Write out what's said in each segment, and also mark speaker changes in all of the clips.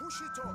Speaker 1: Push it up.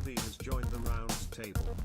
Speaker 1: OnSpotTV has joined the round table.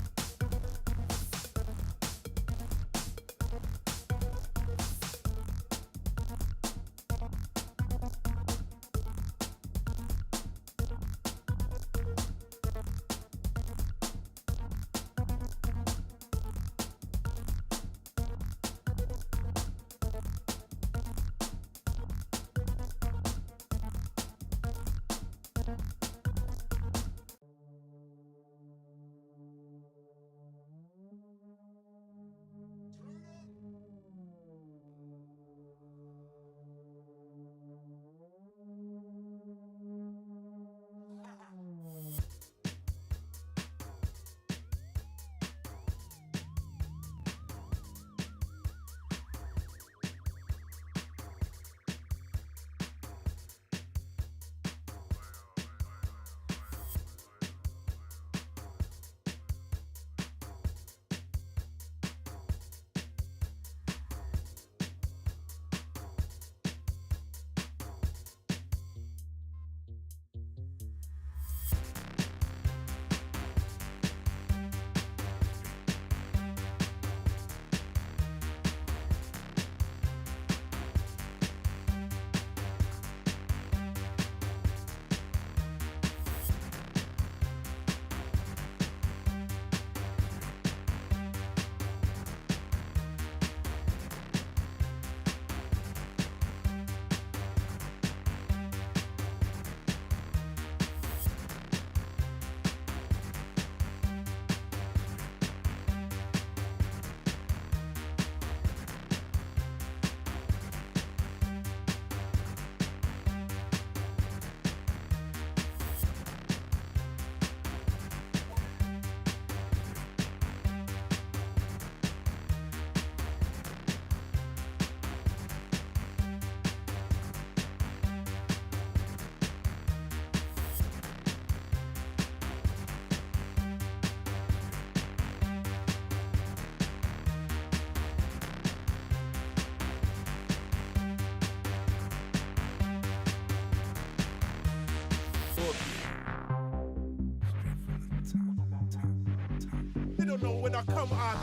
Speaker 2: They don't know when I come on.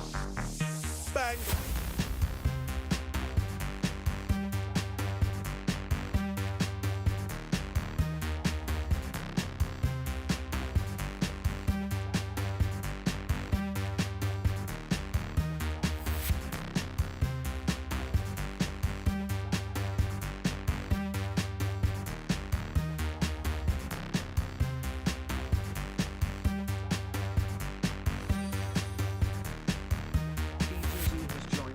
Speaker 2: Bang.
Speaker 1: Civ6 has joined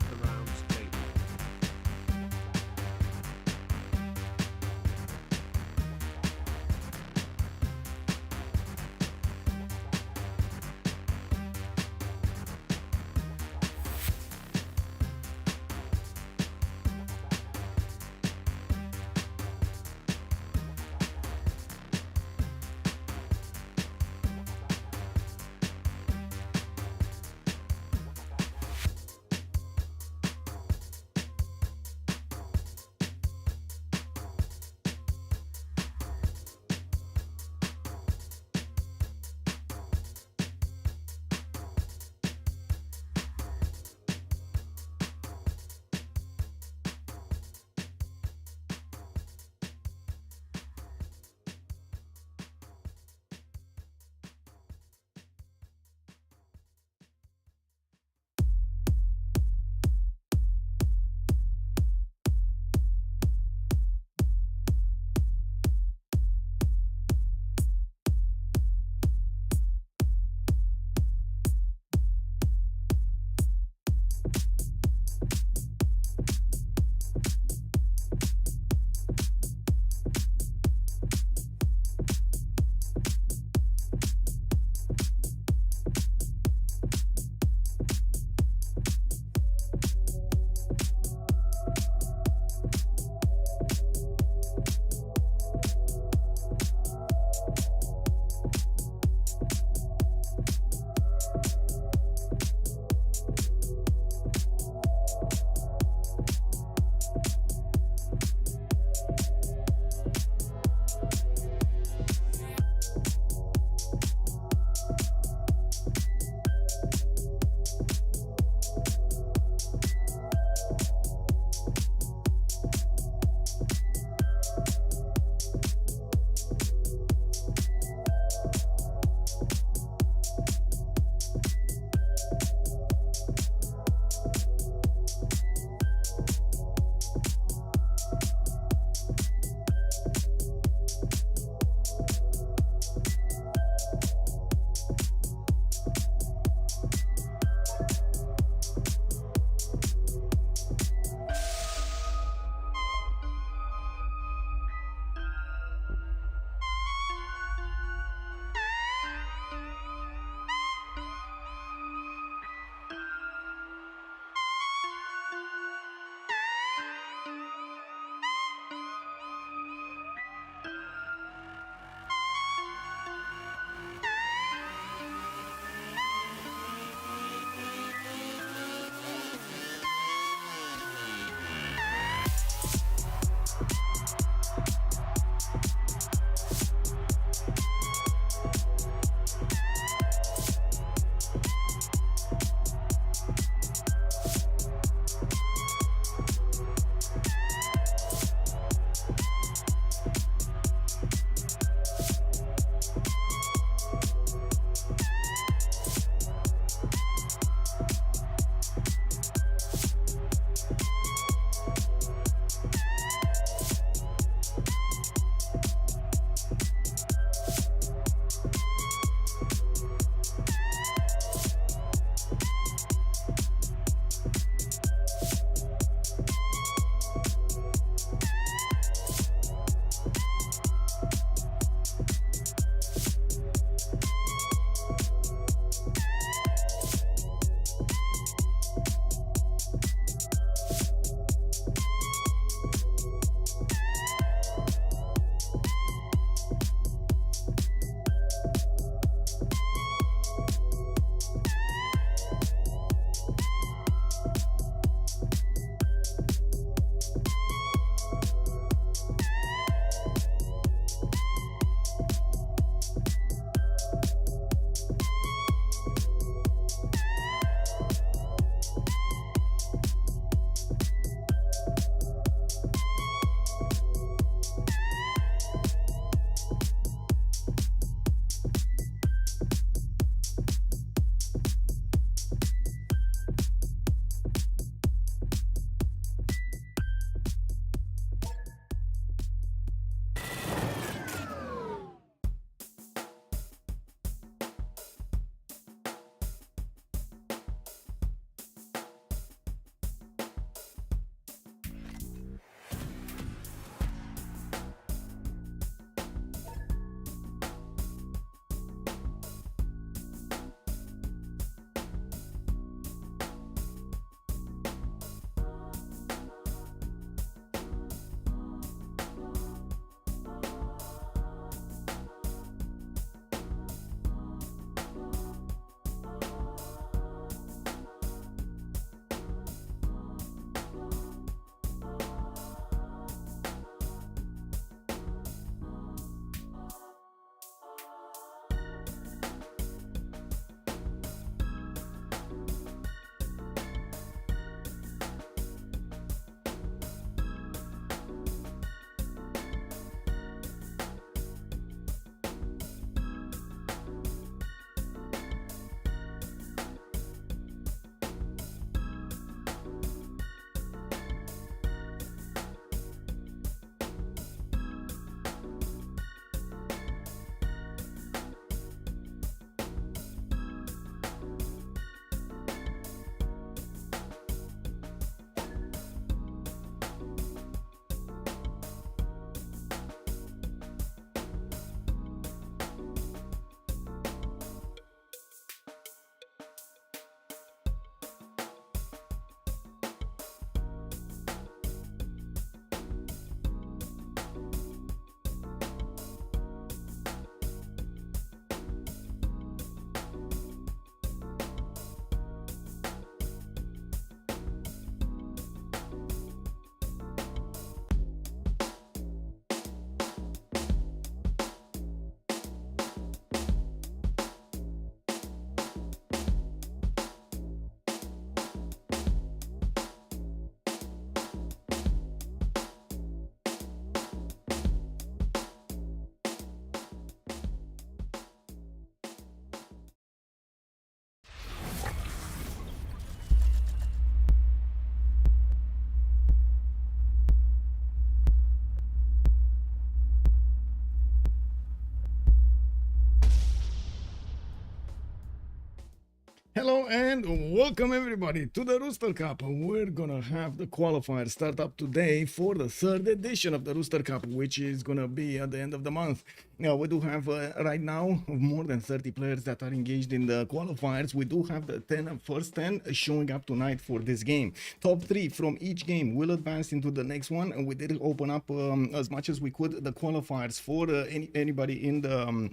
Speaker 3: Hello and welcome everybody to the Rooster Cup. We're gonna have the qualifier start up today for the third edition of the Rooster Cup, which is gonna be at the end of the month. Now we do have right now more than 30 players that are engaged in the qualifiers. We do have the first 10 showing up tonight for this game. Top 3 from each game will advance into the next one, and we did open up as much as we could the qualifiers for anybody in the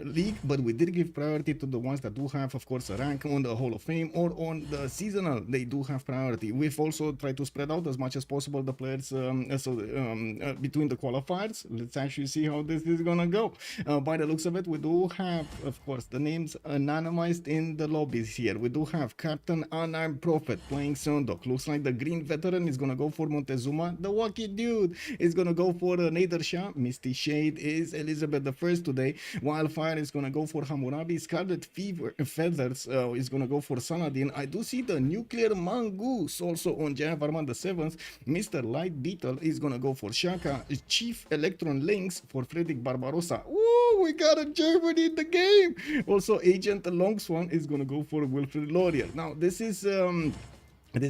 Speaker 3: league, but we did give priority to the ones that do have, of course, a rank on the Hall of Fame or on the seasonal. They do have priority. We've also tried to spread out as much as possible the players between the qualifiers. Let's actually see how this is gonna go. By the looks of it, we do have, of course, the names anonymized in the lobbies here. We do have Captain Unarmed Prophet playing Sundok. Looks like the green veteran is gonna go for Montezuma. The Wacky Dude is gonna go for Nader Shah. Misty Shade is Elizabeth I today. Wildfire is gonna go for Hammurabi. Scarlet Feathers is gonna go for Saladin. I do see the Nuclear Mongoose also on Jaya Varman the 7th. Mr. Light Beetle is gonna go for Shaka. Chief Electron Lynx for Frederick Barbarossa. Ooh, we got a German in the game. Also, Agent Longswan is gonna go for Wilfred Laurier. Now, this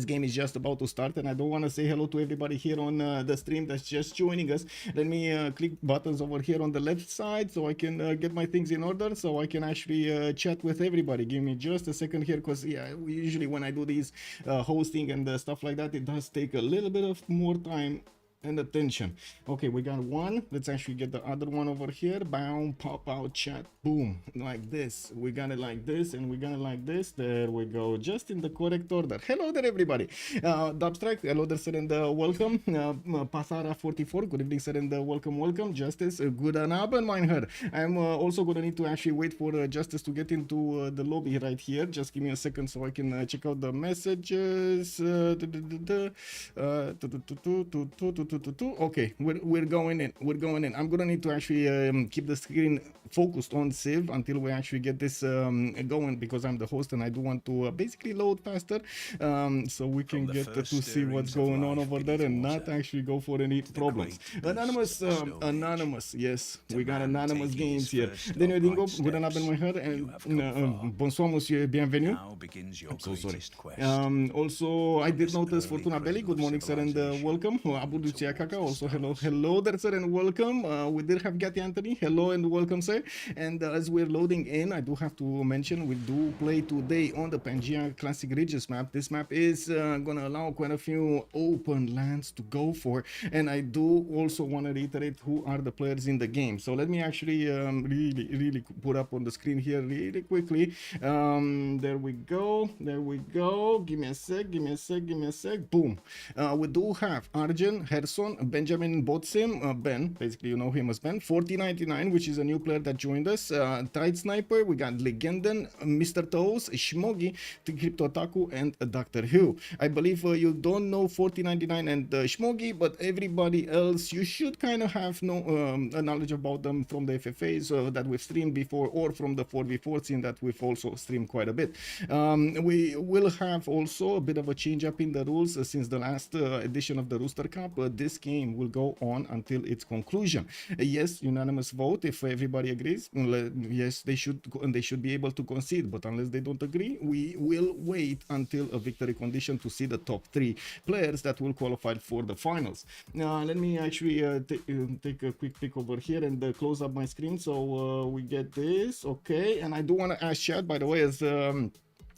Speaker 3: game is just about to start, and I don't want to say hello to everybody here on the stream that's just joining us. Let me click buttons over here on the left side so I can get my things in order, so I can actually chat with everybody. Give me just a second here, because yeah, usually when I do these hosting and stuff like that, it does take a little bit of more time and attention. Okay, we got one. Let's actually get the other one over here. Bound, pop out, chat, boom, like this. We got it like this, and we got it like this. There we go, just in the correct order. Hello there, everybody. Dubstrike, hello there, sir, and welcome. Pasara 44, good evening, sir, and welcome. Justice, good Abend, mein Herr. I'm also gonna need to actually wait for Justice to get into the lobby right here. Just give me a second so I can check out the messages. Okay, we're going in. I'm gonna need to actually keep the screen focused on Civ until we actually get this going, because I'm the host and I do want to basically load faster, so we can get to see what's going on over there and not actually go for any problems. Anonymous, yes, we got anonymous games here. Daniel Dingo, good Abend, mein Herr, and bonsoir, monsieur, bienvenue. I'm so sorry. Also, I did notice Fortuna Belly, good morning, sir, and welcome. Abu Kaka, also hello there, sir, and welcome. We did have Gatti Anthony, hello and welcome, sir. And as we're loading in, I do have to mention we do play today on the Pangea Classic Ridges map. This map is gonna allow quite a few open lands to go for, and I do also want to reiterate who are the players in the game. So let me actually really put up on the screen here really quickly. There we go. Give me a sec. Boom. We do have Arjen, Herson, Benjamin Botsim, Ben, basically you know him as Ben, 4099, which is a new player that joined us, Tide Sniper, we got Legenden, Mr. Toes, Shmogi, Crypto Otaku, and Dr. Who. I believe you don't know 4099 and Shmogi, but everybody else, you should kind of have a knowledge about them from the FFAs that we've streamed before, or from the 4v4 scene that we've also streamed quite a bit. We will have also a bit of a change up in the rules since the last edition of the Rooster Cup. This game will go on until its conclusion. Yes, unanimous vote if everybody agrees. Yes, they should be able to concede, but unless they don't agree, we will wait until a victory condition to see the top 3 players that will qualify for the finals. Let me actually take a quick pick over here and close up my screen so we get this. Okay, and I do want to ask chat, by the way,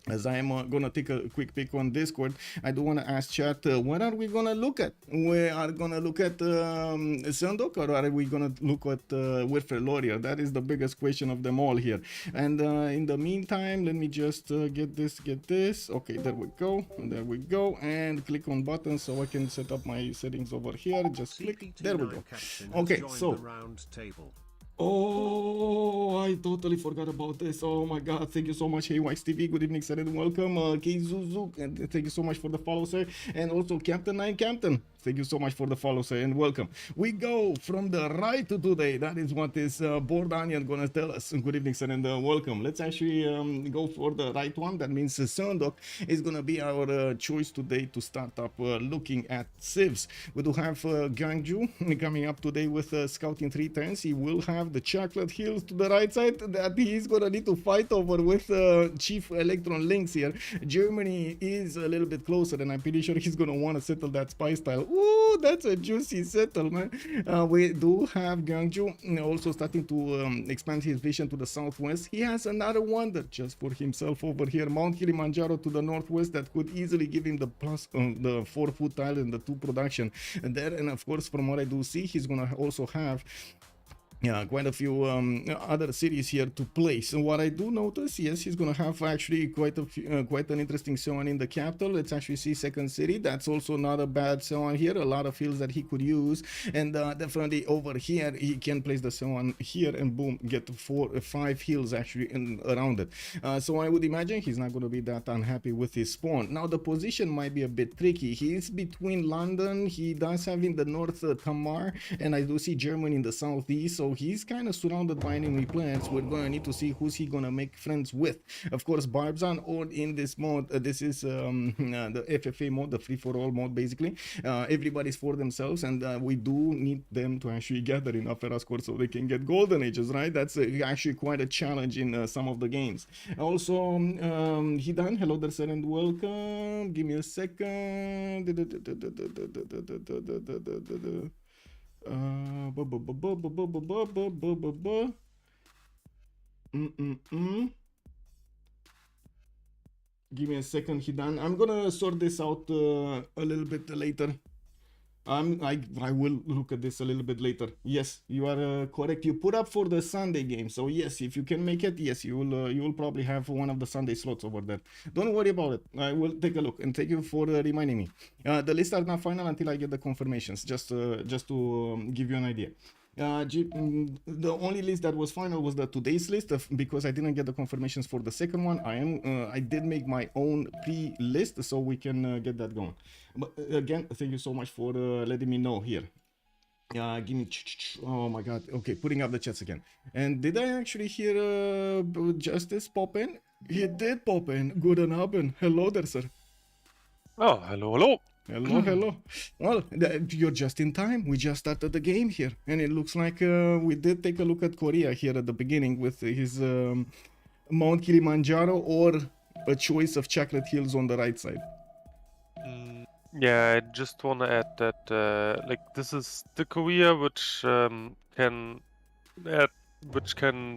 Speaker 3: as I am gonna take a quick pick on Discord, I do want to ask chat, what are we gonna look at? We are gonna look at Sundok, or are we gonna look at Wilfred Laurier? That is the biggest question of them all here. And in the meantime, let me just get this. Okay, there we go, and click on buttons so I can set up my settings over here. Just click, there we go. Okay, so oh, I totally forgot about this. Oh my god, thank you so much. Hey, TV, good evening, sir, and welcome. K Zuzu, and thank you so much for the follow, sir. And also Captain 9 Captain, Thank you so much for the follow, sir, and welcome. We go from the right to today. That is what is Bored Onion gonna tell us. Good evening, sir, and welcome. Let's actually go for the right one. That means Sundok is gonna be our choice today to start up looking at civs. We do have Gangju coming up today with scouting 3 turns. He will have the chocolate hills to the right side that he's gonna need to fight over with Chief Electron Links here. Germany is a little bit closer, and I'm pretty sure he's gonna want to settle that spice tile. Ooh, that's a juicy settlement. We do have Gangju also starting to expand his vision to the southwest. He has another wonder just for himself over here, Mount Kilimanjaro to the northwest, that could easily give him the plus the 4-foot tile and the 2 production there. And of course, from what I do see, he's gonna also have quite a few other cities here to play. So what I do notice, yes, he's gonna have actually quite an interesting zone in the capital. Let's actually see second city. That's also not a bad zone here. A lot of hills that he could use, and definitely over here he can place the zone here and boom, get 4 or 5 hills actually around it. So I would imagine he's not gonna be that unhappy with his spawn. Now the position might be a bit tricky. He's between London. He does have in the north Tamar, and I do see Germany in the southeast. So he's kind of surrounded by enemy players. We're gonna need to see who's he gonna make friends with. Of course, Barbzan, or in this mode, this is the FFA mode, the free-for-all mode, basically. Everybody's for themselves, and we do need them to actually gather enough Era score so they can get golden ages, right? That's actually quite a challenge in some of the games. Also, Hidan, hello there, sir, and welcome. Give me a second. Give me a second, Hidan. I'm gonna sort this out a little bit later. I will look at this a little bit later. Yes, you are correct. You put up for the Sunday game, so yes, if you can make it, yes, you will probably have one of the Sunday slots over there. Don't worry about it. I will take a look, and thank you for reminding me. The lists are not final until I get the confirmations. Just to give you an idea. The only list that was final was the today's list because I didn't get the confirmations for the second one. I did make my own pre-list so we can get that going. But again, thank you so much for letting me know here. Give me, oh my god, okay, putting up the chats again. And did I actually hear Justice pop in? He did pop in. Guten Abend. Hello there, sir.
Speaker 4: Oh, hello.
Speaker 3: Hello. Well, you're just in time. We just started the game here, and it looks like we did take a look at Korea here at the beginning with his Mount Kilimanjaro or a choice of chocolate hills on the right side.
Speaker 4: Yeah, I just want to add that like this is the Korea which can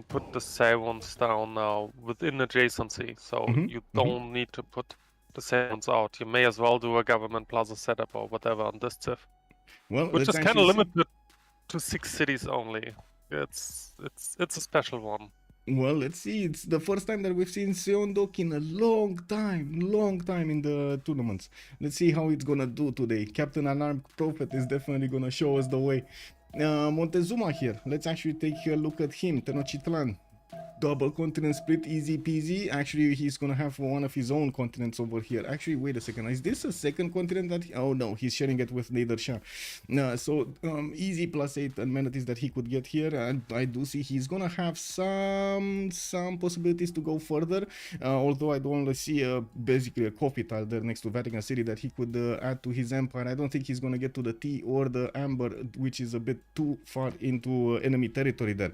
Speaker 4: put the savons down now within adjacency, so you don't need to put the savons out. You may as well do a government plaza setup or whatever on this Civ,
Speaker 3: well,
Speaker 4: which is kind of limited to 6 cities only. It's a special one.
Speaker 3: Well, let's see. It's the first time that we've seen Seondok in a long time in the tournaments. Let's see how it's gonna do today. Captain Unarmed Prophet is definitely gonna show us the way. Montezuma here. Let's actually take a look at him. Tenochtitlan. Double continent split, easy peasy. Actually, he's gonna have one of his own continents over here. Actually, wait a second. Is this a second continent that oh no, he's sharing it with Nader Shah. So easy +8 amenities that he could get here, and I do see he's gonna have some possibilities to go further. Although I don't only see basically a coffee tile there next to Vatican City that he could add to his empire. I don't think he's gonna get to the T or the Amber, which is a bit too far into enemy territory there.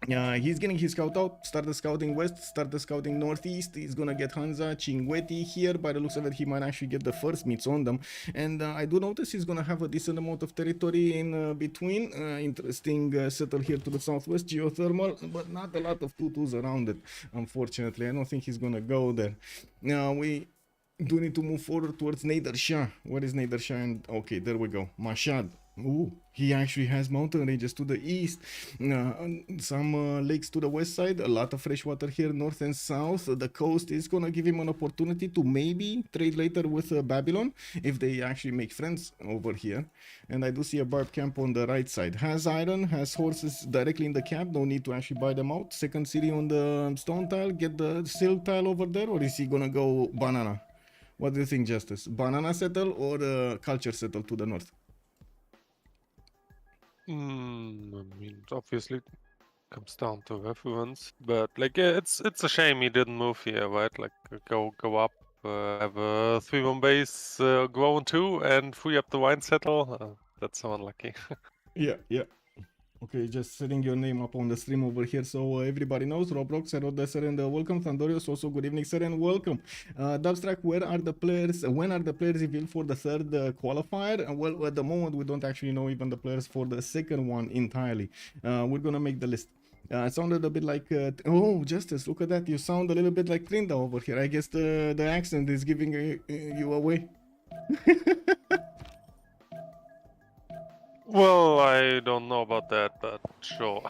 Speaker 3: He's getting his scout out, start the scouting west, start the scouting northeast. He's gonna get Hansa, Chingweti here. By the looks of it, he might actually get the first meets on them. And I do notice he's gonna have a decent amount of territory in between. Interesting settle here to the southwest, geothermal, but not a lot of tutus around it, unfortunately. I don't think he's gonna go there. Now we do need to move forward towards Nader Shah. What is Nader Shah? And okay, there we go. Mashhad. Ooh, he actually has mountain ranges to the east, some lakes to the west side, a lot of fresh water here north and south. The coast is gonna give him an opportunity to maybe trade later with Babylon if they actually make friends over here. And I do see a barb camp on the right side. Has iron, has horses directly in the camp, no need to actually buy them out. Second city on the stone tile, get the silk tile over there, or is he gonna go banana? What do you think, Justice? Banana settle or culture settle to the north?
Speaker 4: I mean, obviously comes down to affluence, but like it's a shame he didn't move here, right? Like go up, have a 3-1 base, grow in 2, and free up the wine settle. That's so unlucky.
Speaker 3: Yeah. Okay, just setting your name up on the stream over here so everybody knows. Roblox, Herod, sir, and welcome. Thundorius, also good evening, sir, and welcome. Dubstrack, when are the players revealed for the third qualifier? Well, at the moment, we don't actually know even the players for the second one entirely. We're gonna make the list. It sounded a bit like, oh, Justice, look at that. You sound a little bit like Trinda over here. I guess the accent is giving you away.
Speaker 4: Well, I don't know about that, but sure.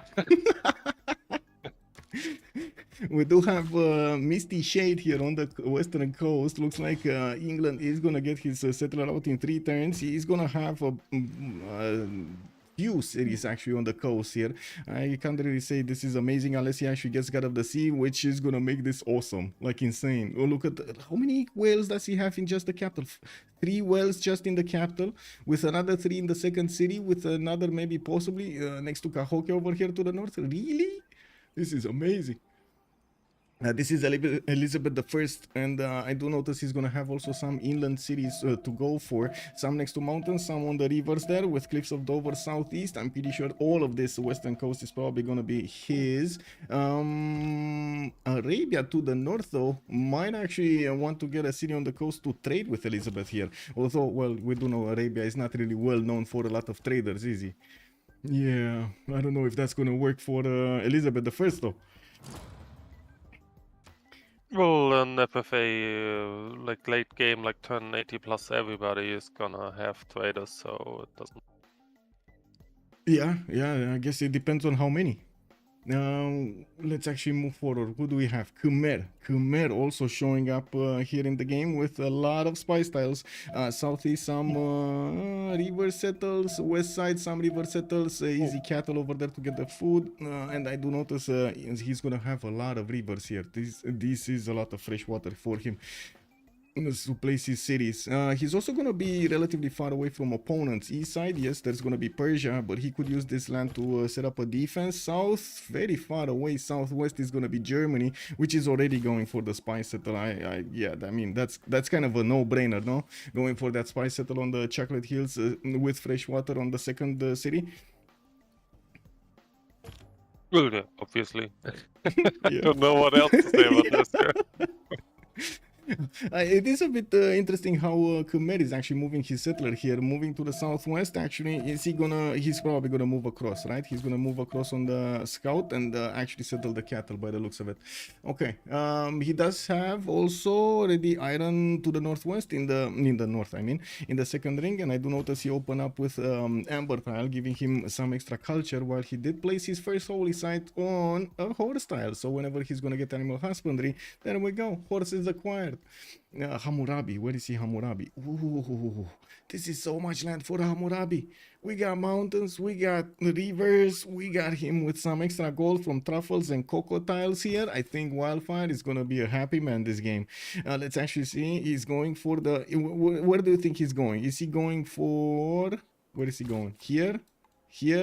Speaker 3: We do have misty shade here on the western coast. Looks like England is gonna get his settler out in 3 turns. He is gonna have a few cities actually on the coast here. I can't really say this is amazing unless he actually gets God of the Sea, which is gonna make this awesome, like insane. Oh, look at how many whales does he have in just the capital? 3 whales just in the capital, with another 3 in the second city, with another maybe possibly next to Cahokia over here to the north. Really? This is amazing. This is Elizabeth I, and I do notice he's gonna have also some inland cities to go for. Some next to mountains, some on the rivers there, with cliffs of Dover southeast. I'm pretty sure all of this western coast is probably gonna be his. Arabia to the north, though, might actually want to get a city on the coast to trade with Elizabeth here. Although, well, we do know Arabia is not really well known for a lot of traders, is he? Yeah, I don't know if that's gonna work for Elizabeth I, though.
Speaker 4: Well, an FFA, like late game, like turn 80 plus, everybody is gonna have traders, so it doesn't.
Speaker 3: Yeah, I guess it depends on how many. Let's actually move forward. Who do we have? Khmer also showing up here in the game with a lot of spice tiles. Southeast, some river settles. West side, some river settles. Easy cattle over there to get the food. And I do notice he's gonna have a lot of rivers here. This is a lot of fresh water for him to place his cities. He's also going to be relatively far away from opponents. East side, yes, there's going to be Persia, but he could use this land to set up a defense. South, very far away. Southwest is going to be Germany, which is already going for the spice settle. Yeah, I mean, that's kind of a no-brainer, no? Going for that spice settle on the Chocolate Hills with fresh water on the second city.
Speaker 4: Well, yeah, obviously. I don't know what else to say about this.
Speaker 3: It is a bit interesting how Khmer is actually moving his settler here, moving to the southwest. Actually, he's probably gonna move across, right? He's gonna move across on the scout and actually settle the cattle by the looks of it. Okay, he does have also already iron to the northwest in the north, I mean, in the second ring, and I do notice he opened up with amber tile, giving him some extra culture, while he did place his first holy site on a horse tile. So whenever he's gonna get animal husbandry, there we go, horse is acquired. Hammurabi, where is he? Hammurabi. Ooh, this is so much land for Hammurabi. We got mountains, we got rivers, we got him with some extra gold from truffles and cocoa tiles here. I think Wildfire is gonna be a happy man this game. Let's actually see. He's going for the. Where do you think he's going? Is he going for? Where is he going? Here?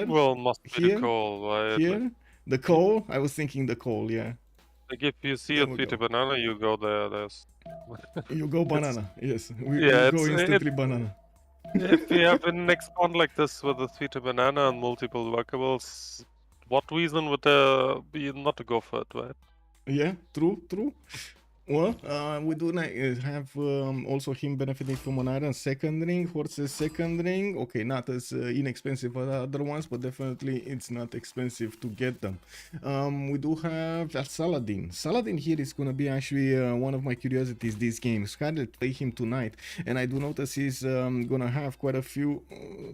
Speaker 4: Well, must be
Speaker 3: here?
Speaker 4: the coal, right?
Speaker 3: Here? The coal? I was thinking the coal, yeah.
Speaker 4: Like if you see a sweetie banana, you go there.
Speaker 3: You go banana. Yes, we
Speaker 4: Yeah,
Speaker 3: go instantly banana.
Speaker 4: If you have a next pond like this with a sweetie banana and multiple workables, what reason would there be not to go for it, right?
Speaker 3: Yeah, true. Well, we do have also him benefiting from an iron second ring, horses second ring. Okay, not as inexpensive as other ones, but definitely it's not expensive to get them. We do have Saladin. Saladin here is going to be actually one of my curiosities this game. Scarlet play him tonight, and I do notice he's going to have quite a few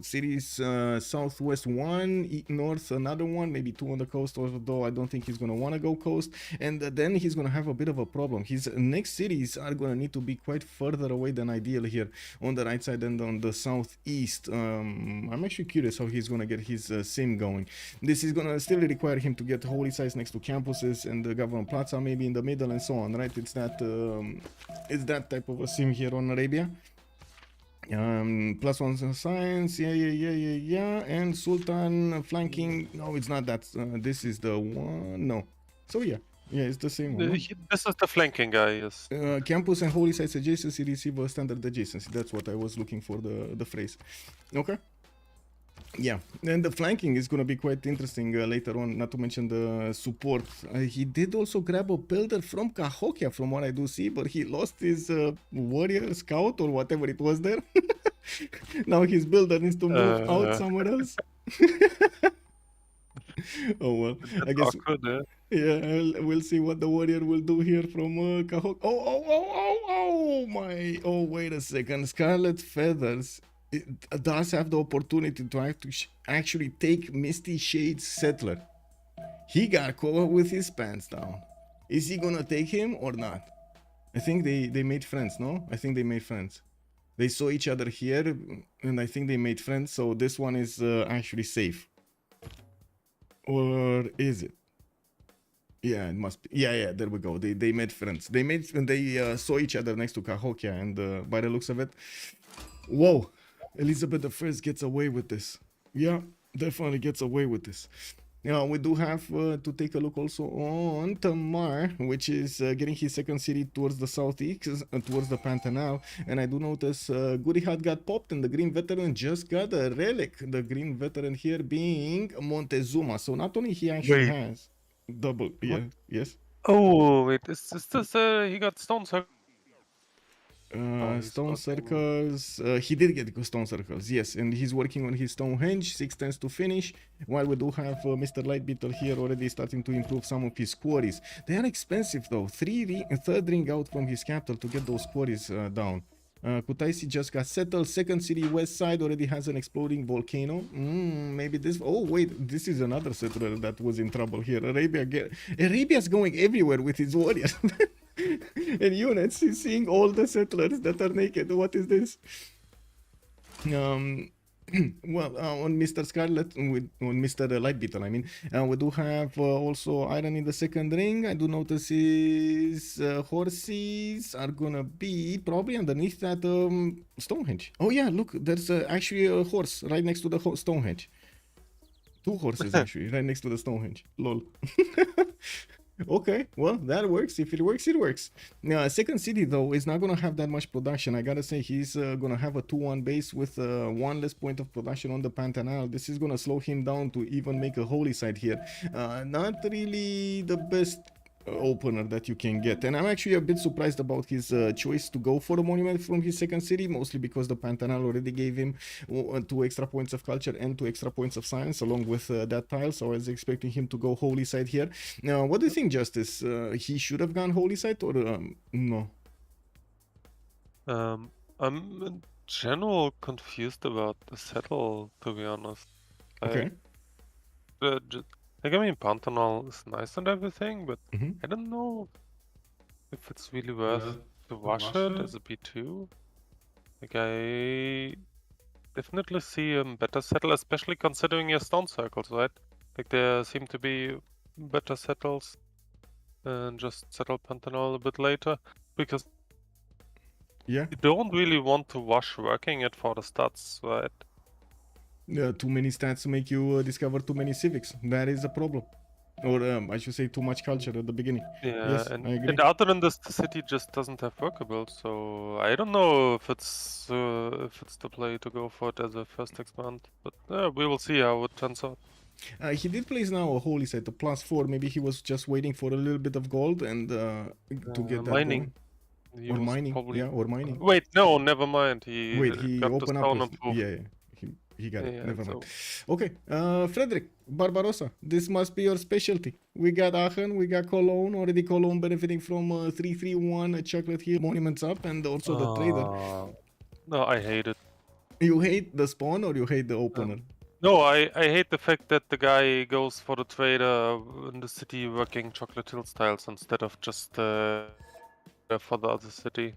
Speaker 3: cities, southwest one, north another one, maybe 2 on the coast, although I don't think he's going to want to go coast. And then he's going to have a bit of a problem. His next cities are gonna need to be quite further away than ideal here on the right side and on the southeast. I'm actually curious how he's gonna get his sim going. This is gonna still require him to get holy sites next to campuses and the government plaza maybe in the middle and so on, right? It's that type of a sim here on Arabia. Plus 1 science, yeah, and Sultan flanking. No, it's not that. This is the one. No. So yeah, it's the same one. No?
Speaker 4: This is the flanking guy, yes.
Speaker 3: Campus and holy sites adjacency receive a standard adjacency. That's what I was looking for, the phrase. Okay. Yeah, and the flanking is going to be quite interesting later on, not to mention the support. He did also grab a builder from Cahokia, from what I do see, but he lost his warrior scout or whatever it was there. Now his builder needs to move out somewhere else. Oh well, I guess.
Speaker 4: Awkward,
Speaker 3: Yeah, we'll see what the warrior will do here from Cahokia. Oh my! Oh, wait a second, Scarlet Feathers. It does have the opportunity to actually take Misty Shade's settler. He got caught with his pants down. Is he gonna take him or not? I think they made friends, no? I think they made friends. They saw each other here, and I think they made friends, so this one is actually safe. Or is it? Yeah, it must be. Yeah, there we go. They made friends. They saw each other next to Cahokia, and by the looks of it, whoa. Elizabeth I gets away with this. Yeah, definitely gets away with this. Now, we do have to take a look also on Tamar, which is getting his second city towards the southeast, towards the Pantanal. And I do notice Gurihat got popped and the Green Veteran just got a relic. The Green Veteran here being Montezuma. So not only he actually has double. Yeah, yes.
Speaker 4: Oh, wait, is this, he got Stone Circle?
Speaker 3: Stone circles. He did get stone circles, yes, and he's working on his Stonehenge. 6 tends to finish. While we do have Mr. Lightbeetle here already starting to improve some of his quarries. They are expensive though. Third ring out from his capital to get those quarries down. Kutaisi just got settled. Second city west side already has an exploding volcano. Maybe this. Oh wait, this is another settler that was in trouble here. Arabia's going everywhere with his warriors. And units, he's seeing all the settlers that are naked. What is this? Well, on Mr. Scarlet, on Mr. Lightbeetle, I mean, we do have also iron in the second ring. I do notice his horses are gonna be probably underneath that Stonehenge. Oh yeah, look, there's actually a horse right next to the Stonehenge. 2 horses actually right next to the Stonehenge. Lol. Okay, well, that works. If it works, it works. Now, second city, though, is not going to have that much production. I gotta say, he's going to have a 2-1 base with 1 less point of production on the Pantanal. This is going to slow him down to even make a holy site here. Not really the best opener that you can get, and I'm actually a bit surprised about his choice to go for a monument from his second city, mostly because the Pantanal already gave him 2 extra points of culture and 2 extra points of science along with that tile, so I was expecting him to go holy site here. Now, what do you think, Justice? He should have gone holy site or no?
Speaker 4: I'm in general confused about the settle, to be honest.
Speaker 3: Okay.
Speaker 4: Like, I mean, Pantanal is nice and everything, but
Speaker 3: Mm-hmm.
Speaker 4: I don't know if it's really worth to wash it as a B2. Like, I definitely see a better settle, especially considering your stone circles, right? Like, there seem to be better settles and just settle Pantanal a bit later, because
Speaker 3: Yeah.
Speaker 4: you don't really want to wash working it for the stats, right?
Speaker 3: Too many stats to make you discover too many civics. That is a problem. Or I should say too much culture at the beginning.
Speaker 4: Yeah,
Speaker 3: Yes,
Speaker 4: and,
Speaker 3: I agree.
Speaker 4: and other than this, the city just doesn't have workable, so I don't know if it's the play to go for it as a first expand, but we will see how it turns out.
Speaker 3: He did place now a holy site, a +4. Maybe he was just waiting for a little bit of gold and to get that
Speaker 4: mining.
Speaker 3: going.
Speaker 4: He
Speaker 3: Or
Speaker 4: was
Speaker 3: mining,
Speaker 4: probably...
Speaker 3: yeah, or mining.
Speaker 4: Wait, no, never mind. He got the
Speaker 3: opened up
Speaker 4: stone
Speaker 3: with,
Speaker 4: improved.
Speaker 3: yeah, he got it.
Speaker 4: Yeah,
Speaker 3: Never
Speaker 4: so-
Speaker 3: mind. Okay, Frederick Barbarossa, this must be your specialty. We got Aachen, we got Cologne, already Cologne benefiting from 331 Chocolate Hill monuments up, and also the trader.
Speaker 4: No, I hate it.
Speaker 3: You hate the spawn or you hate the opener?
Speaker 4: No, I hate the fact that the guy goes for the trader in the city working Chocolate Hill styles instead of just for the other city.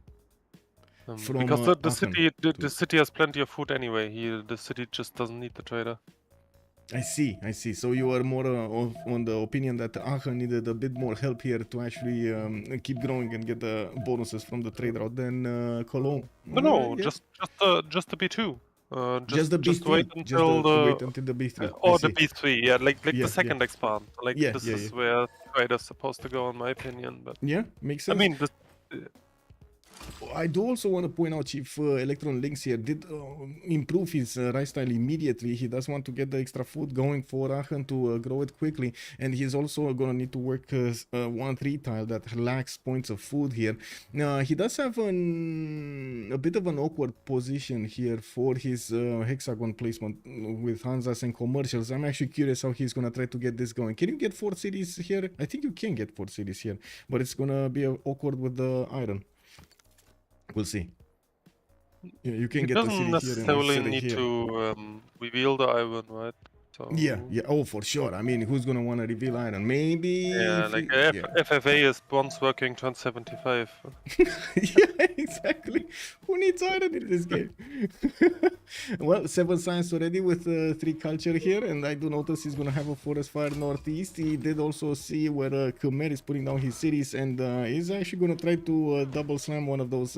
Speaker 3: From
Speaker 4: Because the
Speaker 3: Aachen
Speaker 4: city
Speaker 3: to-
Speaker 4: the city has plenty of food anyway. The city just doesn't need the trader.
Speaker 3: I see. So you are more on the opinion that Aachen needed a bit more help here to actually keep growing and get the bonuses from the trade route than Cologne.
Speaker 4: No,
Speaker 3: Yeah.
Speaker 4: just the B2.
Speaker 3: Just the
Speaker 4: just
Speaker 3: B3.
Speaker 4: wait until the
Speaker 3: wait until the B3.
Speaker 4: or
Speaker 3: I
Speaker 4: the
Speaker 3: see.
Speaker 4: B3. Yeah, like
Speaker 3: Yeah,
Speaker 4: the second expand. Like
Speaker 3: Yeah,
Speaker 4: this
Speaker 3: yeah,
Speaker 4: is
Speaker 3: yeah.
Speaker 4: where trader's supposed to go, in my opinion. But
Speaker 3: Yeah, makes
Speaker 4: I
Speaker 3: sense.
Speaker 4: mean, this
Speaker 3: I do also want to point out Chief Electron Links here did improve his rice style immediately. He does want to get the extra food going for Aachen to grow it quickly, and he's also going to need to work 1-3 tile that lacks points of food here. He does have a bit of an awkward position here for his hexagon placement with Hansas and commercials. I'm actually curious how he's going to try to get this going. Can you get 4 cities here? I think you can get 4 cities here, but it's going to be awkward with the iron. We'll see. Yeah, you can
Speaker 4: it
Speaker 3: get the
Speaker 4: doesn't
Speaker 3: city here and the
Speaker 4: necessarily
Speaker 3: city
Speaker 4: need
Speaker 3: here.
Speaker 4: to reveal the island, right? So
Speaker 3: Yeah. Oh, for sure. I mean, who's gonna want to reveal iron? Maybe.
Speaker 4: yeah,
Speaker 3: if
Speaker 4: like
Speaker 3: you-
Speaker 4: FFA is once working turn 75.
Speaker 3: yeah, exactly. Who needs iron in this game? Well, 7 science already with 3 culture here, and I do notice he's gonna have a forest fire northeast. He did also see where Khmer is putting down his cities, and he's actually gonna try to double slam one of those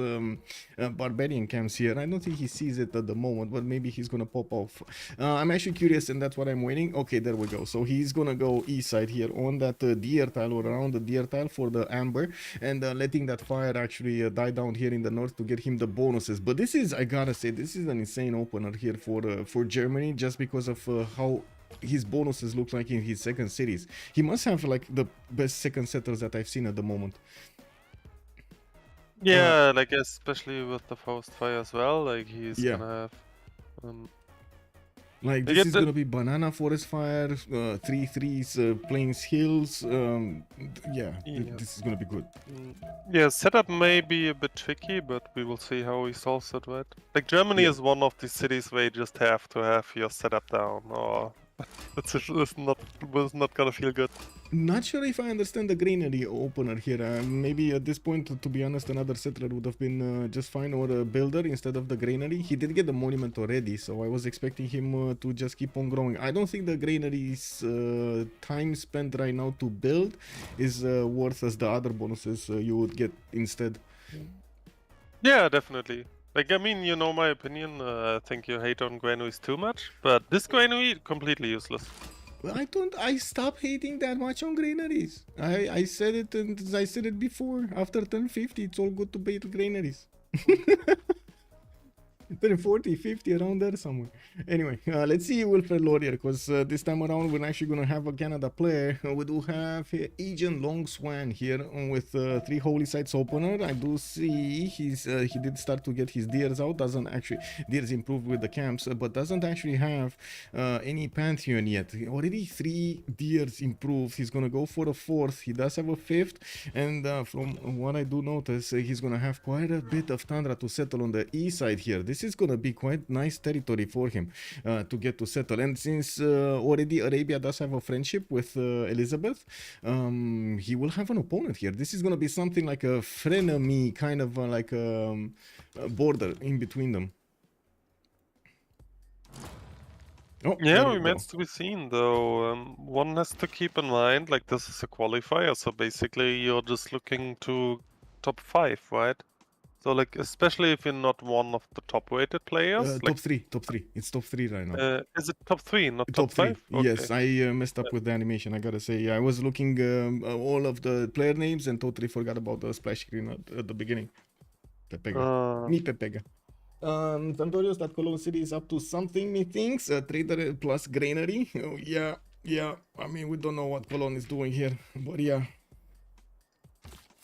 Speaker 3: barbarian camps here. I don't think he sees it at the moment, but maybe he's gonna pop off. I'm actually curious, and that's what I'm waiting. Okay, there we go. So he's gonna go east side here on that deer tile, or around the deer tile for the amber, and letting that fire actually die down here in the north to get him the bonuses. But this is, I gotta say, this is an insane opener here for Germany, just because of how his bonuses look like in his second cities. He must have like the best second setters that I've seen at the moment.
Speaker 4: Yeah, like especially with the forest fire as well. Like he's
Speaker 3: Yeah.
Speaker 4: gonna have.
Speaker 3: Like
Speaker 4: You
Speaker 3: this
Speaker 4: get
Speaker 3: is
Speaker 4: the-
Speaker 3: gonna be banana forest fire, 3-3s, plains hills. Yeah,
Speaker 4: Yeah.
Speaker 3: this is gonna be good.
Speaker 4: Yeah, setup may be a bit tricky, but we will see how he solves it, right? Like Germany
Speaker 3: Yeah.
Speaker 4: is one of these cities where you just have to have your setup down, or it's not gonna feel good.
Speaker 3: Not sure if I understand the granary opener here. Maybe at this point, to be honest, another settler would have been just fine, or a builder instead of the granary. He did get the monument already, so I was expecting him to just keep on growing. I don't think the granary's time spent right now to build is worth as the other bonuses you would get instead.
Speaker 4: Yeah, definitely. Like, I mean, you know my opinion. I think you hate on granaries too much, but this granary completely useless.
Speaker 3: I stop hating that much on granaries. I said it, and I said it before. After turn 50, it's all good to bait granaries. Turn 40, 50, around there somewhere. Anyway, let's see Wilfred Laurier, because this time around we're actually going to have a Canada player. We do have Agent Long Swan here with 3 Holy Sites opener. I do see he did start to get his deers out. Deers improved with the camps, but doesn't actually have any Pantheon yet. Already 3 deers improved. He's going to go for a 4th. He does have a 5th, and from what I do notice, he's going to have quite a bit of Tundra to settle on the east side here. This is going to be quite nice territory for him to get to settle. And since already Arabia does have a friendship with Elizabeth, he will have an opponent here. This is going to be something like a frenemy, kind of like a border in between them. Oh,
Speaker 4: Yeah,
Speaker 3: there we go.
Speaker 4: remains to be seen though. One has to keep in mind, like this is a qualifier, so basically you're just looking to top 5, right? So like, especially if you're not one of the top rated players.
Speaker 3: Top 3. It's top 3 right now.
Speaker 4: Is it top 3, not
Speaker 3: Top 3.
Speaker 4: 5? Okay.
Speaker 3: Yes, I messed up with the animation, I gotta say. I was looking all of the player names and totally forgot about the splash screen at the beginning. Pepega. Me Pepega. Santorios, that Cologne City is up to something, methinks. Trader plus granary. Oh, yeah. I mean, we don't know what Cologne is doing here, but yeah.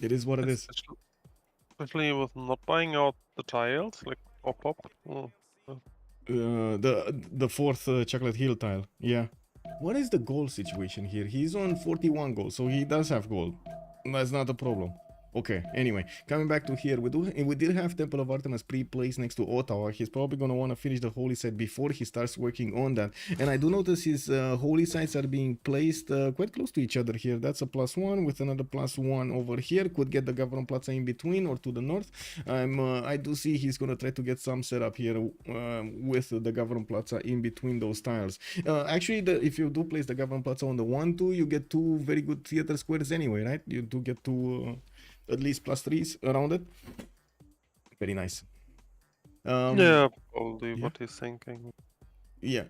Speaker 3: It is what it is.
Speaker 4: Especially with not buying out the tiles, like pop.
Speaker 3: The 4th chocolate hill tile. Yeah. What is the goal situation here? He's on 41 goals, so he does have goal. That's not a problem. Okay, anyway, coming back to here, we did have Temple of Artemis pre-placed next to Ottawa. He's probably going to want to finish the holy site before he starts working on that. And I do notice his holy sites are being placed quite close to each other here. That's a +1 with another +1 over here. Could get the Government Plaza in between or to the north. I do see he's going to try to get some setup here with the Government Plaza in between those tiles. Actually, if you do place the Government Plaza on the 1-2, you get 2 very good theater squares anyway, right? You do get 2... at least +3s around it. Very nice.
Speaker 4: Yeah, probably
Speaker 3: yeah.
Speaker 4: what he's thinking.
Speaker 3: Yeah.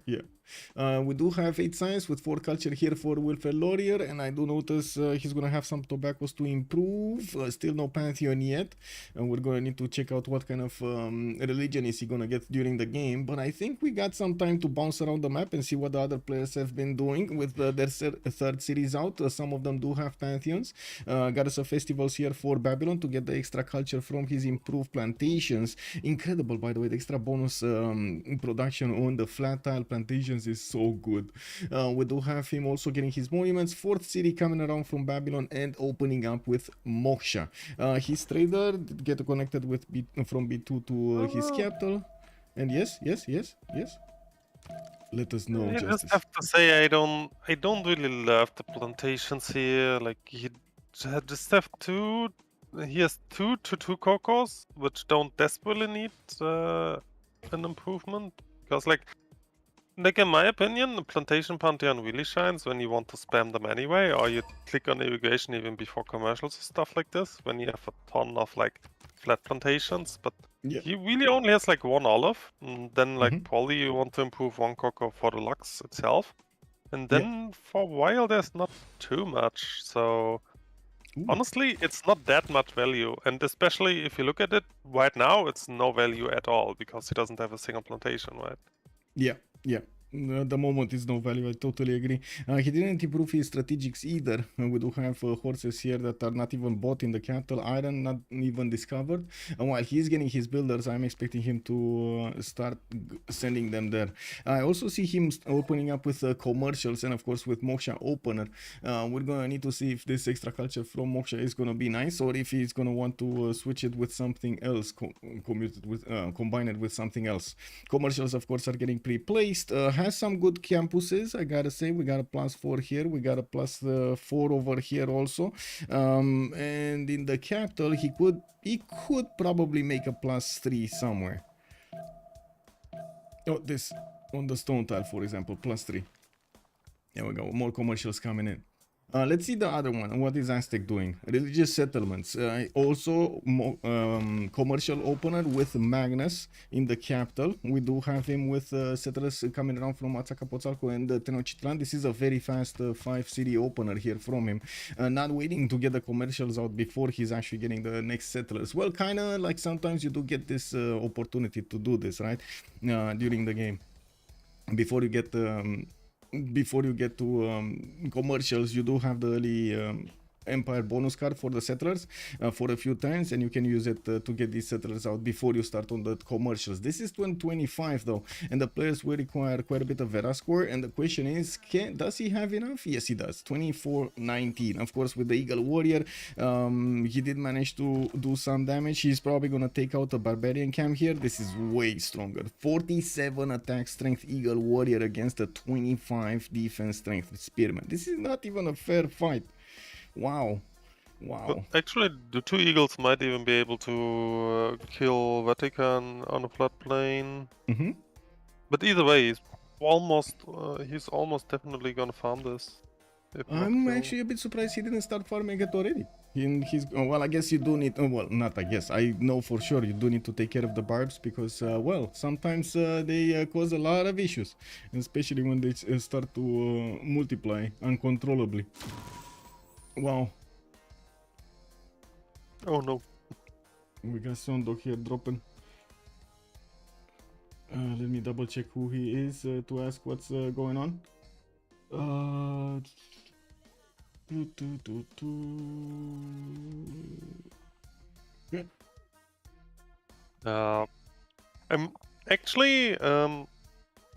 Speaker 3: We do have 8 science with 4 culture here for Wilfred Laurier, and I do notice he's gonna have some tobaccos to improve. Still no Pantheon yet, and we're gonna need to check out what kind of religion is he gonna get during the game. But I think we got some time to bounce around the map and see what the other players have been doing with their third series out. Some of them do have Pantheons. Got us a festivals here for Babylon to get the extra culture from his improved plantations. Incredible, by the way, the extra bonus production on the flat tile plantations is so good. We do have him also getting his monuments, 4th city coming around from Babylon and opening up with Moksha. His trader get connected with from B2 to his capital. And yes. Let us know.
Speaker 4: I
Speaker 3: Justice.
Speaker 4: just have to say I don't really love the plantations here. Like he just have two. He has 2 2/2 cocos, which don't desperately need an improvement. Because like in my opinion, the plantation pantheon really shines when you want to spam them anyway, or you click on irrigation even before commercials and stuff like this, when you have a ton of like flat plantations. But
Speaker 3: Yeah.
Speaker 4: he really only has like 1 olive, and then like probably you want to improve 1 cocoa for the Lux itself. And then for a while there's not too much, so honestly it's not that much value. And especially if you look at it right now, it's no value at all because he doesn't have a single plantation, right?
Speaker 3: Yeah. At the moment is no value. I totally agree. He didn't improve his strategics either. We do have horses here that are not even bought in the capital. Iron not even discovered. And while he's getting his builders, I'm expecting him to start sending them there. I also see him opening up with commercials and of course with Moksha opener. We're gonna need to see if this extra culture from Moksha is gonna be nice or if he's gonna want to switch it with something else, combine it with something else. Commercials of course are getting pre-placed. Has some good campuses, I gotta say. We got a +4 here, we got a +4 over here also, and in the capital he could probably make a +3 somewhere. Oh, this on the stone tile, for example, +3. There we go, more commercials coming in. Let's see the other one. What is Aztec doing? Religious settlements. Also, commercial opener with Magnus in the capital. We do have him with settlers coming around from Azcapotzalco and Tenochtitlan. This is a very fast 5-city opener here from him. Not waiting to get the commercials out before he's actually getting the next settlers. Well, kind of like sometimes you do get this opportunity to do this, right? During the game. Before you get to commercials, you do have the early Empire bonus card for the settlers for a few turns, and you can use it to get these settlers out before you start on the commercials. This is 2025 though, and the players will require quite a bit of Vera score, and the question is, does he have enough? Yes, he does. 24-19. Of course, with the Eagle Warrior, he did manage to do some damage. He's probably gonna take out a Barbarian camp here. This is way stronger. 47 attack strength Eagle Warrior against a 25 defense strength Spearman. This is not even a fair fight. Wow.
Speaker 4: But actually, the 2 eagles might even be able to kill Vatican on a floodplain. But either way, he's almost definitely gonna farm this.
Speaker 3: I'm actually a bit surprised he didn't start farming it already. Well, I guess you do need. Well, not I guess. I know for sure you do need to take care of the barbs because, well, sometimes they cause a lot of issues, especially when they start to multiply uncontrollably. Wow.
Speaker 4: Oh no.
Speaker 3: We got Sondok here dropping. Let me double check who he is to ask what's going on.
Speaker 4: Yeah. I'm actually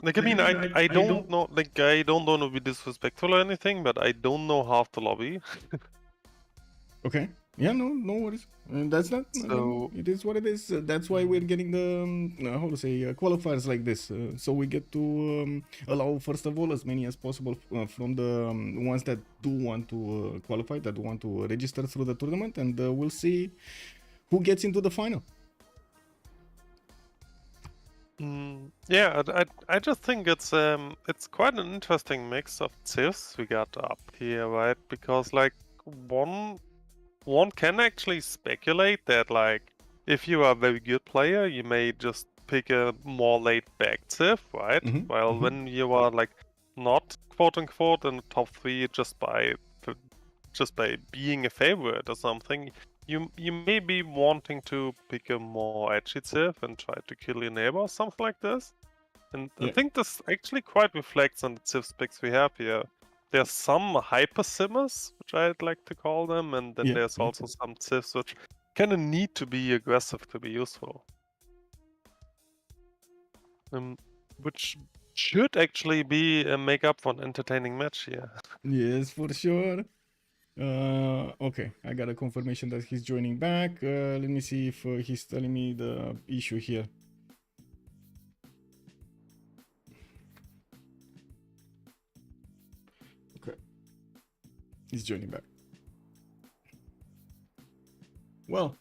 Speaker 4: like, I mean, I don't know, like, I don't want to be disrespectful or anything, but I don't know half the lobby.
Speaker 3: Okay. Yeah, no worries. That's not. I mean,
Speaker 4: So
Speaker 3: it is what it is. That's why we're getting the how to say qualifiers like this. So we get to allow first of all as many as possible from the ones that do want to qualify, that want to register through the tournament, and we'll see who gets into the final.
Speaker 4: yeah, I just think it's quite an interesting mix of civs we got up here, right? Because like one can actually speculate that like if you are a very good player, you may just pick a more laid back civ, right? While when you are like not quote unquote in the top 3 just by being a favorite or something, you may be wanting to pick a more edgy civ and try to kill your neighbor or something like this. And I think this actually quite reflects on the civ specs we have here. There's some hyper simmers, which I'd like to call them, and then there's also some civs which kind of need to be aggressive to be useful. Which should actually be a make up for an entertaining match here.
Speaker 3: Yes, for sure. Okay, I got a confirmation that he's joining back. Let me see if he's telling me the issue here. Okay, he's joining back. Well,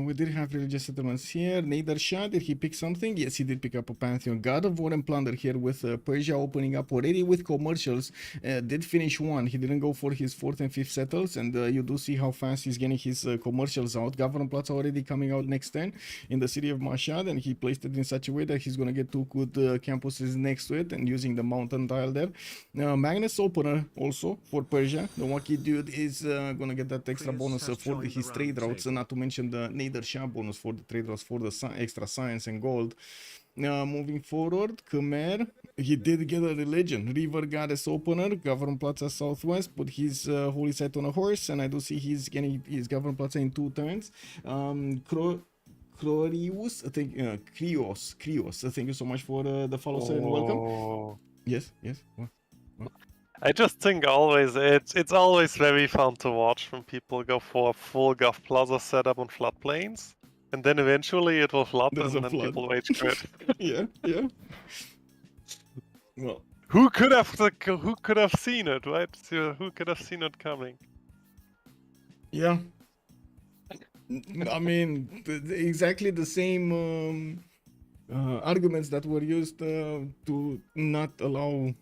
Speaker 3: we did have religious settlements here. Nader Shah, did he pick something? Yes, he did pick up a Pantheon. God of War and Plunder here with Persia opening up already with commercials. Did finish one. He didn't go for his 4th and 5th settles, and you do see how fast he's getting his commercials out. Governor Plaza already coming out next turn in the city of Mashhad, and he placed it in such a way that he's going to get 2 good campuses next to it and using the mountain tile there. Magnus Opener also for Persia. The Wacky dude is going to get that extra bonus for his trade routes, not to mention the Nader Shah bonus for the trade routes for the extra science and gold. Moving forward, Khmer, he did get a religion. River Goddess Opener, Governor Plaza Southwest, put his holy site on a horse, and I do see he's getting his Governor Plaza in 2 turns. Crorius, I think, Krios, thank you so much for the follow, sir, and welcome. Yes. What?
Speaker 4: I just think always it's always very fun to watch when people go for a full Gov Plaza setup on floodplains, and then eventually it will flood,
Speaker 3: There's
Speaker 4: and
Speaker 3: a
Speaker 4: then
Speaker 3: flood.
Speaker 4: people rage quit.
Speaker 3: Yeah. Well,
Speaker 4: who could have seen it, right? So who could have seen it coming?
Speaker 3: Yeah. I mean, exactly the same arguments that were used to not allow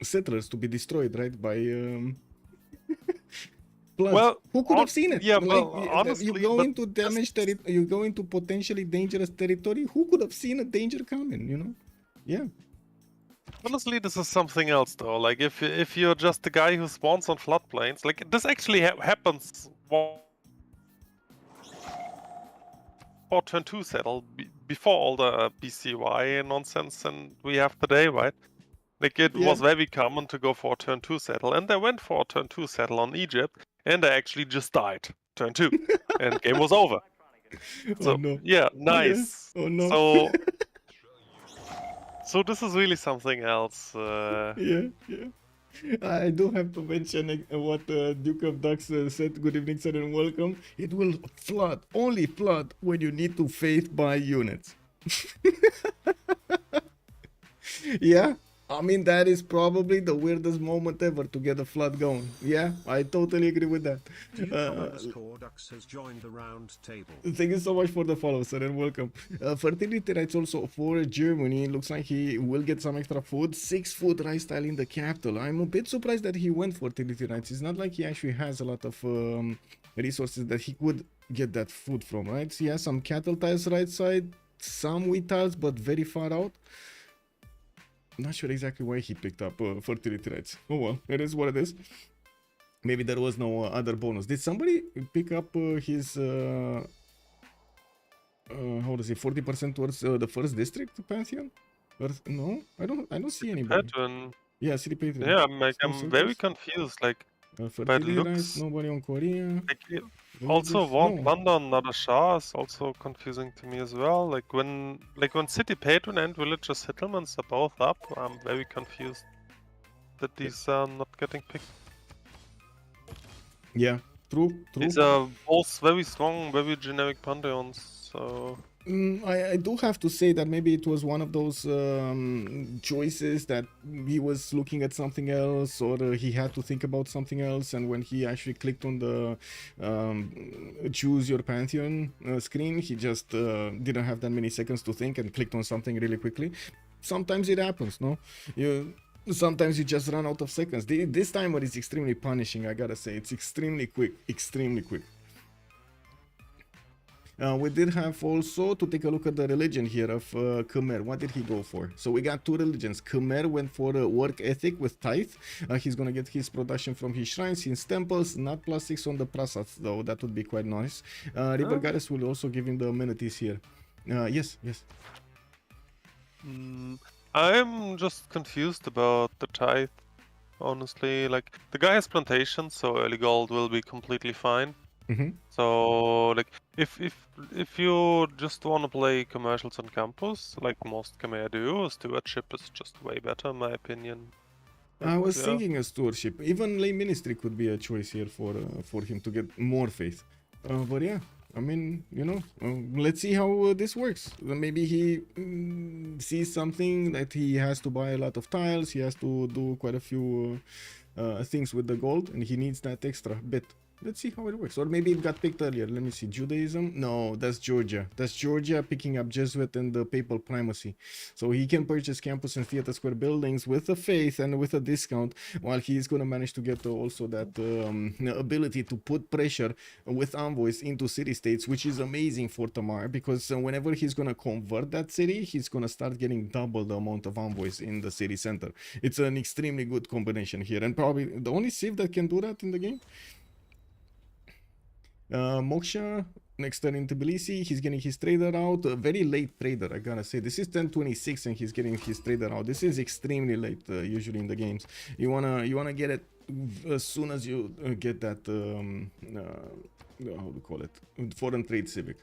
Speaker 3: settlers to be destroyed, right? By floods.
Speaker 4: Well,
Speaker 3: who could have seen it?
Speaker 4: Yeah,
Speaker 3: like,
Speaker 4: well, honestly,
Speaker 3: you go into damaged territory, you go into potentially dangerous territory. Who could have seen a danger coming? You know? Yeah.
Speaker 4: Honestly, this is something else, though. Like, if you're just the guy who spawns on floodplains, like this actually happens for turn 2 settle before all the BCY nonsense and we have today, right? Like it was very common to go for a turn 2 settle, and they went for a turn 2 settle on Egypt, and they actually just died turn 2, and game was over. So yeah, nice.
Speaker 3: Oh no.
Speaker 4: So this is really something else.
Speaker 3: Yeah. I do have to mention what Duke of Ducks said. Good evening, sir, and welcome. It will only flood when you need to faith buy units. Yeah, I mean, that is probably the weirdest moment ever to get a flood going. Yeah, I totally agree with that.
Speaker 1: Ducks has joined the round table.
Speaker 3: Thank you so much for the follow, sir, and welcome. Fertility rights also for Germany. Looks like he will get some extra food. 6 food rice tile in the capital. I'm a bit surprised that he went for fertility rights. It's not like he actually has a lot of resources that he could get that food from, right? So he has some cattle tiles right side, some wheat tiles, but very far out. Not sure exactly why he picked up fertility rights. Oh well, it is what it is. Maybe there was no other bonus. Did somebody pick up his how to say 40% towards the first district Pantheon? No, I don't see anybody.
Speaker 4: Patron.
Speaker 3: Yeah, city patron.
Speaker 4: Yeah, I'm very confused. Like,
Speaker 3: fertility rights, nobody on Korea.
Speaker 4: Like, also, Wonder on Nada Shah is also confusing to me as well. Like when city patron and religious settlements are both up, I'm very confused that these are not getting picked.
Speaker 3: Yeah, true.
Speaker 4: These are both very strong, very generic pantheons. So
Speaker 3: I do have to say that maybe it was one of those choices that he was looking at something else, or he had to think about something else, and when he actually clicked on the choose your pantheon screen, he just didn't have that many seconds to think and clicked on something really quickly. Sometimes it happens, no? Sometimes you just run out of seconds. This timer is extremely punishing, I gotta say. It's extremely quick, extremely quick. We did have also to take a look at the religion here of Khmer. What did he go for? So we got two religions. Khmer went for work ethic with tithe. He's gonna get his production from his shrines, his temples, not +6 on the prasats though. That would be quite nice. River Goddess will also give him the amenities here. Yes.
Speaker 4: I'm just confused about the tithe, honestly. Like, the guy has plantations, so early gold will be completely fine. So, like, if you just want to play commercials on campus, like most Khmer do, stewardship is just way better, in my opinion.
Speaker 3: I was thinking a stewardship. Even lay ministry could be a choice here for him to get more faith. But yeah, I mean, you know, let's see how this works. Maybe he sees something that he has to buy a lot of tiles. He has to do quite a few things with the gold, and he needs that extra bit. Let's see how it works. Or maybe it got picked earlier. Let me see. Judaism? No, that's Georgia. That's Georgia picking up Jesuit and the papal primacy. So he can purchase campus and theater square buildings with a faith and with a discount, while he's going to manage to get also that ability to put pressure with envoys into city-states, which is amazing for Tamar, because whenever he's going to convert that city, he's going to start getting double the amount of envoys in the city center. It's an extremely good combination here, and probably the only Civ that can do that in the game. Moksha, next turn in Tbilisi, he's getting his trader out. A very late trader, I gotta say. This is 10:26 and he's getting his trader out. This is extremely late, usually in the games. You wanna get it as soon as you get that how to call it, foreign trade civic.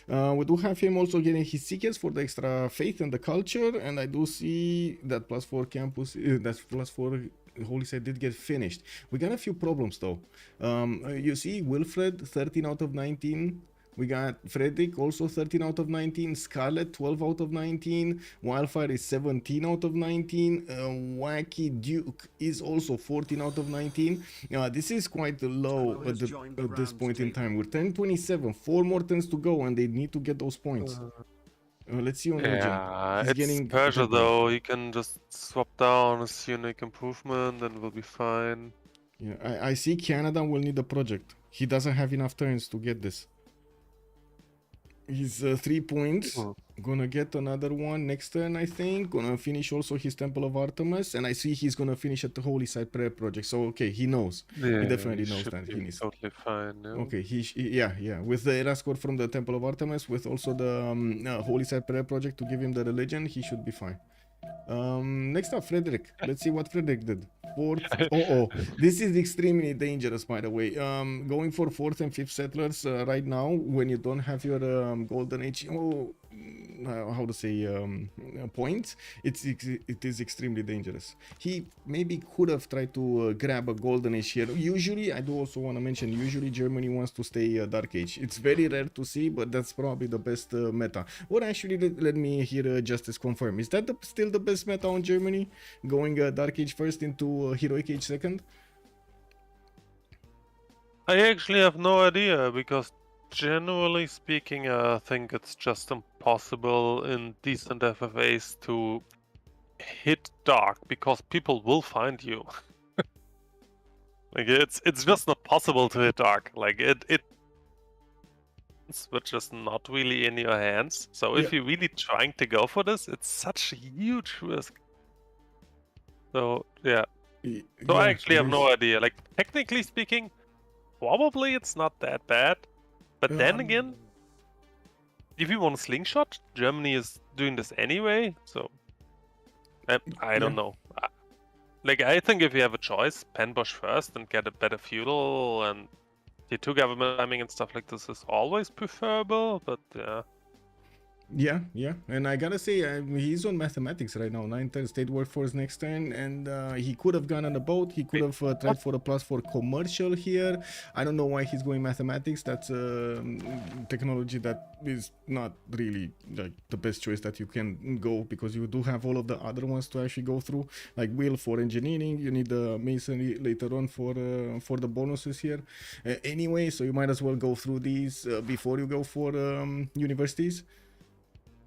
Speaker 3: We do have him also getting his seekers for the extra faith and the culture, and I do see that +4 campus, that's +4 Holy Site did get finished. We got a few problems though. You see Wilfred 13 out of 19. We got Frederick also 13 out of 19. Scarlet 12 out of 19. Wildfire is 17 out of 19. Wacky Duke is also 14 out of 19. This is quite low at this point in time. We're 10:27. 4 more turns to go and they need to get those points. Let's see on
Speaker 4: yeah, it's Persia though. He can just swap down his unique improvement and will be fine.
Speaker 3: Yeah, I see Canada will need a project. He doesn't have enough turns to get this. He's 3 points. Gonna get another one next turn, I think. Gonna finish also his Temple of Artemis, and I see he's gonna finish at the Holy Site Prayer Project. So okay, he knows.
Speaker 4: Yeah,
Speaker 3: he definitely knows that he needs.
Speaker 4: Totally fine. Yeah.
Speaker 3: Okay, yeah. With the era score from the Temple of Artemis, with also the Holy Site Prayer Project to give him the religion, he should be fine. Next up, Frederick. Let's see what Frederick did. 4th. This is extremely dangerous, by the way. Going for 4th and 5th settlers right now, when you don't have your golden age, how to say, points, it is extremely dangerous. He maybe could have tried to grab a golden age here. Usually, I do also want to mention, usually Germany wants to stay dark age. It's very rare to see, but that's probably the best meta. Or actually, let me hear Justice confirm. Is that still the best meta on Germany? Going dark age first into heroic age second?
Speaker 4: I actually have no idea, because generally speaking, I think it's just impossible in decent FFAs to hit dark, because people will find you. Like, it's just not possible to hit dark. Like, it's just not really in your hands. So if you're really trying to go for this, it's such a huge risk. So yeah. So I actually have no idea. Like, technically speaking, probably it's not that bad. But then again, if you want a slingshot, Germany is doing this anyway. So I don't know. Like, I think if you have a choice, Penbosch first and get a better feudal and T2 government timing and stuff like this is always preferable. But yeah.
Speaker 3: Yeah, yeah, and I gotta say, he's on mathematics right now. 9 turn state workforce next turn, and he could have gone on a boat. He could have tried for a plus for commercial here. I don't know why he's going mathematics. That's technology that is not really like the best choice that you can go, because you do have all of the other ones to actually go through, like Will for engineering. You need the masonry later on for the bonuses here. Anyway, so you might as well go through these before you go for universities.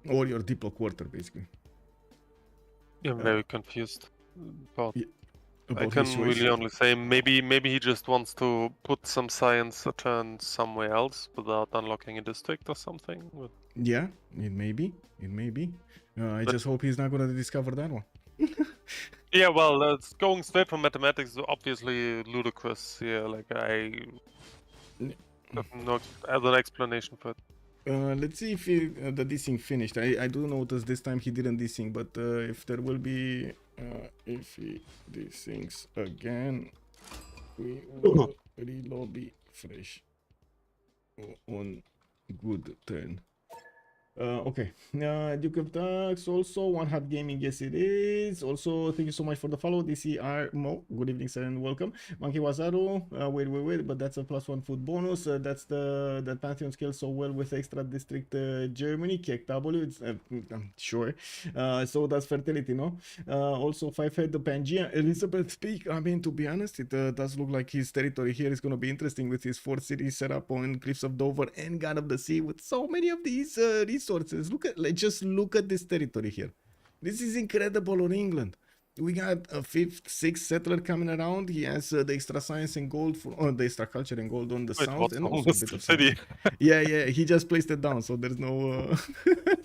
Speaker 3: Or your Diplo quarter, basically.
Speaker 4: I'm very confused about.
Speaker 3: Yeah,
Speaker 4: I can really only say maybe he just wants to put some science turn somewhere else without unlocking a district or something. But...
Speaker 3: yeah, it may be. It may be. I just hope he's not gonna discover that one.
Speaker 4: Yeah, well, going straight from mathematics is obviously ludicrous here. Like I have no other explanation for it.
Speaker 3: Let's see if the desync finished. I do notice this time he didn't desync, but if there will be if he desyncs again, we will re-lobby fresh on good turn. Okay, Duke of Ducks also, One Hot Gaming, yes it is. Also, thank you so much for the follow. DCR Mo, good evening sir and welcome. Monkey Wazaru, wait, but that's a +1 food bonus. That's that Pantheon scales so well with extra district Germany. Kek W, it's I'm sure. So that's fertility, no? Also 5-head the Pangea, Elizabeth Peak. I mean, to be honest, it does look like his territory here is gonna be interesting with his 4 cities set up on Cliffs of Dover and God of the Sea with so many of these resources. Just look at this territory here. This is incredible on England. We got a 5th, 6th settler coming around. He has the extra science and gold for the extra culture and gold on the south, and also a bit of city. Yeah, he just placed it down, so there's no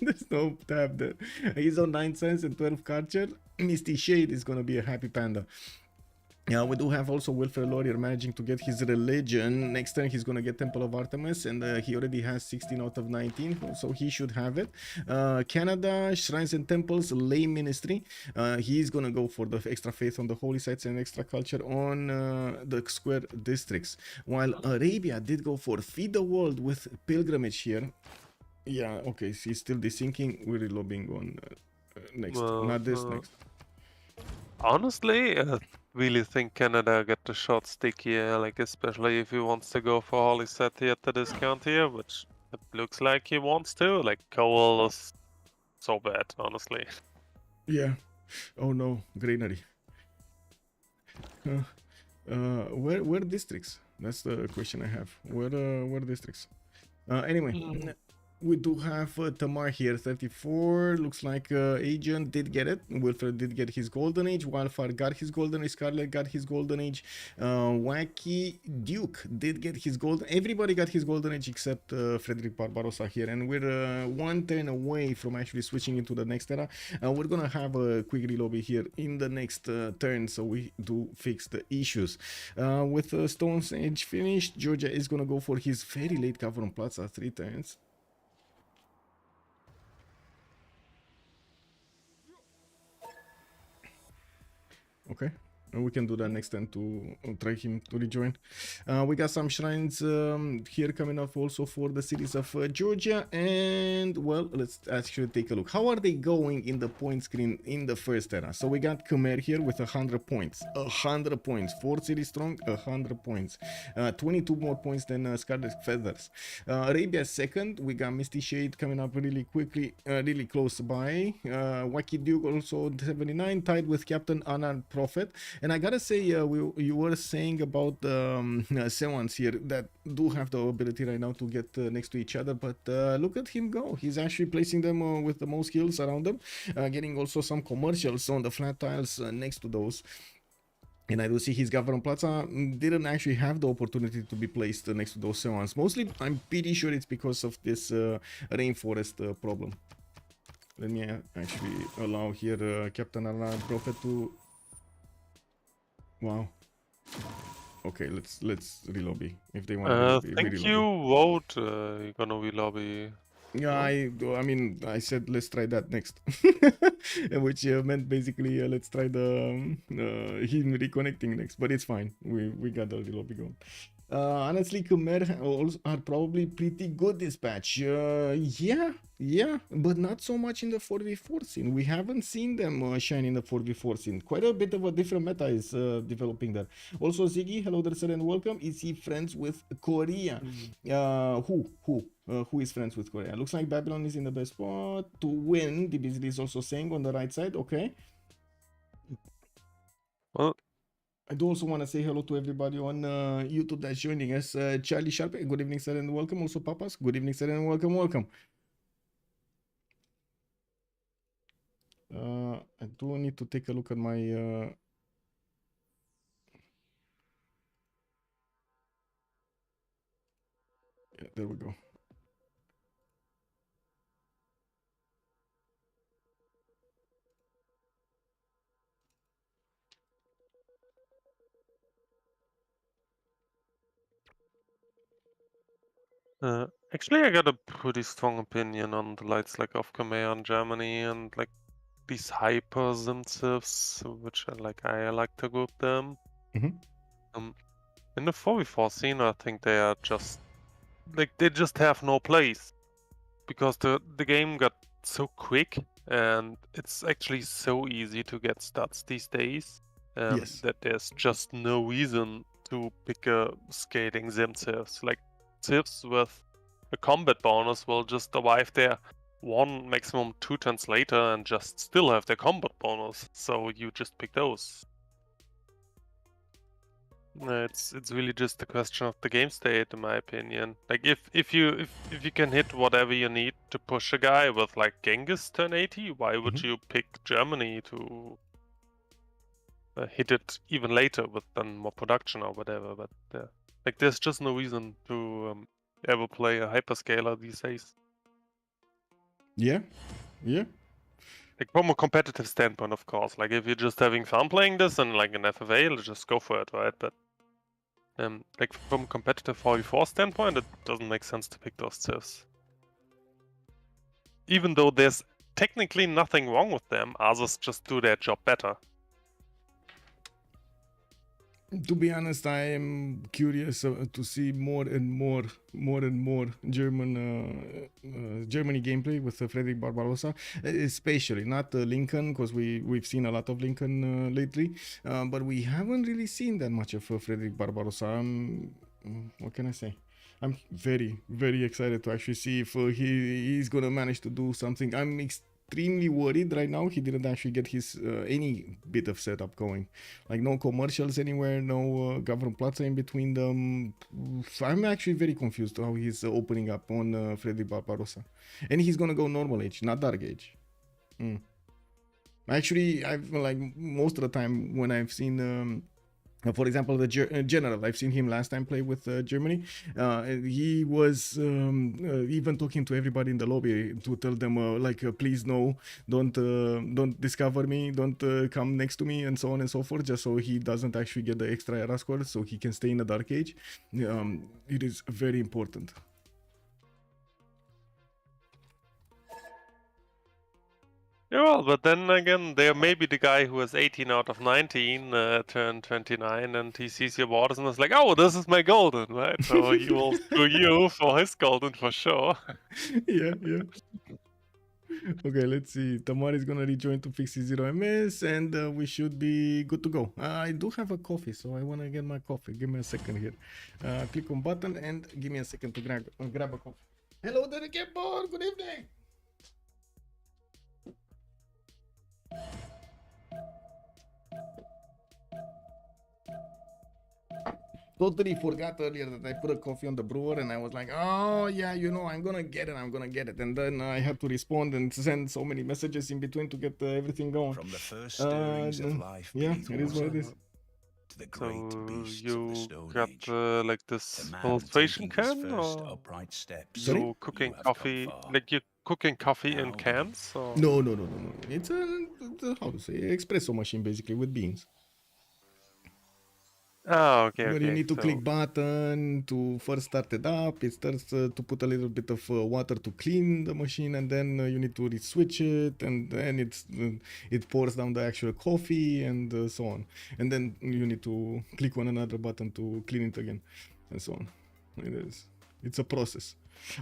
Speaker 3: there's no tab there. He's on 9 cents and 12 culture. Misty Shade is gonna be a happy panda. Yeah, we do have also Wilfred Laurier managing to get his religion. Next turn he's gonna get Temple of Artemis, and he already has 16 out of 19, so he should have it. Canada, Shrines and Temples, Lay Ministry. He's gonna go for the extra faith on the holy sites and extra culture on the square districts. While Arabia did go for Feed the World with pilgrimage here. Yeah, okay, he's still desyncing. We're lobbying on next, not this, next.
Speaker 4: Honestly, really think Canada got the short stick here, like especially if he wants to go for Holy City at the discount here, which it looks like he wants to. Like coal is so bad, honestly.
Speaker 3: Yeah. Oh no, granary. Where districts? That's the question I have. Where districts? Anyway. We do have Tamar here, 34. Looks like Agent did get it. Wilfred did get his golden age. Wildfire got his golden age. Scarlet got his golden age. Wacky Duke did get his golden. Everybody got his golden age except Frederick Barbarossa here. And we're 1 turn away from actually switching into the next era. We're gonna have a quick relobby here in the next turn, so we do fix the issues. With Stone's Age finished, Georgia is gonna go for his very late cover on Plaza 3 turns. Okay, and we can do that next time to try him to rejoin. We got some shrines here coming up also for the cities of Georgia, and well, let's actually take a look. How are they going in the point screen in the first era? So we got Khmer here with 100 points, 100 points, 4 cities strong, 100 points, 22 more points than Scarlet Feathers. Arabia second, we got Misty Shade coming up really quickly, really close by. Wacky Duke also 79, tied with Captain Anand Prophet. And I gotta say, you were saying about Sewans here that do have the ability right now to get next to each other, but look at him go. He's actually placing them with the most skills around them, getting also some commercials on the flat tiles next to those. And I do see his Government Plaza didn't actually have the opportunity to be placed next to those Sewans. Mostly, I'm pretty sure it's because of this rainforest problem. Let me actually allow here Captain Arna Prophet to... Wow. Okay, let's relobby if they want to.
Speaker 4: Thank you, vote. You're gonna relobby.
Speaker 3: Yeah, I mean, I said let's try that next, which meant basically let's try the him reconnecting next. But it's fine. We got the relobby going. Honestly, Khmer are probably pretty good this patch. Yeah, but not so much in the 4v4 scene. We haven't seen them shine in the 4v4 scene. Quite a bit of a different meta is developing there. Also, Ziggy, hello there, sir, and welcome. Is he friends with Korea? Who is friends with Korea? Looks like Babylon is in the best spot to win. The Beasley is also saying on the right side. Okay.
Speaker 4: Well,
Speaker 3: I do also want to say hello to everybody on YouTube that's joining us. Charlie Sharp, good evening, sir, and welcome. Also, Papas, good evening, sir, and welcome. I do need to take a look at my... yeah, there we go.
Speaker 4: actually, I got a pretty strong opinion on the lights like of Khmer in Germany and like these hyper Civs, which I like to group them. In the 4v4 scene, I think they are just like they just have no place because the game got so quick and it's actually so easy to get stats these days that there's just no reason to pick a skating Civs. Like Civs with a combat bonus will just arrive there 1, maximum 2 turns later and just still have their combat bonus. So you just pick those. It's really just a question of the game state, in my opinion. Like if you can hit whatever you need to push a guy with like Genghis turn 80, why would you pick Germany to hit it even later with then more production or whatever? But like there's just no reason to ever play a hyperscaler these days.
Speaker 3: Yeah.
Speaker 4: Like from a competitive standpoint, of course. Like if you're just having fun playing this and like an FFA, just go for it, right? But like from a competitive 4v4 standpoint, it doesn't make sense to pick those Civs. Even though there's technically nothing wrong with them, others just do their job better.
Speaker 3: To be honest, I am curious to see more and more Germany gameplay with Frederick Barbarossa, especially not Lincoln, because we've seen a lot of Lincoln lately, but we haven't really seen that much of Frederick Barbarossa. What can I say? I'm very, very excited to actually see if he's gonna manage to do something. I'm extremely worried right now he didn't actually get his any bit of setup going, like no commercials anywhere, no government plaza in between them. I'm actually very confused how he's opening up on Freddy Barbarossa, and he's gonna go normal age, not dark age. Actually, I've like most of the time when I've seen for example, the general, I've seen him last time play with Germany. He was even talking to everybody in the lobby to tell them please no, don't discover me, don't come next to me, and so on and so forth, just so he doesn't actually get the extra era score, so he can stay in the dark age. It is very important.
Speaker 4: Yeah, well, but then again, there may be the guy who has 18 out of 19 turned 29, and he sees your borders and is like, oh, this is my golden, right? So he will screw you for his golden for sure.
Speaker 3: Yeah. Okay, let's see. Tamar is gonna rejoin to fix his 0ms, and we should be good to go. I do have a coffee, so I wanna get my coffee. Give me a second here. Click on button and give me a second to grab a coffee. Hello there again, board. Good evening. Totally forgot earlier that I put a coffee on the brewer, and I was like, oh yeah, I'm gonna get it, and then I had to respond and send so many messages in between to get everything going.
Speaker 5: From the first stirrings of life,
Speaker 3: yeah, it is what it is.
Speaker 5: To the great beasts
Speaker 4: you
Speaker 5: of the Stone
Speaker 4: got
Speaker 5: Age.
Speaker 4: like this filtration can, or
Speaker 5: upright steps.
Speaker 4: you cooking coffee? Like you cooking coffee in cans? Or?
Speaker 3: No. It's how to say, espresso machine basically with beans.
Speaker 4: Oh, okay.
Speaker 3: Where you need to click button to first start it up. It starts to put a little bit of water to clean the machine, and then you need to switch it, and then it pours down the actual coffee and so on. And then you need to click on another button to clean it again. and so on. It's a process.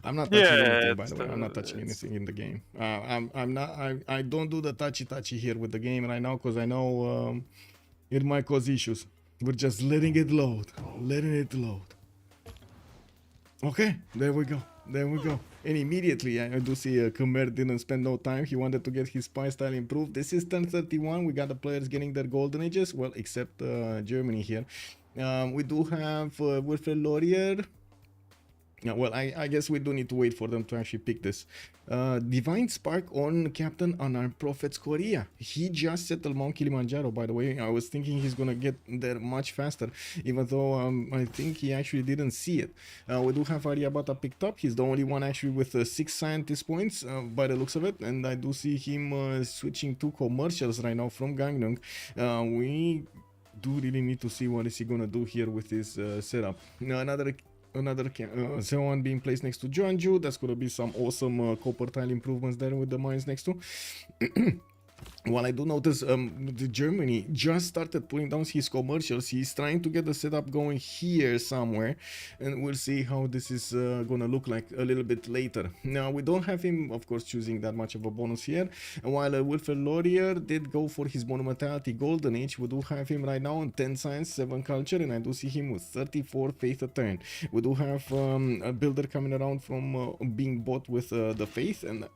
Speaker 3: I'm not touching anything, by
Speaker 4: it's
Speaker 3: the way. I'm not touching anything in the game. I'm not. I don't do the touchy here with the game right now because I know it might cause issues. We're just letting it load, letting it load. Okay, there we go. There we go. And immediately, I do see Khmer didn't spend no time. He wanted to get his spy style improved. This is turn 31. We got the players getting their golden ages. Well, except Germany here. We do have Wilfred Laurier. Yeah, well, I guess we do need to wait for them to actually pick this. Divine Spark on Captain Unarmed Prophets Korea. He just settled Mount Kilimanjaro, by the way. I was thinking he's gonna get there much faster, even though I think he actually didn't see it. We do have Aryabhata picked up. He's the only one actually with 6 scientist points by the looks of it. And I do see him switching to commercials right now from Gangneung. We do really need to see what is he gonna do here with his setup. Now, another someone being placed next to Jeonju. That's gonna be some awesome copper tile improvements there with the mines next to. While I do notice the Germany just started putting down his commercials. He's trying to get the setup going here somewhere, and we'll see how this is gonna look like a little bit later. Now, we don't have him, of course, choosing that much of a bonus here. And while Wilfred Laurier did go for his monumentality golden age, we do have him right now on 10 science, 7 culture, and I do see him with 34 faith a turn. We do have a builder coming around from being bought with the faith, and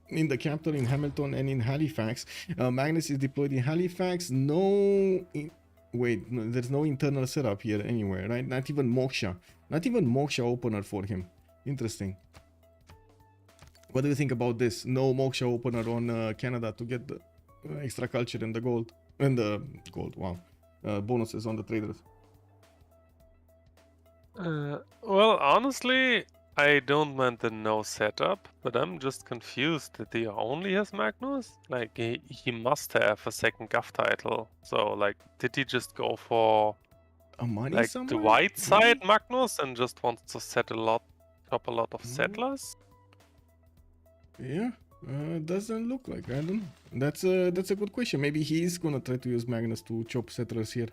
Speaker 3: in the capital, in Hamilton, and in Halifax. Magnus is deployed in Halifax. Wait, no, there's no internal setup here anywhere, right? Not even Moksha. Not even Moksha opener for him. Interesting. What do you think about this? No Moksha opener on Canada to get the extra culture and the gold. And the gold, wow. Bonuses on the traders.
Speaker 4: Well, honestly, I don't mind the no setup, but I'm just confused that he only has Magnus. Like, he must have a second Guff title. So, like, did he just go for
Speaker 3: A money
Speaker 4: like
Speaker 3: somewhere?
Speaker 4: the white side Magnus and just wants to set top a lot of settlers?
Speaker 3: Yeah, doesn't look like. I don't know. That's a good question. Maybe he's gonna try to use Magnus to chop settlers here.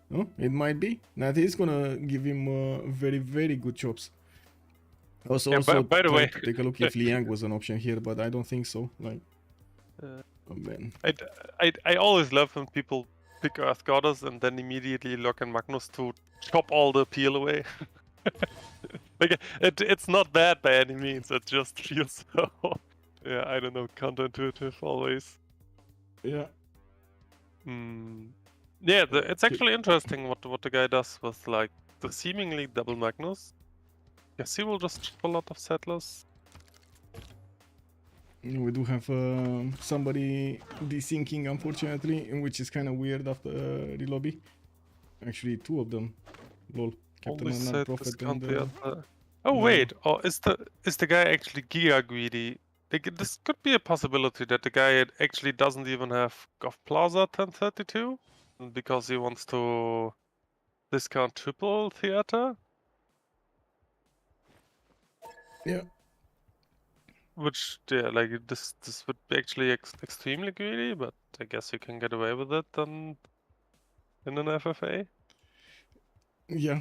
Speaker 3: No, it might be. That is gonna give him very, very good chops. Also,
Speaker 4: by the way,
Speaker 3: take a look if Liang was an option here, but I don't think so. Like, oh man.
Speaker 4: I always love when people pick Earth Goddess and then immediately lock in Magnus to chop all the peel away. Like, it's not bad by any means. It just feels so, yeah, I don't know, counterintuitive always.
Speaker 3: Yeah.
Speaker 4: Yeah, it's actually interesting what the guy does with like the seemingly double Magnus. Yes, he will just chop a lot of settlers.
Speaker 3: We do have somebody desyncing, unfortunately, which is kind of weird after the lobby. Actually, 2 of them. Lol. Captain
Speaker 4: Only
Speaker 3: Unarmed
Speaker 4: said
Speaker 3: Prophet
Speaker 4: this can't
Speaker 3: and
Speaker 4: be Oh wait, or is the guy actually giga greedy? Like, this could be a possibility that the guy actually doesn't even have Goth Plaza 1032 because he wants to discount triple theater.
Speaker 3: yeah.
Speaker 4: Which, yeah, like this would be actually extremely greedy, but I guess you can get away with it in an FFA.
Speaker 3: Yeah.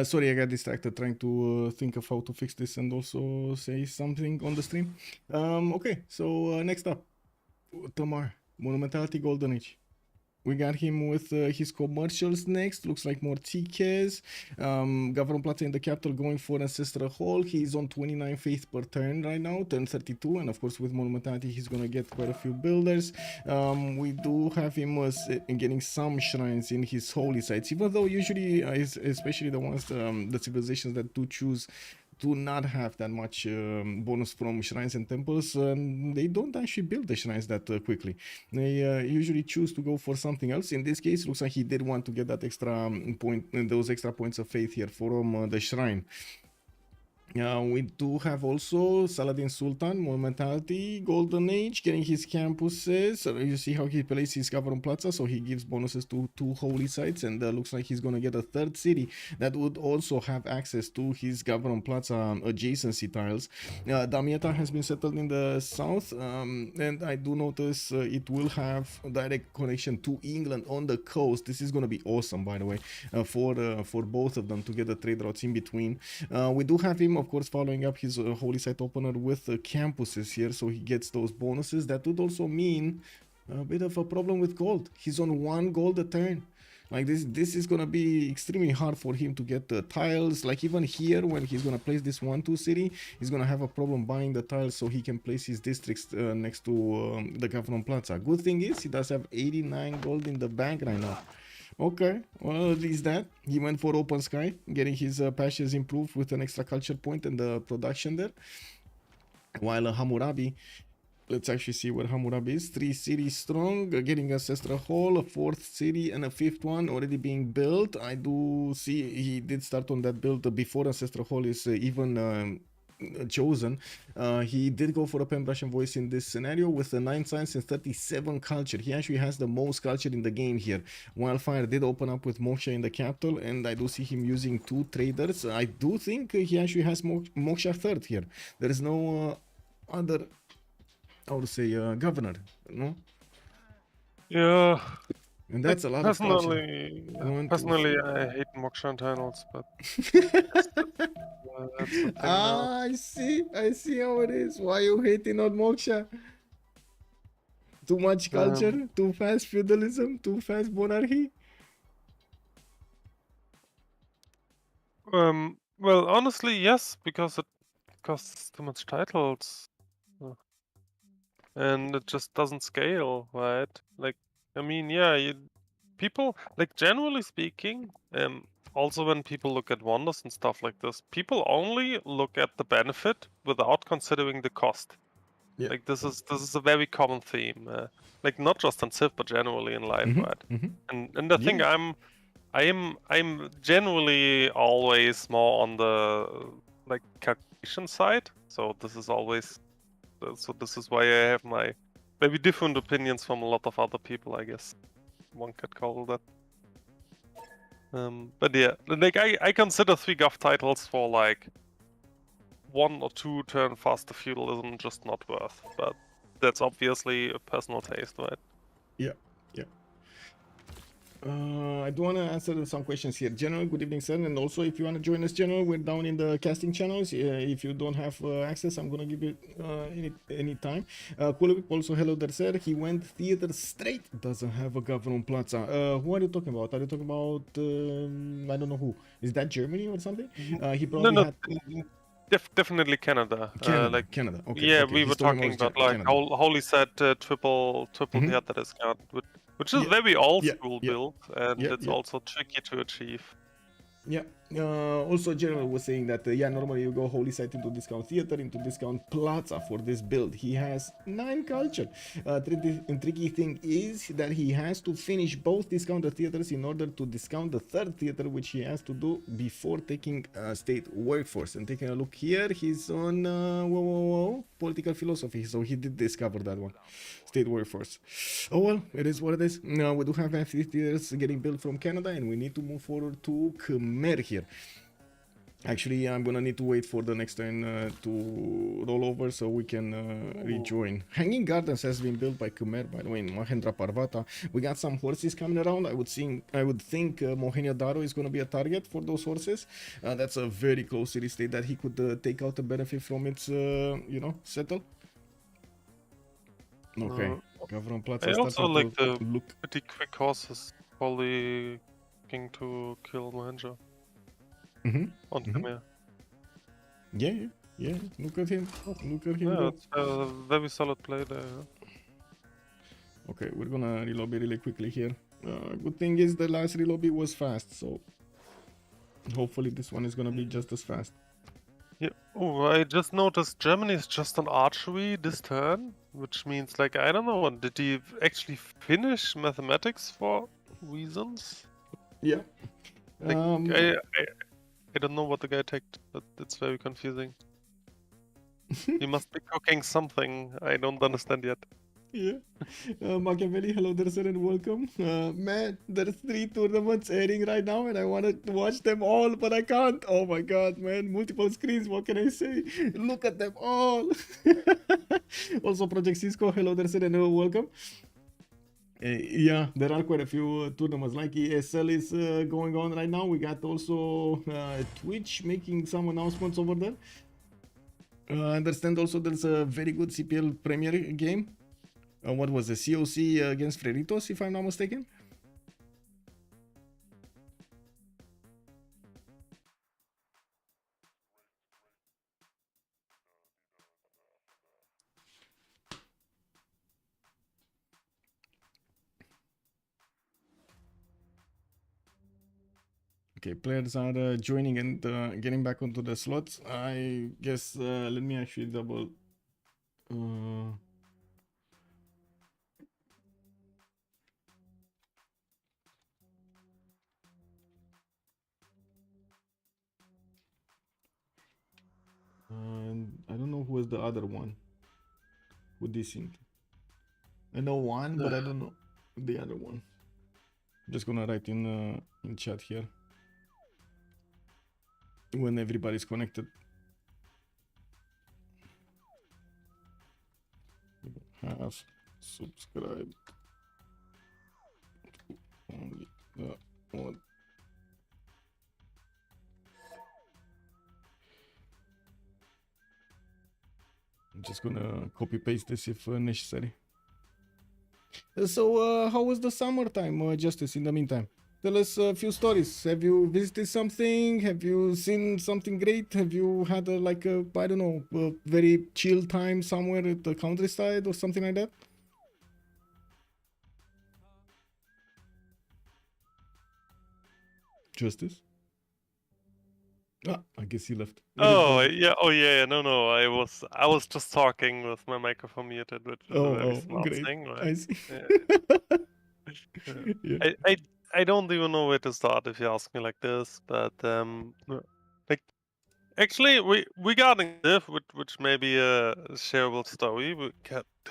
Speaker 3: Sorry, I got distracted trying to think of how to fix this and also say something on the stream. Okay, so next up, Tamar, Monumentality Golden Age. We got him with his commercials next. Looks like more TKs. Gavron Plaza in the capital going for Ancestral Hall. He's on 29 faith per turn right now, turn 32. And of course, with Monumentality, he's going to get quite a few builders. We do have him getting some shrines in his holy sites, even though usually, especially the ones, the civilizations that do choose do not have that much bonus from shrines and temples, they don't actually build the shrines that quickly. They usually choose to go for something else. In this case, looks like he did want to get that extra point, those extra points of faith here from the shrine. We do have also Saladin Sultan, Momentality, Golden Age, getting his campuses. So you see how he plays his Government Plaza, so he gives bonuses to 2 holy sites, and looks like he's gonna get a 3rd city that would also have access to his Government Plaza adjacency tiles. Damietta has been settled in the south, and I do notice it will have a direct connection to England on the coast. This is gonna be awesome, by the way, for both of them to get the trade routes in between. We do have him, of course, following up his holy site opener with campuses here, so he gets those bonuses. That would also mean a bit of a problem with gold. He's on 1 gold a turn. Like this is gonna be extremely hard for him to get the tiles. Like even here, when he's gonna place this 1-2 city, he's gonna have a problem buying the tiles so he can place his districts next to the Government Plaza. Good thing is he does have 89 gold in the bank right now. Okay, well, at least that. He went for open sky, getting his pastures improved with an extra culture point and the production there. While Hammurabi, let's actually see what Hammurabi is. 3 cities strong, getting Ancestral Hall, a 4th city, and a 5th one already being built. I do see he did start on that build before Ancestral Hall is even chosen. He did go for a pen, brush, and voice in this scenario with 9 science and 37 culture. He actually has the most culture in the game here. Wildfire did open up with Moksha in the capital, and I do see him using 2 traders. I do think he actually has Moksha 3rd here. There is no other, I would say, governor, no?
Speaker 4: Yeah.
Speaker 3: And that's a lot of culture.
Speaker 4: Personally, I hate Moksha tunnels, but that's the thing now.
Speaker 3: I see how it is. Why you hating on Moksha? Too much culture, too fast feudalism, too fast monarchy.
Speaker 4: Well, honestly, yes, because it costs too much titles, and it just doesn't scale, right? Like, I mean, yeah, people, like, generally speaking, also when people look at wonders and stuff like this, people only look at the benefit without considering the cost.
Speaker 3: Yeah.
Speaker 4: Like, this is a very common theme, like not just in Civ but generally in life, right? And I think I'm generally always more on the like calculation side, so this is always this is why I have my maybe different opinions from a lot of other people, I guess one could call that. But yeah, like I consider 3 gov titles for like 1 or 2 turn faster feudalism just not worth, but that's obviously a personal taste, right?
Speaker 3: Yeah. I do want to answer some questions here. General, good evening, sir. And also, if you want to join us, General, we're down in the casting channels. If you don't have access, I'm going to give you any time. Kulevik, also, hello there, sir. He went theater straight. Doesn't have a Government Plaza. Who are you talking about? Are you talking about, I don't know who. Is that Germany or something? He probably had...
Speaker 4: Definitely Canada.
Speaker 3: Canada. Okay.
Speaker 4: Yeah,
Speaker 3: okay.
Speaker 4: we were talking about like Holy Set triple theater discount, which is very old school build, and it's also tricky to achieve.
Speaker 3: Yeah. Also, General was saying that normally you go Holy Site into Discount Theater, into Discount Plaza for this build. He has 9 culture. Tricky thing is that he has to finish both discounted theaters in order to discount the 3rd theater, which he has to do before taking state workforce. And taking a look here, he's on political philosophy, so he did discover that one. State workforce. Oh well, it is what it is. Now we do have amphitheaters getting built from Canada, and we need to move forward to Khmer here. Actually, I'm gonna need to wait for the next turn to roll over so we can rejoin. Hanging Gardens has been built by Khmer, by the way, in Mahendra Parvata. We got some horses coming around. I would think Mohenjo-Daro is gonna be a target for those horses. That's a very close city state that he could take out a benefit from its, settle. Okay, Government Plaza.
Speaker 4: I also like the pretty quick horses, probably looking to kill Mohenjo. On Khmer.
Speaker 3: Yeah. Look at him.
Speaker 4: Yeah, it's a very solid play there.
Speaker 3: Okay, we're gonna relobby really quickly here. Good thing is the last relobby was fast, so hopefully this one is gonna be just as fast.
Speaker 4: Yeah. Oh, I just noticed Germany is just on archery this turn, which means, like, I don't know, did he actually finish mathematics for reasons?
Speaker 3: Yeah.
Speaker 4: Like, I don't know what the guy attacked. That's very confusing. He must be cooking something I don't understand yet.
Speaker 3: Yeah. Machiavelli, hello there, sir, and welcome. Man, there's 3 tournaments airing right now, and I want to watch them all, but I can't. Oh my god, man. Multiple screens, what can I say? Look at them all. Also, Project Cisco, hello there, sir, and welcome. Yeah, there are quite a few tournaments like ESL is going on right now. We got also Twitch making some announcements over there. I understand also there's a very good CPL Premier game. What was the COC against Freritos, if I'm not mistaken? Okay, players are joining and getting back onto the slots. I guess let me actually double. I don't know who was the other one. Who this in? I know one, but I don't know the other one. I'm just gonna write in chat here when everybody's connected. Have subscribed to only the one. I'm just gonna copy paste this if necessary. So, how was the summertime, Justice, in the meantime? Tell us a few stories. Have you visited something? Have you seen something great? Have you had like a, I don't know, a very chill time somewhere at the countryside or something like that? Justice? Ah, I guess he left.
Speaker 4: Oh yeah. No. I was just talking with my microphone muted, which is a very smart
Speaker 3: great.
Speaker 4: thing, right?
Speaker 3: I see.
Speaker 4: Yeah. I don't even know where to start if you ask me like this, but like actually regarding this, which may be a shareable story, we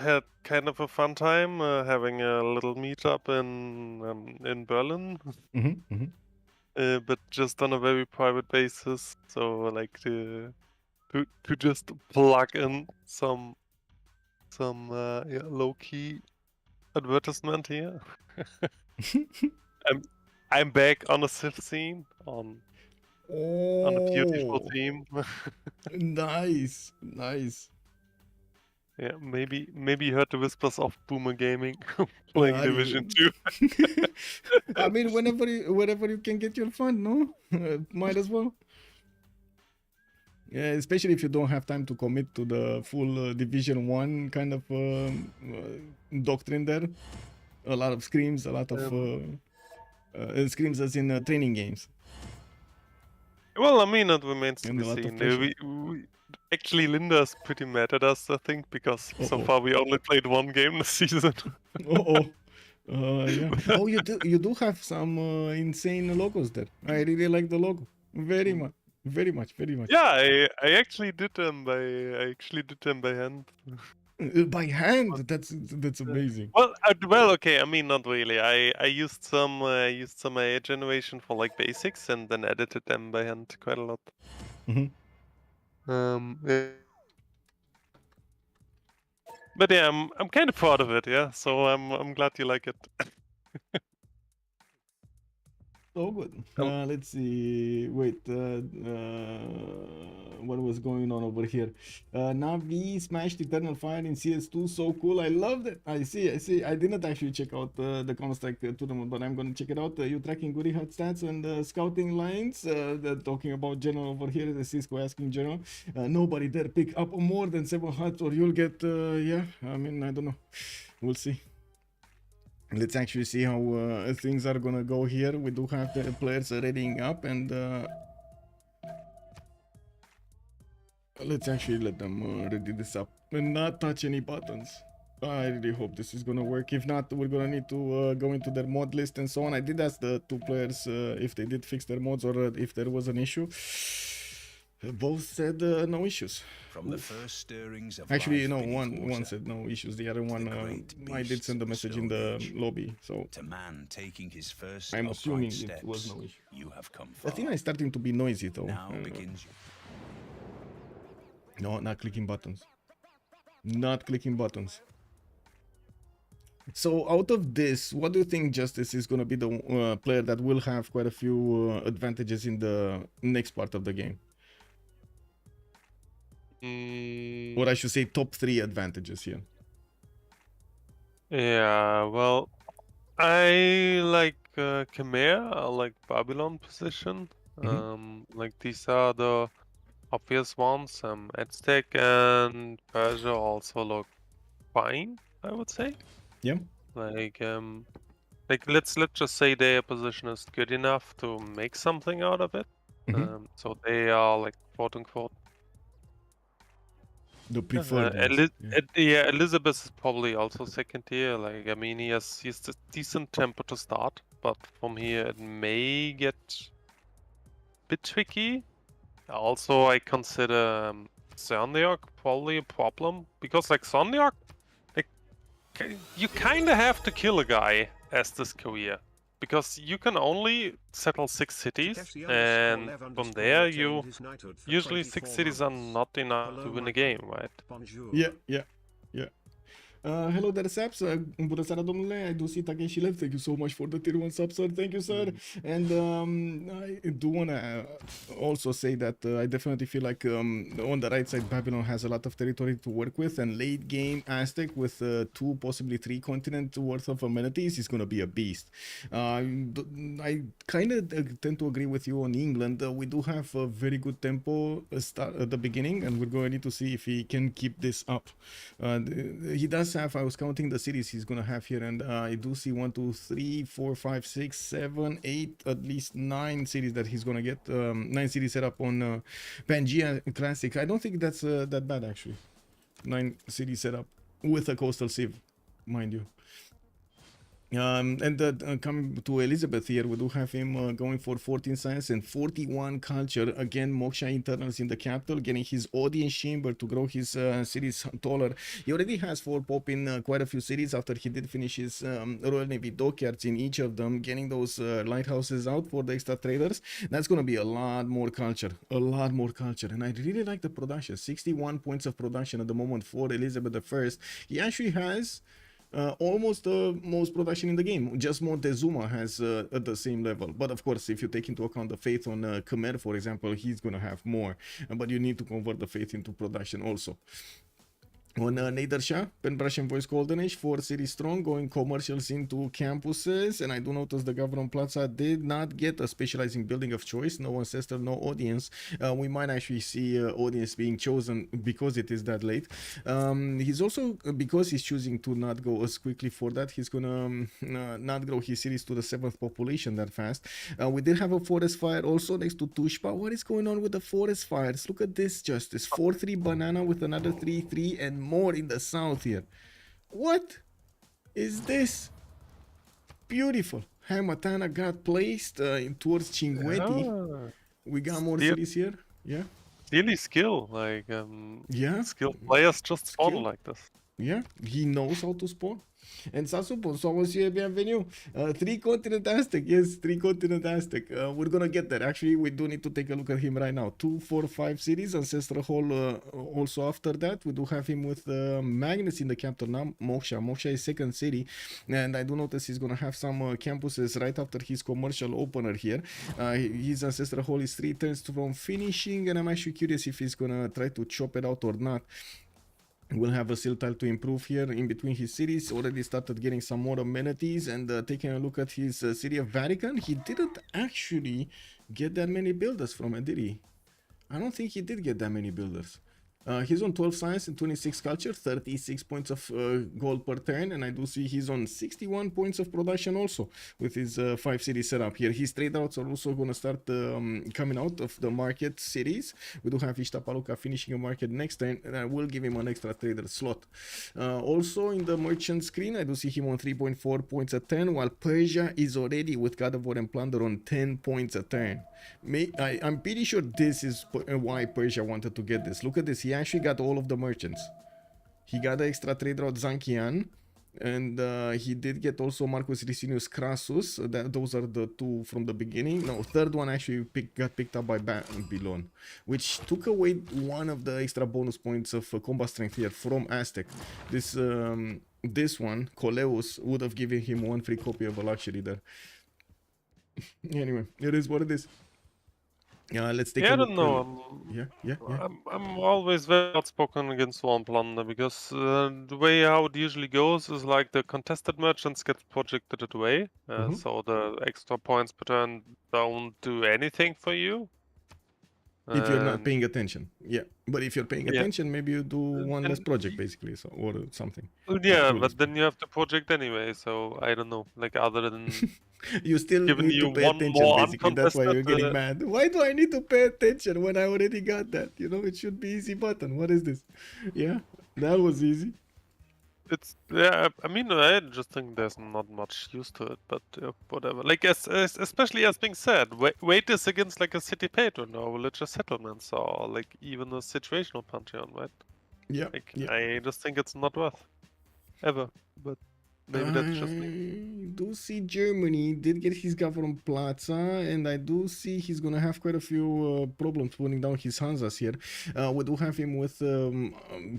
Speaker 4: had kind of a fun time having a little meetup in Berlin. But just on a very private basis. So like to just plug in some low key advertisement here. I'm back on a Civ scene on a beautiful team.
Speaker 3: Nice.
Speaker 4: Yeah, maybe you heard the whispers of Boomer Gaming playing Division 2.
Speaker 3: I mean, whenever you can get your fun, no? Might as well. Yeah, especially if you don't have time to commit to the full Division 1 kind of doctrine there. A lot of scrims, a lot of scrims as in training games.
Speaker 4: Well, I mean, it remains to
Speaker 3: And
Speaker 4: be
Speaker 3: a lot of
Speaker 4: seen.
Speaker 3: pressure.
Speaker 4: Actually, Linda's pretty mad at us, I think, because so far we only played one game this season.
Speaker 3: Yeah. Oh, you do have some insane logos there. I really like the logo. Very much.
Speaker 4: Yeah, I actually did them by hand.
Speaker 3: By hand? That's amazing.
Speaker 4: Well, okay. I mean, not really. I used some AI generation for like basics, and then edited them by hand quite a lot. Yeah. But yeah, I'm kind of proud of it. Yeah, so I'm glad you like it.
Speaker 3: So good. Let's see. Wait. What was going on over here? Navi smashed Eternal Fire in CS2. So cool. I loved it. I see. I didn't actually check out the Counter-Strike tournament, but I'm gonna check it out. You tracking goody hot stats and scouting lines. They're talking about General over here. The Cisco asking General. Nobody dare pick up more than 7 huts or you'll get. Yeah. I mean, I don't know. We'll see. Let's actually see how things are gonna go here. We do have the players readying up, and let's actually let them ready this up and not touch any buttons. I really hope this is gonna work. If not, we're gonna need to go into their mod list and so on. I did ask the two players if they did fix their mods or if there was an issue. Both said no issues.
Speaker 5: From the first stirrings of
Speaker 3: Actually,
Speaker 5: life
Speaker 3: you know,
Speaker 5: beneath
Speaker 3: one
Speaker 5: water,
Speaker 3: said no issues. The other one,
Speaker 5: great
Speaker 3: I did send a
Speaker 5: beasts of
Speaker 3: message in
Speaker 5: Stone
Speaker 3: the
Speaker 5: Age.
Speaker 3: lobby, so
Speaker 5: to man taking his first
Speaker 3: I'm assuming
Speaker 5: upright
Speaker 3: it
Speaker 5: steps,
Speaker 3: was no issue.
Speaker 5: you have come far.
Speaker 3: Athena is starting to be noisy though.
Speaker 5: Now begins
Speaker 3: No, not clicking buttons. Not clicking buttons. So out of this, what do you think Justice is going to be the player that will have quite a few advantages in the next part of the game? Or I should say top 3 advantages here.
Speaker 4: Yeah, well, I like Khmer, I like Babylon position. Like these are the obvious ones. Aztec and Persia also look fine, I would say.
Speaker 3: Yeah.
Speaker 4: Like let's just say their position is good enough to make something out of it. So they are like quote unquote
Speaker 3: the preferred ones.
Speaker 4: yeah, Elizabeth is probably also second tier. Like I mean, he's a decent tempo to start, but from here it may get a bit tricky. Also, I consider Cerniok probably a problem because like Cerniok, like you kind of have to kill a guy as this career. Because you can only settle 6 cities, and from there you usually 6 cities are not enough to win a game, right?
Speaker 3: Yeah. Hello there, Saps. Bună seara, domnule. I do see Takeshi left. Thank you so much for the tier 1 sub, sir. Thank you, sir. And I do want to also say that I definitely feel like on the right side, Babylon has a lot of territory to work with, and late game Aztec with 2, possibly 3 continents worth of amenities is going to be a beast. I kind of tend to agree with you on England. We do have a very good tempo start at the beginning, and we're going to need to see if he can keep this up. He does have, I was counting the cities he's gonna have here, and I do see 1, 2, 3, 4, 5, 6, 7, 8, at least 9 cities that he's gonna get. 9 cities set up on Pangea Classic. I don't think that's that bad actually. 9 cities set up with a coastal civ, mind you. Coming to Elizabeth here, we do have him going for 14 science and 41 culture. Again, Moksha internals in the capital, getting his audience chamber to grow his cities taller. He already has 4 pop in quite a few cities after he did finish his Royal Navy dockyards in each of them, getting those lighthouses out for the extra traders. That's going to be a lot more culture, and I really like the production. 61 points of production at the moment for Elizabeth I. He actually has almost the most production in the game. Just Montezuma has at the same level, but of course if you take into account the faith on Khmer, for example, he's gonna have more, but you need to convert the faith into production also. On Nader Pen Russian Voice Golden Age, 4 cities strong, going commercials into campuses, and I do notice the Government Plaza did not get a specializing building of choice, no ancestor, no audience. We might actually see audience being chosen because it is that late. He's also, because he's choosing to not go as quickly for that, he's gonna not grow his cities to the 7th population that fast. We did have a forest fire also next to Tushpa. What is going on with the forest fires? Look at this, Justice. 4-3 banana with another 3-3 and more in the south here. What is this? Beautiful. Hamatana got placed towards Chinguetti.
Speaker 4: Yeah.
Speaker 3: We got more cities here. Yeah.
Speaker 4: Really skill, like
Speaker 3: Yeah.
Speaker 4: skilled players just spawn like this.
Speaker 3: Yeah, he knows how to spawn. And Sasupo, somos bienvenido. 3 continent Aztec, yes, 3 continent Aztec. We're gonna get there. Actually, we do need to take a look at him right now. 2, 4, 5 cities, Ancestral Hall also after that. We do have him with Magnus in the capital now, Moksha. Moksha is 2nd city, and I do notice he's gonna have some campuses right after his commercial opener here. His Ancestral Hall is 3 turns from finishing, and I'm actually curious if he's gonna try to chop it out or not. We'll have a seal tile to improve here in between his cities. Already started getting some more amenities, and taking a look at his city of Vatican, he didn't actually get that many builders from it, did he? I don't think he did get that many builders. He's on 12 science and 26 culture, 36 points of gold per turn, and I do see he's on 61 points of production also with his 5 city setup here. His trade outs are also going to start coming out of the market cities. We do have Ishtapaluka finishing a market next turn, and I will give him an extra trader slot. Also in the merchant screen, I do see him on 3.4 points a turn, while Persia is already with God of War and Plunder on 10 points a turn. I'm pretty sure this is why Persia wanted to get this. Look at this. He actually got all of the merchants. He got the extra trader out Zankian, and he did get also Marcus Licinius Crassus. Those are the two from the beginning. No, third one actually got picked up by Babylon, which took away one of the extra bonus points of combat strength here from Aztec. This one, Coleus, would have given him one free copy of a luxury there. Anyway, it is what it is. Let's take a look.
Speaker 4: I don't know.
Speaker 3: Yeah.
Speaker 4: I'm always very outspoken against Swarm Plunder because the way how it usually goes is like the contested merchants get projected away, so the extra points per turn don't do anything for you.
Speaker 3: If you're not paying attention, yeah. But if you're paying attention, maybe you do one less project basically, so or something.
Speaker 4: Yeah, but then you have to project anyway. So I don't know, like other than
Speaker 3: you still
Speaker 4: giving
Speaker 3: need
Speaker 4: you
Speaker 3: to pay
Speaker 4: one
Speaker 3: attention
Speaker 4: more
Speaker 3: basically. That's why you're getting
Speaker 4: uncontested,
Speaker 3: mad. Why do I need to pay attention when I already got that? You know, it should be easy button. What is this? Yeah, that was easy.
Speaker 4: It's I mean, I just think there's not much use to it, but whatever. Like especially as being said, wait is against like a city patron or religious settlements or like even a situational pantheon, right?
Speaker 3: Yeah.
Speaker 4: Like I just think it's not worth ever. But maybe that's just me.
Speaker 3: I do see Germany did get his government Plaza, and I do see he's gonna have quite a few problems putting down his Hansas here. We do have him with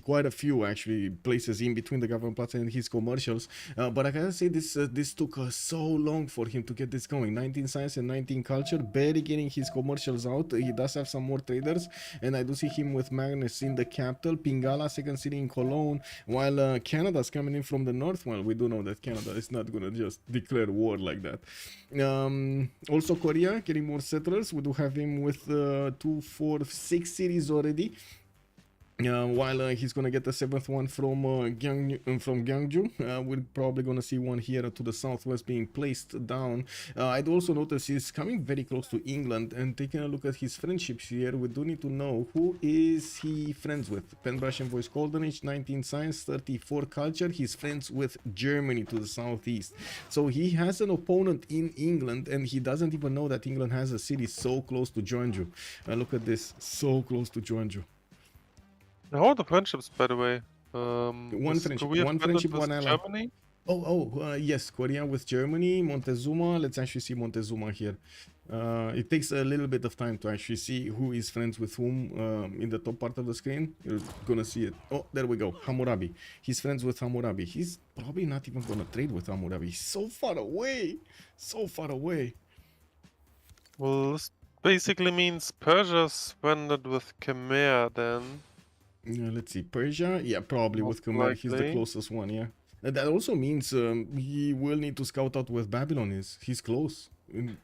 Speaker 3: quite a few actually places in between the government Plaza and his commercials. But I gotta say this took so long for him to get this going. 19 science and 19 culture, barely getting his commercials out. He does have some more traders, and I do see him with Magnus in the capital, Pingala second city in Cologne, while Canada's coming in from the north. Well, we do know that Canada is not gonna just declare war like that. Also Korea getting more settlers. We do have him with 2, 4, 6 cities already. While he's gonna get the 7th one from Gyeongju. We're probably gonna see one here to the southwest being placed down. I'd also notice he's coming very close to England, and taking a look at his friendships here, we do need to know who is he friends with. Penbrush and Voice Golden Age, 19 science, 34 culture. He's friends with Germany to the southeast, so he has an opponent in England, and he doesn't even know that England has a city so close to Jeonju. Look at this, so close to Jeonju.
Speaker 4: How are the friendships, by the way?
Speaker 3: One friendship, one ally.
Speaker 4: Germany?
Speaker 3: Yes, Korea with Germany, Montezuma. Let's actually see Montezuma here. It takes a little bit of time to actually see who is friends with whom in the top part of the screen. You're gonna see it. Oh, there we go. Hammurabi. He's friends with Hammurabi. He's probably not even gonna trade with Hammurabi. He's so far away. So far away.
Speaker 4: Well, this basically means Persia's friended with Khmer then.
Speaker 3: Let's see, Persia. Yeah, probably with Khmer. He's the closest one. Yeah. That also means he will need to scout out where Babylon is. He's close. And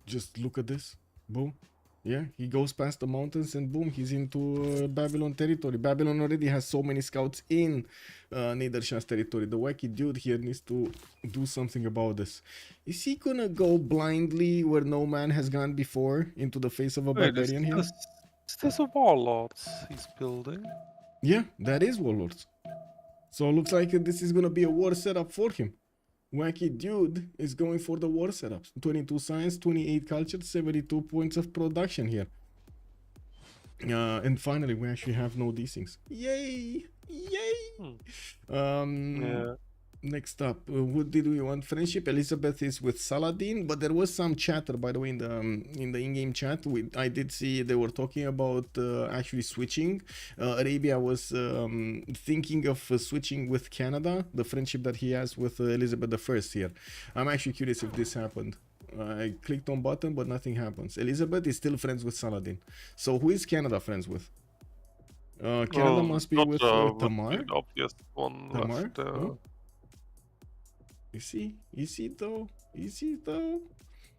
Speaker 3: just look at this. Boom. Yeah, he goes past the mountains and boom, he's into Babylon territory. Babylon already has so many scouts in Nedershah's territory. The wacky dude here needs to do something about this. Is he gonna go blindly where no man has gone before into the face of a barbarian here?
Speaker 4: Is this a warlords he's building?
Speaker 3: Yeah, that is warlords. So it looks like this is gonna be a war setup for him. Wacky dude is going for the war setups. 22 science, 28 culture, 72 points of production here. And finally, we actually have no things. Yay! Yay!
Speaker 4: Yeah.
Speaker 3: Next up, what did we want? Friendship. Elizabeth is with Saladin, but there was some chatter, by the way, in the in-game chat. I did see they were talking about actually switching. Arabia was thinking of switching with Canada, the friendship that he has with Elizabeth I here. I'm actually curious if this happened. I clicked on button, but nothing happens. Elizabeth is still friends with Saladin. So who is Canada friends with? Canada must be with Tamar.
Speaker 4: The obvious one
Speaker 3: Tamar?
Speaker 4: left.
Speaker 3: Is he though? Is he though?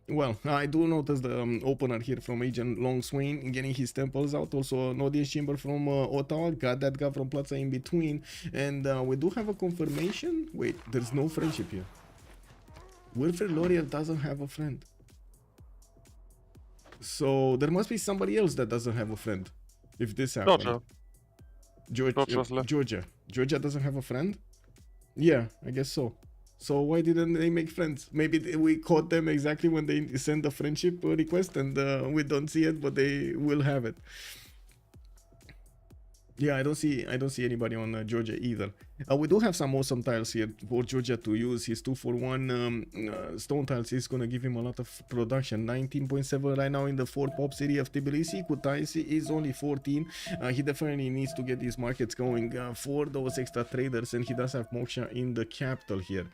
Speaker 3: Well, I do notice the opener here from Agent Long Swain getting his temples out. Also, an audience chamber from Ottawa. Got that guy from Plaza in between. And we do have a confirmation. Wait, there's no friendship here. Wilfred Laurier doesn't have a friend. So there must be somebody else that doesn't have a friend. If this happened.
Speaker 4: Georgia.
Speaker 3: Georgia doesn't have a friend? Yeah, I guess so. So why didn't they make friends? Maybe we caught them exactly when they send a friendship request and we don't see it, but they will have it. Yeah, I don't see anybody on Georgia either. We do have some awesome tiles here for Georgia to use. His 2-for-1 stone tiles is gonna give him a lot of production. 19.7 right now in the 4 pop city of Tbilisi. Kutaisi is only 14. He definitely needs to get these markets going for those extra traders, and he does have Moksha in the capital here.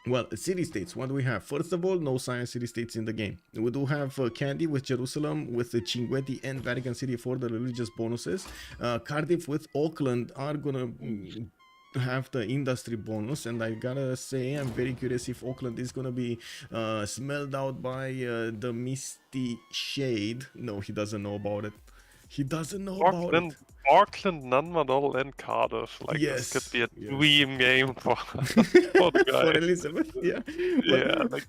Speaker 3: Well, city states, what do we have? First of all, no science city states in the game. We do have Kandy with Jerusalem, with the Cinguetti and Vatican City for the religious bonuses. Cardiff with Auckland are gonna have the industry bonus, and I gotta say I'm very curious if Auckland is gonna be smelled out by the Misty Shade. No, he doesn't know about it. He doesn't know about it.
Speaker 4: Auckland, Nanmadol, and Cardiff. Like,
Speaker 3: yes,
Speaker 4: this could be a dream game for, for the guy.
Speaker 3: For Elizabeth, yeah.
Speaker 4: Yeah, like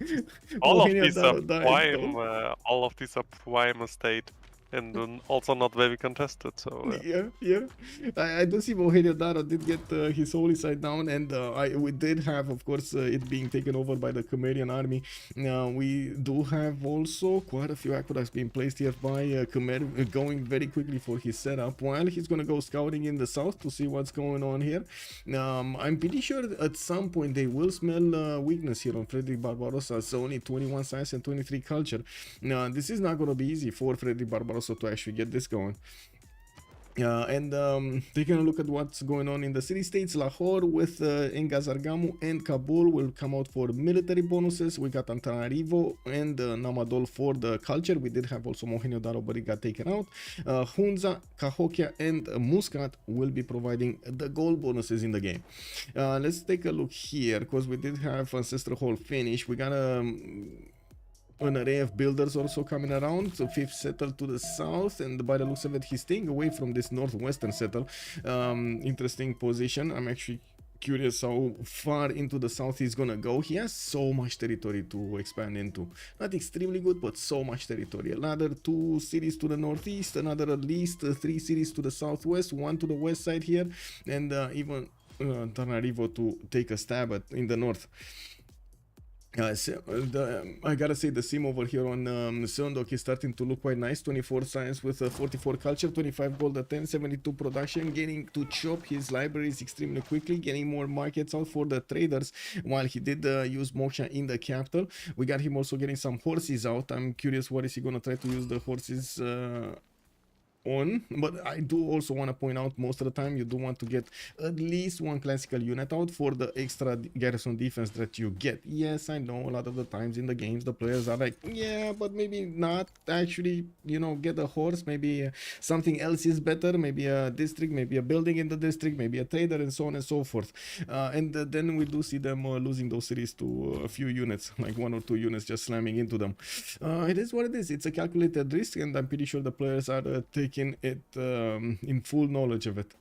Speaker 4: all of these are prime. All of these are prime estate, and also not very contested. So
Speaker 3: yeah. I do see Bohemia Daro did get his holy side down, and we did have, of course, it being taken over by the Khmerian army. We do have also quite a few aqueducts being placed here by Khmer, going very quickly for his setup, while he's gonna go scouting in the south to see what's going on here. I'm pretty sure at some point they will smell weakness here on Frederick Barbarossa. So only 21 science and 23 culture. This is not gonna be easy for Frederick Barbarossa to actually get this going. Taking a look at what's going on in the city states, Lahore with Engazargamu and Kabul will come out for military bonuses. We got Antananarivo and Namadol for the culture. We did have also Mohenjo-Daro, but it got taken out. Hunza, Cahokia, and Muscat will be providing the gold bonuses in the game. Let's take a look here, because we did have Ancestral Hall finish. We got an array of builders also coming around. So 5th settle to the south, and by the looks of it, he's staying away from this northwestern settle. Interesting position. I'm actually curious how far into the south he's gonna go. He has so much territory to expand into. Not extremely good, but so much territory. Another 2 cities to the northeast, another at least 3 cities to the southwest, 1 to the west side here, and even Tanarivo to take a stab at in the north. I gotta say the sim over here on Sundok is starting to look quite nice. 24 science with 44 culture, 25 gold at 10, 72 production, getting to chop his libraries extremely quickly, getting more markets out for the traders, while he did use Moksha in the capital. We got him also getting some horses out. I'm curious what is he gonna try to use the horses on, but I do also want to point out most of the time you do want to get at least 1 classical unit out for the extra garrison defense that you get. Yes, I know a lot of the times in the games the players are like, yeah, but maybe not actually, you know, get a horse, maybe something else is better, maybe a district, maybe a building in the district, maybe a trader, and so on and so forth. Then we do see them losing those cities to a few units, like 1 or 2 units just slamming into them. It is what it is. It's a calculated risk, and I'm pretty sure the players are taking it in full knowledge of it.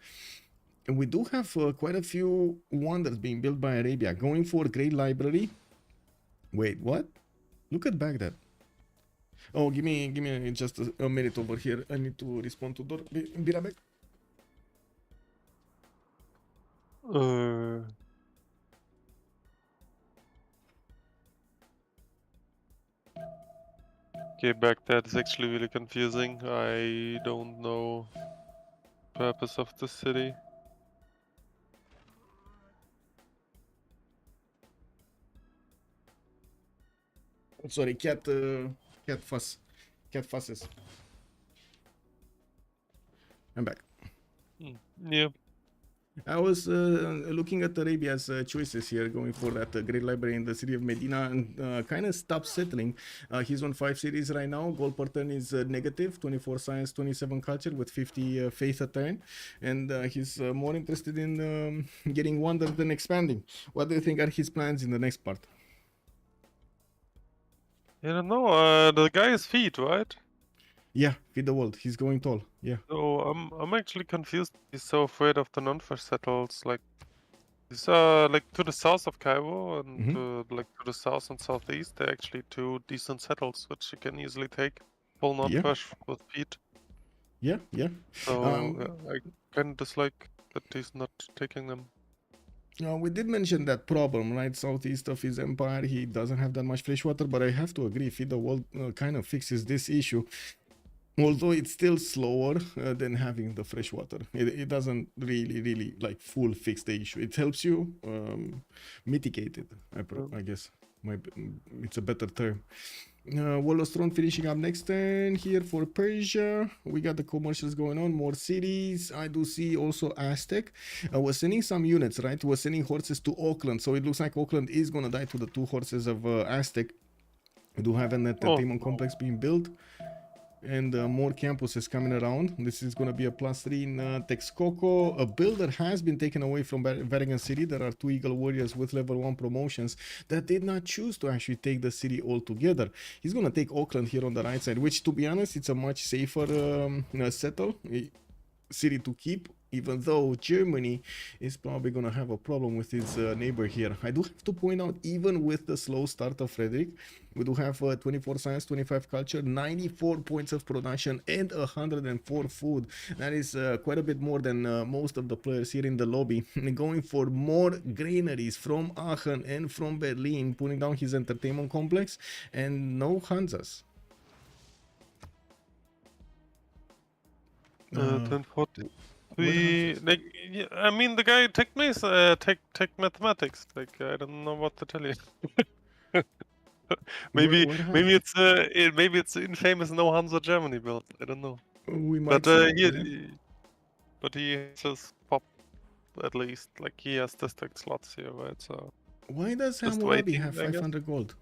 Speaker 3: And we do have quite a few wonders being built by Arabia, going for Great Library. Wait, what? Look at Baghdad. Oh, give me just a minute over here. I need to respond to Dor. Be right back.
Speaker 4: Okay, Baghdad is actually really confusing. I don't know the purpose of the city.
Speaker 3: Sorry, cat fusses. I'm back.
Speaker 4: Yeah.
Speaker 3: I was looking at Arabia's choices here, going for that great library in the city of Medina, and kind of stopped settling. He's on 5 cities right now. Gold per turn is negative, 24 science, 27 culture with 50 faith a turn, and he's more interested in getting wonders than expanding. What do you think are his plans in the next part?
Speaker 4: I don't know. The guy is feet, right?
Speaker 3: Yeah, feed the world. He's going tall. Yeah.
Speaker 4: So I'm actually confused. He's so afraid of the non-fresh settles. Like these like to the south of Cairo and like to the south and southeast. They're actually two decent settles which you can easily take. Full
Speaker 3: Yeah.
Speaker 4: non-fresh with feet.
Speaker 3: Yeah. Yeah.
Speaker 4: So I kind of dislike that he's not taking them.
Speaker 3: We did mention that problem, right? Southeast of his empire, he doesn't have that much fresh water, but I have to agree, Feed the World kind of fixes this issue. Although it's still slower than having the fresh water. It doesn't really like full fix the issue. It helps you mitigate it, I guess. It's a better term. Wall of Throne finishing up next turn here for Persia. We got the commercials going on, more cities. I do see also Aztec. We're sending some units, right? We're sending horses to Auckland. So it looks like Auckland is going to die to the 2 horses of Aztec. We do have an entertainment complex being built. And more campuses coming around. This is going to be a +3 in Texcoco. A builder has been taken away from Vatican City. There are 2 Eagle Warriors with level 1 promotions that did not choose to actually take the city altogether. He's going to take Auckland here on the right side, which to be honest, it's a much safer city to keep, even though Germany is probably going to have a problem with its neighbor here. I do have to point out, even with the slow start of Frederick, we do have 24 science, 25 culture, 94 points of production, and 104 food. That is quite a bit more than most of the players here in the lobby. Going for more granaries from Aachen and from Berlin, putting down his entertainment complex, and no Hanzas.
Speaker 4: 1040. Like, yeah, I mean, the guy take mathematics. Like, I don't know what to tell you. maybe it's infamous no Hansa Germany build. I don't know.
Speaker 3: We might see,
Speaker 4: but he has pop at least. Like he has district slots here, right? So
Speaker 3: why does Hammurabi have 500 gold?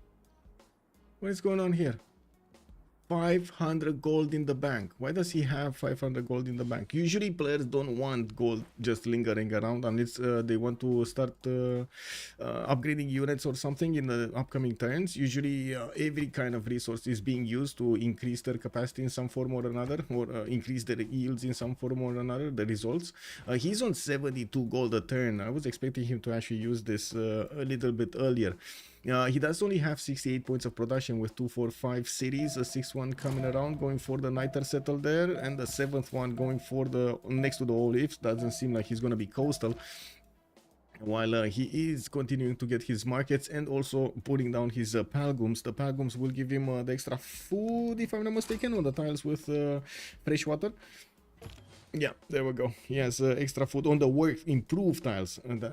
Speaker 3: What is going on here? 500 gold in the bank. Why does he have 500 gold in the bank? Usually players don't want gold just lingering around unless they want to start upgrading units or something in the upcoming turns. Usually every kind of resource is being used to increase their capacity in some form or another, or increase their yields in some form or another, the results. He's on 72 gold a turn. I was expecting him to actually use this a little bit earlier. He does only have 68 points of production with 2, 4, 5 cities, a 6th one coming around going for the Niter settle there, and the 7th one going for the next to the Olives. Doesn't seem like he's going to be coastal, while he is continuing to get his markets and also putting down his Palgums. The Palgums will give him the extra food, if I'm not mistaken, on the tiles with fresh water. Yeah, there we go. He has extra food on the work improved tiles, and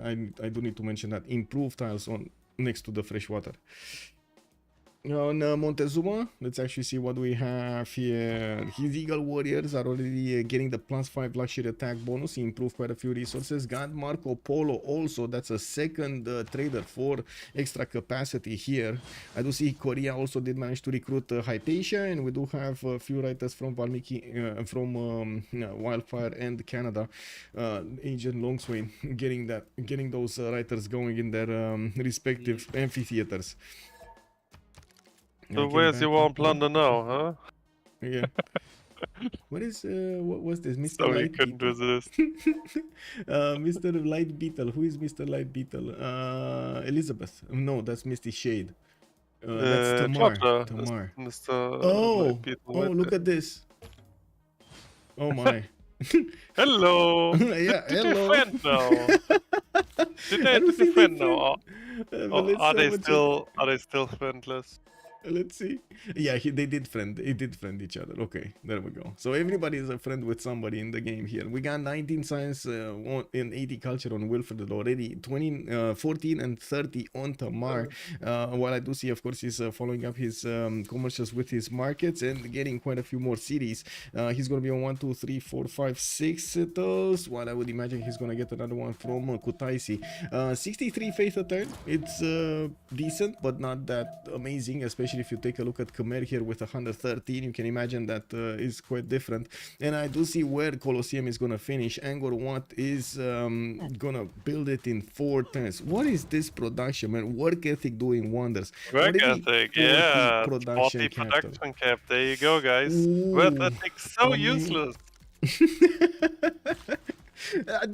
Speaker 3: I do need to mention that improved tiles on next to the fresh water. On Montezuma, let's actually see what we have here. His Eagle Warriors are already getting the +5 luxury attack bonus. He improved quite a few resources. Got Marco Polo also. That's a second trader for extra capacity here. I do see Korea also did manage to recruit Hypatia, and we do have a few writers from Valmiki, from Wildfire and Canada. Agent Longswain getting those writers going in their respective amphitheaters.
Speaker 4: So where's your one plunder now, huh?
Speaker 3: Yeah. What is what was this, Mr.
Speaker 4: So
Speaker 3: Light
Speaker 4: you couldn't resist.
Speaker 3: Mr. Light Beetle. Who is Mr. Light Beetle? Elizabeth. No, that's Misty Shade. That's Tamar.
Speaker 4: Mr.
Speaker 3: Oh, look at this. Oh my.
Speaker 4: Hello.
Speaker 3: Yeah, hello.
Speaker 4: Friend now. Did they friend now? Are they still friendless?
Speaker 3: Let's see. Yeah, they did friend each other. Okay, there we go. So everybody is a friend with somebody in the game here. We got 19 science and 80 culture on Wilfred already. 14 and 30 on Tamar. While I do see, of course, he's following up his commercials with his markets and getting quite a few more cities. He's going to be on 1, 2, 3, 4, 5, 6 settles. While I would imagine he's going to get another one from Kutaisi. 63 faith a turn. It's decent, but not that amazing, especially especially if you take a look at Khmer here with 113. You can imagine that is quite different. And I do see where Colosseum is gonna finish. Angkor Wat is gonna build it in 4 turns. What is this production, man? Work ethic doing wonders.
Speaker 4: Work
Speaker 3: Already
Speaker 4: ethic,
Speaker 3: 40
Speaker 4: yeah. 40
Speaker 3: production capital.
Speaker 4: production cap. There you go, guys. Work ethic so useless.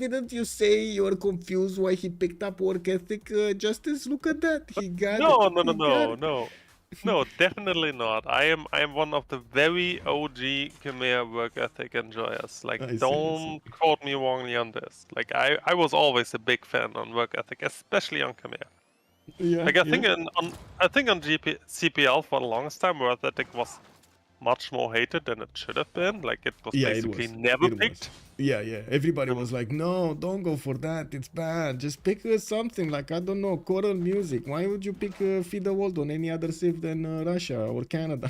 Speaker 3: Didn't you say you were confused why he picked up work ethic, Justice? Look at that. He got
Speaker 4: No,
Speaker 3: it.
Speaker 4: no, no,
Speaker 3: He got
Speaker 4: no,
Speaker 3: it.
Speaker 4: no. No, definitely not. I am one of the very OG Khmer work ethic enjoyers. Like,
Speaker 3: I see, I
Speaker 4: don't quote me wrongly on this. Like, I was always a big fan on work ethic, especially on Khmer.
Speaker 3: Yeah,
Speaker 4: Like, I think
Speaker 3: yeah.
Speaker 4: on CPL for the longest time, work ethic was much more hated than it should have been. Like, it was
Speaker 3: Yeah,
Speaker 4: basically
Speaker 3: it was.
Speaker 4: never
Speaker 3: It
Speaker 4: picked.
Speaker 3: was. Yeah. Everybody was like, no, don't go for that. It's bad. Just pick something like, I don't know, choral music. Why would you pick Feed the World on any other Civ than Russia or Canada?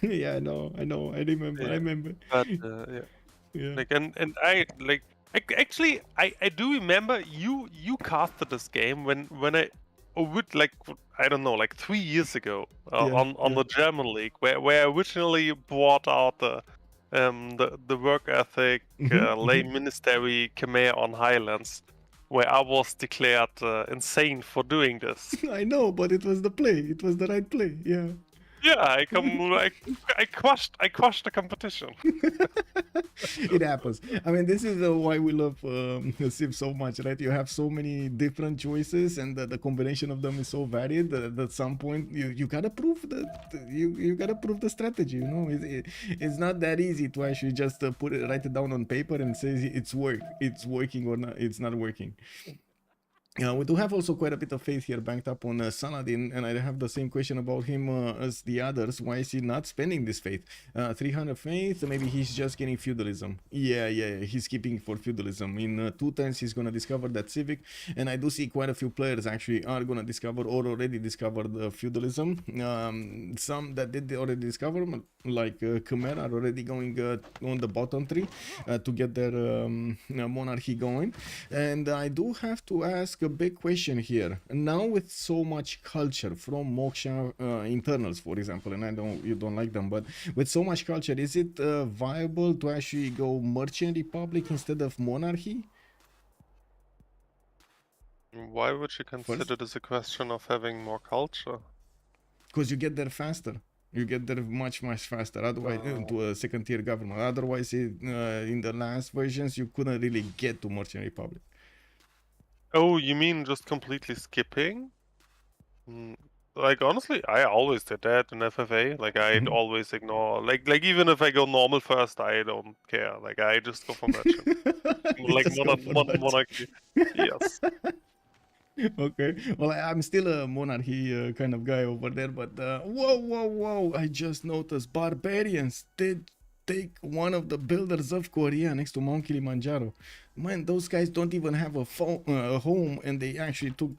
Speaker 3: Yeah, I know. I remember.
Speaker 4: Yeah.
Speaker 3: I remember.
Speaker 4: But
Speaker 3: Yeah.
Speaker 4: like, and I like actually I do remember you casted this game when I would like, I don't know, like 3 years ago on the German league where I originally brought out the work ethic lay ministry Khmer on Highlands, where I was declared insane for doing this.
Speaker 3: I know, but it was the play. It was the right play. Yeah.
Speaker 4: Yeah, I crushed the competition.
Speaker 3: It happens. I mean, this is why we love Civ so much, right? You have so many different choices, and the combination of them is so varied that at some point you gotta prove that you gotta prove the strategy. You know, it's not that easy to actually just write it down on paper and say it's working or not. It's not working. We do have also quite a bit of faith here banked up on Saladin, and I have the same question about him as the others. Why is he not spending this faith? 300 faith, maybe he's just getting feudalism. Yeah, he's keeping for feudalism. In 2 turns, he's gonna discover that civic, and I do see quite a few players actually are gonna discover or already discovered feudalism. Some that did already discover, like Khmer, are already going on the bottom 3 to get their monarchy going. And I do have to ask a big question here. Now with so much culture from Moksha internals, for example, and I know you don't like them, but with so much culture, is it viable to actually go merchant republic instead of monarchy?
Speaker 4: Why would you consider this a question of having more culture?
Speaker 3: Because you get there faster. You get there much faster. Otherwise, to a second tier government. Otherwise, in the last versions, you couldn't really get to merchant republic.
Speaker 4: Oh, you mean just completely skipping? Like, honestly, I always did that in FFA. Like, I'd always ignore, like even if I go normal first, I don't care. Like, I just go for merchant. Like, monarchy. Yes.
Speaker 3: Okay, well, I'm still a monarchy kind of guy over there, but whoa, I just noticed barbarians did take one of the builders of Korea next to Mount Kilimanjaro. Man, those guys don't even have a home, and they actually took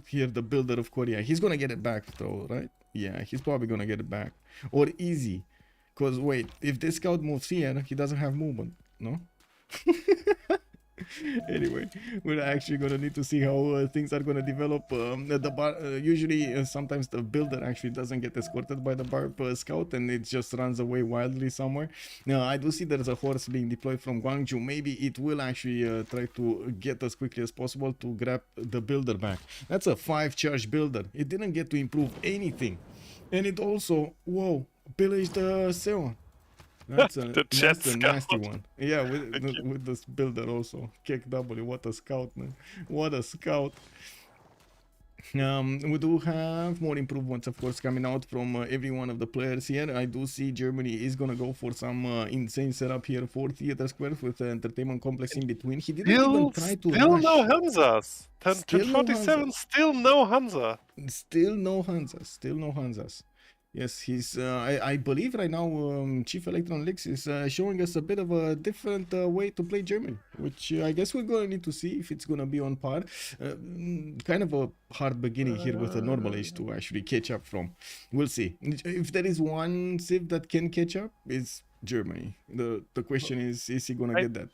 Speaker 3: here the builder of Korea. He's gonna get it back though, right? Yeah, he's probably gonna get it back, or easy, because wait, if this scout moves here, he doesn't have movement, no? Anyway, we're actually gonna need to see how things are gonna develop. Usually sometimes the builder actually doesn't get escorted by the barb scout, and it just runs away wildly somewhere. Now I do see there's a horse being deployed from Gwangju. Maybe it will actually try to get as quickly as possible to grab the builder back. That's a 5 charge builder. It didn't get to improve anything, and it also pillaged the Seon. That's a nasty one. Yeah, with this builder also. Kick W, what a scout, man. What a scout. We do have more improvements, of course, coming out from every one of the players here. I do see Germany is gonna go for some insane setup here for Theater Square with the entertainment complex in between. He didn't even try to
Speaker 4: Still
Speaker 3: rush.
Speaker 4: no Hansas. 1047, still no Hansa.
Speaker 3: Still no Hansas. Yes, he's. I believe right now Chief Electron Lex is showing us a bit of a different way to play Germany, which I guess we're going to need to see if it's going to be on par. Kind of a hard beginning here with a normal age to actually catch up from. We'll see. If there is one Civ that can catch up, it's Germany. The question is he going to get that?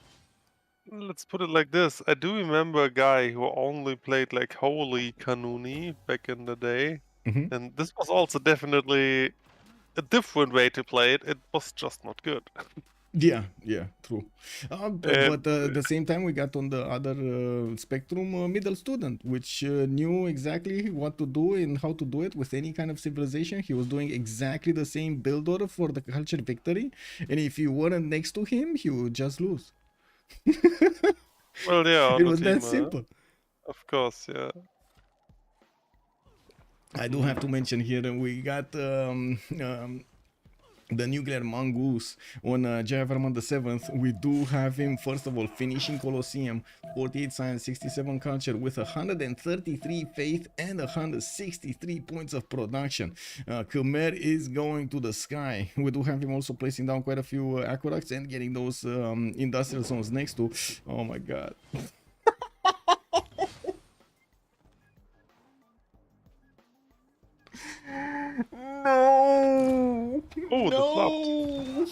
Speaker 4: Let's put it like this. I do remember a guy who only played like Holy Kanuni back in the day. And this was also definitely a different way to play it. It was just not good.
Speaker 3: Yeah, true. But
Speaker 4: And
Speaker 3: at the same time, we got on the other spectrum middle student, which knew exactly what to do and how to do it with any kind of civilization. He was doing exactly the same build order for the culture victory, and if you weren't next to him, he would just lose.
Speaker 4: well, yeah, on
Speaker 3: It
Speaker 4: the
Speaker 3: was that
Speaker 4: team,
Speaker 3: simple.
Speaker 4: of course, yeah.
Speaker 3: I do have to mention here we got the nuclear mongoose on Jayavarman the 7th. We do have him first of all finishing Colosseum, 48 science, 67 culture with 133 faith and 163 points of production. Khmer is going to the sky. We do have him also placing down quite a few aqueducts and getting those industrial zones next to. Oh my god. No!
Speaker 4: Oh,
Speaker 3: No!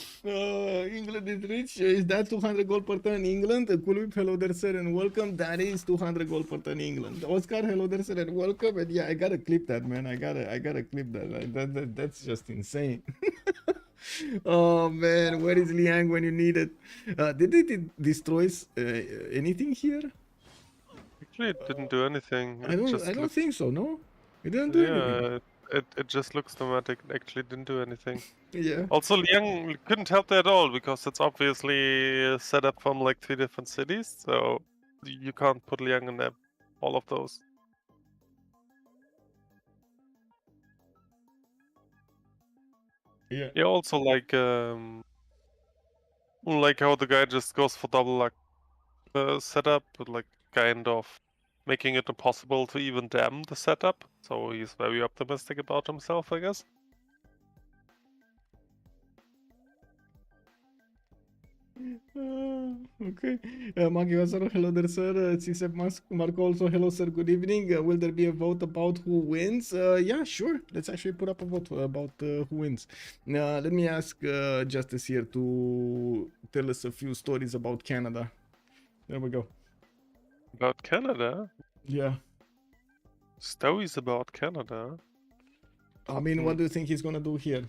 Speaker 3: England is rich. Is that 200 gold per turn England? Kulwip, hello there, sir, and welcome. That is 200 gold per turn England. Oscar, hello there, sir, and welcome. And yeah, I gotta clip that, man. I gotta clip that. That's just insane. Oh man, where is Liang when you need it? Did it destroy anything here?
Speaker 4: Actually, it didn't do anything.
Speaker 3: I don't think so. No, it didn't do anything.
Speaker 4: Yeah, it just looks dramatic. It actually didn't do anything.
Speaker 3: Yeah.
Speaker 4: Also, Liang couldn't help that at all because it's obviously set up from like 3 different cities, so you can't put Liang in all of those.
Speaker 3: Yeah.
Speaker 4: Yeah, also like how the guy just goes for double luck setup, but like kind of making it impossible to even dam the setup. So he's very optimistic about himself, I guess.
Speaker 3: Okay. Magi Vasaro, hello there, sir. Civ6 Marco also, hello, sir. Good evening. Will there be a vote about who wins? Yeah, sure. Let's actually put up a vote about who wins. Let me ask Justice here to tell us a few stories about Canada. There we go.
Speaker 4: About Canada?
Speaker 3: Yeah.
Speaker 4: Stories about Canada?
Speaker 3: I mean, what do you think he's gonna do here?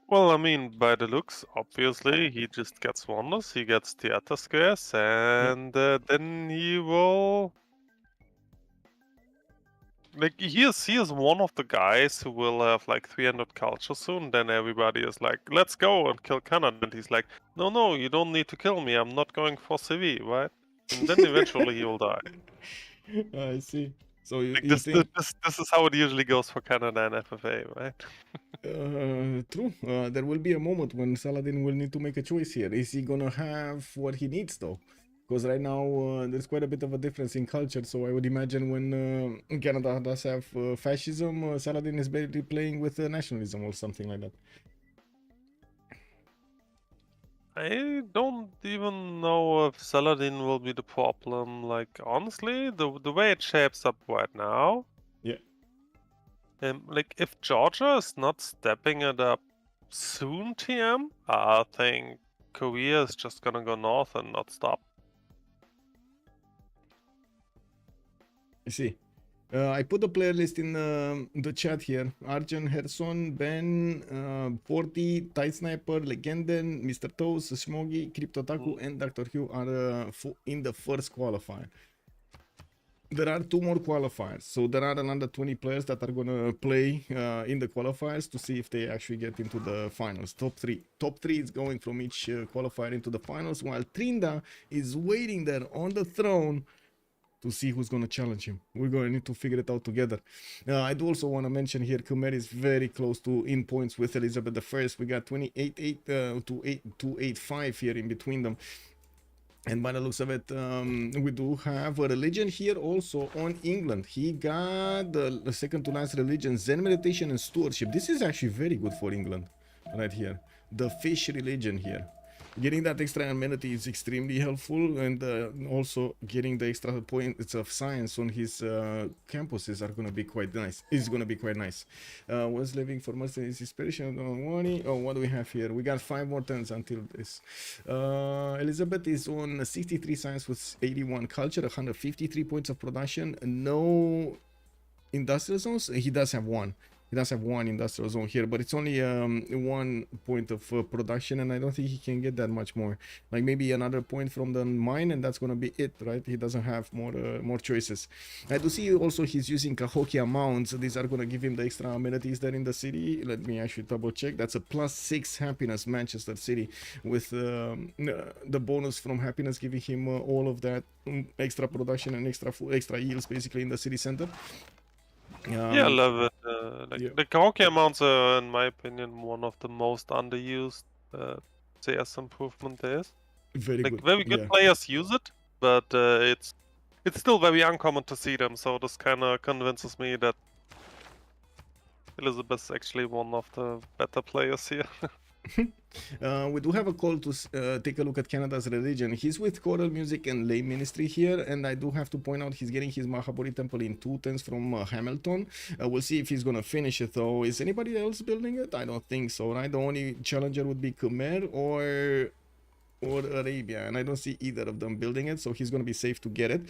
Speaker 4: Well, I mean, by the looks, obviously, he just gets wonders, he gets theater squares, and then he will... Like, he is one of the guys who will have, like, 300 culture soon, then everybody is like, let's go and kill Canada, and he's like, no, you don't need to kill me, I'm not going for CV, right? And then eventually he will die.
Speaker 3: I see. So you,
Speaker 4: Like,
Speaker 3: you
Speaker 4: this
Speaker 3: think...
Speaker 4: this is how it usually goes for Canada and FFA, right?
Speaker 3: True. There will be a moment when Saladin will need to make a choice here. Is he gonna have what he needs though? Because right now there's quite a bit of a difference in culture. So I would imagine when Canada does have fascism, Saladin is basically playing with nationalism or something like that.
Speaker 4: I don't even know if Saladin will be the problem. Like, honestly, the way it shapes up right now,
Speaker 3: Yeah.
Speaker 4: like, if Georgia is not stepping it up soon, TM, I think Korea is just gonna go north and not stop.
Speaker 3: I see. I put the player list in the chat here. Arjun, Herson, Ben, 40, Tight Sniper, Legenden, Mr. Toes, Smogy, Cryptotaku, and Dr. Hugh are in the first qualifier. There are 2 more qualifiers, so there are another 20 players that are gonna play in the qualifiers to see if they actually get into the finals. Top 3 is going from each qualifier into the finals, while Trinda is waiting there on the throne to see who's going to challenge him. We're going to need to figure it out together. I do also want to mention here, Khmer is very close to in points with Elizabeth I. We got 28-8 to 8-5 here in between them. And by the looks of it, we do have a religion here also on England. He got the second to last religion, Zen meditation and stewardship. This is actually very good for England right here. The fish religion here. Getting that extra amenity is extremely helpful, and also getting the extra points of science on his campuses are going to be quite nice. Is going to be quite nice. Was living for most of his inspiration. Oh, what do we have here? We got 5 more turns until this. Elizabeth is on 63 science with 81 culture, 153 points of production. No industrial zones. He does have one. He does have one industrial zone here, but it's only 1 point of production, and I don't think he can get that much more. Like maybe another point from the mine, and that's gonna be it, right? He doesn't have more choices. I do see also he's using Cahokia mounts. These are gonna give him the extra amenities there in the city. Let me actually double check. That's a +6 happiness, Manchester City, with the bonus from happiness giving him all of that extra production and extra yields basically in the city center.
Speaker 4: Yeah, I love it.
Speaker 3: yeah.
Speaker 4: The karaoke amounts are, in my opinion, one of the most underused CS improvement there is.
Speaker 3: Very
Speaker 4: Like
Speaker 3: good.
Speaker 4: very good players use it, but it's still very uncommon to see them. So this kind of convinces me that Elizabeth's actually one of the better players here.
Speaker 3: We do have a call to take a look at Canada's religion. He's with choral music and lay ministry here, and I do have to point out he's getting his Mahabodhi temple in 2 turns from Hamilton. We'll see if he's gonna finish it though. Is anybody else building it? I don't think so, right? The only challenger would be Khmer or Arabia, and I don't see either of them building it, so he's gonna be safe to get it.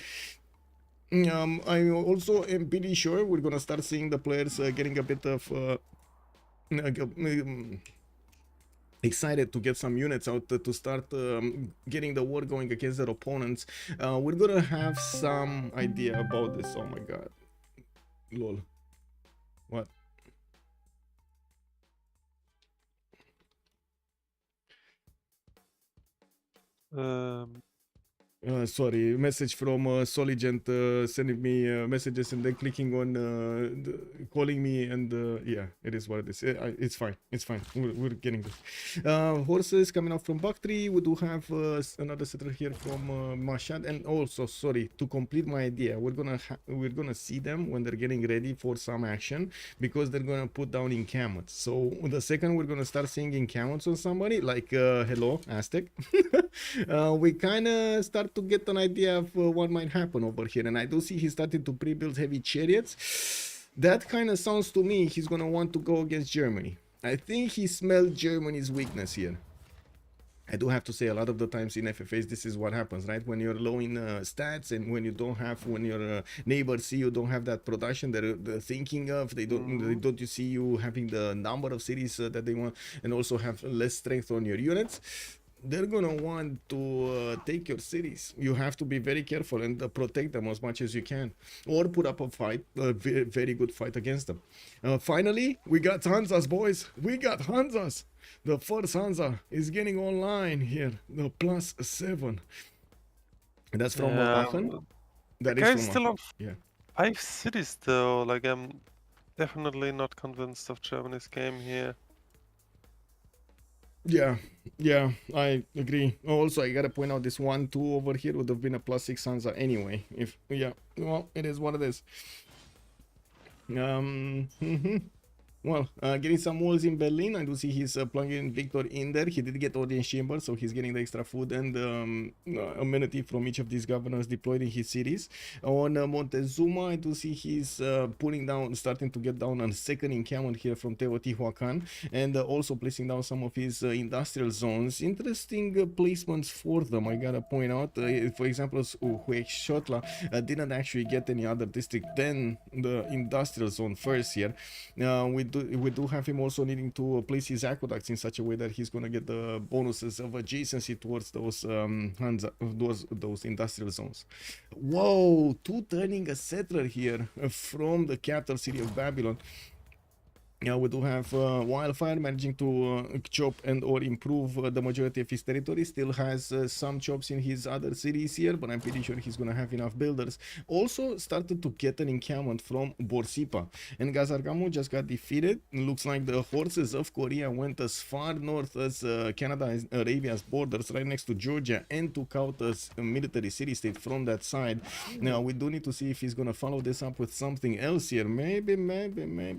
Speaker 3: I also am pretty sure we're gonna start seeing the players getting a bit of excited to get some units out to start getting the war going against their opponents. We're gonna have some idea about this. Oh my god. Lol. What? Sorry, message from Soligent sending me messages and then clicking on calling me, and yeah, it is what it is. It's fine. It's fine. We're getting this. Horses coming out from Bakhtri. We do have another settler here from Mashhad, and also sorry to complete my idea. We're gonna see them when they're getting ready for some action because they're gonna put down encampments. So the second we're gonna start seeing encampments on somebody, like hello Aztec, we kind of start to get an idea of what might happen over here. And I do see he started to pre-build heavy chariots. That kind of sounds to me he's gonna want to go against Germany. I think he smelled Germany's weakness here. I do have to say, a lot of the times in FFAs this is what happens, right? When you're low in stats, and when you don't have, when your neighbors see you don't have that production they're thinking of, they don't you see you having the number of cities that they want, and also have less strength on your units, they're gonna want to take your cities. You have to be very careful and protect them as much as you can, or put up a fight, a very good fight against them. Finally, we got Hanzas, boys. We got Hanzas. The first Hansa is getting online here. The +7. And that's from Aachen. That is from
Speaker 4: still on
Speaker 3: yeah.
Speaker 4: 5 cities though. Like I'm definitely not convinced of Germany's game here.
Speaker 3: Yeah, I agree. Also, I gotta point out this 1-2 over here would have been a +6 Hansa anyway. If well, it is what it is. Well, getting some walls in Berlin. I do see he's plugging Victor in there. He did get audience chamber, so he's getting the extra food and amenity from each of these governors deployed in his cities. On Montezuma, I do see he's starting to get down on second encampment here from Teotihuacan, and also placing down some of his industrial zones. Interesting placements for them, I gotta point out. For example, Huexotla didn't actually get any other district than the industrial zone first here. We do have him also needing to place his aqueducts in such a way that he's going to get the bonuses of adjacency towards those those industrial zones. Whoa, 2 turning a settler here from the capital city of Babylon. Yeah, we do have Wildfire managing to chop and or improve the majority of his territory. Still has some chops in his other cities here, but I'm pretty sure he's gonna have enough builders. Also started to get an encampment from Borsipa, and Gazargamu just got defeated. Looks like the horses of Korea went as far north as Canada and Arabia's borders, right next to Georgia, and took out a military city-state from that side. Now we do need to see if he's gonna follow this up with something else here. Maybe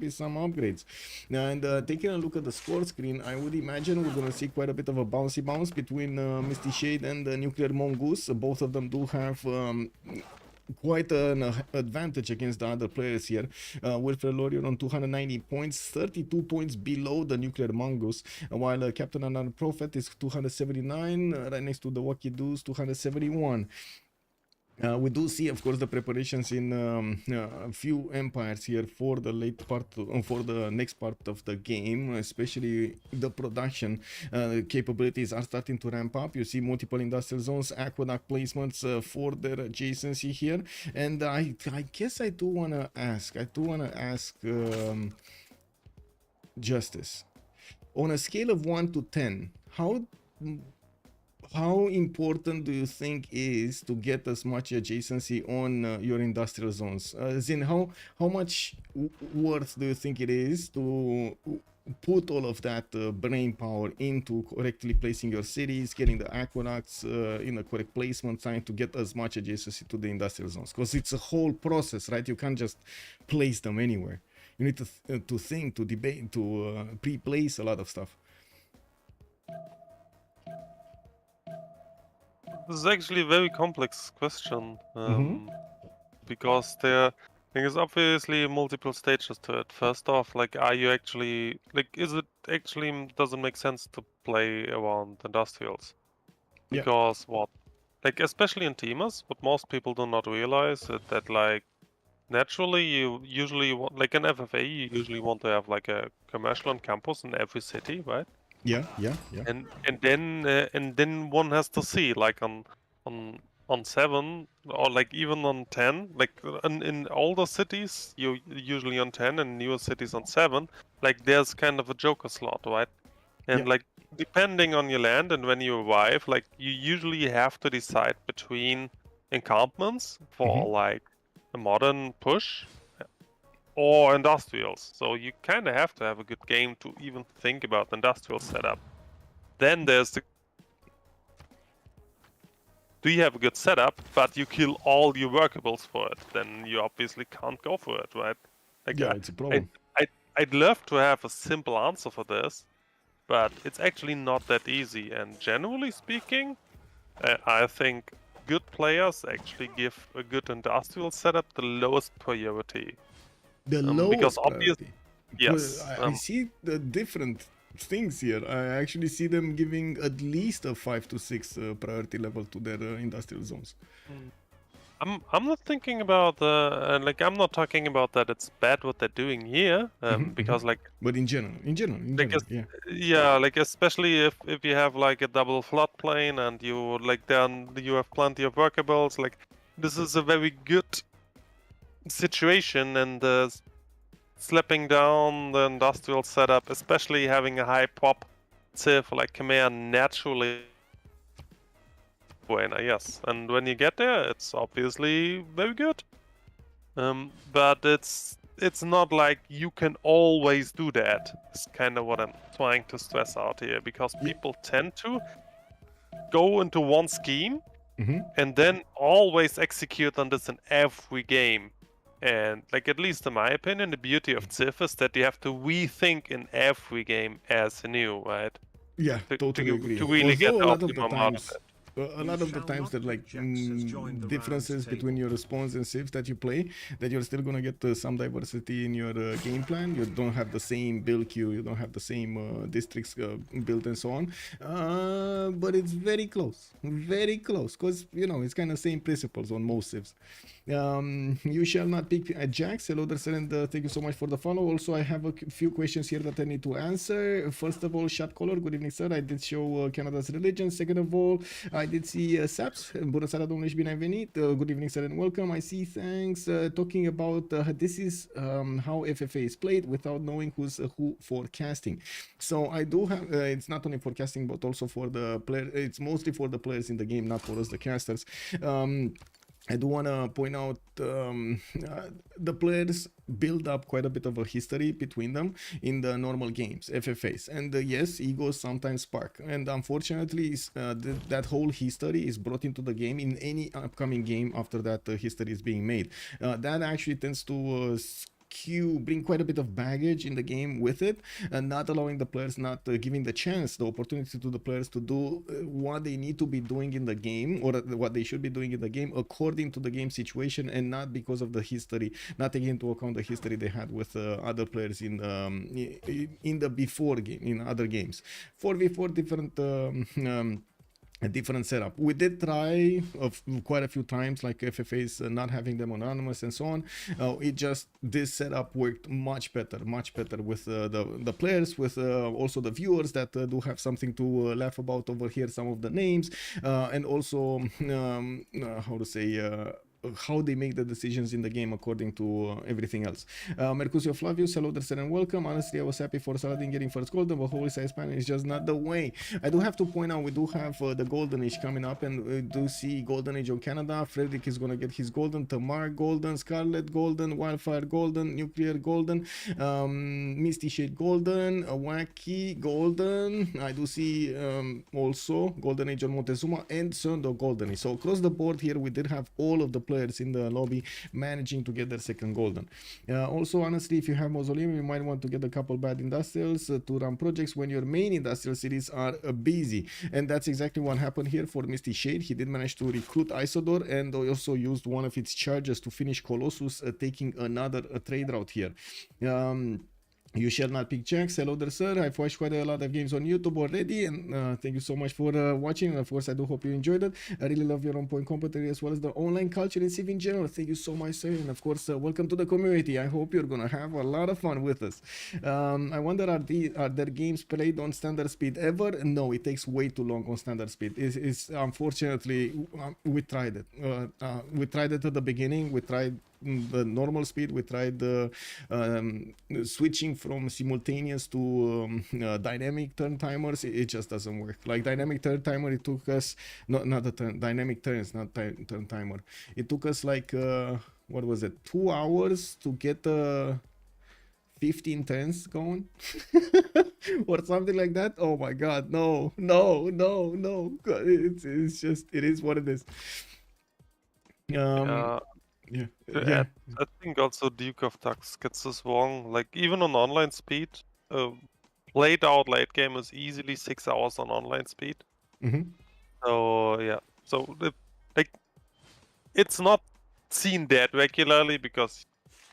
Speaker 3: some upgrades. And taking a look at the score screen, I would imagine we're going to see quite a bit of a bouncy bounce between Misty Shade and the Nuclear Mongoose. Both of them do have quite an advantage against the other players here. Wilfred Laurier on 290 points, 32 points below the Nuclear Mongoose, while Captain Another Prophet is 279, right next to the Wacky Doos, 271. We do see, of course, the preparations in a few empires here for the late part, for the next part of the game, especially the production capabilities are starting to ramp up. You see multiple industrial zones, aqueduct placements for their adjacency here, and I guess I do want to ask, Justice, on a scale of 1 to 10, how important do you think is to get as much adjacency on your industrial zones? As in, how much worth do you think it is to put all of that brain power into correctly placing your cities, getting the aqueducts in the correct placement, trying to get as much adjacency to the industrial zones? Because it's a whole process, right? You can't just place them anywhere. You need to think, to debate, to pre-place a lot of stuff.
Speaker 4: This is actually a very complex question because there's obviously multiple stages to it. First off, like, are you actually doesn't make sense to play around industrials? Because like, especially in teamers, what most people do not realize is that, like, naturally you usually want, like in FFA, you usually want to have like a commercial on campus in every city, right?
Speaker 3: Yeah.
Speaker 4: And then one has to see, like on 7 or like even on 10, like in older cities you usually on 10 and newer cities on 7, like there's kind of a joker slot, right? And like depending on your land and when you arrive, like you usually have to decide between encampments for like a modern push or industrials. So you kind of have to have a good game to even think about the industrial setup. Then there's the... Do you have a good setup, but you kill all your workables for it? Then you obviously can't go for it, right? Like,
Speaker 3: yeah, it's a problem.
Speaker 4: I'd love to have a simple answer for this, but it's actually not that easy. And generally speaking, I think good players actually give a good industrial setup the lowest priority.
Speaker 3: The lowest
Speaker 4: because
Speaker 3: priority.
Speaker 4: obviously, yes,
Speaker 3: I see the different things here. I actually see them giving at least a 5 to 6 priority level to their industrial zones.
Speaker 4: I'm not thinking about like, I'm not talking about that it's bad what they're doing here, because like,
Speaker 3: but in general,
Speaker 4: yeah, like especially if you have like a double floodplain and you like then you have plenty of workables, like this is a very good situation, and slapping down the industrial setup, especially having a high pop Civ like Khmer naturally. Yes, and when you get there, it's obviously very good. But it's not like you can always do that. It's kind of what I'm trying to stress out here, because people tend to go into one scheme and then always execute on this in every game. And like, at least in my opinion, the beauty of Civ is that you have to rethink in every game as new, right?
Speaker 3: Yeah, totally agree.
Speaker 4: To really get the
Speaker 3: a lot of the
Speaker 4: optimum out
Speaker 3: times,
Speaker 4: of it.
Speaker 3: a lot of the times that like differences between your spawns and civs that you play, that you're still gonna get some diversity in your game plan. You don't have the same build queue, you don't have the same districts built and so on, but it's very close, because you know it's kind of same principles on most civs. You shall not pick Jax. Hello there, sir, and thank you so much for the follow. Also, I have a few questions here that I need to answer. First of all, Shot Caller, good evening, sir. I did show Canada's religion. Second of all, I did see Saps. Bună seara, domnule, și bine ai venit. Good evening, sir, and welcome. I see, thanks. Talking about this is how FFA is played without knowing who's who forecasting. So I do have, it's not only forecasting, but also for the player. It's mostly for the players in the game, not for us, the casters. I do want to point out the players build up quite a bit of a history between them in the normal games, FFAs. And yes, egos sometimes spark. And unfortunately, that whole history is brought into the game in any upcoming game after that history is being made. That actually tends to bring quite a bit of baggage in the game with it, and not allowing the players, not giving the opportunity to the players to do what they need to be doing in the game, or what they should be doing in the game according to the game situation, and not because of the history, not taking into account the history they had with other players in the before game, in other games. 4v4 different a different setup. We did try quite a few times, like FFAs not having them anonymous and so on. This setup worked much better with the players, with also the viewers that do have something to laugh about over here, some of the names, and also how to say, how they make the decisions in the game according to everything else. Mercutio Flavius, hello there and welcome. Honestly, I was happy for Saladin getting first golden, but holy size Spanish is just not the way. I do have to point out, we do have the Golden Age coming up, and we do see Golden Age on Canada. Frederick is gonna get his golden, Tamar golden, Scarlet golden, Wildfire golden, Nuclear golden, Misty Shade golden, Wacky golden. I do see also Golden Age on Montezuma and Sundo golden Age. So across the board here, we did have all of the players in the lobby managing to get their second golden. Also, honestly, if you have Mausoleum, you might want to get a couple bad industrials to run projects when your main industrial cities are busy, and that's exactly what happened here for Misty Shade. He did manage to recruit Isodor, and also used one of its charges to finish Colossus, taking another trade route here. You shall not pick checks. Hello there, sir. I've watched quite a lot of games on YouTube already, and thank you so much for watching. And of course, I do hope you enjoyed it. I really love your on-point commentary as well as the online culture in Civ in general. Thank you so much, sir. And of course, welcome to the community. I hope you're gonna have a lot of fun with us. I wonder, are there games played on standard speed ever? No, it takes way too long on standard speed. It's unfortunately, we tried it. We tried it at the beginning. We tried the normal speed. We tried switching from simultaneous to dynamic turn timers. It just doesn't work. Like dynamic turn timer, it took us not the turn, dynamic turns, not turn timer. It took us like what was it, 2 hours to get 15 turns going or something like that. Oh my god, no. It's just, it is what it is. Yeah.
Speaker 4: I think also Duke of Tux gets this wrong. Like even on online speed, played out late game is easily 6 hours on online speed. So yeah, so like it's not seen that regularly because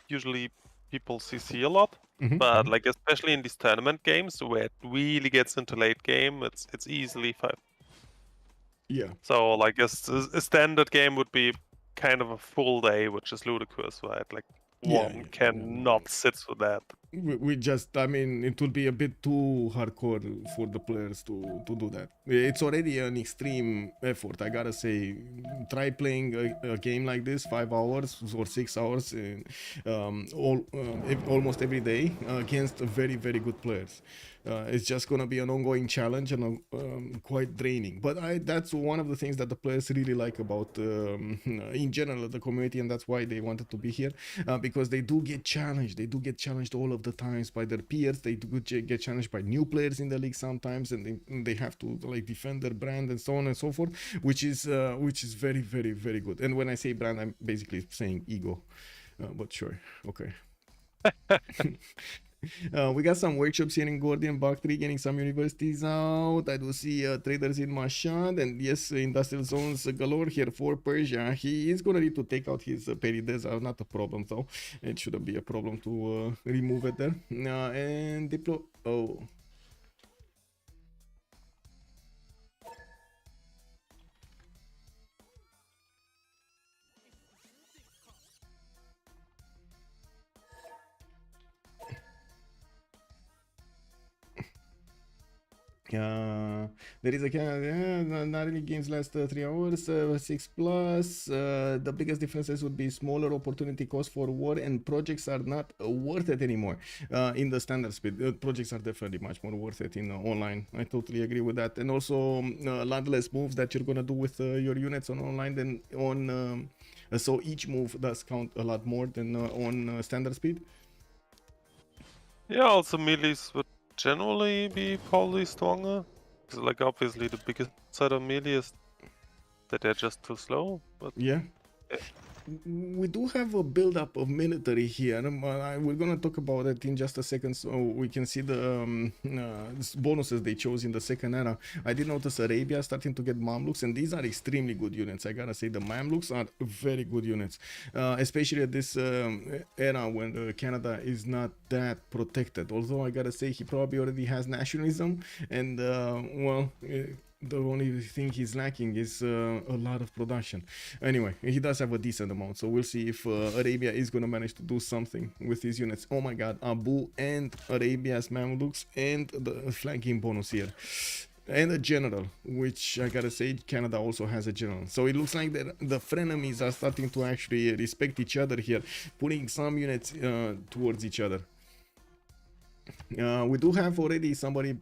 Speaker 4: usually people CC a lot. But like especially in these tournament games where it really gets into late game, it's easily 5.
Speaker 3: Yeah.
Speaker 4: So like a standard game would be kind of a full day, which is ludicrous, right? Like one cannot sit with that.
Speaker 3: We just, I mean, it would be a bit too hardcore for the players to do that. It's already an extreme effort, I gotta say. Try playing a game like this 5 hours or 6 hours almost every day against very, very good players. It's just gonna be an ongoing challenge and quite draining. But that's one of the things that the players really like about, in general, the community, and that's why they wanted to be here, because they do get challenged. They do get challenged all of the times by their peers. They do get challenged by new players in the league sometimes, and they have to like defend their brand and so on and so forth, which is very, very, very good. And when I say brand, I'm basically saying ego, but sure, okay. We got some workshops here in Gordian, Bactri, getting some universities out. I do see traders in Mashad, and yes, industrial zones galore here for Persia. He is gonna need to take out his Perides, not a problem though. It shouldn't be a problem to remove it there. And Diplo. Oh. There is a not really games last 3 hours, 6 plus. The biggest differences would be smaller opportunity cost for war, and projects are not worth it anymore in the standard speed. Projects are definitely much more worth it in online. I totally agree with that. And also a lot less moves that you're gonna do with your units on online than on so each move does count a lot more than on standard speed.
Speaker 4: Yeah, also melees would generally be probably stronger. Because like obviously the biggest side of melee is that they're just too slow. But
Speaker 3: yeah. we do have a build-up of military here. We're gonna talk about it in just a second, so we can see the bonuses they chose in the second era. I did notice Arabia starting to get Mamluks, and these are extremely good units. I gotta say, the Mamluks are very good units, especially at this era when Canada is not that protected. Although I gotta say, he probably already has nationalism, and well. The only thing he's lacking is a lot of production. Anyway, he does have a decent amount, so we'll see if Arabia is going to manage to do something with his units. Oh my god, Abu and Arabia's Mamluks and the flanking bonus here. And a general, which I gotta say, Canada also has a general. So it looks like the frenemies are starting to actually respect each other here, putting some units towards each other. We do have already somebody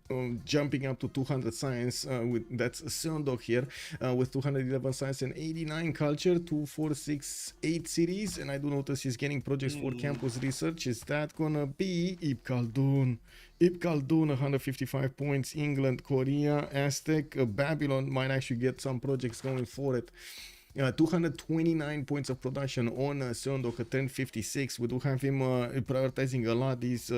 Speaker 3: jumping up to 200 science, that's Seondok here, with 211 science and 89 culture, 2468 series, and I do notice he's getting projects for campus research. Is that gonna be Ibn Khaldun? Ibn Khaldun, 155 points, England, Korea, Aztec, Babylon might actually get some projects going for it. 229 points of production on Seondok at 1056. We do have him prioritizing a lot these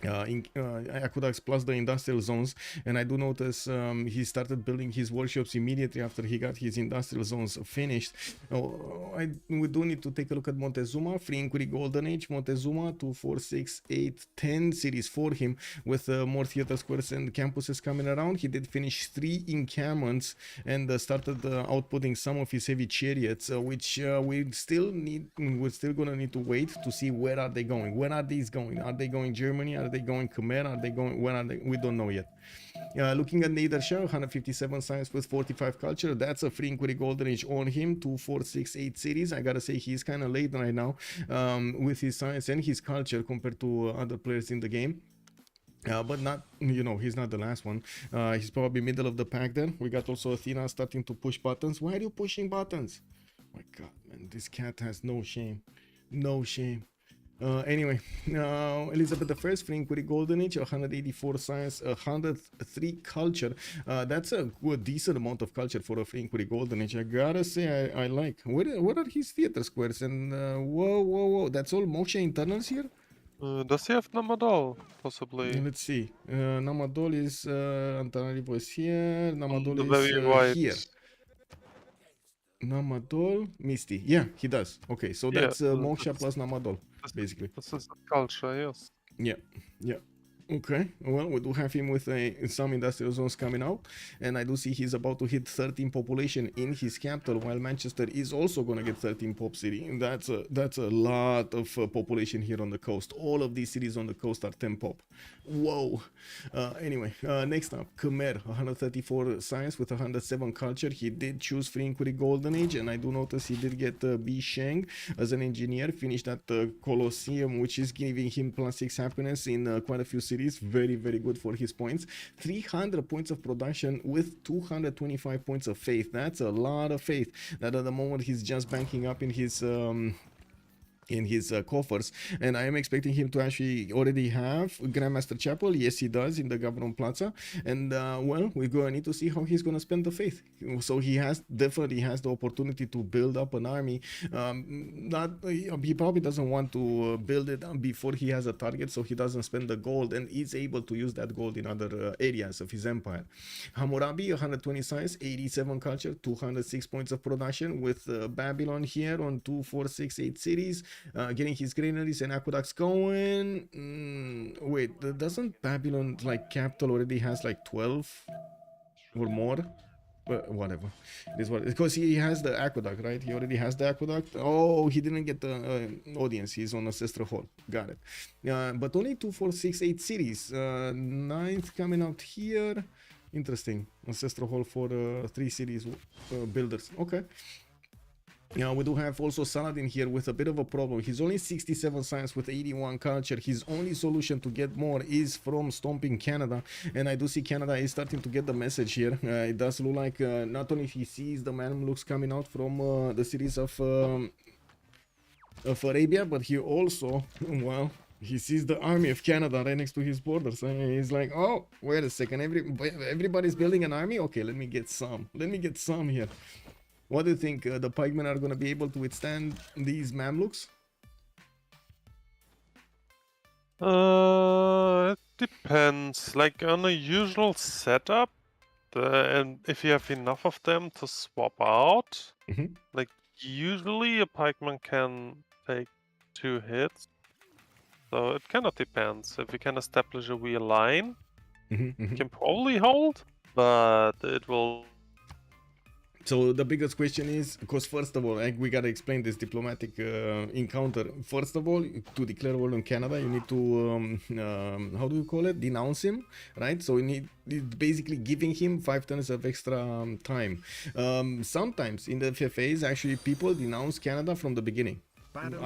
Speaker 3: aqueducts plus the industrial zones, and I do notice he started building his workshops immediately after he got his industrial zones finished. We do need to take a look at Montezuma, free inquiry golden age. Montezuma 2, 4, 6, 8, 10 series for him, with more theater squares and campuses coming around. He did finish 3 encampments and started outputting some of his heavy chariots, which we're still gonna need to wait to see where are they going. Where are these going? Are they going Germany? Are they going Khmer? Are they going, where are they? We don't know yet. Looking at Nader Shah, 157 science with 45 culture. That's a free inquiry golden age on him, 2, 4, 6, 8 series. I gotta say, he's kind of late right now with his science and his culture compared to other players in the game. But not, you know, he's not the last one. He's probably middle of the pack then. We got also Athena starting to push buttons. Why are you pushing buttons? My god, man, this cat has no shame. No shame. Anyway, Elizabeth I, free inquiry golden age, 184 science, 103 culture. That's a good decent amount of culture for a free inquiry golden age. I gotta say, I like. What are his theater squares? And whoa, that's all Moksha internals here.
Speaker 4: Does he have Namadol? Possibly.
Speaker 3: Let's see. Namadol is Antanarivo is here. Namadol
Speaker 4: is
Speaker 3: here. Namadol, Misty. Yeah, he does. Okay, so that's Moksha plus Namadol, basically.
Speaker 4: This is culture, yes.
Speaker 3: Yeah. Okay, well, we do have him with some industrial zones coming out, and I do see he's about to hit 13 population in his capital, while Manchester is also going to get 13 pop city. And that's a lot of population here on the coast. All of these cities on the coast are 10 pop. Whoa. Anyway, next up, Khmer, 134 science with 107 culture. He did choose free inquiry golden age, and I do notice he did get B Sheng as an engineer, finished at the Colosseum, which is giving him +6 happiness in quite a few cities. Very good for his points. 300 points of production with 225 points of faith. That's a lot of faith that at the moment he's just banking up in his coffers, and I am expecting him to actually already have Grandmaster Chapel. Yes, he does, in the Gavron Plaza, and well, we're going to need to see how he's going to spend the faith. So he definitely has the opportunity to build up an army. He probably doesn't want to build it before he has a target, so he doesn't spend the gold and is able to use that gold in other areas of his empire. Hammurabi, 120 science, 87 culture, 206 points of production, with Babylon here on 2, 4, 6, 8 cities. Getting his granaries and aqueducts going. Wait, doesn't Babylon, like, capital already has like 12 or more? But whatever, it is what, because he has the aqueduct, right? He already has the aqueduct. Oh, he didn't get the audience. He's on Ancestral Hall. Got it. But only 2, 4, 6, 8 cities. 9th coming out here. Interesting. Ancestral Hall for 3 cities builders. Okay. We do have also Saladin here with a bit of a problem. He's only 67 science with 81 culture. His only solution to get more is from stomping Canada, and I do see Canada is starting to get the message here. It does look like not only he sees the Mamluks coming out from the cities of Arabia, but he also, well, he sees the army of Canada right next to his borders, and he's like, oh, wait a second, everybody's building an army? Okay, let me get some here. What do you think? The pikemen are going to be able to withstand these Mamluks?
Speaker 4: It depends. Like on a usual setup, and if you have enough of them to swap out,
Speaker 3: Mhm.
Speaker 4: like usually a pikeman can take 2 hits. So it kind of depends. If we can establish a wheel line, we can probably hold, but it will.
Speaker 3: So the biggest question is, because first of all, like, we gotta explain this diplomatic encounter. First of all, to declare war on Canada, you need to how do you call it? Denounce him, right? So it's basically giving him 5 turns of extra time. Sometimes in the FFAs, actually, people denounce Canada from the beginning.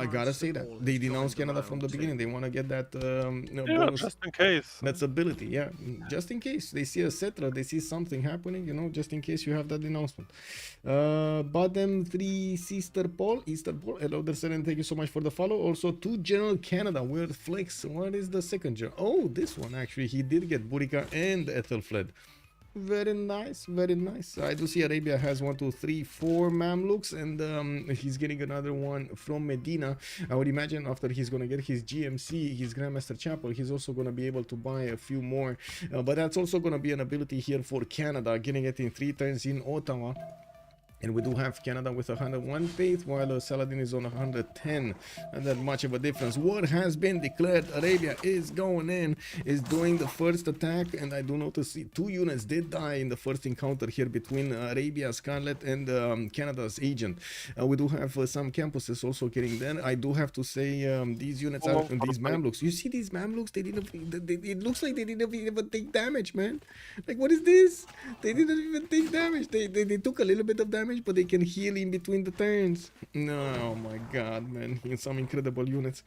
Speaker 3: I gotta say that they denounce Canada from the beginning. They want to get that bonus,
Speaker 4: just in case.
Speaker 3: that's ability, yeah, just in case they see a settler, they see something happening, you know, just in case you have that denouncement. Bottom 3 Easter Paul, hello there, sir, and thank you so much for the follow. Also to General Canada, where Flex, what is the second general? Oh, this one actually, he did get Burica and Ethelfled. Very nice, very nice. I do see Arabia has 1, 2, 3, 4 Mamluks, and he's getting another one from Medina. I would imagine after he's gonna get his GMC, his Grandmaster Chapel, he's also gonna be able to buy a few more. But that's also gonna be an ability here for Canada, getting it in 3 turns in Ottawa. And we do have Canada with 101 faith, while Saladin is on 110. Not that much of a difference. War has been declared. Arabia is going in, is doing the first attack, and I do notice 2 units did die in the first encounter here between Arabia Scarlet and Canada's agent. We do have some campuses also getting there. I do have to say these units are these Mamluks. You see these Mamluks? They didn't. It looks like they didn't even take damage, man. Like, what is this? They didn't even take damage. They took a little bit of damage, but they can heal in between the turns. No, oh my god, man. Some incredible units.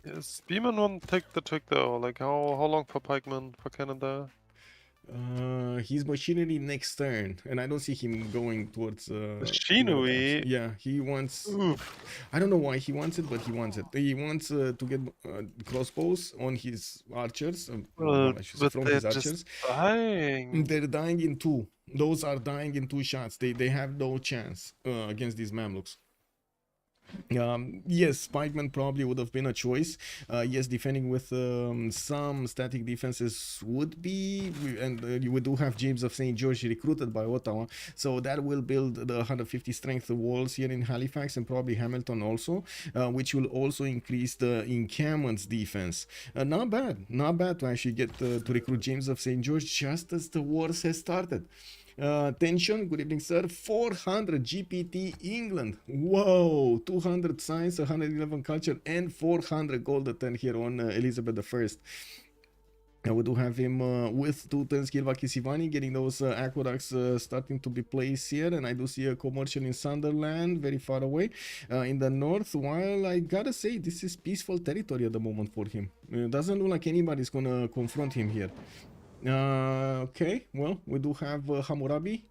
Speaker 4: Yes, Spearman won't take the trick though. Like how long for pikeman for Canada?
Speaker 3: His machinery next turn, and I don't see him going towards
Speaker 4: machinery.
Speaker 3: Yeah, he wants.
Speaker 4: Oof.
Speaker 3: I don't know why he wants it, but he wants it. He wants to get crossbows on his archers. Well, I should say from his archers.
Speaker 4: Dying.
Speaker 3: They're dying in 2. Those are dying in 2 shots. They have no chance against these Mamluks. Yes, pikeman probably would have been a choice. Yes, defending with some static defenses would be, and we do have James of St. George recruited by Ottawa, so that will build the 150 strength walls here in Halifax and probably Hamilton also, which will also increase the encampment's defense. Not bad to actually get to recruit James of St. George just as the wars has started. Tension, good evening, sir. 400 GPT England. Whoa, 200 science, 111 culture, and 400 gold at 10 here on Elizabeth I. We do have him with 2 turns Kilvakisivani, getting those aqueducts starting to be placed here, and I do see a commercial in Sunderland, very far away in the north, while I gotta say this is peaceful territory at the moment for him. Doesn't look like anybody's gonna confront him here. Okay, well, we do have Hammurabi.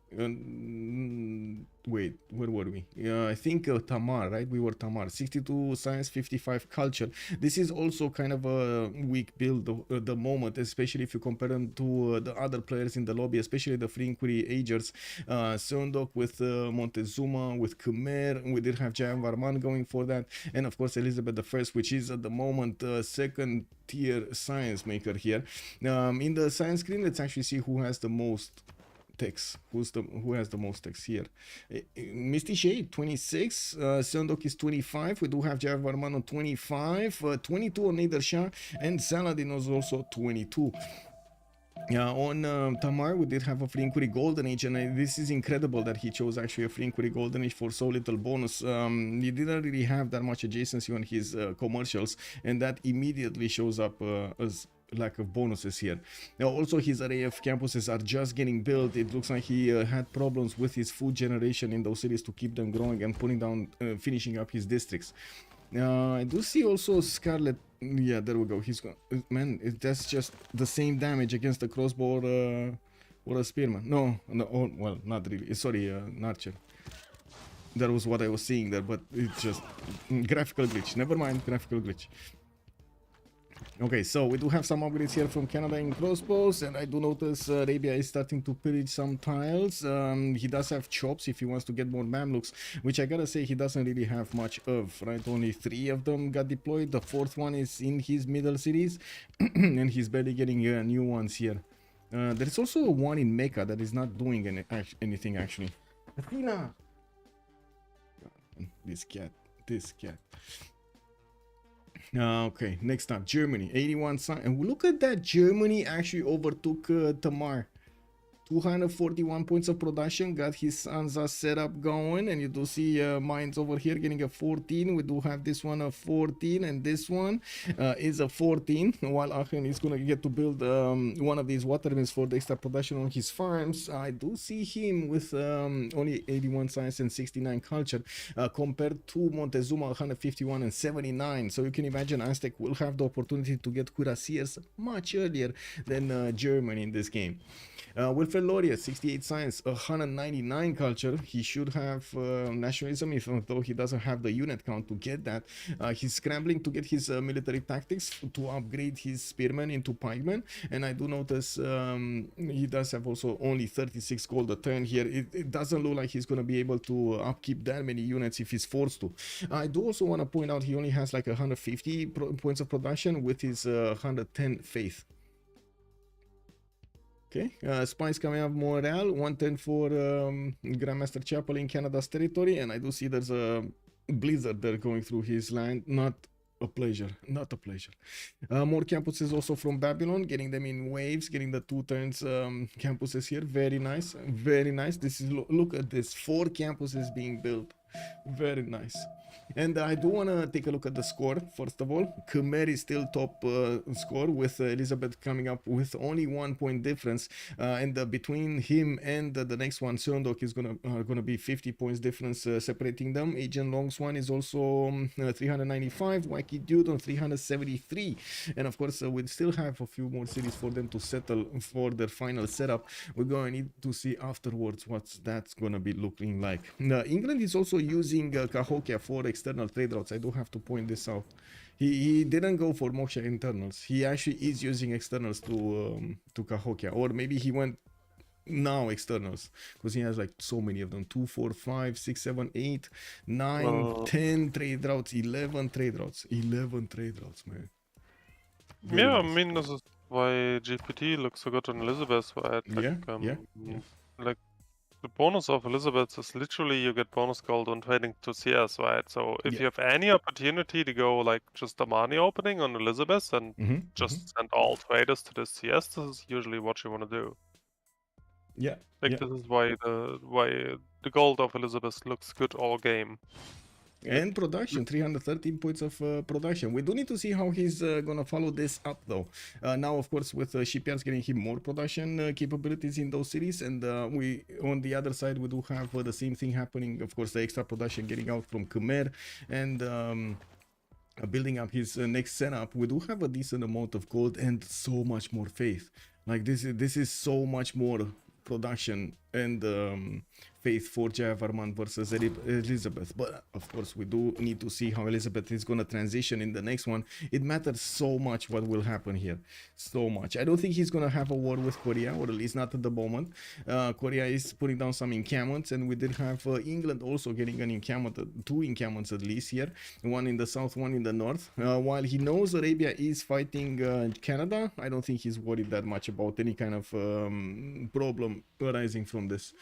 Speaker 3: Wait, where were we? I think Tamar, right? We were Tamar. 62 science, 55 culture. This is also kind of a weak build at the moment, especially if you compare them to the other players in the lobby, especially the Free Inquiry Agers. Sondok with Montezuma, with Khmer. We did have Jayan Varman going for that. And of course, Elizabeth I, which is at the moment second tier science maker here. In the science screen, let's actually see who has the most techs. Who has the most techs here? Misty Shade 26, Sondok is 25. We do have Jayan Varman on 25, 22 on Nader Shah, and Saladin was also 22. On Tamar, we did have a Free Inquiry Golden Age, and this is incredible that he chose actually a Free Inquiry Golden Age for so little bonus. He didn't really have that much adjacency on his commercials, and that immediately shows up as lack of bonuses here. Now also his array of campuses are just getting built. It looks like he had problems with his food generation in those cities to keep them growing and putting down, finishing up his districts. I do see also Scarlet. Yeah, there we go. He's gone. Man, that's just the same damage against a crossbow or a spearman. No, oh, well, not really. Sorry, an archer. That was what I was seeing there, but it's just graphical glitch. Never mind, graphical glitch. Okay, so we do have some upgrades here from Canada in crossbows, and I do notice Arabia is starting to pillage some tiles. He does have chops if he wants to get more Mamluks, which I gotta say he doesn't really have much of, right? Only 3 of them got deployed. The 4th one is in his middle cities, and he's barely getting new ones here. There is also one in Mecca that is not doing anything actually. Athena! This cat. Okay, next up, Germany, 81 sign, and look at that, Germany actually overtook Tamar. 241 points of production, got his Sansa setup going, and you do see mines over here getting a 14. We do have this one a 14, and this one is a 14, while Aachen is gonna get to build one of these water mills for the extra production on his farms. I do see him with only 81 science and 69 culture, compared to Montezuma 151 and 79. So you can imagine Aztec will have the opportunity to get cuirassiers much earlier than Germany in this game. Wilfred Laurier, 68 science, 199 culture. He should have nationalism, even though he doesn't have the unit count to get that. He's scrambling to get his military tactics to upgrade his spearmen into pikemen, and I do notice he does have also only 36 gold a turn here. It doesn't look like he's going to be able to upkeep that many units if he's forced to. I do also want to point out he only has like 150 points of production with his 110 faith. Okay, Spice coming up morale, 110 for Grandmaster Chapel in Canada's territory, and I do see there's a blizzard there going through his land. Not a pleasure, not a pleasure. More campuses also from Babylon, getting them in waves, getting the 2 turns campuses here. Very nice, very nice. This is, look at this, 4 campuses being built. Very nice. And I do want to take a look at the score. First of all, Khmer is still top score, with Elizabeth coming up with only 1 point difference, and between him and the next one, Seondok, is gonna be 50 points difference separating them. Agent Long's one is also 395, Wacky Dude on 373, and of course we still have a few more cities for them to settle for their final setup. We're gonna need to see afterwards what that's gonna be looking like. England is also using Cahokia for external trade routes. I do have to point this out. He didn't go for Moksha internals. He actually is using externals to Cahokia, or maybe he went now externals because he has like so many of them. 2, 4, 5, 6, 7, 8, 9, 10 trade routes, 11 trade routes, man. Very
Speaker 4: Yeah, I
Speaker 3: nice.
Speaker 4: mean, this is why GPT looks so good on Elizabeth, right? Like,
Speaker 3: Yeah.
Speaker 4: Like, the bonus of Elizabeth is literally you get bonus gold on trading to CS, right? So if you have any opportunity to go like just a money opening on Elizabeth and just send all traders to the CS, this is usually what you want to do.
Speaker 3: Yeah.
Speaker 4: Like this is why the gold of Elizabeth looks good all game.
Speaker 3: And production, 313 points of production. We do need to see how he's gonna follow this up though. Now of course with shipyards getting him more production capabilities in those cities, and we on the other side we do have the same thing happening, of course, the extra production getting out from Khmer, and building up his next setup. We do have a decent amount of gold and so much more faith. Like this is so much more production and faith for Jayavarman versus Elizabeth. But of course we do need to see how Elizabeth is going to transition in the next one. It matters so much what will happen here, so much. I don't think he's going to have a war with Korea, or at least not at the moment. Korea is putting down some encampments, and we did have England also getting an encampment, 2 encampments at least here, one in the south, one in the north. While he knows Arabia is fighting Canada, I don't think he's worried that much about any kind of problem arising from this.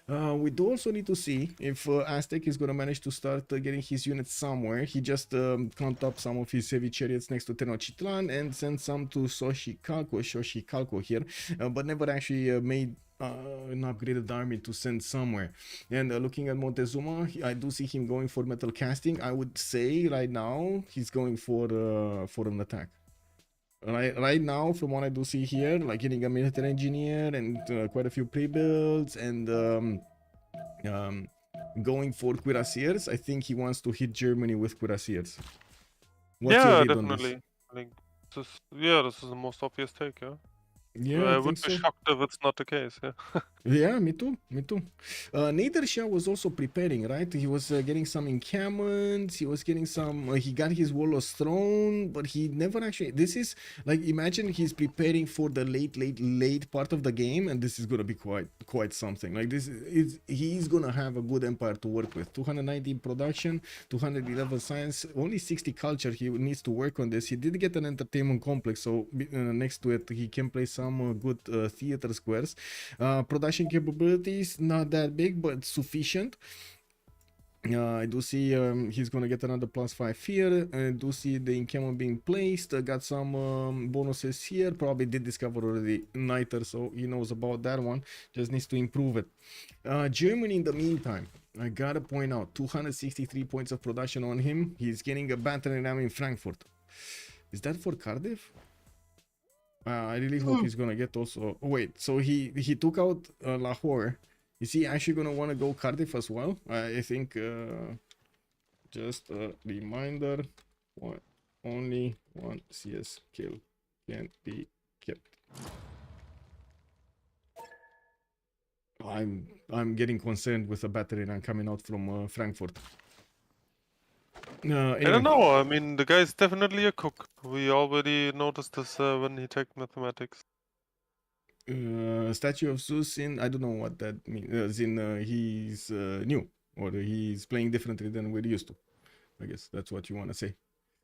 Speaker 3: We do also need to see if Aztec is going to manage to start getting his units somewhere. He just count up some of his heavy chariots next to Tenochtitlan and sent some to Xochicalco here, but never actually made an upgraded army to send somewhere. And looking at Montezuma, I do see him going for metal casting. I would say right now he's going for an attack. Right now, from what I do see here, like getting a military engineer and quite a few pre-builds, and going for cuirassiers. I think he wants to hit Germany with cuirassiers. What's your read on this?
Speaker 4: definitely. Like this is the most obvious take, yeah.
Speaker 3: Yeah,
Speaker 4: I
Speaker 3: I
Speaker 4: would
Speaker 3: think
Speaker 4: be
Speaker 3: so.
Speaker 4: shocked if it's not the case. Yeah.
Speaker 3: Yeah, me too. Me too. Nadersha was also preparing, right? He was getting some encampments. He was getting some. He got his Warlord's Throne, but he never actually. This is like imagine he's preparing for the late part of the game, and this is gonna be quite something. Like this is he's gonna have a good empire to work with. 290 production, 211 science, only 60 culture. He needs to work on this. He did get an entertainment complex, so next to it he can play some good theater squares. Production capabilities not that big, but sufficient. I do see he's gonna get another +5 here. I do see the encampment being placed. Got some bonuses here. Probably did discover already Niter, so he knows about that one. Just needs to improve it. Germany, in the meantime, I gotta point out 263 points of production on him. He's getting a battle ram in Frankfurt. Is that for Cardiff? I really hope he's gonna get also. Oh, wait, so he took out Lahore. Is he actually gonna want to go Cardiff as well? I think just a reminder: only one CS kill can be kept. I'm getting concerned with a battery run coming out from Frankfurt.
Speaker 4: I
Speaker 3: Anyway.
Speaker 4: don't know. I mean, the guy's definitely a cook. We already noticed this when he took mathematics.
Speaker 3: Statue of Zeus in, I don't know what that means. He's new, or he's playing differently than we're used to. I guess that's what you want to say.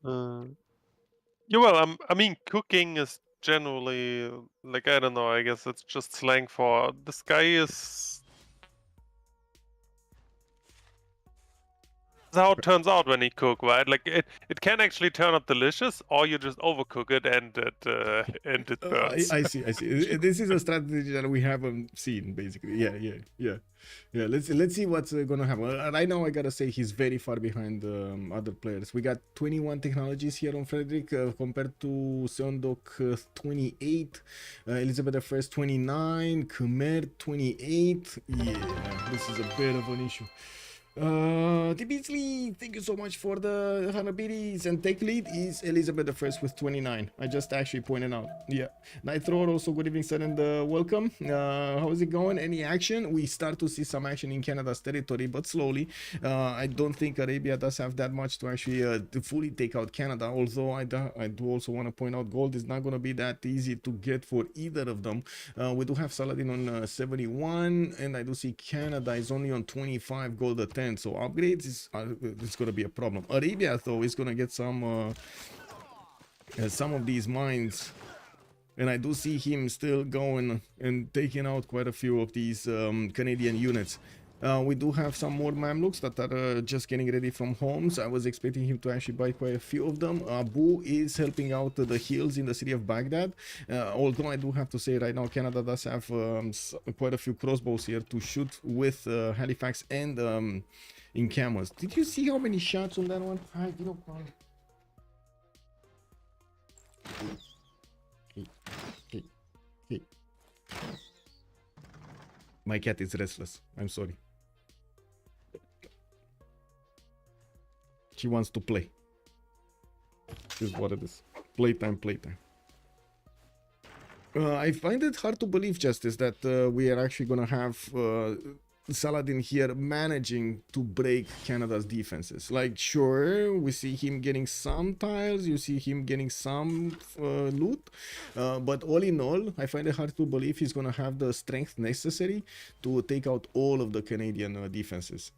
Speaker 4: Yeah, well, I mean, cooking is generally like, I don't know. I guess it's just slang for this guy is. That's how it turns out when you cook, right? Like it can actually turn out delicious, or you just overcook it and it burns.
Speaker 3: I see. This is a strategy that we haven't seen, basically. Yeah. Let's see what's gonna happen. Right now, I gotta say he's very far behind other players. We got 21 technologies here on Frederick compared to Seondok 28, Elizabeth I 29, Khmer 28. Yeah, this is a bit of an issue. Beasley, thank you so much for the Hanabiris, and tech lead is Elizabeth I with 29. I just actually pointed out. Yeah. Nitro, also good evening, sir, and welcome. How is it going? Any action? We start to see some action in Canada's territory, but slowly. I don't think Arabia does have that much to actually to fully take out Canada, although I do also want to point out gold is not going to be that easy to get for either of them. We do have Saladin on 71, and I do see Canada is only on 25 gold at 10, so upgrades is going to be a problem. Arabia, though, is going to get some of these mines, and I do see him still going and taking out quite a few of these Canadian units. We do have some more Mamluks that are just getting ready from homes. I was expecting him to actually buy quite a few of them. Abu is helping out the hills in the city of Baghdad. Although I do have to say right now Canada does have quite a few crossbows here to shoot with Halifax and in cameras. Did you see how many shots on that one? Hey. My cat is restless. I'm sorry. She wants to play. This is what it is. Playtime. I find it hard to believe, Justice, that we are actually gonna have Saladin here managing to break Canada's defenses. Like, sure, we see him getting some tiles, you see him getting some loot, but all in all, I find it hard to believe he's gonna have the strength necessary to take out all of the Canadian defenses.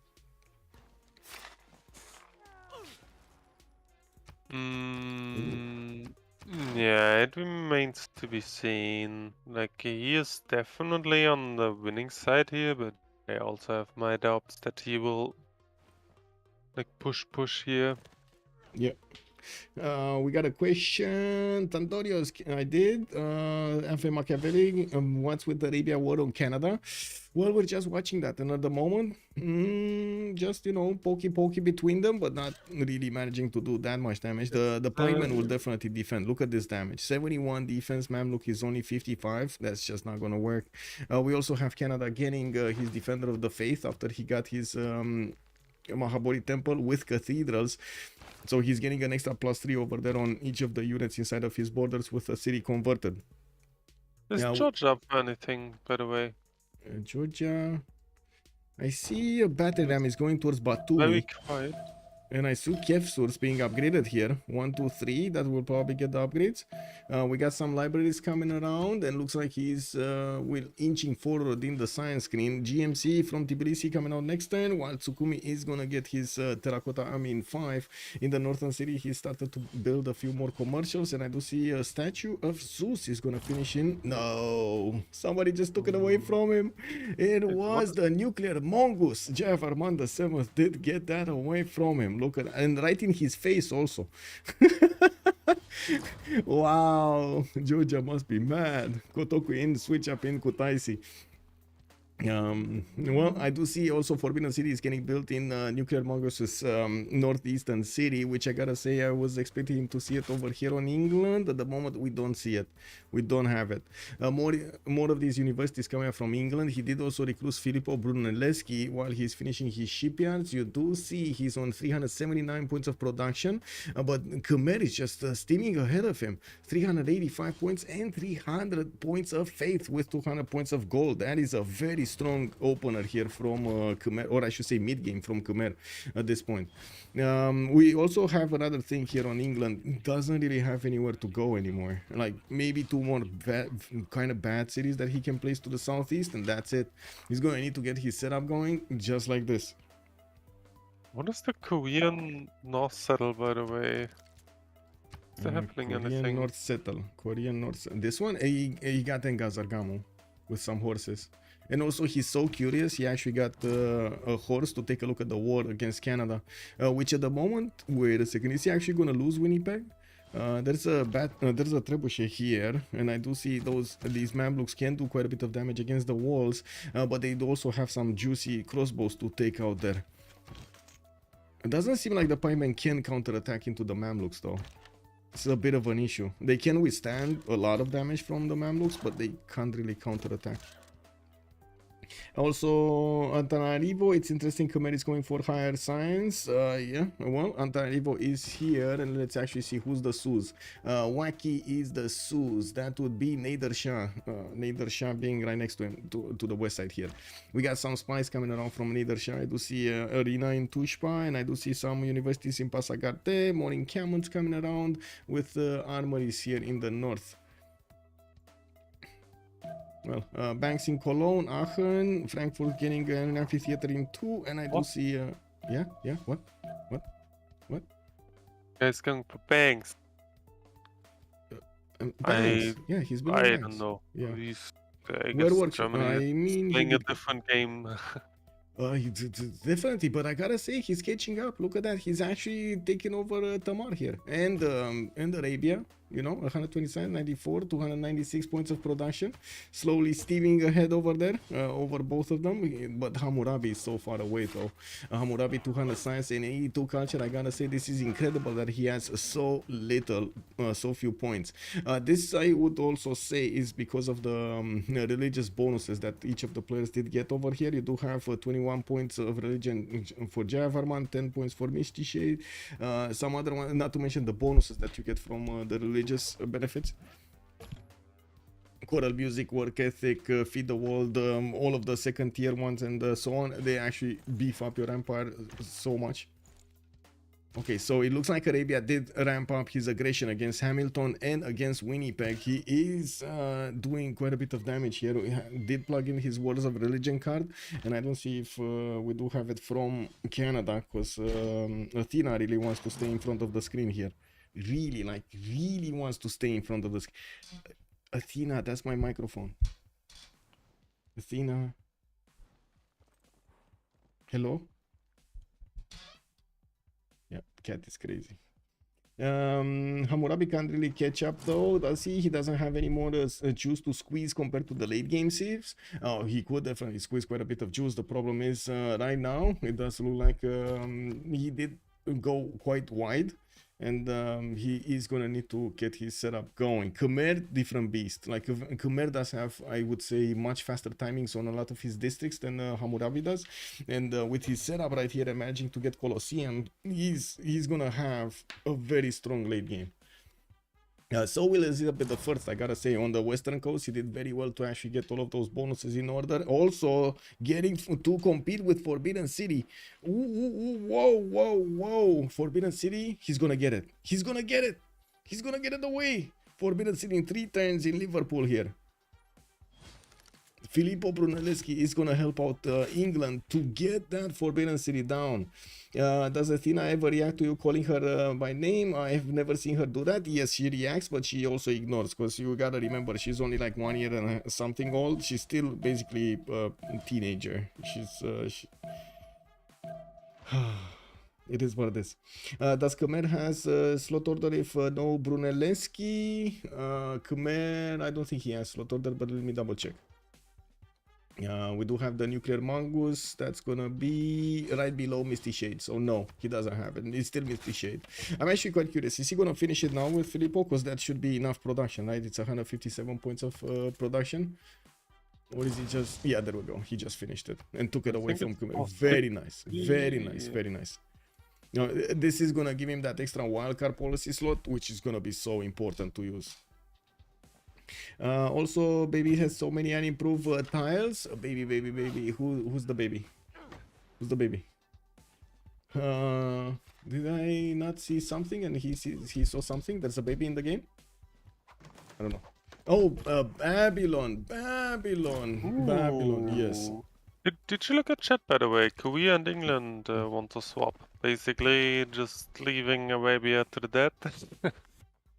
Speaker 4: Yeah, it remains to be seen. Like, he is definitely on the winning side here, but I also have my doubts that he will like push here.
Speaker 3: Yeah. We got a question. Tandorios, I did. F.A. Machiavelli, what's with the Arabia war on Canada? Well, we're just watching that, and at the moment, just, you know, pokey between them, but not really managing to do that much damage. The pikeman will definitely defend. Look at this damage. 71 defense, Mamluk is only 55. That's just not gonna work. We also have Canada getting his Defender of the Faith after he got his Mahabodhi Temple with cathedrals. So he's getting an extra +3 over there on each of the units inside of his borders with a city converted.
Speaker 4: Is
Speaker 3: Yeah,
Speaker 4: Georgia up for anything, by the way?
Speaker 3: Georgia. I see a battle ram is going towards
Speaker 4: Very
Speaker 3: Batumi.
Speaker 4: quiet.
Speaker 3: And I see Kiev source being upgraded here. 1, 2, 3. That will probably get the upgrades. We got some libraries coming around, and looks like he's inching forward in the science screen. GMC from Tbilisi coming out next turn, while Tsukumi is gonna get his terracotta army in 5. In the northern city, he started to build a few more commercials, and I do see a statue of Zeus is gonna finish in. No, somebody just took it away from him. It was the nuclear mongoose. Jeff Armand VII did get that away from him. Look at, and right in his face also. Wow, Georgia must be mad. Kotoku in, switch up in Kutaisi. Well, I do see also Forbidden City is getting built in Nuclear Mongos's northeastern city, which I gotta say I was expecting to see it over here on England. At the moment, we don't see it. We don't have it. More of these universities coming from England. He did also recruit Filippo Brunelleschi while he's finishing his shipyards. You do see he's on 379 points of production, but Khmer is just steaming ahead of him. 385 points and 300 points of faith with 200 points of gold. That is a very strong opener here from Khmer, or I should say mid-game from Khmer at this point. We also have another thing here on England. Doesn't really have anywhere to go anymore. Like maybe 2 more kind of bad cities that he can place to the southeast, and that's it. He's going to need to get his setup going just like this.
Speaker 4: What is the Korean North settle, by the way? Is there happening
Speaker 3: Korean
Speaker 4: anything?
Speaker 3: North settle. Korean North. This one, he got in Gazargamo with some horses. And also, he's so curious, he actually got a horse to take a look at the war against Canada, which at the moment, wait a second, is he actually going to lose Winnipeg? There's a trebuchet here, and I do see these Mamluks can do quite a bit of damage against the walls, but they do also have some juicy crossbows to take out there. It doesn't seem like the pikemen can counterattack into the Mamluks though. It's a bit of an issue. They can withstand a lot of damage from the Mamluks, but they can't really counterattack. Also, Antananarivo, it's interesting Khmer is going for higher science. Yeah, well, Antananarivo is here, and let's actually see who's the Sus. Wacky is the Sus. That would be Nader Shah. Nader Shah being right next to him, to the west side here. We got some spies coming around from Nader Shah. I do see Arena in Tushpa, and I do see some universities in Pasagarte, more encampments coming around with armories here in the north. Well, banks in Cologne, Aachen, Frankfurt getting an amphitheater in 2, and I do see, yeah, what?
Speaker 4: Guys going for banks.
Speaker 3: Banks. Yeah, he's been.
Speaker 4: I don't know.
Speaker 3: Yeah.
Speaker 4: I
Speaker 3: Where
Speaker 4: guess
Speaker 3: works?
Speaker 4: Germany
Speaker 3: I
Speaker 4: is
Speaker 3: mean,
Speaker 4: playing a different game.
Speaker 3: Definitely, but I gotta say he's catching up. Look at that, he's actually taking over Tamar here, and Arabia. You know, 127, 94, 296 points of production, slowly steaming ahead over there, over both of them. But Hammurabi is so far away though. Hammurabi 200 science and 82 culture. I gotta say this is incredible that he has so little, so few points. This I would also say is because of the religious bonuses that each of the players did get over here. You do have 21 points of religion for Javarman, 10 points for Mishti Shade, some other one, not to mention the bonuses that you get from the religious benefits. Choral music, work ethic, feed the world, all of the second tier ones and so on. They actually beef up your empire so much. Okay, so it looks like Arabia did ramp up his aggression against Hamilton and against Winnipeg. He is doing quite a bit of damage here. He did plug in his Wars of Religion card, and I don't see if we do have it from Canada, because Athena really wants to stay in front of the screen here. Really wants to stay in front of the screen. Athena, that's my microphone. Athena. Hello? Yeah, cat is crazy. Hammurabi can't really catch up though, does he? He doesn't have any more juice to squeeze compared to the late game Civs. Oh, he could definitely squeeze quite a bit of juice. The problem is right now it does look like he did go quite wide, and he is gonna need to get his setup going. Khmer, different beast. Like Khmer does have, I would say, much faster timings on a lot of his districts than Hammurabi does, and with his setup right here and managing to get Colosseum, he's gonna have a very strong late game. So will Elizabeth the First, I gotta say, on the Western Coast, he did very well to actually get all of those bonuses in order. Also, getting to compete with Forbidden City. Whoa. Forbidden City, he's gonna get it. He's gonna get it. He's gonna get it away. Forbidden City in 3 turns in Liverpool here. Filippo Brunelleschi is going to help out England to get that Forbidden City down. Does Athena ever react to you calling her by name? I have never seen her do that. Yes, she reacts, but she also ignores, because you gotta remember, she's only like 1 year and something old. She's still basically a teenager. It is what it is. Does Khmer has slot order if no Brunelleschi? Khmer, I don't think he has slot order, but let me double check. We do have the Nuclear Mongoose. That's gonna be right below Misty Shade. So no, he doesn't have it. It's still Misty Shade. I'm actually quite curious. Is he gonna finish it now with Filippo? Because that should be enough production, right? It's 157 points of production. Or is he just... Yeah, there we go. He just finished it and took it away from Khmer. Very nice. Very nice. Very nice. Now, this is gonna give him that extra wildcard policy slot, which is gonna be so important to use. Also, baby has so many unimproved tiles. Baby. Who's the baby? Who's the baby? Did I not see something and he saw something? There's a baby in the game? I don't know. Oh, Babylon, yes.
Speaker 4: Did you look at chat, by the way? Korea and England want to swap. Basically, just leaving Arabia to the dead.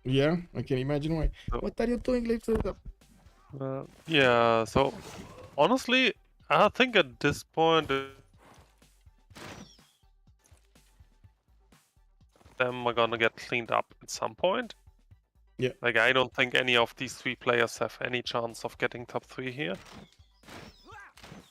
Speaker 3: Yeah, I can imagine why.
Speaker 4: So,
Speaker 3: what are you doing later?
Speaker 4: Yeah, so honestly, I think at this point, them are gonna get cleaned up at some point.
Speaker 3: Yeah.
Speaker 4: Like, I don't think any of these 3 players have any chance of getting top 3 here.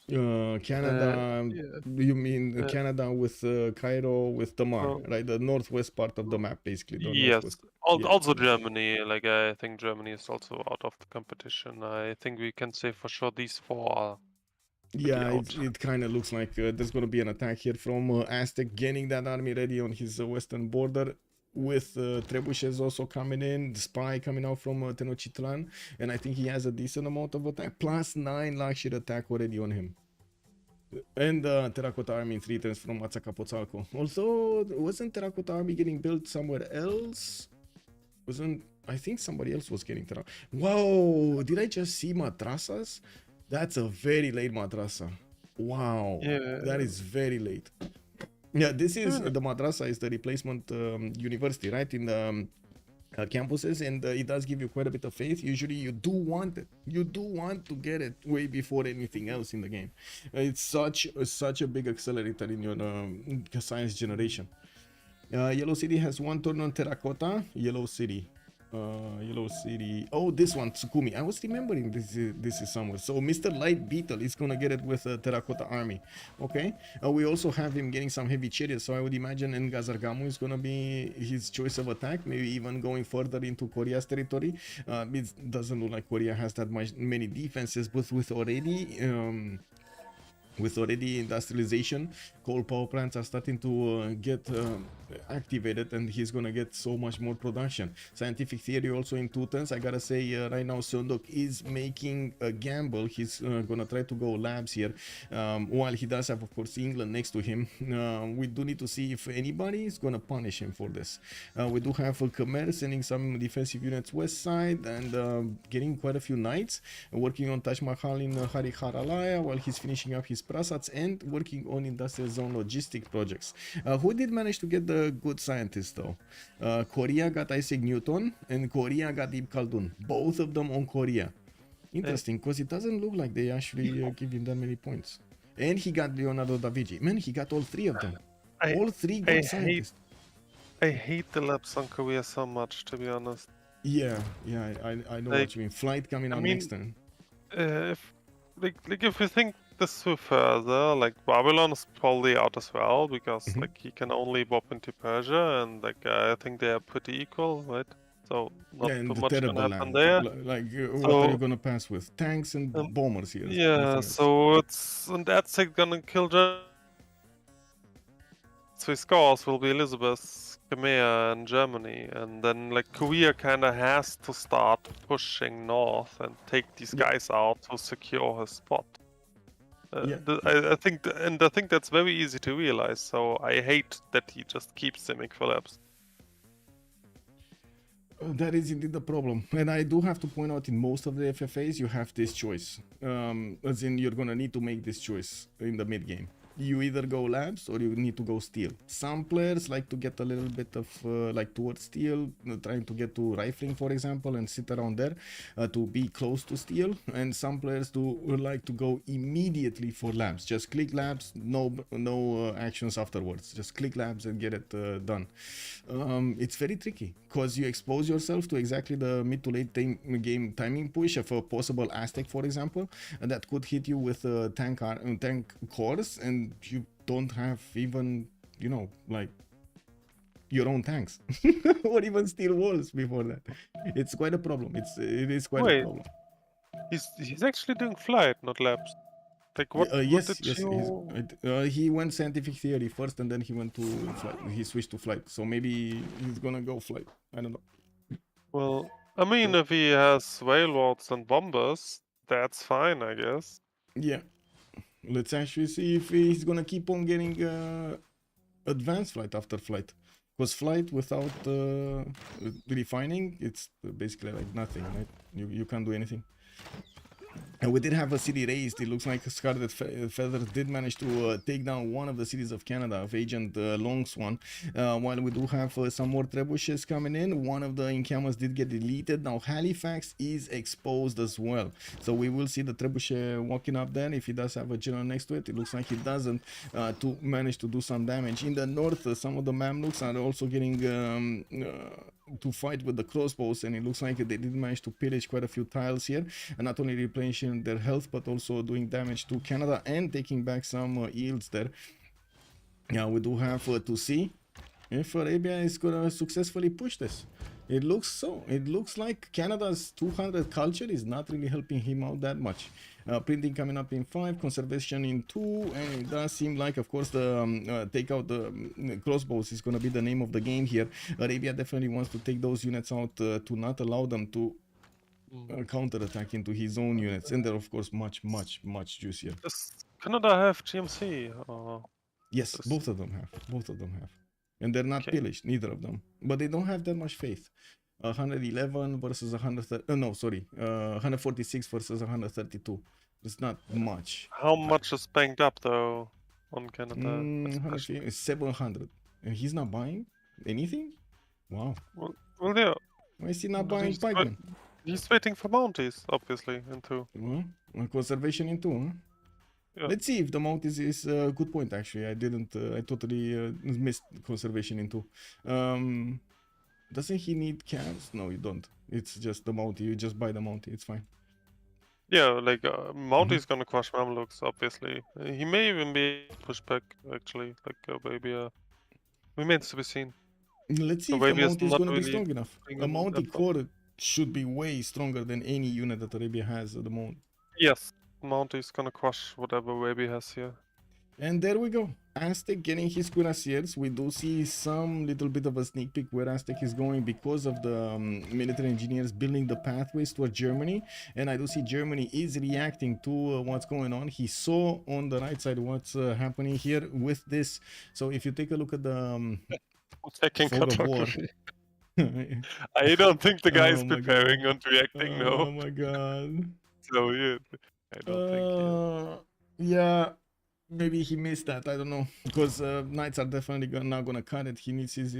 Speaker 3: Canada, you mean Canada with Cairo with Tamar, right? The northwest part of the map, basically.
Speaker 4: Yes, also Germany. Like, I think Germany is also out of the competition. I think we can say for sure these 4 are.
Speaker 3: Yeah, it kind of looks like there's going to be an attack here from Aztec, getting that army ready on his western border, with Trebuchet also coming in, the Spy coming out from Tenochtitlan, and I think he has a decent amount of attack, plus 9 Lakshir attack already on him. And Terracotta Army in 3 turns from Matsakapotzalco. Also, wasn't Terracotta Army getting built somewhere else? I think somebody else was getting Terracotta. Whoa, did I just see Madrasas? That's a very late Madrasa. Wow, yeah. That is very late. Yeah, this is the Madrasa is the replacement university, right, in the campuses, and it does give you quite a bit of faith. Usually you do want it. You do want to get it way before anything else in the game. It's such a big accelerator in your science generation. Yellow City has 1 turn on Terracotta. Yellow City. Oh, this one, Tsukumi. I was remembering this is somewhere. So Mr. Light Beetle is gonna get it with Terracotta Army. Okay. We also have him getting some heavy chariots, so I would imagine Ngazargamu is gonna be his choice of attack, maybe even going further into Korea's territory. It doesn't look like Korea has that many defenses, but with already industrialization, coal power plants are starting to get activated, and he's gonna get so much more production. Scientific theory also in 2 turns. I gotta say, right now Seondok is making a gamble. He's gonna try to go labs here, while he does have, of course, England next to him. We do need to see if anybody is gonna punish him for this. We do have Khmer sending some defensive units west side, and getting quite a few knights, working on Taj Mahal in Hariharalaya, while he's finishing up his prasats and working on industrial zone logistic projects. Who did manage to get the good scientists though? Korea got Isaac Newton and Korea got Ibn Khaldun. Both of them on Korea. Interesting, because it doesn't look like they actually give him that many points. And he got Leonardo da Vinci. Man, he got all 3 of them. All 3 good scientists.
Speaker 4: I hate the labs on Korea so much, to be honest.
Speaker 3: Yeah, I know what you mean. Flight coming out next turn.
Speaker 4: If you think this through further, like Babylon is probably out as well, because like he can only bop into Persia, and like I think they are pretty equal, right? So not too much can happen there.
Speaker 3: Like what are you gonna pass with? Tanks and bombers here.
Speaker 4: Yeah, so it's and that's gonna kill. 3 scores will be Elizabeth Crimea and Germany, and then like Korea kind of has to start pushing north and take these guys out to secure his spot.
Speaker 3: Yeah.
Speaker 4: I think, and I think that's very easy to realize. So I hate that he just keeps him in collapse.
Speaker 3: That is indeed the problem, and I do have to point out in most of the FFAs you have this choice, as in you're gonna need to make this choice in the mid game. You either go labs or you need to go steel. Some players like to get a little bit of like towards steel, trying to get to rifling, for example, and sit around there to be close to steel. And some players do like to go immediately for labs. Just click labs, no actions afterwards. Just click labs and get it done. It's very tricky because you expose yourself to exactly the mid to late game timing push of a possible Aztec, for example, that could hit you with tank cores, and you don't have even, you know, like your own tanks or even steel walls before that. It's quite a problem. It is quite a problem.
Speaker 4: He's actually doing flight, not labs. Like what?
Speaker 3: Yes,
Speaker 4: what did
Speaker 3: yes.
Speaker 4: you...
Speaker 3: He went scientific theory first, and then he went to flight. He switched to flight. So maybe he's gonna go flight. I don't know.
Speaker 4: Well, I mean, if he has railroads and bombers, that's fine, I guess.
Speaker 3: Yeah. Let's actually see if he's gonna keep on getting advanced flight after flight. Because flight without refining, it's basically like nothing, right? You can't do anything. And we did have a city raised. It looks like Scarlet Feather did manage to take down one of the cities of Canada, of Agent Longswan. While we do have some more trebuchets coming in, one of the encampments did get deleted. Now Halifax is exposed as well. So we will see the trebuchet walking up there. If he does have a general next to it, it looks like he doesn't, to manage to do some damage. In the north, some of the Mamluks are also getting to fight with the crossbows, and it looks like they did manage to pillage quite a few tiles here, and not only replenishing their health but also doing damage to Canada and taking back some yields there. Yeah, we do have to see if Arabia is gonna successfully push this. It looks like Canada's 200 culture is not really helping him out that much. Printing coming up in 5, conservation in 2, and it does seem like, of course, the take out the crossbows is going to be the name of the game here. Arabia definitely wants to take those units out to not allow them to counter-attack into his own units, and they're of course much juicier.
Speaker 4: Does Canada have GMC?
Speaker 3: Yes, both of them have, and they're not pillaged, neither of them, but they don't have that much faith. 111 versus 130, no, sorry, 146 versus 132. It's not much.
Speaker 4: How much is banked up though on Canada?
Speaker 3: 700, and he's not buying anything. Wow.
Speaker 4: Well, yeah.
Speaker 3: Why is he not buying pikemen?
Speaker 4: He's waiting for Mounties, obviously, in 2.
Speaker 3: Well, conservation in 2, huh? Yeah. Let's see if the Mounties is a good point. Actually, I didn't. I totally missed conservation in 2. Doesn't he need cabs? No, you don't. It's just the Mountie. You just buy the Mountie. It's fine.
Speaker 4: Yeah, like Mountie is gonna crush Mamluks, obviously. He may even be pushed back, actually. Like maybe remains to be seen.
Speaker 3: Let's see if the Mountie is gonna be strong enough. A Mountie core should be way stronger than any unit that Arabia has at the moment.
Speaker 4: Yes, Mountie is gonna crush whatever Arabia has here.
Speaker 3: And there we go. Aztec getting his cuirassiers. We do see some little bit of a sneak peek where Aztec is going because of the military engineers building the pathways towards Germany. And I do see Germany is reacting to what's going on. He saw on the right side what's happening here with this. So if you take a look at the fog of war.
Speaker 4: I don't think the guy is preparing on reacting, no.
Speaker 3: Oh my god.
Speaker 4: So yeah, I don't think.
Speaker 3: Yeah. Maybe he missed that, I don't know, because Knights are definitely not gonna cut it. He needs his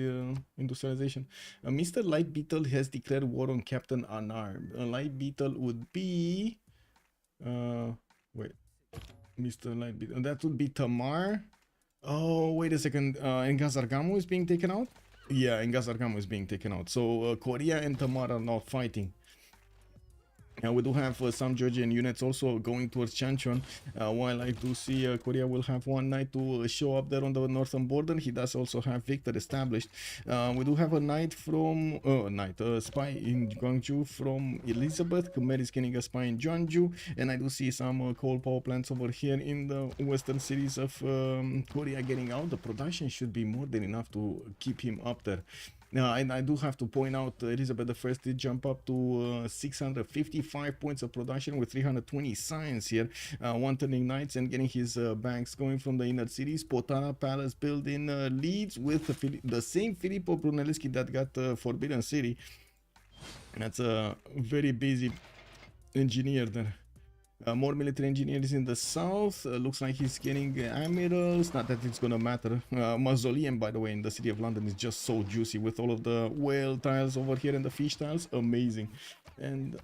Speaker 3: industrialization. Mr. Light Beetle has declared war on Captain Unarmed. Light Beetle would be... wait. Mr. Light Beetle... that would be Tamar. Oh, wait a second. Engazargamu is being taken out? Yeah, Engazargamu is being taken out. So Korea and Tamar are not fighting. We do have some Georgian units also going towards Chanchon, while I do see Korea will have one knight to show up there on the northern border. He does also have Victor established. We do have a knight from spy in Gwangju from Elizabeth. Khmer is getting a spy in Jeonju, and I do see some coal power plants over here in the western cities of Korea getting out. The production should be more than enough to keep him up there. Now, and I do have to point out Elizabeth I did jump up to 655 points of production with 320 science here, one turning knights and getting his banks going from the inner cities. Potara Palace built in Leeds with the same Filippo Brunelleschi that got Forbidden City. And that's a very busy engineer there. More military engineers in the south. Looks like he's getting admirals. Not that it's gonna matter. Mausoleum, by the way, in the city of London is just so juicy with all of the whale tiles over here and the fish tiles. Amazing. And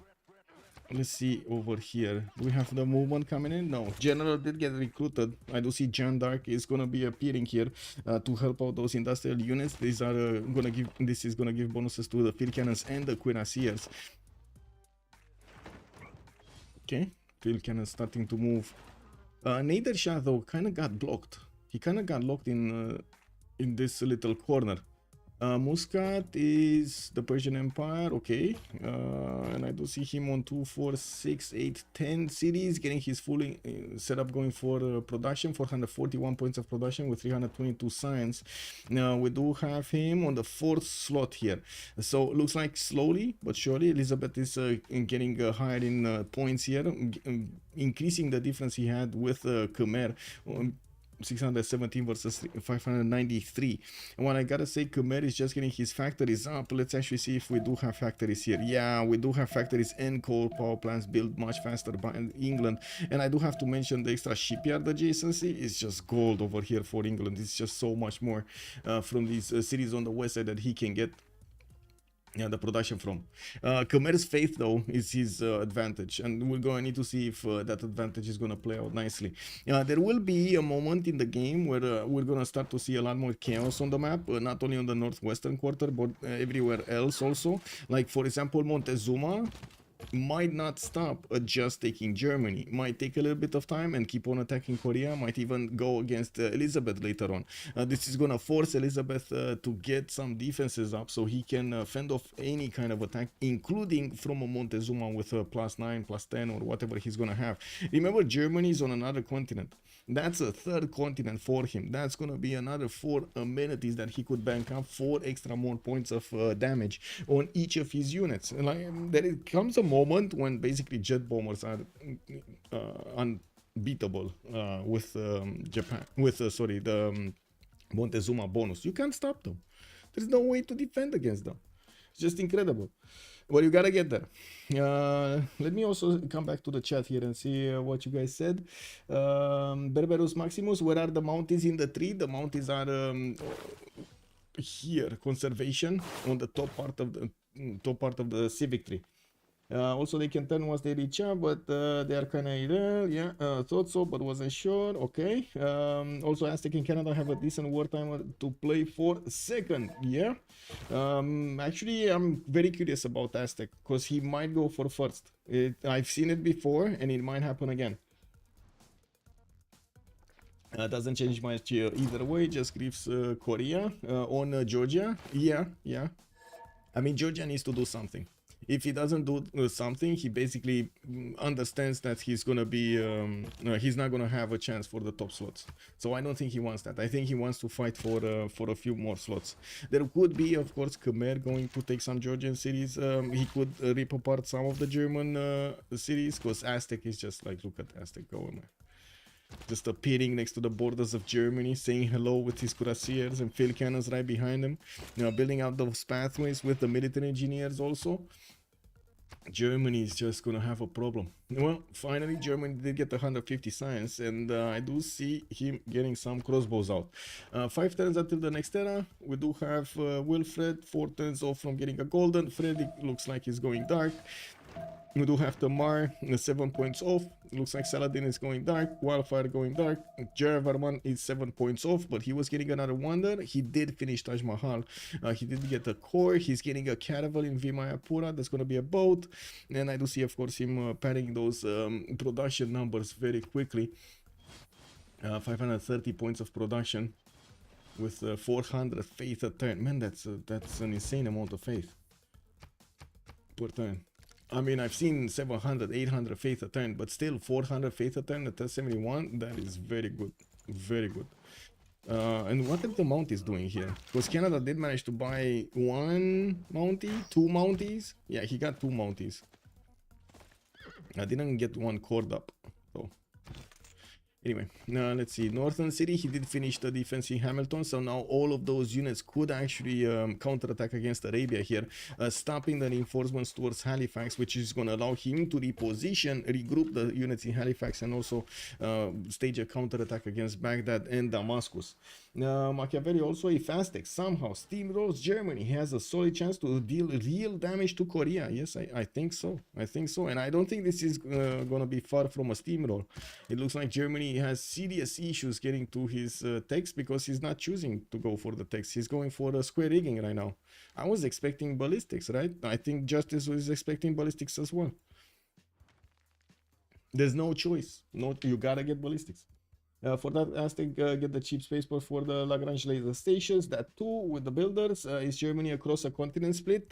Speaker 3: let's see over here. Do we have the movement coming in? No. General did get recruited. I do see Jeanne d'Arc is gonna be appearing here to help out those industrial units. These are gonna give. This is gonna give bonuses to the field cannons and the cuirassiers. Okay. Field cannon starting to move. Nader Shah though kind of got blocked. He kind of got locked in this little corner. Muscat is the Persian Empire, okay. And I do see him on 2, 4, 6, 8, 10 cities, getting his fully setup going for production. 441 points of production with 322 science. Now we do have him on the 4th slot here. So looks like slowly but surely Elizabeth is getting higher in points here, increasing the difference he had with Khmer. 617 versus 593. And what I gotta say, Khmer is just getting his factories up. Let's actually see if we do have factories here. Yeah, we do have factories and coal power plants built much faster by England. And I do have to mention the extra shipyard adjacency is just gold over here for England. It's just so much more from these cities on the west side that he can get the production from. Khmer's faith though is his advantage, and we're going to need to see if that advantage is going to play out nicely. There will be a moment in the game where we're going to start to see a lot more chaos on the map, not only on the northwestern quarter but everywhere else also. Like for example, Montezuma might not stop at just taking Germany, might take a little bit of time and keep on attacking Korea, might even go against Elizabeth later on. This is gonna force Elizabeth to get some defenses up so he can fend off any kind of attack, including from a Montezuma with a +9, +10 or whatever he's gonna have. Remember, Germany is on another continent. That's a 3rd continent for him. That's gonna be another 4 amenities that he could bank up, 4 extra more points of damage on each of his units. Like, there comes a moment when basically jet bombers are unbeatable with Japan, with the Montezuma bonus. You can't stop them. There's no way to defend against them. It's just incredible. But you gotta get there. Let me also come back to the chat here and see what you guys said. Berberus Maximus, where are the mounties in the tree? The mounties are here, conservation, on the top part of the civic tree. Also they can turn once they reach up, but they are kind of there. Yeah, thought so but wasn't sure. Okay. Also Aztec in Canada have a decent wartimer to play for 2nd. Yeah. Actually I'm very curious about Aztec because he might go for 1st. I've seen it before and it might happen again. Doesn't change much either way, just grieves Korea on Georgia. Yeah. I mean, Georgia needs to do something. If he doesn't do something, he basically understands that he's gonna be he's not gonna have a chance for the top slots. So I don't think he wants that. I think he wants to fight for a few more slots. There could be, of course, Khmer going to take some Georgian cities. He could rip apart some of the German cities, because Aztec is just like, look at Aztec going there. Just appearing next to the borders of Germany, saying hello with his cuirassiers and field cannons right behind him. You know, building out those pathways with the military engineers also. Germany is just gonna have a problem. Well, finally Germany did get 150 science, and I do see him getting some crossbows out. 5 turns until the next era. We do have Wilfred 4 turns off from getting a golden. Frederick looks like he's going dark. We do have Tamar, 7 points off. Looks like Saladin is going dark. Qualifier going dark. Jeravarman is 7 points off, but he was getting another wonder. He did finish Taj Mahal. He did get a core. He's getting a caravel in Vimayapura. That's going to be a boat. And I do see, of course, him padding those production numbers very quickly. 530 points of production with 400 faith a turn. Man, that's an insane amount of faith per turn. I mean, I've seen 700, 800 faith a turn, but still 400 faith a turn at 71, that is very good. Very good. And what if the mount is doing here? Because Canada did manage to buy 1 mountie, 2 mounties. Yeah, he got 2 mounties. I didn't get 1 cord up. So anyway, now let's see. Northern City, he did finish the defense in Hamilton, so now all of those units could actually counterattack against Arabia here, stopping the reinforcements towards Halifax, which is going to allow him to reposition, regroup the units in Halifax, and also stage a counterattack against Baghdad and Damascus. Machiavelli also, if Aztec somehow steamrolls Germany, he has a solid chance to deal real damage to Korea. Yes, I think so. I think so. And I don't think this is going to be far from a steamroll. It looks like Germany has serious issues getting to his text because he's not choosing to go for the text. He's going for a square rigging right now. I was expecting ballistics, right? I think Justice was expecting ballistics as well. There's no choice. No, you gotta get ballistics. For that, Aztec get the cheap spaceport for the Lagrange laser stations. That too, with the builders, is Germany across a continent split?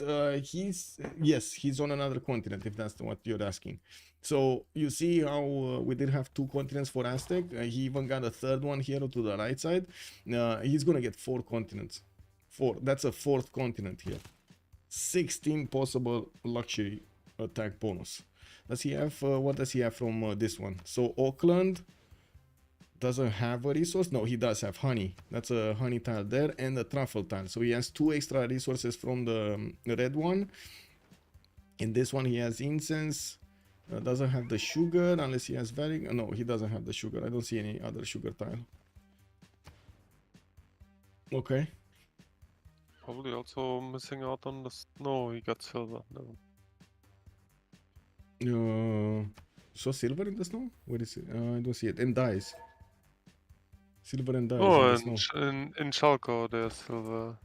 Speaker 3: Yes, he's on another continent, if that's what you're asking. So you see how we did have 2 continents for Aztec. He even got a 3rd one here to the right side. He's gonna get 4 continents. 4. That's a 4th continent here. 16 possible luxury attack bonus. Does he have? What does he have from this one? So Auckland doesn't have a resource. No, he does have honey. That's a honey tile there and a truffle tile. So he has 2 extra resources from the red one. In this one he has incense. Doesn't have the sugar unless he has varying. No, he doesn't have the sugar. I don't see any other sugar tile. Okay.
Speaker 4: Probably also missing out on the snow. He got silver. No.
Speaker 3: So silver in the snow? Where is it? I don't see it. And dies. Silver and dies
Speaker 4: Oh,
Speaker 3: in the snow.
Speaker 4: in Chalco there's silver.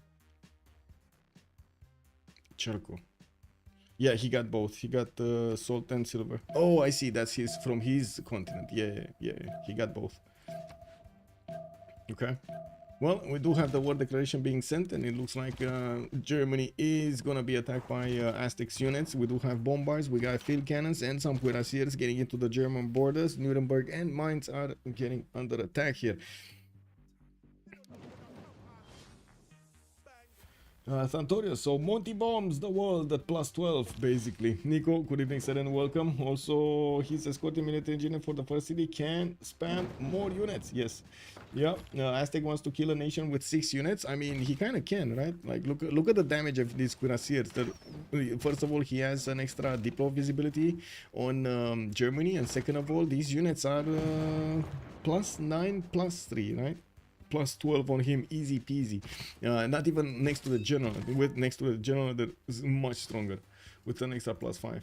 Speaker 3: Charco. Yeah, he got both. He got salt and silver. Oh, I see. That's his from his continent. Yeah. He got both. Okay. Well, we do have the war declaration being sent, and it looks like Germany is gonna be attacked by Aztecs units. We do have bombards, we got field cannons, and some cuirassiers getting into the German borders. Nuremberg and Mainz are getting under attack here. Santorio, so Monty bombs the world at +12, basically. Nico, good evening, sir, and welcome. Also, he's escorting military engineer for the first city. Can spam more units. Yes. Yeah. Aztec wants to kill a nation with 6 units. I mean, he kind of can, right? Like, look at the damage of these cuirassiers. First of all, he has an extra deploy visibility on Germany, and second of all, these units are +9, +3, right? +12 on him, easy peasy. Not even next to the general. Next to the general, that is much stronger with an extra +5.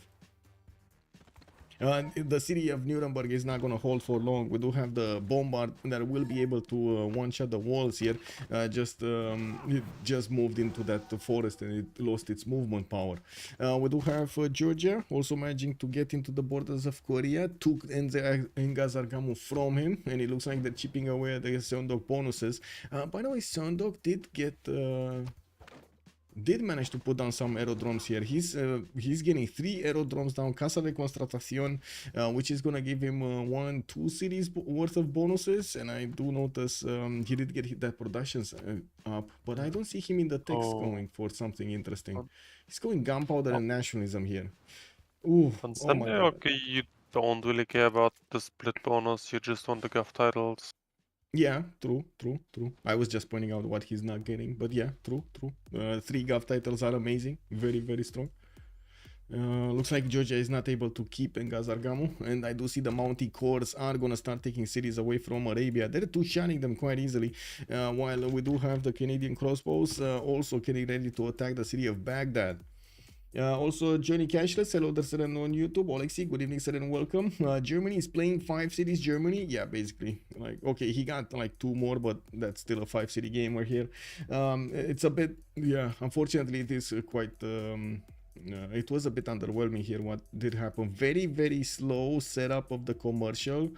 Speaker 3: The city of Nuremberg is not going to hold for long. We do have the bombard that will be able to one-shot the walls here. It just moved into that forest and it lost its movement power. We do have Georgia also managing to get into the borders of Korea. Took Engazargamu from him, and it looks like they're chipping away at the Seondok bonuses. By the way, Seondok did manage to put down some aerodromes here. He's getting 3 aerodromes down, Casa de Constatación, which is gonna give him 1-2 cities worth of bonuses. And I do notice he did get that productions up, but I don't see him in the text going for something interesting. He's going gunpowder and nationalism here. Ooh, oh my God.
Speaker 4: Okay, you don't really care about the split bonus, you just want the gov titles.
Speaker 3: Yeah, true. I was just pointing out what he's not getting, but yeah, true. 3 gov titles are amazing, very, very strong. Looks like Georgia is not able to keep Engazargamu, and I do see the Mountie Corps are gonna start taking cities away from Arabia. They're two-shotting them quite easily, while we do have the Canadian crossbows also getting ready to attack the city of Baghdad. Also, Johnny Cashless, hello there, sir, and on YouTube. Alexi, good evening, sir, and welcome. Germany is playing 5 cities. Germany, yeah, basically. Like, okay, he got like 2 more, but that's still a 5-city gamer here. It's a bit, yeah, unfortunately, it is quite. It was a bit underwhelming here. What did happen? Very, very slow setup of the commercial.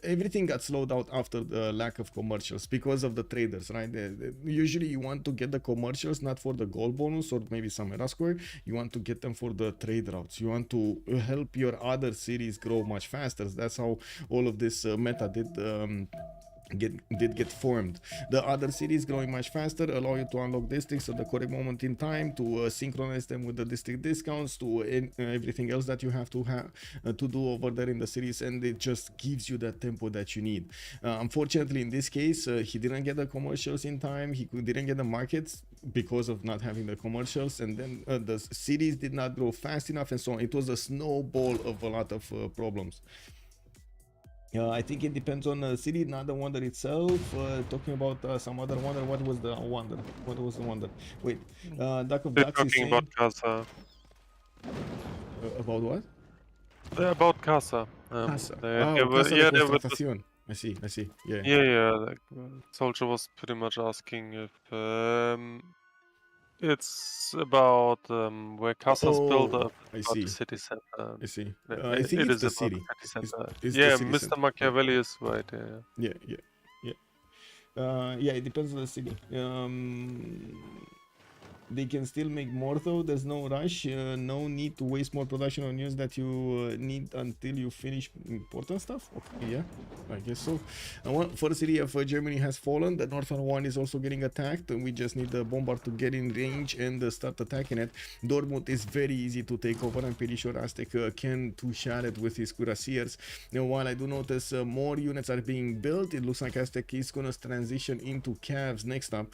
Speaker 3: Everything got slowed out after the lack of commercials because of the traders, right? Usually you want to get the commercials not for the gold bonus or maybe some era square. You want to get them for the trade routes. You want to help your other cities grow much faster. That's how all of this meta did get formed. The other cities growing much faster allow you to unlock districts at the correct moment in time, to synchronize them with the district discounts, to everything else that you have to do over there in the cities, and it just gives you that tempo that you need. Unfortunately, in this case, he didn't get the commercials in time. He didn't get the markets because of not having the commercials, and then the cities did not grow fast enough, and so on. It was a snowball of a lot of problems. I think it depends on the city, not the wonder itself. Talking about some other wonder. What was the wonder? What was the wonder? Wait, Duck of
Speaker 4: They're
Speaker 3: Ducks is
Speaker 4: talking
Speaker 3: saying
Speaker 4: about Casa.
Speaker 3: about what?
Speaker 4: About Casa.
Speaker 3: Casa.
Speaker 4: They were,
Speaker 3: Casa de
Speaker 4: yeah, they were just,
Speaker 3: Contratación. I see. Yeah.
Speaker 4: yeah. Like Soldier was pretty much asking if it's about where Casa's built
Speaker 3: Oh,
Speaker 4: up
Speaker 3: I
Speaker 4: about
Speaker 3: see.
Speaker 4: the city center.
Speaker 3: I see.
Speaker 4: Yeah,
Speaker 3: I think
Speaker 4: it
Speaker 3: it's
Speaker 4: is
Speaker 3: the
Speaker 4: about
Speaker 3: city.
Speaker 4: the city center.
Speaker 3: It's
Speaker 4: Yeah,
Speaker 3: the city
Speaker 4: Mr.
Speaker 3: center.
Speaker 4: Machiavelli is right. Yeah.
Speaker 3: Yeah, it depends on the city. They can still make more though. There's no rush. No need to waste more production on news that you need until you finish important stuff. Okay, yeah, I guess so. First city of Germany has fallen. The northern one is also getting attacked. We just need the bombard to get in range and start attacking it. Dortmund is very easy to take over. I'm pretty sure Aztec can two-shot it with his cuirassiers. Now, while I do notice more units are being built, it looks like Aztec is gonna transition into Cavs next up.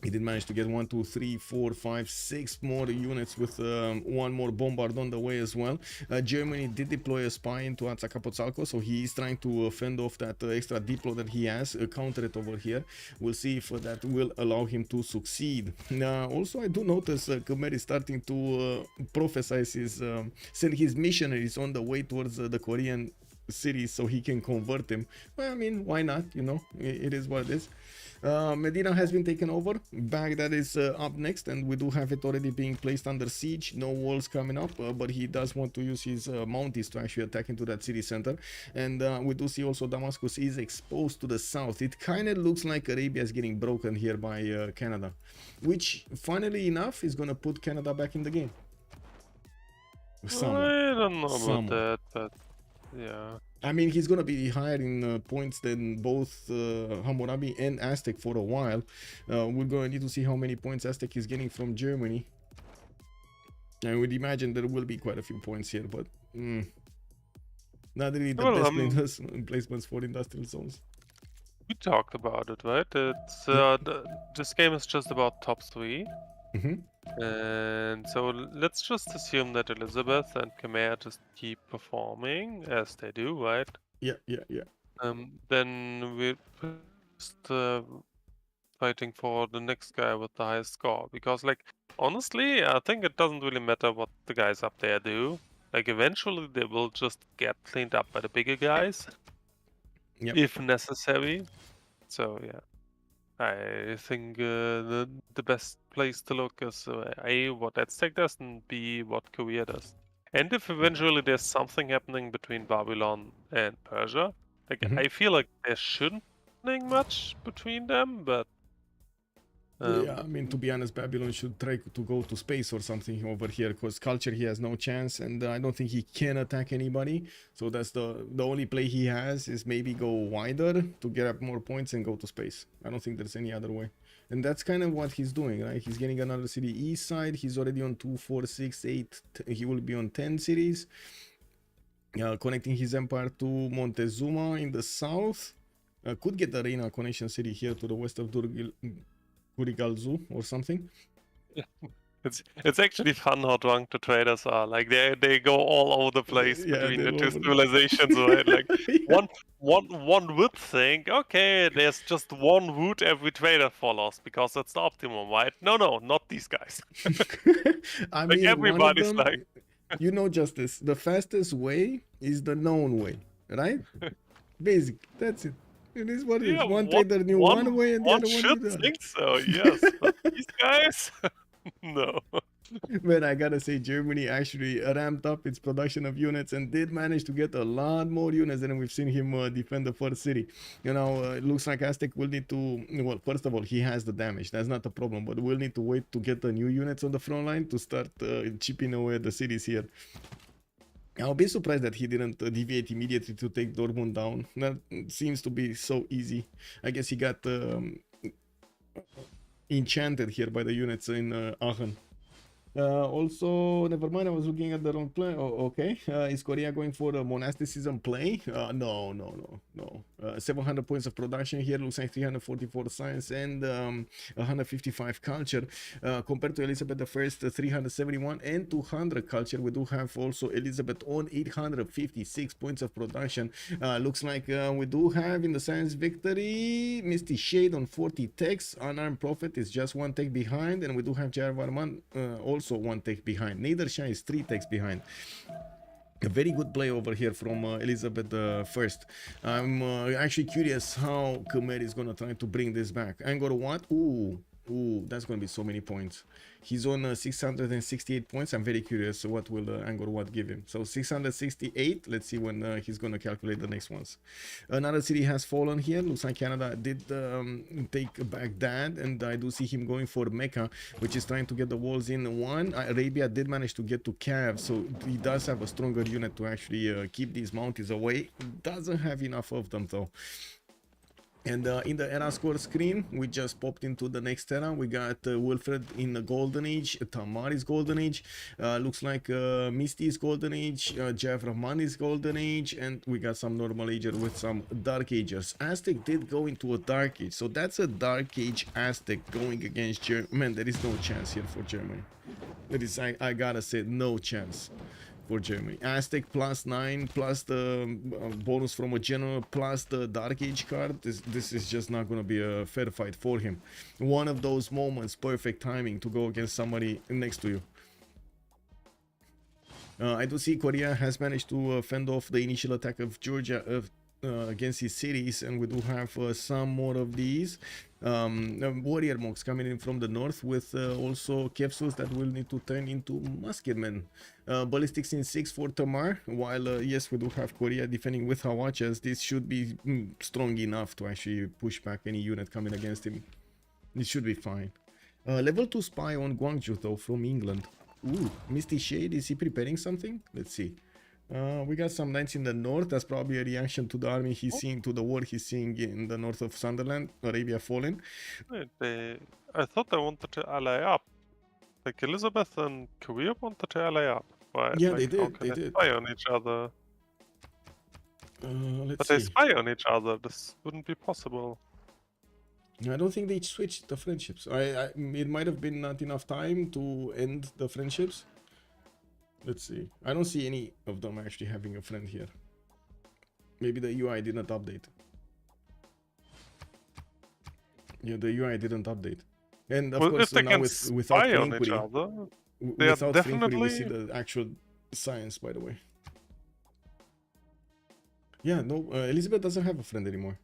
Speaker 3: He did manage to get 1, 2, 3, 4, 5, 6 more units with 1 more bombard on the way as well. Germany did deploy a spy into Azcapotzalco, so he is trying to fend off that extra depot that he has, counter it over here. We'll see if that will allow him to succeed. Also, I do notice Khmer is starting to prophesize send his missionaries on the way towards the Korean cities so he can convert them. Well, I mean, why not? You know, it is what it is. Medina has been taken over. Baghdad is up next, and we do have it already being placed under siege. No walls coming up, but he does want to use his mounties to actually attack into that city center. And we do see also Damascus is exposed to the south. It kind of looks like Arabia is getting broken here by Canada, which, funnily enough, is going to put Canada back in the game.
Speaker 4: I don't know about that, but yeah.
Speaker 3: I mean, he's gonna be higher in points than both Hammurabi and Aztec for a while. We're gonna need to see how many points Aztec is getting from Germany. I would imagine there will be quite a few points here, but not really the best placements for industrial zones.
Speaker 4: We talked about it, right? It's this game is just about top 3. And so let's just assume that Elizabeth and Khmer just keep performing as they do, right?
Speaker 3: Yeah.
Speaker 4: Then we're just fighting for the next guy with the highest score. Because, like, honestly, I think it doesn't really matter what the guys up there do. Like, eventually they will just get cleaned up by the bigger guys. If necessary. So, yeah. I think the best place to look is A, what Aztec does, and B, what Korea does. And if eventually there's something happening between Babylon and Persia, like I feel like there shouldn't be much between them, but
Speaker 3: yeah, I mean, to be honest, Babylon should try to go to space or something over here, because culture he has no chance, and I don't think he can attack anybody. So that's the only play he has, is maybe go wider to get up more points and go to space. I don't think there's any other way. And that's kind of what he's doing, right? He's getting another city east side. He's already on 2, 4, 6, 8. He will be on 10 cities. Connecting his empire to Montezuma in the south. Could get the Reina connection city here to the west of Kurigalzu or something.
Speaker 4: It's actually fun how drunk the traders are. Like they go all over the place
Speaker 3: Yeah,
Speaker 4: between
Speaker 3: they're
Speaker 4: the two
Speaker 3: over it.
Speaker 4: civilizations, right? Like
Speaker 3: Yeah.
Speaker 4: one would think, okay, there's just one route every trader follows because that's the optimum, right? No, not these guys.
Speaker 3: I
Speaker 4: Like
Speaker 3: mean, one of
Speaker 4: everybody's
Speaker 3: them,
Speaker 4: like,
Speaker 3: you know, Justice, the fastest way is the known way, right? Basic. That's it. It is what it is.
Speaker 4: yeah,
Speaker 3: One trader knew one way and the
Speaker 4: one
Speaker 3: other one knew
Speaker 4: should
Speaker 3: the other.
Speaker 4: think so, yes, but these guys, no.
Speaker 3: Man, I gotta say, Germany actually ramped up its production of units and did manage to get a lot more units than we've seen him defend the first city. You know, it looks like Aztec will need to, well, first of all, he has the damage. That's not the problem, but we'll need to wait to get the new units on the front line to start chipping away at the cities here. I'll be surprised that he didn't deviate immediately to take Dortmund down. That seems to be so easy. I guess he got enchanted here by the units in Aachen. Also, never mind, I was looking at the wrong play. Oh, okay. Is Korea going for a monasticism play? No. 700 points of production here. Looks like 344 science and 155 culture. Compared to Elizabeth I, 371 and 200 culture. We do have also Elizabeth on 856 points of production. Looks like we do have in the science victory Misty Shade on 40 techs. Unarmed Prophet is just one tech behind, and we do have Jar Varman also one tech behind. Niedersha is 3 techs behind. A very good play over here from Elizabeth I. I'm actually curious how Khmer is gonna try to bring this back. Angkor Wat, ooh, that's gonna be so many points. He's on 668 points. I'm very curious what will Angkor Wat give him. So 668. Let's see when he's gonna calculate the next ones. Another city has fallen here. Looks like Canada did take back that, and I do see him going for Mecca, which is trying to get the walls in one. Arabia did manage to get to Cav, so he does have a stronger unit to actually keep these mounties away. Doesn't have enough of them though. And in the era score screen, we just popped into the next era. We got Wilfred in the Golden Age, Tamari's Golden Age, looks like Misty's Golden Age, Jeff Rahmani's Golden Age, and we got some Normal Ager with some Dark Agers. Aztec did go into a Dark Age, so that's a Dark Age Aztec going against Germany. Man, there is no chance here for Germany. There is, I gotta say, no chance for Germany. Aztec +9 plus the bonus from a general plus the Dark Age card. This is just not gonna be a fair fight for him. One of those moments, perfect timing to go against somebody next to you. I do see Korea has managed to fend off the initial attack of Georgia against his cities, and we do have some more of these warrior monks coming in from the north with also capsules that will need to turn into musketmen. Ballistics in 6 for Tamar, while yes, we do have Korea defending with Hawachas. This should be strong enough to actually push back any unit coming against him. It should be fine. Level 2 spy on Guangzhou though from England. Ooh, Misty Shade, is he preparing something? Let's see. We got some knights in the north. That's probably a reaction to the army he's seeing, to the war he's seeing in the north of Sunderland, Arabia Fallen.
Speaker 4: I thought they wanted to ally up. Like Elizabeth and Korea wanted to ally up. Right?
Speaker 3: Yeah,
Speaker 4: like,
Speaker 3: they did. They did.
Speaker 4: Spy on each other.
Speaker 3: Let's
Speaker 4: They
Speaker 3: see.
Speaker 4: spy on each other. This wouldn't be possible.
Speaker 3: I don't think they switched the friendships. It might have been not enough time to end the friendships. Let's see. I don't see any of them actually having a friend here. Maybe the UI didn't update. Yeah, the UI didn't update. And of course, now without Frinquity, without Frinquity, we see the actual science, by the way. Yeah, no, Elizabeth doesn't have a friend anymore.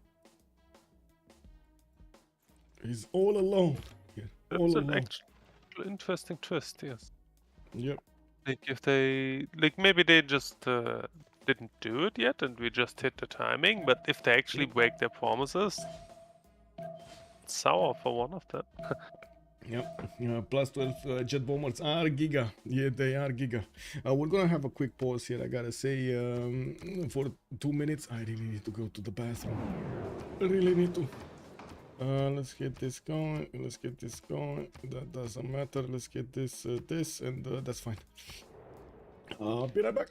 Speaker 3: He's all alone here.
Speaker 4: That's an actual interesting twist, yes.
Speaker 3: Yep.
Speaker 4: Like if they, like maybe they just didn't do it yet and we just hit the timing, but if they actually break their promises, it's sour for one of them.
Speaker 3: Yep. Plus 12 jet bombers are giga. Yeah, they are giga. We're gonna have a quick pause here. I gotta say, for 2 minutes, I really need to go to the bathroom. I really need to. Let's get this going. Let's get this going. That doesn't matter. Let's get this, and that's fine. I'll be right back.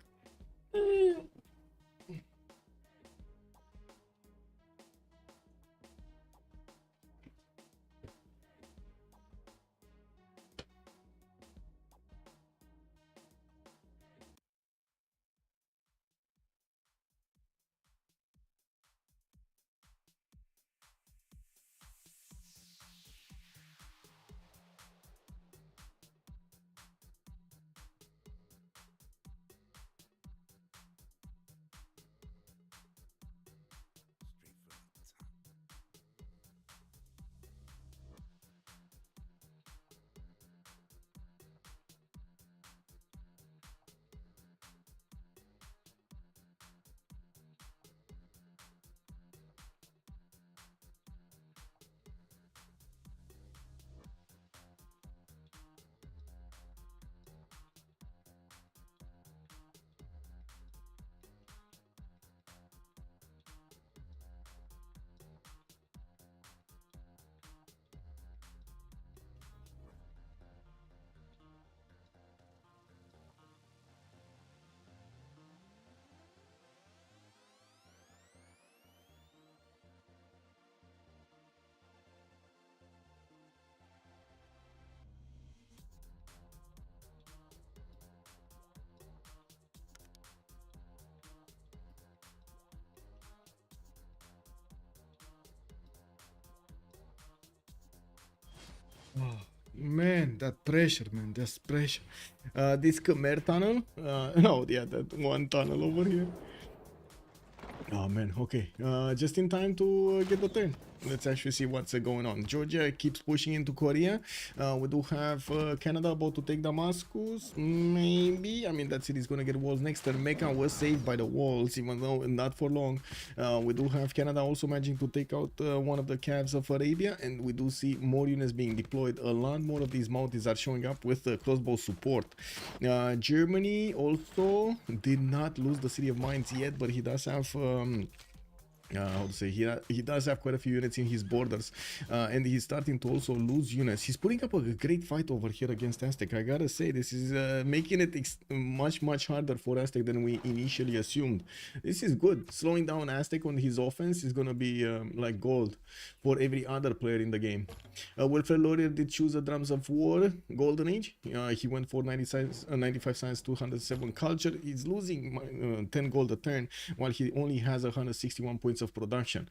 Speaker 3: Oh, man, that pressure, man, that's pressure. This Khmer tunnel, oh yeah, that one tunnel over here. Oh man, okay. Just in time to get the turn. Let's actually see what's going on. Georgia keeps pushing into Korea. We do have Canada about to take Damascus. Maybe. I mean, that city's gonna get walls next turn. Mecca was saved by the walls, even though not for long. We do have Canada also managing to take out one of the calves of Arabia, and we do see more units being deployed. A lot more of these mounties are showing up with crossbow support. Germany also did not lose the city of Mainz yet, but he does have how to say, he does have quite a few units in his borders, and he's starting to also lose units. He's putting up a great fight over here against Aztec. I gotta say, this is making it much harder for Aztec than we initially assumed. This is good. Slowing down Aztec on his offense is gonna be like gold for every other player in the game. Wilfred Laurier did choose the Drums of War Golden Age. He went for 95 science, 207 culture. He's losing 10 gold a turn, while he only has 161 points of production.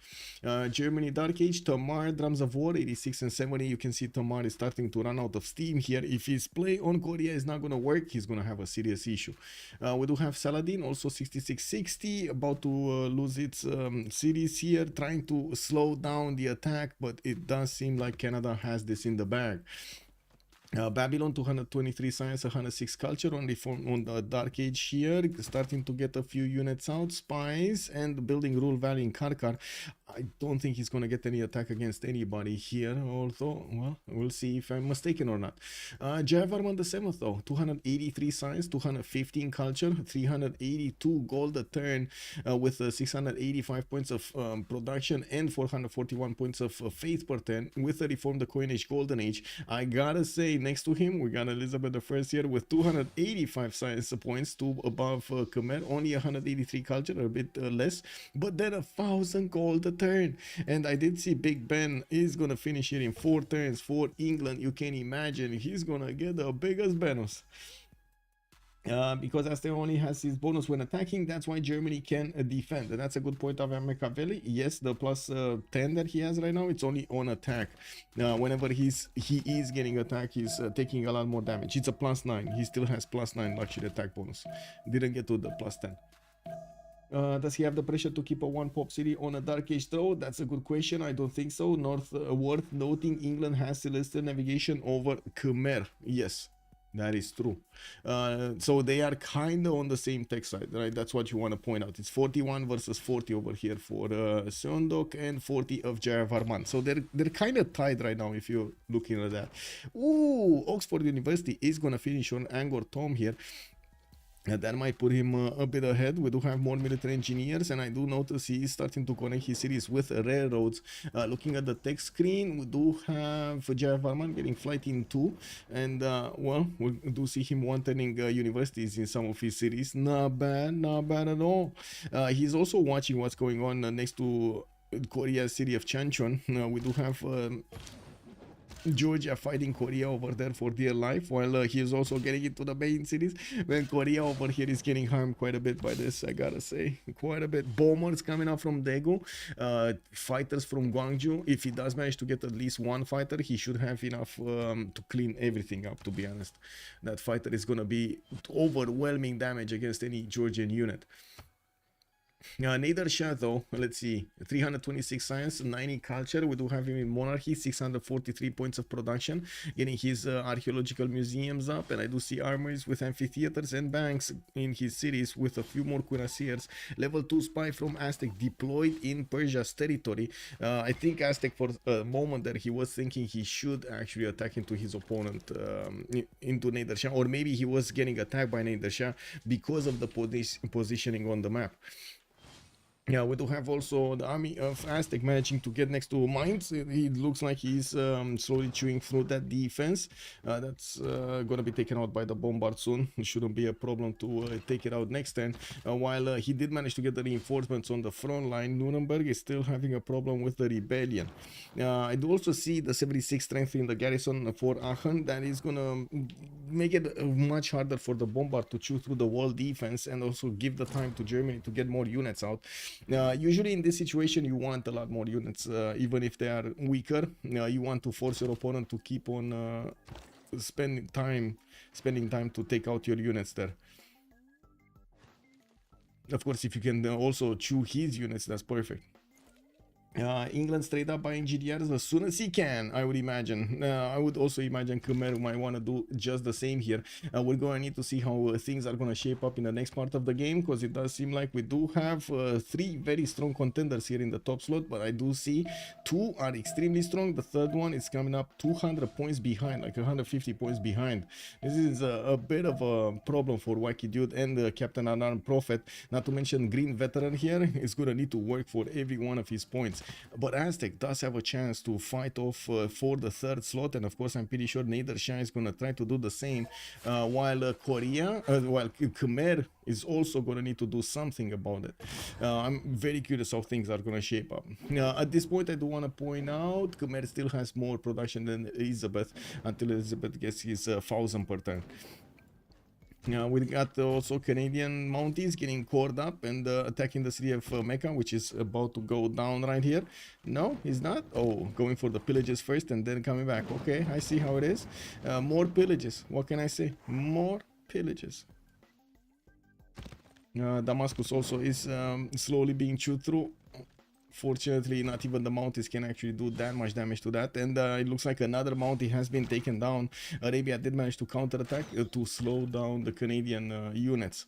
Speaker 3: Germany Dark Age, Tamar, Drums of War, 86 and 70. You can see Tamar is starting to run out of steam here. If his play on Korea is not going to work, he's going to have a serious issue. We do have Saladin, also 66-60, about to lose its cities here, trying to slow down the attack, but it does seem like Canada has this in the bag. Babylon 223 science, 106 culture, only on the Dark Age here, starting to get a few units out. Spies and building Rule Valley in Karkar. I don't think he's going to get any attack against anybody here, although, well, we'll see if I'm mistaken or not. Javarman the 7th though, 283 science, 215 culture, 382 gold a turn, with 685 points of production and 441 points of faith per turn, with the Reform the Coinage Golden Age. I gotta say, next to him, we got Elizabeth I here with 285 science points, two above Khmer, only 183 culture, a bit less, but then 1,000 gold a turn. And I did see Big Ben is gonna finish here in 4 turns for England. You can imagine he's gonna get the biggest bonus. Because Aztec only has his bonus when attacking, that's why Germany can defend. And that's a good point of Machiavelli. Yes, the plus 10 that he has right now, it's only on attack. Whenever he is getting attack, he's taking a lot more damage. It's a plus 9. He still has plus 9 luxury attack bonus. Didn't get to the plus 10. Does he have the pressure to keep a one pop city on a Dark Age throw? That's a good question. I don't think so. Worth noting, England has celestial navigation over Khmer. Yes, that is true. So they are kind of on the same tech side, right? That's what you want to point out. It's 41 versus 40 over here for Seondok and 40 of Jayavarman. So they're kind of tied right now if you're looking at that. Ooh, Oxford University is going to finish on Angkor Thom here. That might put him a bit ahead. We do have more military engineers, and I do notice he is starting to connect his cities with railroads. Looking at the tech screen, we do have Jayavarman getting flight in 2, and well, we do see him wanting universities in some of his cities. Not bad at all. He's also watching what's going on next to Korea's city of Chanchon. We do have Georgia fighting Korea over there for dear life, while he is also getting into the main cities, when Korea over here is getting harmed quite a bit by this, I gotta say. Quite a bit. Bombers coming up from Daegu, fighters from Gwangju. If he does manage to get at least one fighter, he should have enough to clean everything up, to be honest. That fighter is gonna be overwhelming damage against any Georgian unit. Nader Shah though, let's see, 326 science, 90 culture. We do have him in monarchy, 643 points of production, getting his archaeological museums up, and I do see armories with amphitheaters and banks in his cities with a few more cuirassiers. Level 2 spy from Aztec deployed in Persia's territory. I think Aztec for a moment there he was thinking he should actually attack into his opponent, into Nader Shah, or maybe he was getting attacked by Nader Shah because of the positioning on the map. Yeah, we do have also the army of Aztec managing to get next to Mainz. It looks like he's slowly chewing through that defense. That's going to be taken out by the bombard soon. It shouldn't be a problem to take it out next turn. While he did manage to get the reinforcements on the front line, Nuremberg is still having a problem with the rebellion. I do also see the 76 strength in the garrison for Aachen. That is going to make it much harder for the bombard to chew through the wall defense, and also give the time to Germany to get more units out. Usually in this situation you want a lot more units, even if they are weaker. You want to force your opponent to keep on spending time to take out your units there. Of course, if you can also chew his units, that's perfect. England straight up buying GDRs as soon as he can, I would imagine. I would also imagine Khmer might want to do just the same here. We're going to need to see how things are going to shape up in the next part of the game, because it does seem like we do have 3 very strong contenders here in the top slot, but I do see 2 are extremely strong. The third one is coming up 200 points behind, like 150 points behind. This is a bit of a problem for Wacky Dude and Captain Unarmed Prophet. Not to mention Green Veteran here is going to need to work for every one of his points. But Aztec does have a chance to fight off for the third slot, and of course I'm pretty sure Nader is going to try to do the same, while Khmer is also going to need to do something about it. I'm very curious how things are going to shape up. At this point I do want to point out Khmer still has more production than Elizabeth, until Elizabeth gets his 1000 per turn. We got also Canadian Mounties getting cored up and attacking the city of Mecca, which is about to go down right here. No, he's not. Oh, going for the pillages first and then coming back. Okay, I see how it is. More pillages. What can I say? More pillages. Damascus also is slowly being chewed through. Fortunately, not even the Mounties can actually do that much damage to that, and it looks like another Mountie has been taken down. Arabia did manage to counterattack to slow down the Canadian units.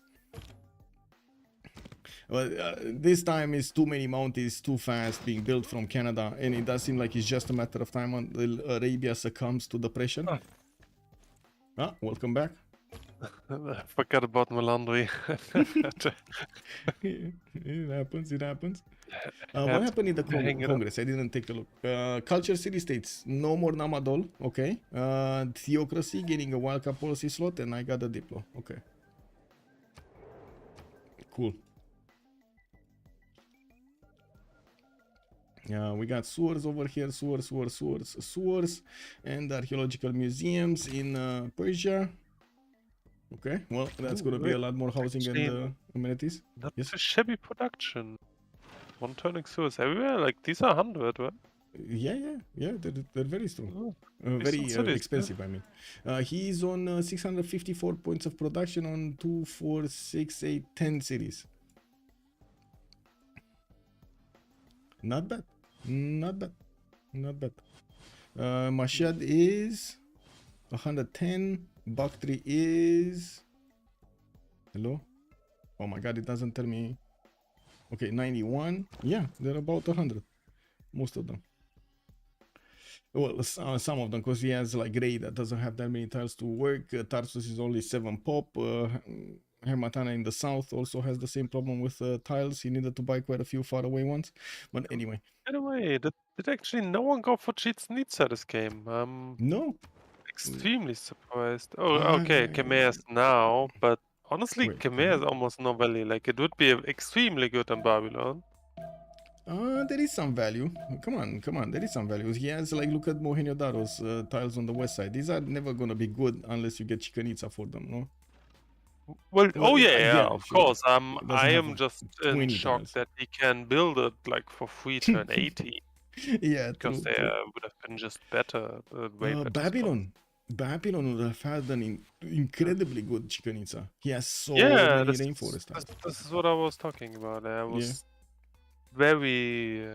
Speaker 3: But this time is too many Mounties too fast being built from Canada, and it does seem like it's just a matter of time until Arabia succumbs to the pressure. Welcome back.
Speaker 4: I forgot about Melandri.
Speaker 3: It happens, it happens. What happened in the Congress? I didn't take a look. Culture city-states, no more Namadol, okay. Theocracy getting a wildcard policy slot, and I got a Diplo, okay. Cool. We got sewers over here, sewers, and archaeological museums in Persia. Okay, well, that's going to be a lot more housing and amenities.
Speaker 4: Not
Speaker 3: Yes?
Speaker 4: a shabby production. One turning sewers everywhere, like these are 100, right?
Speaker 3: Yeah, they're very strong.
Speaker 4: Oh,
Speaker 3: Very
Speaker 4: cities,
Speaker 3: expensive, I mean. He's on 654 points of production on 2, 4, 6, 8, 10 cities. Not bad. Not bad. Not bad. Mashhad is 110. Bakhtri is... Hello? Oh my god, it doesn't tell me. Okay, 91. Yeah, they're about 100. Most of them. Well, some of them, because he has like Grey that doesn't have that many tiles to work. Tarsus is only 7 pop. Hermatana in the south also has the same problem with tiles. He needed to buy quite a few far away ones. But anyway.
Speaker 4: By the way, did actually no one go for Chichen-Itza this game?
Speaker 3: No.
Speaker 4: Extremely surprised. Oh, okay, Khmer's now, but honestly, Khmer is almost no value. Like, it would be extremely good in Babylon.
Speaker 3: There is some value. Come on, there is some value. He has, like, look at Mohenjo-Daro's tiles on the west side. These are never gonna be good unless you get Chichen-Itza for them, no?
Speaker 4: Well, oh yeah, of
Speaker 3: sure.
Speaker 4: course. I am just in shock
Speaker 3: tiles.
Speaker 4: that he can build it like for free turn 80.
Speaker 3: Yeah,
Speaker 4: Because they would have been just better. Way better
Speaker 3: Babylon would have had an incredibly good Chichen-Itza. He has so
Speaker 4: yeah,
Speaker 3: many rainforest tiles.
Speaker 4: this is what I was talking about. I was very,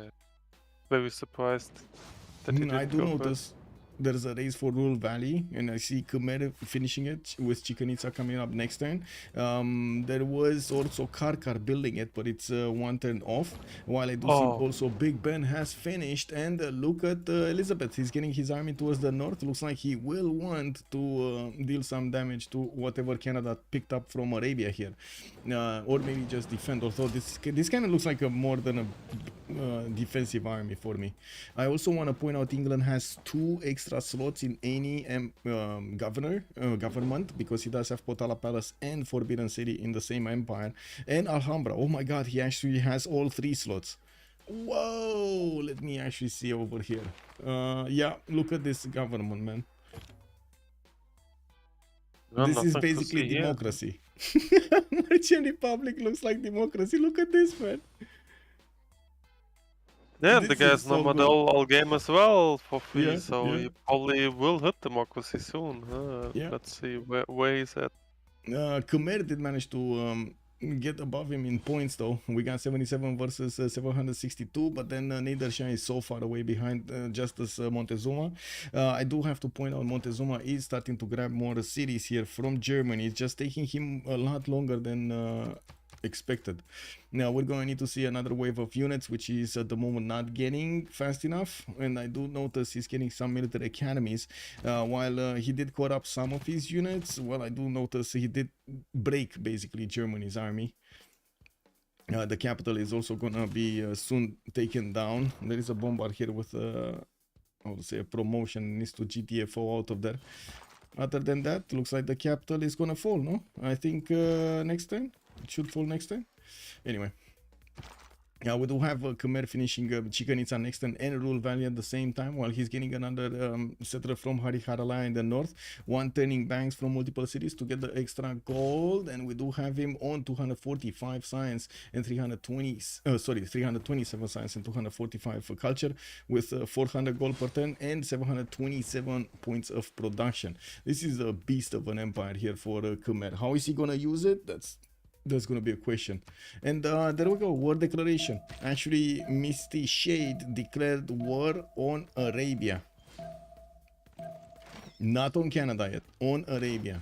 Speaker 4: very surprised that he didn't
Speaker 3: I do
Speaker 4: go for it.
Speaker 3: notice there's a race for Rural Valley, and I see Khmer finishing it with Chichen-Itza coming up next turn. There was also Karkar building it, but it's 1 turn off. While I do see also Big Ben has finished, and look at Elizabeth. He's getting his army towards the north. Looks like he will want to deal some damage to whatever Canada picked up from Arabia here, or maybe just defend. Although this kind of looks like a more than a defensive army for me. I also want to point out England has 2 extra slots in any government, because he does have Potala Palace and Forbidden City in the same empire, and Alhambra. Oh my god, he actually has all 3 slots. Whoa, let me actually see over here. Yeah, look at this government, man.
Speaker 4: No,
Speaker 3: This is
Speaker 4: nothing to
Speaker 3: basically
Speaker 4: see here.
Speaker 3: democracy. Merchant Republic looks like democracy. Look at this, man.
Speaker 4: Yeah, and the
Speaker 3: This is
Speaker 4: guy's
Speaker 3: so
Speaker 4: numbered
Speaker 3: good.
Speaker 4: all game as well for free,
Speaker 3: Yeah,
Speaker 4: so
Speaker 3: yeah,
Speaker 4: he probably will hit democracy soon.
Speaker 3: yeah.
Speaker 4: Let's see where he's at.
Speaker 3: Khmer did manage to get above him in points though. We got 77 versus 762, but then Niedershan is so far away behind just as Montezuma. I do have to point out Montezuma is starting to grab more cities here from Germany. It's just taking him a lot longer than expected. Now we're going to need to see another wave of units, which is at the moment not getting fast enough, and I do notice he's getting some military academies. While he did corrupt some of his units, well, I do notice he did break basically Germany's army. The capital is also gonna be soon taken down. There is a bombard here with I would say a promotion, needs to GTFO out of there. Other than that, looks like the capital is gonna fall, no? I think next time it should fall next time. Anyway, yeah, we do have Khmer finishing Chichen next turn and Rule Valley at the same time, while he's getting another settler from Hariharala in the north, one turning banks from multiple cities to get the extra gold, and we do have him on 245 science and 327 science and 245 for culture, with 400 gold per turn and 727 points of production. This is a beast of an empire here for Khmer. How is he gonna use it? That's gonna be a question. And there we go, war declaration. Actually, Misty Shade declared war on Arabia. Not on Canada yet, on Arabia.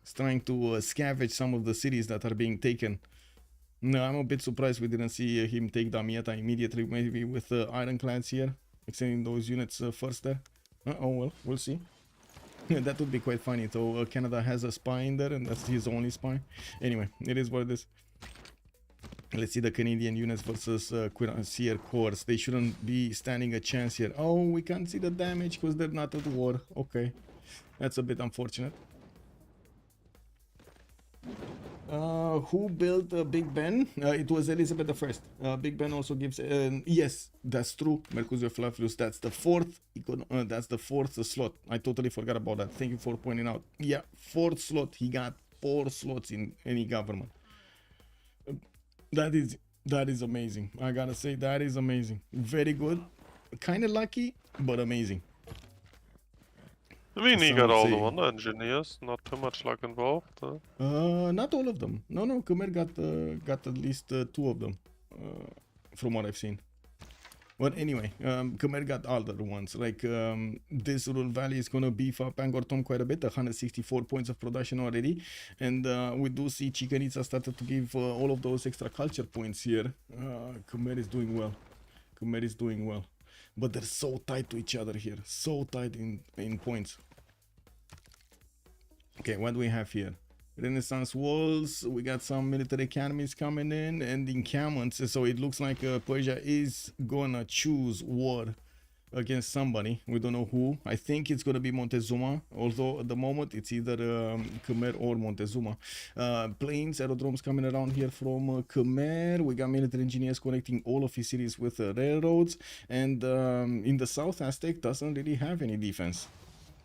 Speaker 3: It's trying to scavenge some of the cities that are being taken. No, I'm a bit surprised we didn't see him take Damietta immediately, maybe with ironclads here, extending those units first there. Oh well, we'll see. That would be quite funny, though. Canada has a spy in there, and that's his only spy. Anyway, it is what it is. Let's see the Canadian units versus Cuirassier Corps. They shouldn't be standing a chance here. Oh, we can't see the damage because they're not at war. Okay, that's a bit unfortunate. Who built Big Ben? It was Elizabeth I. Big Ben also gives. Yes, that's true. Mercutio Flavius. That's the fourth. That's the fourth slot. I totally forgot about that. Thank you for pointing out. Yeah, fourth slot. He got 4 slots in any government. That is amazing. I gotta say, that is amazing. Very good. Kind of lucky, but amazing.
Speaker 4: I mean, he
Speaker 3: Some
Speaker 4: got
Speaker 3: would
Speaker 4: all the
Speaker 3: say.
Speaker 4: wonder engineers, not too much luck involved.
Speaker 3: Not all of them. No, Khmer got at least 2 of them, from what I've seen. But anyway, Khmer got other ones. Like this Rural Valley is gonna beef up Angkor Thom quite a bit, 164 points of production already, and we do see Chichen Itza started to give all of those extra culture points here. Khmer is doing well. Khmer is doing well. But they're so tight to each other here, so tight in points. Okay, what do we have here? Renaissance walls, we got some military academies coming in, and encampments, so it looks like Persia is gonna choose war against somebody. We don't know who. I think it's gonna be Montezuma, although at the moment it's either Khmer or Montezuma. Planes, aerodromes coming around here from Khmer. We got military engineers connecting all of his cities with railroads, and in the south, Aztec doesn't really have any defense.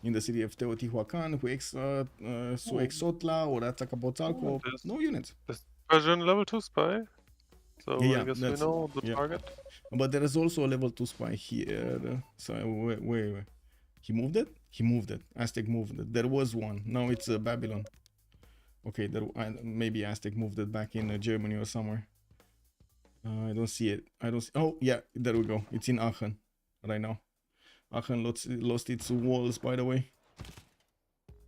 Speaker 3: In the city of Teotihuacan, Suexotla or Atzacapotzalco, no units.
Speaker 4: Is Persian level 2 spy? So
Speaker 3: Yeah,
Speaker 4: I guess we
Speaker 3: that's-
Speaker 4: know the
Speaker 3: yeah.
Speaker 4: target.
Speaker 3: But there is also a level 2 spy here. So wait. He moved it? He moved it. Aztec moved it. There was one. Now it's Babylon. Okay, maybe Aztec moved it back in Germany or somewhere. I don't see it. Oh, yeah, there we go. It's in Aachen right now. Aachen lost its walls, by the way.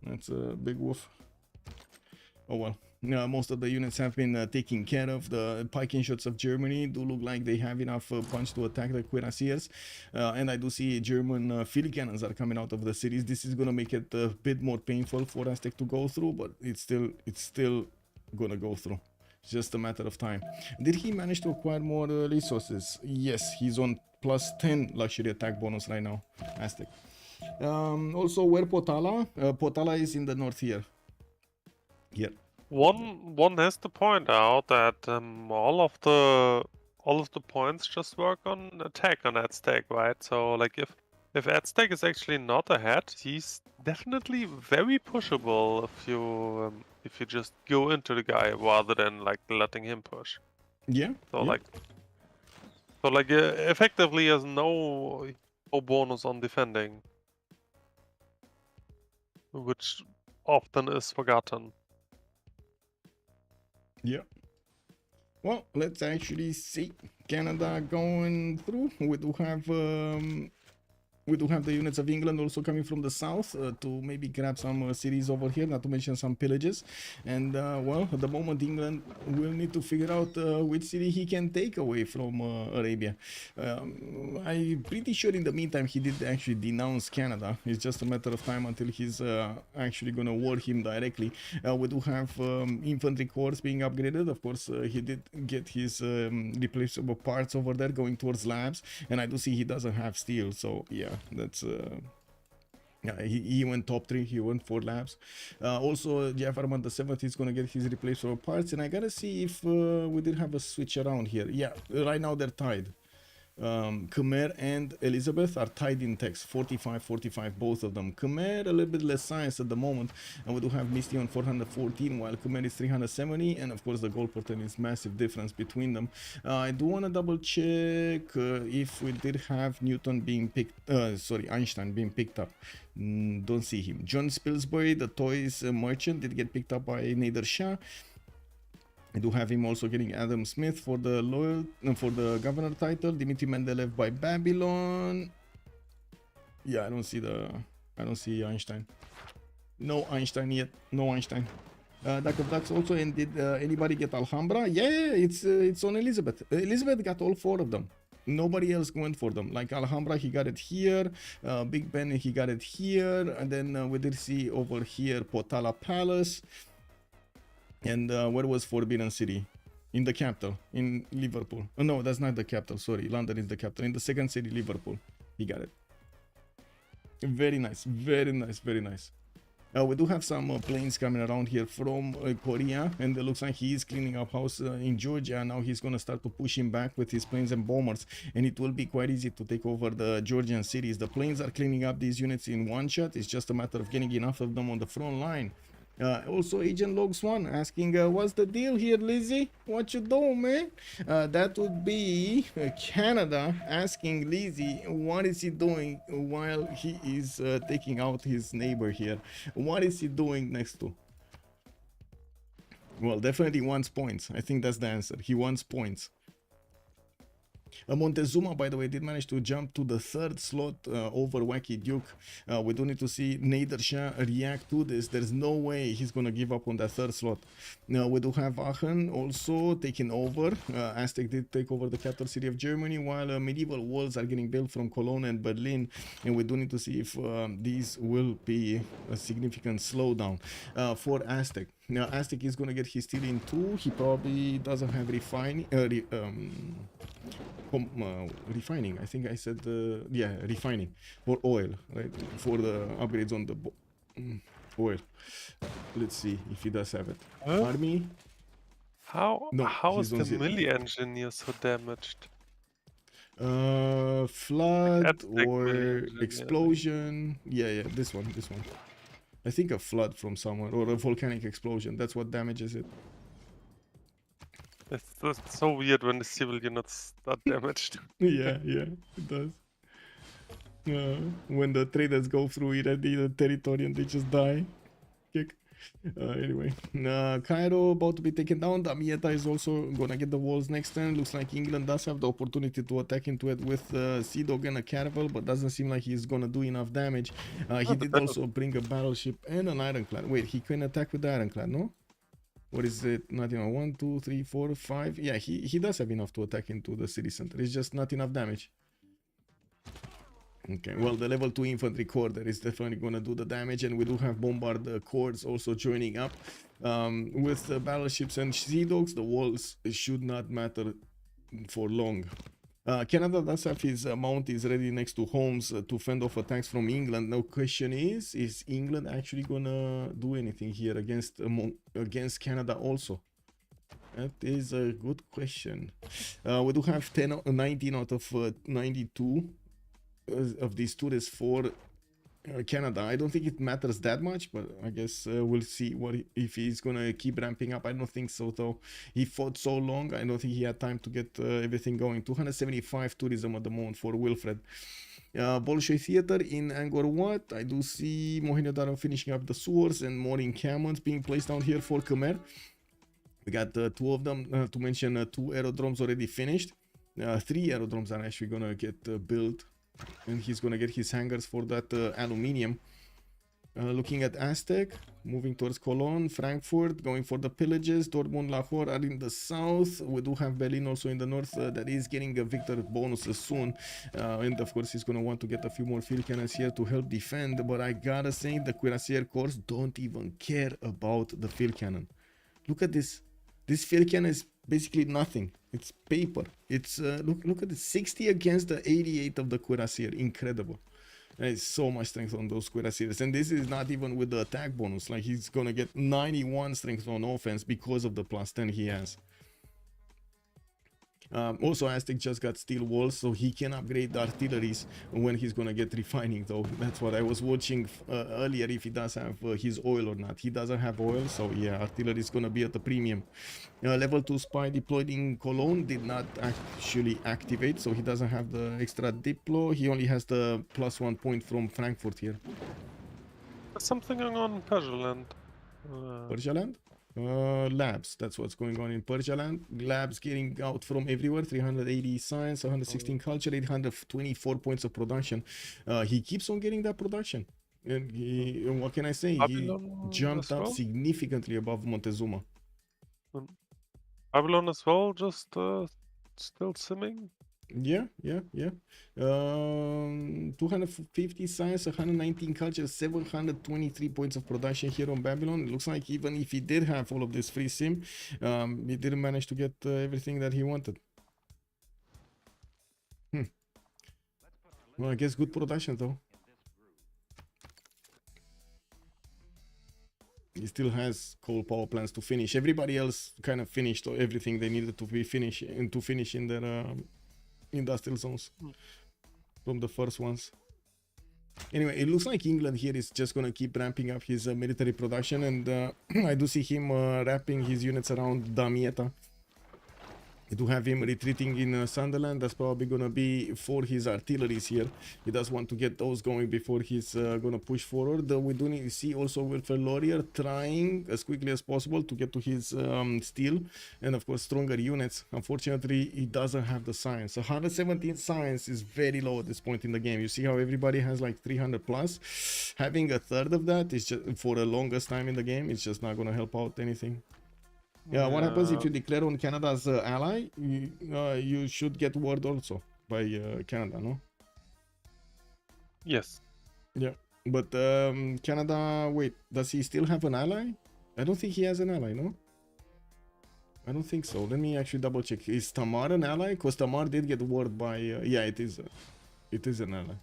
Speaker 3: That's a big woof. Oh well. Most of the units have been taken care of. The Piking shots of Germany do look like they have enough punch to attack the Cuirassiers. And I do see German field cannons are coming out of the cities. This is going to make it a bit more painful for Aztec to go through, but it's still going to go through. It's just a matter of time. Did he manage to acquire more resources? Yes, he's on plus 10 luxury attack bonus right now, Aztec. Also, where Potala? Potala is in the north here. Here.
Speaker 4: One has to point out that all of the points just work on attack on that stack, right? So like If Aztec is actually not ahead, he's definitely very pushable if you just go into the guy rather than like letting him push.
Speaker 3: Yeah.
Speaker 4: So
Speaker 3: yeah.
Speaker 4: effectively has no bonus on defending, which often is forgotten.
Speaker 3: Yeah. Well, let's actually see Canada going through. We do have the units of England also coming from the south to maybe grab some cities over here, not to mention some pillages. And well, at the moment England will need to figure out which city he can take away from Arabia. I'm pretty sure in the meantime he did actually denounce Canada. It's just a matter of time until he's actually gonna war him directly. We do have infantry corps being upgraded. Of course, he did get his replaceable parts over there going towards labs, and I do see he doesn't have steel, so yeah, that's yeah, he went top 3, he went 4 labs. Also, Jeff Armand the 7th is gonna get his replaceable parts, and I gotta see if we did have a switch around here. Yeah, right now they're tied. Khmer and Elizabeth are tied in text, 45-45, both of them. Khmer a little bit less science at the moment, and we do have Misty on 414 while Khmer is 370, and of course the goal portal is massive difference between them. I do want to double check if we did have Newton being picked, sorry, Einstein being picked up. Don't see him. John Spilsbury, the toys merchant, did get picked up by Nader Shah. I do have him also getting Adam Smith for the governor title. Dimitri Mendeleev by Babylon. Yeah, I don't see Einstein. No Einstein yet. No Einstein. Duck of Ducks also. And did anybody get Alhambra? Yeah, it's on Elizabeth. Elizabeth got all 4 of them. Nobody else went for them. Like Alhambra, he got it here. Big Ben, he got it here. And then we did see over here Potala Palace. And where was Forbidden City? In the capital, in Liverpool. Oh, no, that's not the capital. Sorry, London is the capital. In the second city, Liverpool. He got it. Very nice, very nice, very nice. We do have some planes coming around here from Korea, and it looks like he is cleaning up house in Georgia. Now he's gonna start to push him back with his planes and bombers, and it will be quite easy to take over the Georgian cities. The planes are cleaning up these units in one shot. It's just a matter of getting enough of them on the front line. Also, Agent Logs 1 asking, what's the deal here, Lizzie? What you doing, man? That would be Canada asking Lizzie, what is he doing while he is taking out his neighbor here? What is he doing next to? Well, definitely wants points. I think that's the answer. He wants points. Montezuma, by the way, did manage to jump to the 3rd slot over Wacky Duke. We do need to see Nader Shah react to this. There's no way he's going to give up on that 3rd slot. Now, we do have Aachen also taking over. Aztec did take over the capital city of Germany, while medieval walls are getting built from Cologne and Berlin. And we do need to see if these will be a significant slowdown for Aztec. Now, Aztec is going to get his steel in 2. He probably doesn't have refining. Refining, I think I said, yeah, refining for oil, right? For the upgrades on the oil. Let's see if he does have it.
Speaker 4: Huh?
Speaker 3: Army.
Speaker 4: How is the
Speaker 3: zero.
Speaker 4: melee engineer so damaged?
Speaker 3: Flood
Speaker 4: Aztec
Speaker 3: or
Speaker 4: melee
Speaker 3: explosion. Yeah, this one. I think a flood from somewhere or a volcanic explosion. That's what damages it.
Speaker 4: It's so weird when the civil units are damaged.
Speaker 3: Yeah, it does. When the traders go through the territory and they just die. Kick. Anyway, Cairo about to be taken down. Damietta is also gonna get the walls next turn. Looks like England does have the opportunity to attack into it with Sea Dog and a Caravel, but doesn't seem like he's gonna do enough damage. He did also bring a battleship and an ironclad. Wait, he can attack with the ironclad, no? What is it? Not enough. 1, 2, 3, 4, 5. Yeah, he does have enough to attack into the city center. It's just not enough damage. Okay, well, the level 2 infantry corps there is definitely going to do the damage, and we do have bombard corps also joining up. With battleships and sea dogs, the walls should not matter for long. Canada does have his mount is ready next to Holmes to fend off attacks from England. Now, question is England actually gonna do anything here against Canada also? That is a good question. We do have 19 out of 92 of these tourists for Canada. I don't think it matters that much, but I guess we'll see if he's gonna keep ramping up. I don't think so though. He fought so long. I don't think he had time to get everything going. 275 tourism at the moment for Wilfred. Bolshoi Theater in Angkor Wat. I do see Mohenjo-daro finishing up the sewers and more encampments being placed down here for Khmer. We got 2 of them, to mention 2 aerodromes already finished. 3 aerodromes are actually gonna get built, and he's gonna get his hangars for that aluminium. Looking at Aztec, moving towards Cologne, Frankfurt, going for the pillages. Dortmund, Lahore are in the south. We do have Berlin also in the north that is getting a victor bonuses soon. And of course, he's going to want to get a few more field cannons here to help defend. But I gotta say, the Cuirassier Corps don't even care about the field cannon. Look at this. This field cannon is basically nothing. It's paper. It's look at the 60 against the 88 of the Cuirassier. Incredible. There's so much strength on those Cuirassiers, and this is not even with the attack bonus. Like, he's gonna get 91 strength on offense because of the +10 he has. Also, Aztec just got steel walls, so he can upgrade the artilleries when he's gonna get refining though. That's what I was watching earlier, if he does have his oil or not. He doesn't have oil, so yeah, artillery is gonna be at the premium. Level 2 spy deployed in Cologne did not actually activate, so he doesn't have the extra diplo. He only has the +1 point from Frankfurt here.
Speaker 4: There's something going on in Persia land.
Speaker 3: Persia land? Labs, that's what's going on in Persia land. Labs getting out from everywhere. 380 science, 116 culture, 824 points of production. He keeps on getting that production, and what can I say,
Speaker 4: Babylon
Speaker 3: he jumped
Speaker 4: as
Speaker 3: up
Speaker 4: well?
Speaker 3: significantly above Montezuma.
Speaker 4: Babylon as well, just still simming.
Speaker 3: Yeah. 250 science, 119 culture, 723 points of production here on Babylon. It looks like even if he did have all of this free sim, he didn't manage to get everything that he wanted. Well, I guess good production though. He still has coal power plants to finish. Everybody else kind of finished everything they needed to be finished and to finish in their industrial zones from the first ones. Anyway, it looks like England here is just gonna keep ramping up his military production, and I do see him wrapping his units around Damietta. I do have him retreating in Sunderland. That's probably gonna be for his artilleries here. He does want to get those going before he's gonna push forward. We do need to see also Wilfred Laurier trying as quickly as possible to get to his steel and of course stronger units. Unfortunately, he doesn't have the science. 117 science is very low at this point in the game. You see how everybody has like 300 plus. Having a third of that is just for the longest time in the game. It's just not gonna help out anything. Yeah, what happens if you declare on Canada as ally? You should get word also by Canada, no?
Speaker 4: Yes.
Speaker 3: Yeah, but Canada, wait, does he still have an ally? I don't think he has an ally, no? I don't think so. Let me actually double check. Is Tamar an ally? Because Tamar did get word by... yeah, it is an ally.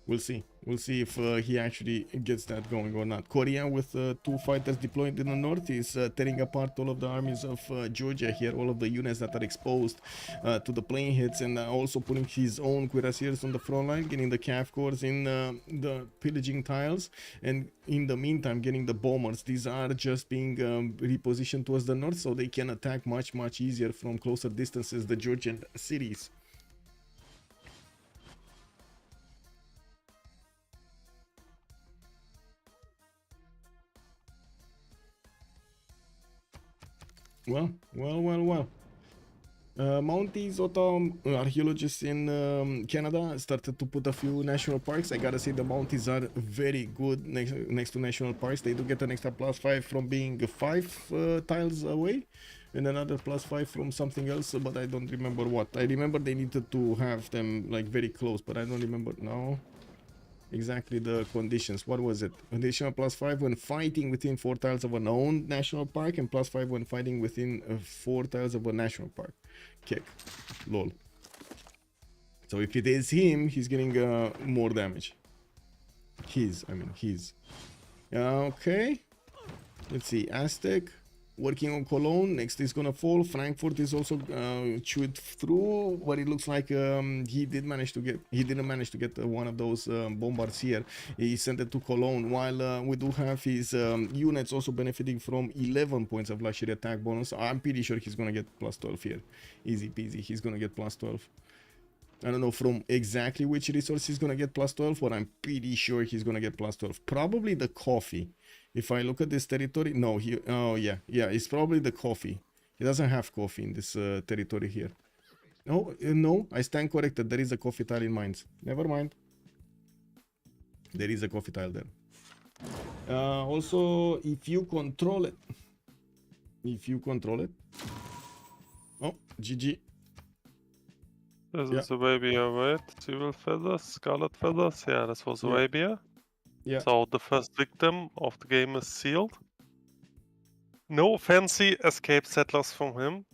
Speaker 3: We'll see. We'll see if he actually gets that going or not. Korea with 2 fighters deployed in the north is tearing apart all of the armies of Georgia here, all of the units that are exposed to the plane hits, and also putting his own cuirassiers on the front line, getting the cav corps in the pillaging tiles, and in the meantime getting the bombers. These are just being repositioned towards the north so they can attack much easier from closer distances the Georgian cities. Well. Mounties, archaeologists in Canada started to put a few national parks. I gotta say the Mounties are very good next to national parks. They do get an extra +5 from being 5 tiles away, and another +5 from something else, but I don't remember what. I remember they needed to have them like very close, but I don't remember now exactly the conditions. What was it? Additional +5 when fighting within 4 tiles of an owned national park, and +5 when fighting within 4 tiles of a national park. Kick. Lol. So if it is him, he's getting more damage. His. Okay. Let's see. Aztec. working on Cologne. Next is gonna fall. Frankfurt is also chewed through, but it looks like he didn't manage to get one of those bombards here. He sent it to Cologne, while we do have his units also benefiting from 11 points of luxury attack bonus. I'm pretty sure he's gonna get plus 12 here. Easy peasy, he's gonna get plus 12. I don't know from exactly which resource he's gonna get plus 12, but I'm pretty sure he's gonna get plus 12. Probably the coffee. If I look at this territory, no, it's probably the coffee. He doesn't have coffee in this territory here. No, no, I stand corrected. There is a coffee tile in mines. Never mind. There is a coffee tile there. Also, if you control it. Oh, GG.
Speaker 4: This is Arabia, right? Civil feathers, scarlet feathers. Yeah, this was Arabia.
Speaker 3: Yeah.
Speaker 4: So the first victim of the game is sealed. No fancy escape settlers from him.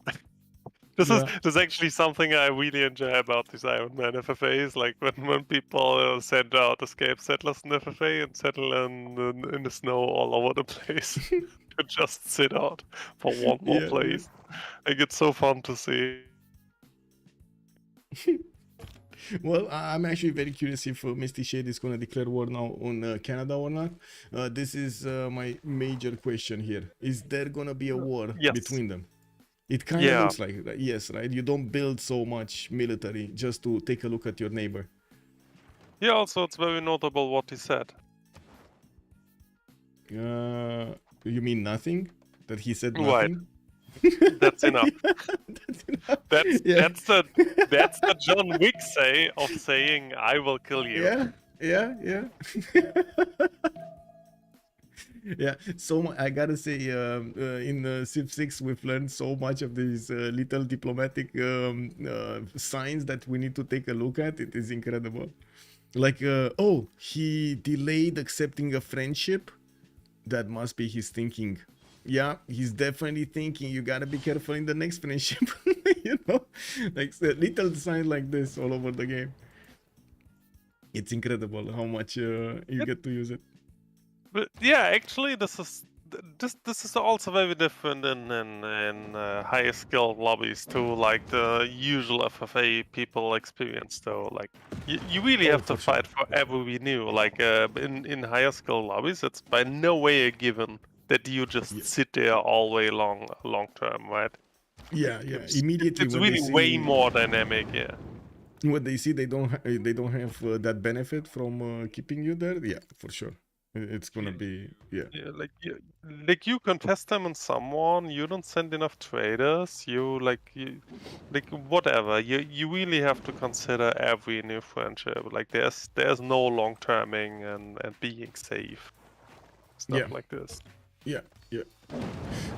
Speaker 4: This is actually something I really enjoy about these Ironman FFAs. Like when people send out escape settlers in FFA and settle in the snow all over the place to just sit out for one more place. Like it's so fun to see.
Speaker 3: Well, I'm actually very curious if Misty Shade is going to declare war now on Canada or not. This is my major question here. Is there going to be a war between them? It kind of looks like that. Yes, right? You don't build so much military just to take a look at your neighbor.
Speaker 4: Yeah, also it's very notable what he said.
Speaker 3: You mean nothing? That he said nothing?
Speaker 4: Right. That's enough. That's the John Wick say of saying I will kill you.
Speaker 3: Yeah. Yeah, so I gotta say, in Civ6 we've learned so much of these little diplomatic signs that we need to take a look at. It is incredible. Like, oh, he delayed accepting a friendship. That must be his thinking. Yeah, he's definitely thinking you gotta be careful in the next friendship. You know, like little signs like this all over the game. It's incredible how much you get to use it.
Speaker 4: But yeah, actually, this is also very different in higher skill lobbies too, like the usual FFA people experience. Though, like you really have to fight for every new. Like in higher skill lobbies, it's by no way a given that you just sit there all way long term, right?
Speaker 3: Yeah. Immediately,
Speaker 4: it's really way more dynamic. Yeah.
Speaker 3: When they see they don't have that benefit from keeping you there, yeah, for sure. It's gonna be
Speaker 4: like you contest them on someone. You don't send enough traders. You whatever. You really have to consider every new friendship. Like there's no long terming and being safe. Stuff like this.
Speaker 3: Yeah.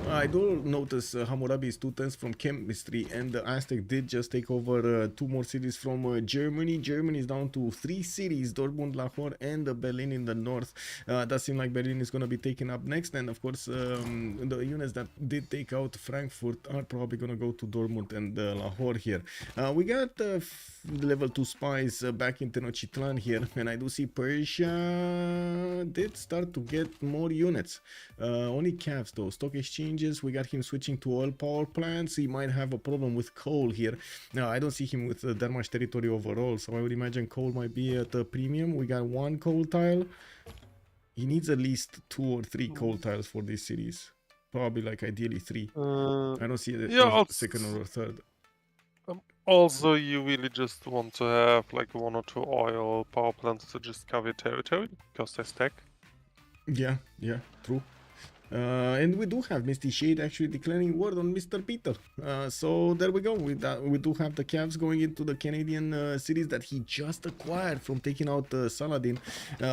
Speaker 3: I do notice Hammurabi is 2 turns from chemistry, and the Aztec did just take over 2 more cities from Germany. Germany is down to 3 cities, Dortmund, Lahore, and Berlin in the north. Does seem like Berlin is going to be taken up next, and of course the units that did take out Frankfurt are probably going to go to Dortmund and Lahore here. We got level 2 spies back in Tenochtitlan here, and I do see Persia did start to get more units. Only calves though. Stock exchanges, we got him switching to oil power plants. He might have a problem with coal here. Now I don't see him with that much territory overall, so I would imagine coal might be at a premium. We got 1 coal tile. He needs at least 2 or 3 coal tiles for these cities. Probably like ideally 3. I don't see the second or third.
Speaker 4: Also, you really just want to have like 1 or 2 oil power plants to just cover territory because they stack.
Speaker 3: Yeah, true. And we do have Misty Shade actually declaring war on Mr. Peter. So there we go. We do have the Cavs going into the Canadian cities that he just acquired from taking out Saladin.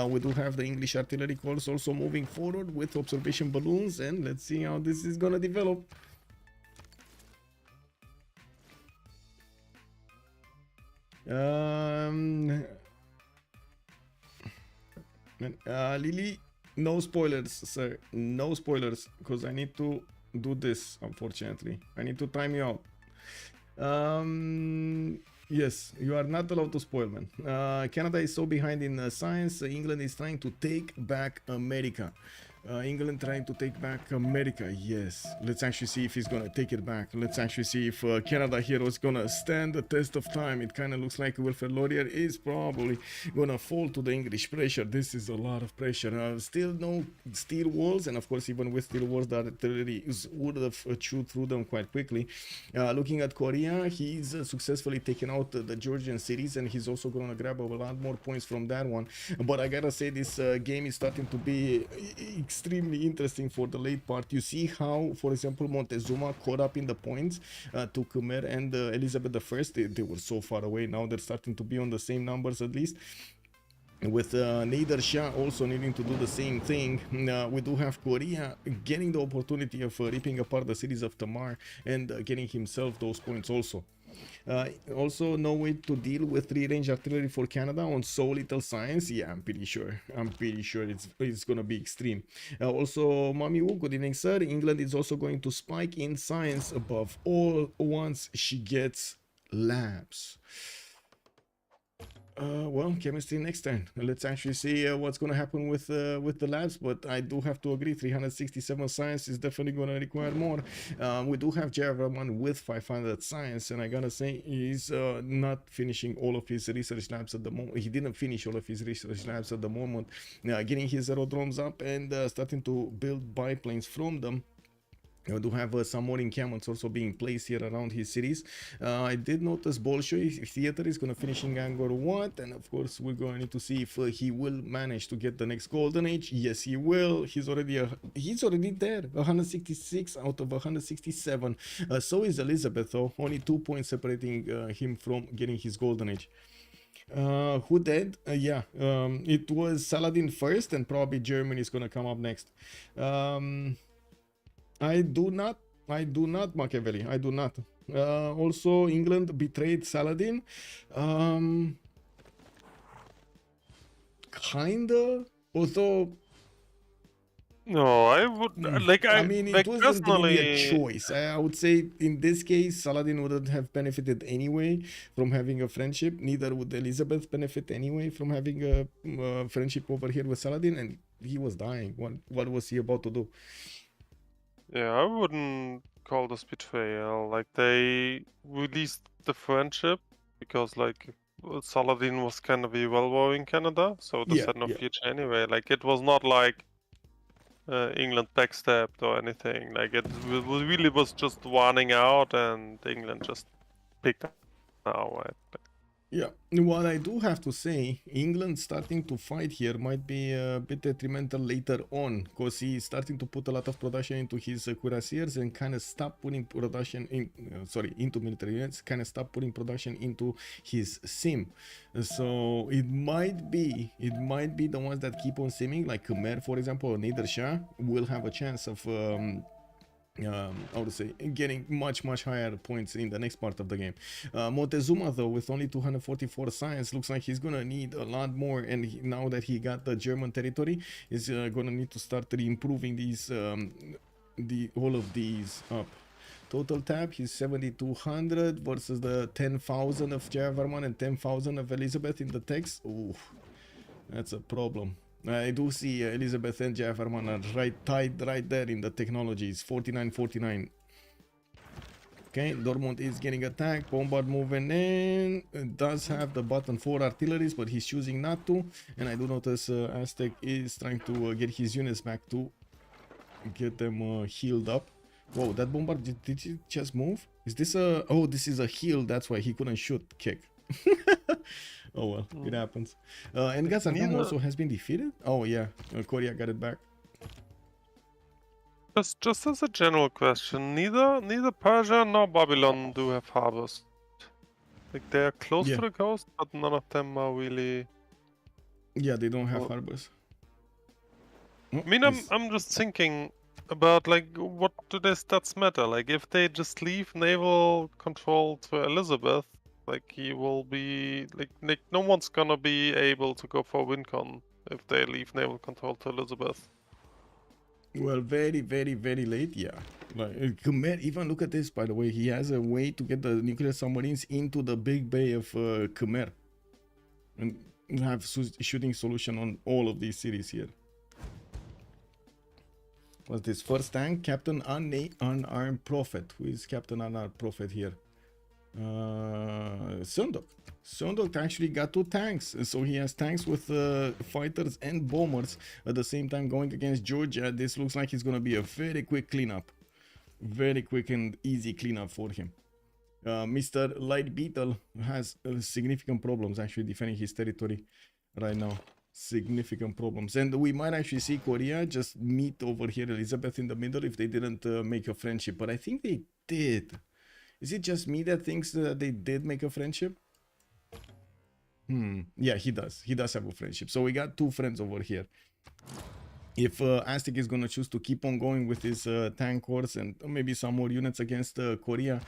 Speaker 3: We do have the English artillery corps also moving forward with observation balloons, and let's see how this is gonna develop. Lily, no spoilers, sir. No spoilers, because I need to do this, unfortunately. I need to time you out. Yes, you are not allowed to spoil, man. Canada is so behind in science. England is trying to take back America. England trying to take back America. Yes. Let's actually see if he's gonna take it back. Let's actually see if Canada here is gonna stand the test of time. It kind of looks like Wilfred Laurier is probably gonna fall to the English pressure. This is a lot of pressure. Still no steel walls, and of course, even with steel walls, the artillery would have chewed through them quite quickly. Looking at Korea, he's successfully taken out the Georgian cities, and he's also gonna grab a lot more points from that one. But I gotta say, this game is starting to be extremely interesting for the late part. You see how, for example, Montezuma caught up in the points to Khmer and Elizabeth I. They were so far away. Now they're starting to be on the same numbers at least. With Nader Shah also needing to do the same thing. We do have Korea getting the opportunity of ripping apart the cities of Tamar and getting himself those points also. Also, no way to deal with 3-range artillery for Canada on so little science. Yeah, I'm pretty sure it's gonna be extreme. Also, Mami Wu, good evening, sir. England is also going to spike in science above all once she gets labs. Well, chemistry next turn. Let's actually see what's going to happen with the labs, but I do have to agree, 367 science is definitely going to require more. We do have Jaravan with 500 science, and I gotta say he's not finishing all of his research labs at the moment. He didn't finish all of his research labs at the moment. Getting his aerodromes up and starting to build biplanes from them. We do have some more encampments also being placed here around his cities. I did notice Bolshoi Theater is going to finish in Angkor Wat, and of course we're going to need to see if he will manage to get the next golden age. Yes, he will. He's already there. 166 out of 167. So is Elizabeth, though. Only 2 points separating him from getting his golden age. Who did? Yeah, it was Saladin first, and probably Germany is going to come up next. I do not, Machiavelli. I do not. Also, England betrayed Saladin. Kinda. Although.
Speaker 4: No, I would like.
Speaker 3: I mean, it
Speaker 4: like
Speaker 3: wasn't really a
Speaker 4: personally.
Speaker 3: choice. I would say in this case, Saladin wouldn't have benefited anyway from having a friendship. Neither would Elizabeth benefit anyway from having a friendship over here with Saladin, and he was dying. What was he about to do?
Speaker 4: Yeah, I wouldn't call this betrayal. Like, they released the friendship because, like, Saladin was kind of a well in Canada, so this had no future anyway. Like, it was not like England backstabbed or anything. Like, it really was just running out, and England just picked up now, right?
Speaker 3: Yeah, what I do have to say, England starting to fight here might be a bit detrimental later on, because he's starting to put a lot of production into his cuirassiers and kind of stop putting production in, into military units, kind of stop putting production into his sim. So it might be the ones that keep on simming, like Khmer, for example, or Nader Shah, will have a chance of I would say getting much higher points in the next part of the game. Montezuma, though, with only 244 science, looks like he's gonna need a lot more, and now that he got the German territory, is gonna need to start improving these all of these up. Total tab, he's 7,200 versus the 10,000 of Javarman and 10,000 of Elizabeth in the text. Ooh, that's a problem. I do see Elizabeth and Javarman are tied right there in the technologies. 49-49. Okay, Dortmund is getting attacked. Bombard moving in. It does have the button for artilleries, but he's choosing not to. And I do notice Aztec is trying to get his units back to get them healed up. Whoa, that bombard, did he just move? Is this a... Oh, this is a heal. That's why he couldn't shoot kick. Oh well, it happens. And Gazarkam also has been defeated? Oh yeah, Korea got it back.
Speaker 4: Just as a general question, neither Persia nor Babylon do have harbors. Like, they are close to the coast, but none of them are really...
Speaker 3: Yeah, they don't have harbors.
Speaker 4: I mean, I'm just thinking about, like, what do their stats matter? Like, if they just leave naval control to Elizabeth, like, he will be like no one's gonna be able to go for WinCon if they leave naval control to Elizabeth.
Speaker 3: Well, very late, yeah. Like, Khmer, even look at this, by the way, he has a way to get the nuclear submarines into the big bay of Khmer, and have shooting solution on all of these cities here. What's this? First tank, Captain Unarmed Prophet. Who is Captain Unarmed Prophet here? Sundok. Sundok actually got 2 tanks, so he has tanks with fighters and bombers at the same time going against Georgia. This looks like it's gonna be a very quick cleanup, very quick and easy cleanup for him. Mr. Light Beetle has significant problems actually defending his territory right now. Significant problems, and we might actually see Korea just meet over here Elizabeth in the middle if they didn't make a friendship, but I think they did. Is it just me that thinks that they did make a friendship? Yeah, he does have a friendship, so we got 2 friends over here. If Aztec is gonna choose to keep on going with his tank wars and maybe some more units against Korea,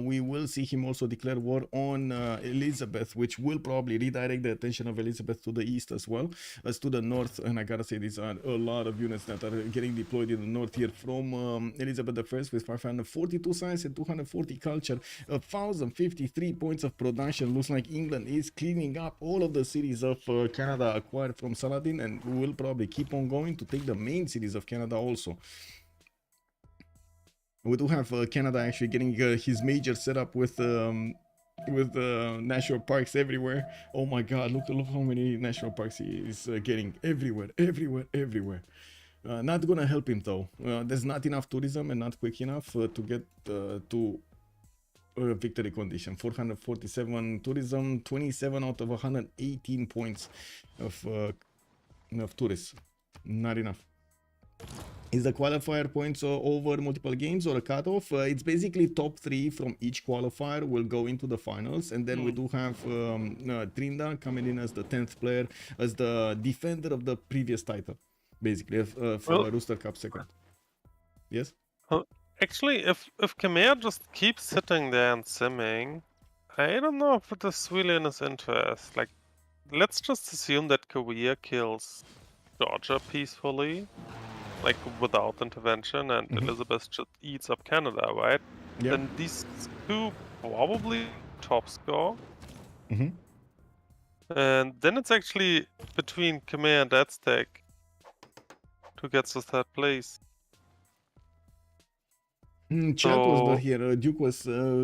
Speaker 3: we will see him also declare war on Elizabeth, which will probably redirect the attention of Elizabeth to the east as well as to the north. And I gotta say, these are a lot of units that are getting deployed in the north here from Elizabeth I with 542 science and 240 culture, 1053 points of production. Looks like England is cleaning up all of the cities of Canada acquired from Saladin, and will probably keep on going to take the main cities of Canada also. We do have Canada actually getting his major setup with national parks everywhere. Oh my god, look how many national parks he is getting everywhere. Not gonna help him though. There's not enough tourism and not quick enough to get to victory condition. 447 tourism, 27 out of 118 points of tourists. Not enough. Is the qualifier points over multiple games or a cutoff? It's basically top 3 from each qualifier will go into the finals, and then we do have Trinda coming in as the 10th player, as the defender of the previous title, basically for Rooster Cup second. Yes.
Speaker 4: Actually, if Khmer just keeps sitting there and simming, I don't know if it is really in his interest. Like, let's just assume that Korea kills Georgia peacefully, like without intervention, and Elizabeth just eats up Canada, right?
Speaker 3: Yeah.
Speaker 4: Then these 2 probably top score. And then it's actually between Khmer and Aztec to get to 3rd place.
Speaker 3: Chat was not here. Duke was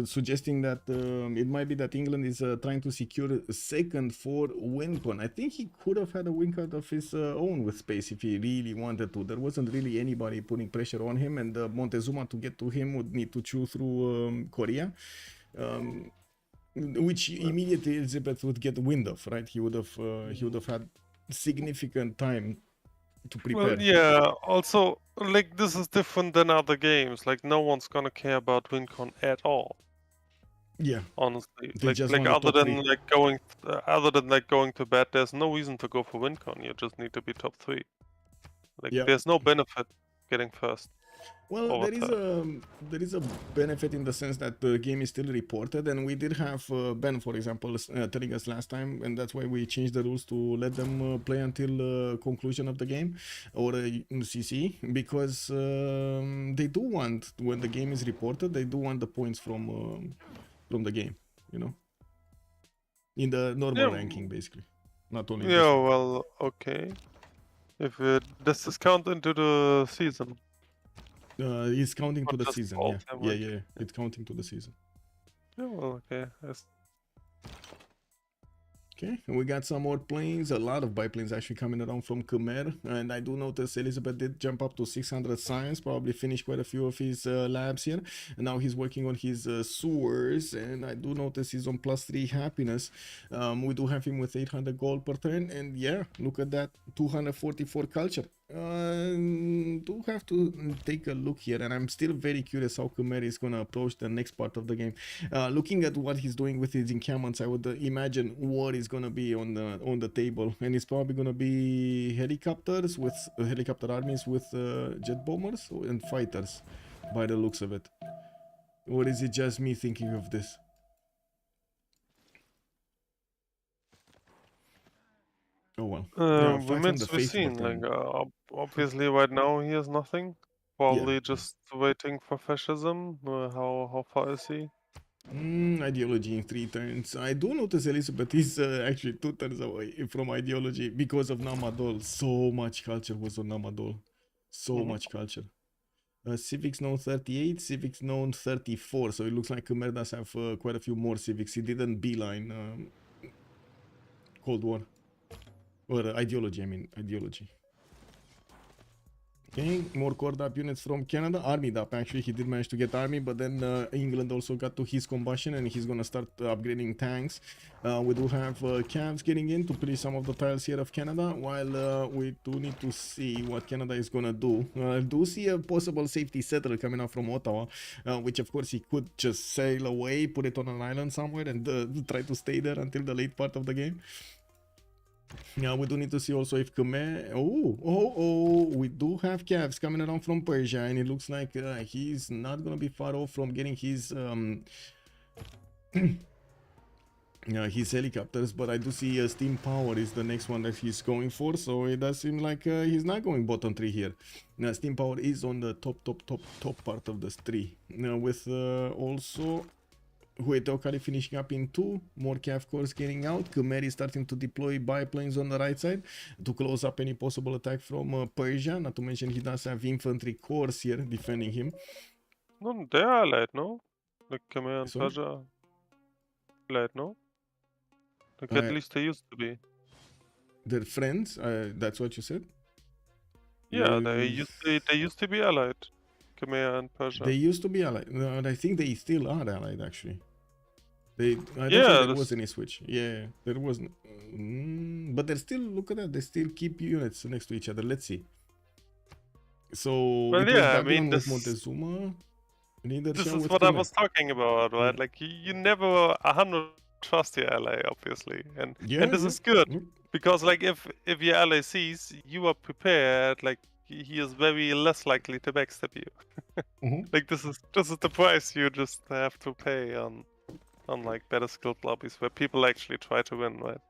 Speaker 3: suggesting that it might be that England is trying to secure a second for WinCon. I think he could have had a win card of his own with space if he really wanted to. There wasn't really anybody putting pressure on him, and Montezuma to get to him would need to chew through Korea, which immediately Elizabeth would get wind of. Right? He would have had significant time to prepare.
Speaker 4: Well, yeah, also, like, this is different than other games. Like, no one's gonna care about WinCon at all.
Speaker 3: Yeah,
Speaker 4: honestly,
Speaker 3: they
Speaker 4: like
Speaker 3: just
Speaker 4: like
Speaker 3: want
Speaker 4: other
Speaker 3: the top
Speaker 4: than
Speaker 3: 3.
Speaker 4: like going other than like going to bed, there's no reason to go for WinCon. You just need to be top 3. Like,
Speaker 3: Yeah.
Speaker 4: there's no benefit getting first.
Speaker 3: Well,
Speaker 4: over
Speaker 3: there is a benefit in the sense that the game is still reported, and we did have Ben, for example, telling us last time, and that's why we changed the rules to let them play until conclusion of the game or CC, because they do want, when the game is reported, they do want the points from the game, you know, in the normal ranking, basically, not only.
Speaker 4: Yeah, well, okay. If does this count into the season?
Speaker 3: It's counting to the
Speaker 4: just
Speaker 3: season,
Speaker 4: all
Speaker 3: yeah.
Speaker 4: time,
Speaker 3: Yeah, it's counting to the season.
Speaker 4: Yeah, well, okay.
Speaker 3: Okay, and we got some more planes, a lot of biplanes actually coming around from Khmer, and I do notice Elizabeth did jump up to 600 science, probably finished quite a few of his labs here, and now he's working on his sewers, and I do notice he's on +3 happiness. We do have him with 800 gold per turn, and yeah, look at that, 244 culture. Do have to take a look here, and I'm still very curious how Khmer is gonna approach the next part of the game. Looking at what he's doing with his encampments, I would imagine what is gonna be on the table, and it's probably gonna be helicopters with helicopter armies with jet bombers and fighters, by the looks of it. Or is it just me thinking of this? Oh well.
Speaker 4: Remains to be seen. Like, obviously, right now he has nothing. Probably just waiting for fascism. How far is he?
Speaker 3: Ideology in 3 turns. I do notice Elizabeth is actually 2 turns away from ideology because of Namadol. So much culture was on Namadol. So much culture. Civ6 known 38, Civ6 known 34. So it looks like Khmer does have quite a few more Civics. He didn't beeline Cold War. Or ideology, I mean, ideology. Okay, more cord up units from Canada. Army up, actually, he did manage to get army, but then England also got to his combustion and he's gonna start upgrading tanks. We do have Cavs getting in to play some of the tiles here of Canada, while we do need to see what Canada is gonna do. I do see a possible safety settler coming out from Ottawa, which of course he could just sail away, put it on an island somewhere and try to stay there until the late part of the game. Yeah, we do need to see also if Khmer... we do have Cavs coming around from Persia, and it looks like he's not gonna be far off from getting his his helicopters, but I do see steam power is the next one that he's going for, so it does seem like he's not going bottom 3 here. Now steam power is on the top part of the tree. Now with also Huetokari finishing up in 2, more Cav cores getting out. Khmer is starting to deploy biplanes on the right side to close up any possible attack from Persia. Not to mention he does have infantry corps here defending him.
Speaker 4: No, they are allied, no? Like Khmer and
Speaker 3: Sorry?
Speaker 4: Persia allied, no? Like at least they used to be.
Speaker 3: They're friends, that's what you said?
Speaker 4: Yeah, they used to be allied. Khmer and Persia.
Speaker 3: They used to be allied. No, I think they still are allied actually. I don't think there was any switch. Yeah, there wasn't. But they're still, look at that, they still keep units next to each other. Let's see. So,
Speaker 4: well, yeah, I mean,
Speaker 3: this Montezuma.
Speaker 4: This is what I was talking about, right? Like, you never 100 trust your ally, obviously. And this is good. Because, like, if your ally sees you are prepared, like, he is very less likely to backstab you. Like, this is the price you just have to pay on like better skilled lobbies where people actually try to win, right?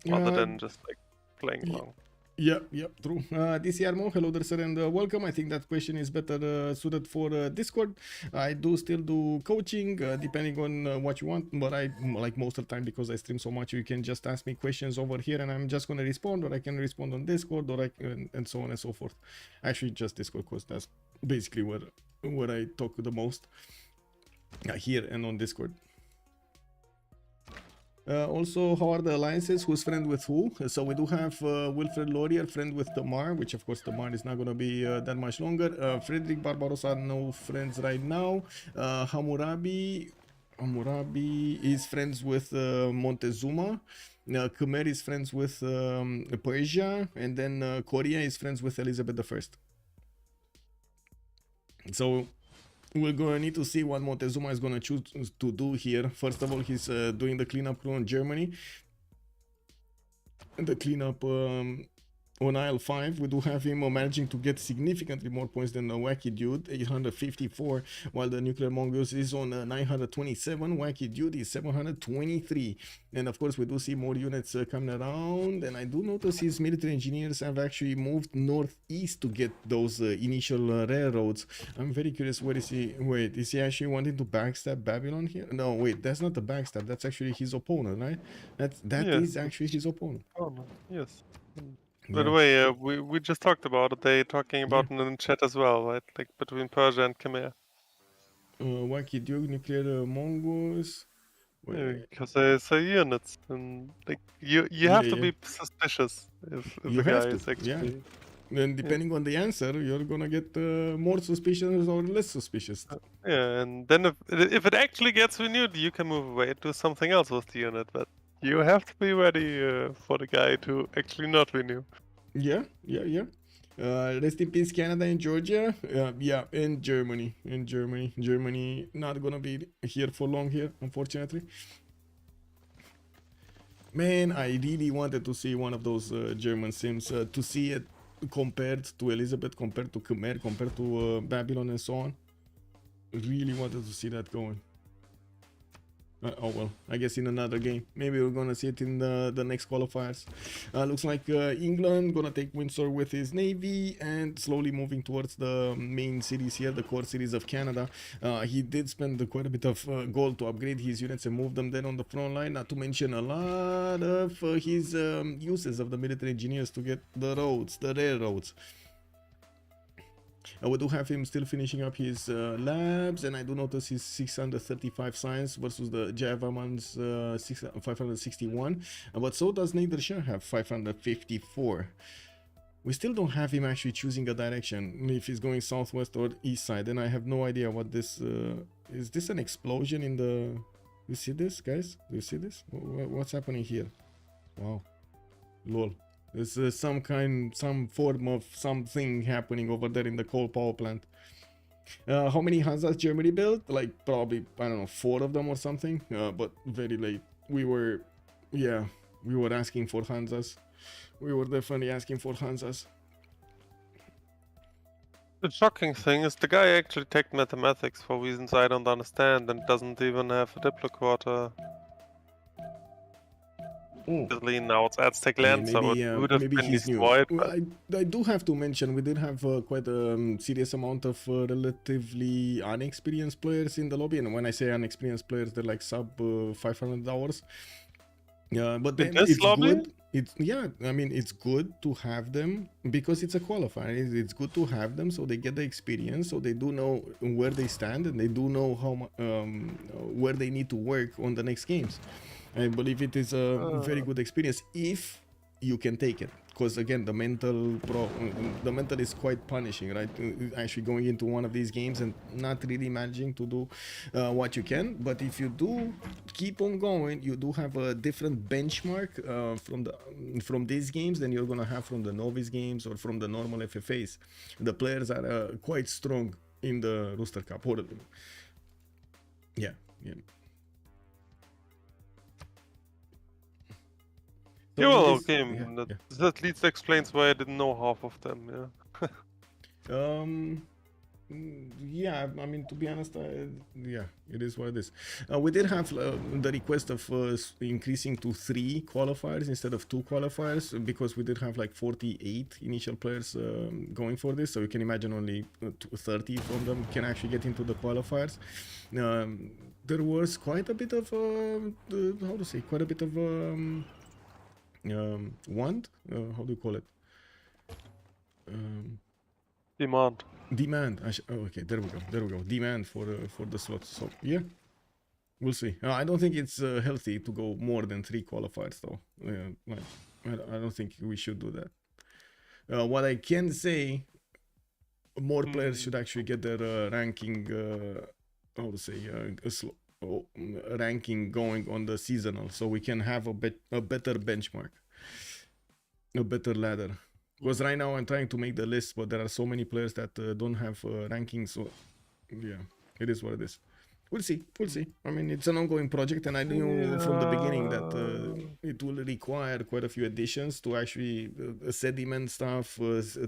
Speaker 4: Rather than just like playing along.
Speaker 3: Yep, true. DCRMO, hello there, sir, and welcome. I think that question is better suited for Discord. I do still do coaching, depending on what you want, but I like most of the time, because I stream so much, you can just ask me questions over here and I'm just going to respond, or I can respond on Discord, or and so on and so forth. Actually, just Discord, because that's basically where I talk the most, here and on Discord. Also, how are the alliances? Who's friend with who? So we do have Wilfred Laurier, friend with Tamar, which of course Tamar is not going to be that much longer. Frederick Barbarossa, no friends right now. Hammurabi is friends with Montezuma. Khmer is friends with Persia, and then Korea is friends with Elizabeth I. So we're going to need to see what Montezuma is going to choose to do here. First of all, he's doing the cleanup crew on Germany. And the cleanup on aisle 5, we do have him managing to get significantly more points than the Wacky Dude, 854, while the Nuclear Mongoose is on 927. Wacky Dude is 723. And of course, we do see more units coming around. And I do notice his military engineers have actually moved northeast to get those initial railroads. I'm very curious, where is he? Wait, is he actually wanting to backstab Babylon here? No, wait, that's not the backstab. That's actually his opponent, right? That is actually his opponent.
Speaker 4: Oh, yes. By the way, we just talked about it. They talking about it in the chat as well, right? Like between Persia and Khmer.
Speaker 3: Wacky Duke, Nuclear Mongoose.
Speaker 4: Because they say units, and like you have to be suspicious if the guy is actually.
Speaker 3: Then depending on the answer, you're gonna get more suspicious or less suspicious.
Speaker 4: Yeah, and then if it actually gets renewed, you can move away and do something else with the unit, but you have to be ready for the guy to actually not renew. Yeah.
Speaker 3: Rest in peace, Canada and Georgia. And Germany. Germany not gonna be here for long here, unfortunately. Man, I really wanted to see one of those German sims, to see it compared to Elizabeth, compared to Khmer, compared to Babylon and so on. Really wanted to see that going. Oh well, I guess in another game. Maybe we're gonna see it in the next qualifiers. Looks like England gonna take Windsor with his navy and slowly moving towards the main cities here, the core cities of Canada. He did spend quite a bit of gold to upgrade his units and move them then on the front line, not to mention a lot of his uses of the military engineers to get the roads, the railroads. We do have him still finishing up his labs, and I do notice his 635 science versus the Javaman's 561. But so does Nader Shah have 554. We still don't have him actually choosing a direction, if he's going southwest or east side, and I have no idea what this is. This an explosion in the... You see this, guys? Do you see this? What's happening here? Wow. Lol. There's some form of something happening over there in the coal power plant. How many Hanzas Germany built? Like probably, I don't know, 4 of them or something. But very late. We were asking for Hanzas. We were definitely asking for Hanzas.
Speaker 4: The shocking thing is the guy actually took mathematics for reasons I don't understand and doesn't even have a Diplo quarter. Now it's Aztec land, so it would have been destroyed.
Speaker 3: I do have to mention we did have quite a serious amount of relatively unexperienced players in the lobby, and when I say unexperienced players, they're like sub 500 hours. But then it's good. I mean, it's good to have them because it's a qualifier. It's good to have them so they get the experience, so they do know where they stand and they do know how where they need to work on the next games. I believe it is a very good experience if you can take it, because again the mental is quite punishing, right? Actually going into one of these games and not really managing to do what you can. But if you do keep on going, you do have a different benchmark from these games than you're gonna have from the novice games or from the normal FFAs. The players are quite strong in the Rooster Cup. Yeah.
Speaker 4: Yeah, well, okay. That at least explains why I didn't know half of them.
Speaker 3: Yeah. I mean, to be honest, it is what it is. We did have the request of increasing to 3 qualifiers instead of 2 qualifiers because we did have like 48 initial players going for this. So you can imagine only 30 from them can actually get into the qualifiers. There was quite a bit of how do you call it? Demand. Okay, there we go. Demand for the slots. So yeah, we'll see. I don't think it's healthy to go more than 3 qualifiers though. I don't think we should do that. What I can say, more players should actually get their ranking. Ranking going on the seasonal, so we can have a better benchmark, a better ladder. Because right now I'm trying to make the list, but there are so many players that don't have rankings. So yeah, it is what it is. We'll see. I mean, it's an ongoing project, and I knew from the beginning that it will require quite a few additions to actually sediment stuff,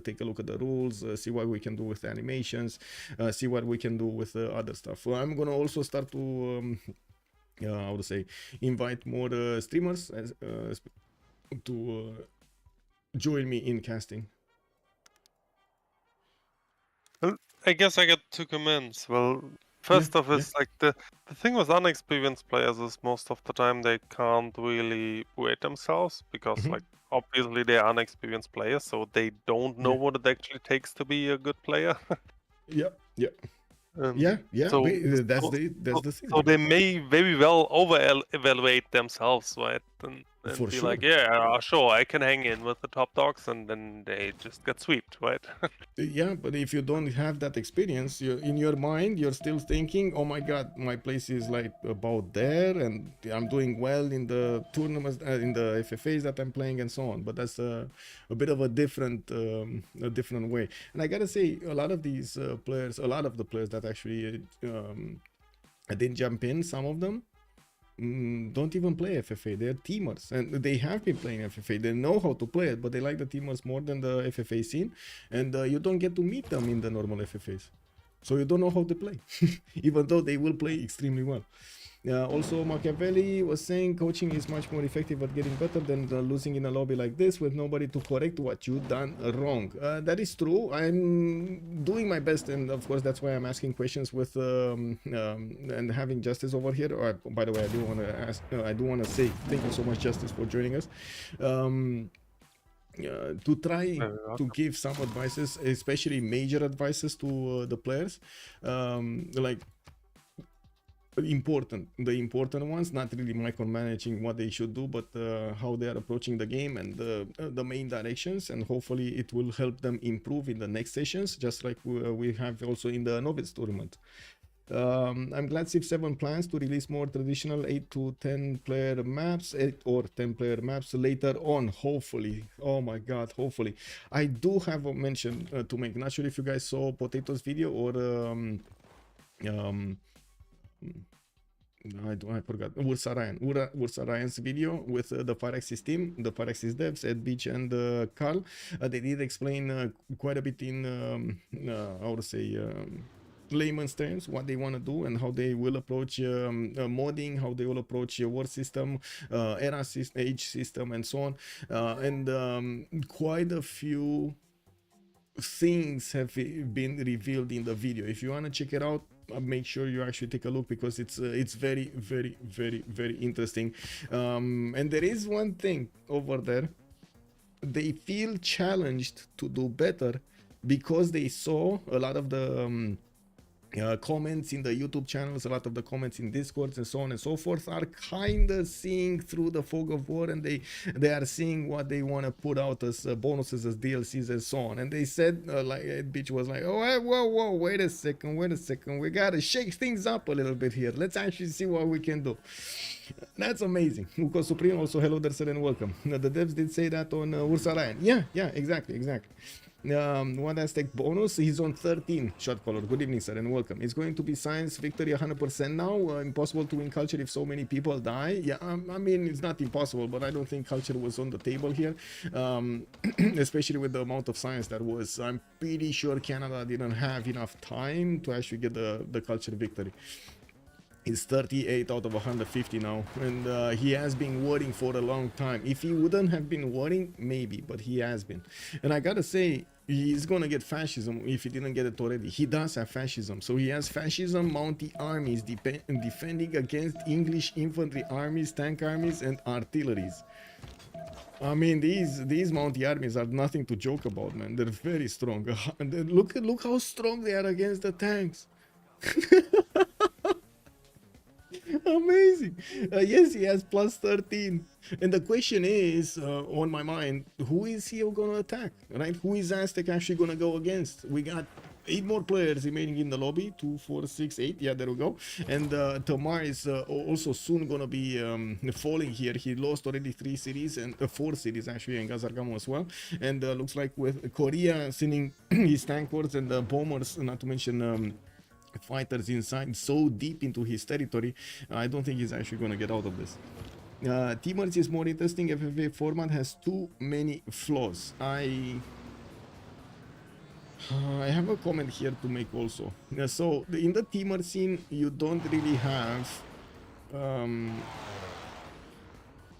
Speaker 3: take a look at the rules, see what we can do with the animations, see what we can do with other stuff. I'm gonna also start to, invite more streamers to join me in casting.
Speaker 4: Well, I guess I got 2 comments. Well, first off, is like the thing with unexperienced players is most of the time they can't really rate themselves because like obviously they're unexperienced players, so they don't know what it actually takes to be a good player.
Speaker 3: So that's the thing.
Speaker 4: So they may very well over-evaluate themselves, right? And
Speaker 3: For
Speaker 4: be
Speaker 3: sure.
Speaker 4: like, yeah, sure, I can hang in with the top dogs, and then they just get swept, right?
Speaker 3: Yeah, but if you don't have that experience, in your mind, you're still thinking, oh my god, my place is like about there, and I'm doing well in the tournaments, in the FFAs that I'm playing, and so on. But that's a bit of a different way. And I gotta say, a lot of the players that actually didn't jump in, some of them don't even play FFA. They're teamers, and they have been playing FFA. They know how to play it, but they like the teamers more than the FFA scene, and you don't get to meet them in the normal FFAs, so you don't know how to play, even though they will play extremely well. Also, Machiavelli was saying coaching is much more effective at getting better than losing in a lobby like this with nobody to correct what you done wrong. That is true. I'm doing my best, and of course that's why I'm asking questions with and having Justice over here. By the way, I do want to say thank you so much, Justice, for joining us. to try
Speaker 4: Very
Speaker 3: to
Speaker 4: welcome.
Speaker 3: give some advices, especially major advices to the players, like the important ones, not really micromanaging what they should do, but how they are approaching the game and the main directions, and hopefully it will help them improve in the next sessions, just like we have also in the novice tournament. I'm glad Civ7 plans to release more traditional 8 to 10 player maps, 8 or 10 player maps later on, hopefully. Oh my god, hopefully. I do have a mention to make. Not sure if you guys saw Potato's video or I forgot Ursa Ryan's video with the Firaxis team, the Firaxis devs, Ed Beach and Carl. They did explain quite a bit in I would say layman's terms what they want to do and how they will approach modding, how they will approach war system, era system, age system, and so on. And quite a few things have been revealed in the video. If you want to check it out, make sure you actually take a look, because it's very, very, very, very interesting. And there is one thing over there: they feel challenged to do better because they saw a lot of the comments in the YouTube channels, a lot of the comments in Discords and so on and so forth are kind of seeing through the fog of war, and they are seeing what they want to put out as bonuses, as DLCs and so on. And they said, like Bitch was like, oh, whoa, wait a second, we gotta shake things up a little bit here. Let's actually see what we can do. That's amazing. Uko Supreme also, hello there, sir, and welcome. The devs did say that on Ursa Ryan. Yeah, exactly. One Aztec bonus, he's on 13. Shot caller, good evening, sir, and welcome. It's going to be science victory 100% now. Impossible to win culture if so many people die. Yeah, I mean, it's not impossible, but I don't think culture was on the table here, especially with the amount of science that was. I'm pretty sure Canada didn't have enough time to actually get the culture victory. He's 38 out of 150 now, and he has been worrying for a long time. If he wouldn't have been worrying, maybe, but he has been. And I gotta say, he's gonna get fascism if he didn't get it already. He does have fascism. So he has fascism, Mountie armies defending against English infantry armies, tank armies, and artilleries. I mean, these Mountie armies are nothing to joke about, man. They're very strong. Look how strong they are against the tanks. Amazing. Yes, he has plus 13. And the question is, on my mind, who is he gonna attack, right? Who is Aztec actually gonna go against? We got 8 more players remaining in the lobby. 2, 4, 6, 8. Yeah, there we go. And Tamar is also soon gonna be falling here. He lost already 3 cities and 4 cities actually, and Gazargamo as well. And looks like with Korea sending his tank wars and bombers, not to mention fighters inside so deep into his territory, I don't think he's actually going to get out of this. Teamers is more interesting. FFA format has too many flaws. I have a comment here to make also. So in the teamer scene, you don't really have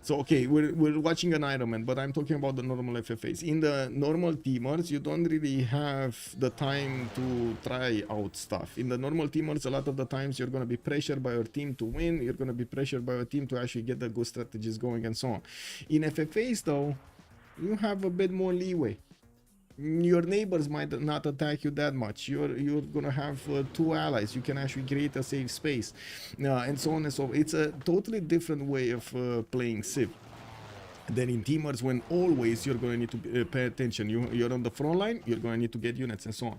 Speaker 3: so okay, we're watching an Ironman, but I'm talking about the normal FFAs. In the normal teamers, you don't really have the time to try out stuff. In the normal teamers, a lot of the times you're going to be pressured by your team to win. You're going to be pressured by your team to actually get the good strategies going and so on. In FFAs though, you have a bit more leeway. Your neighbors might not attack you that much. You're gonna have 2 allies. You can actually create a safe space, and so on and so forth. It's a totally different way of playing Civ than in teamers, when always you're going to need to pay attention. You're on the front line, you're going to need to get units and so on.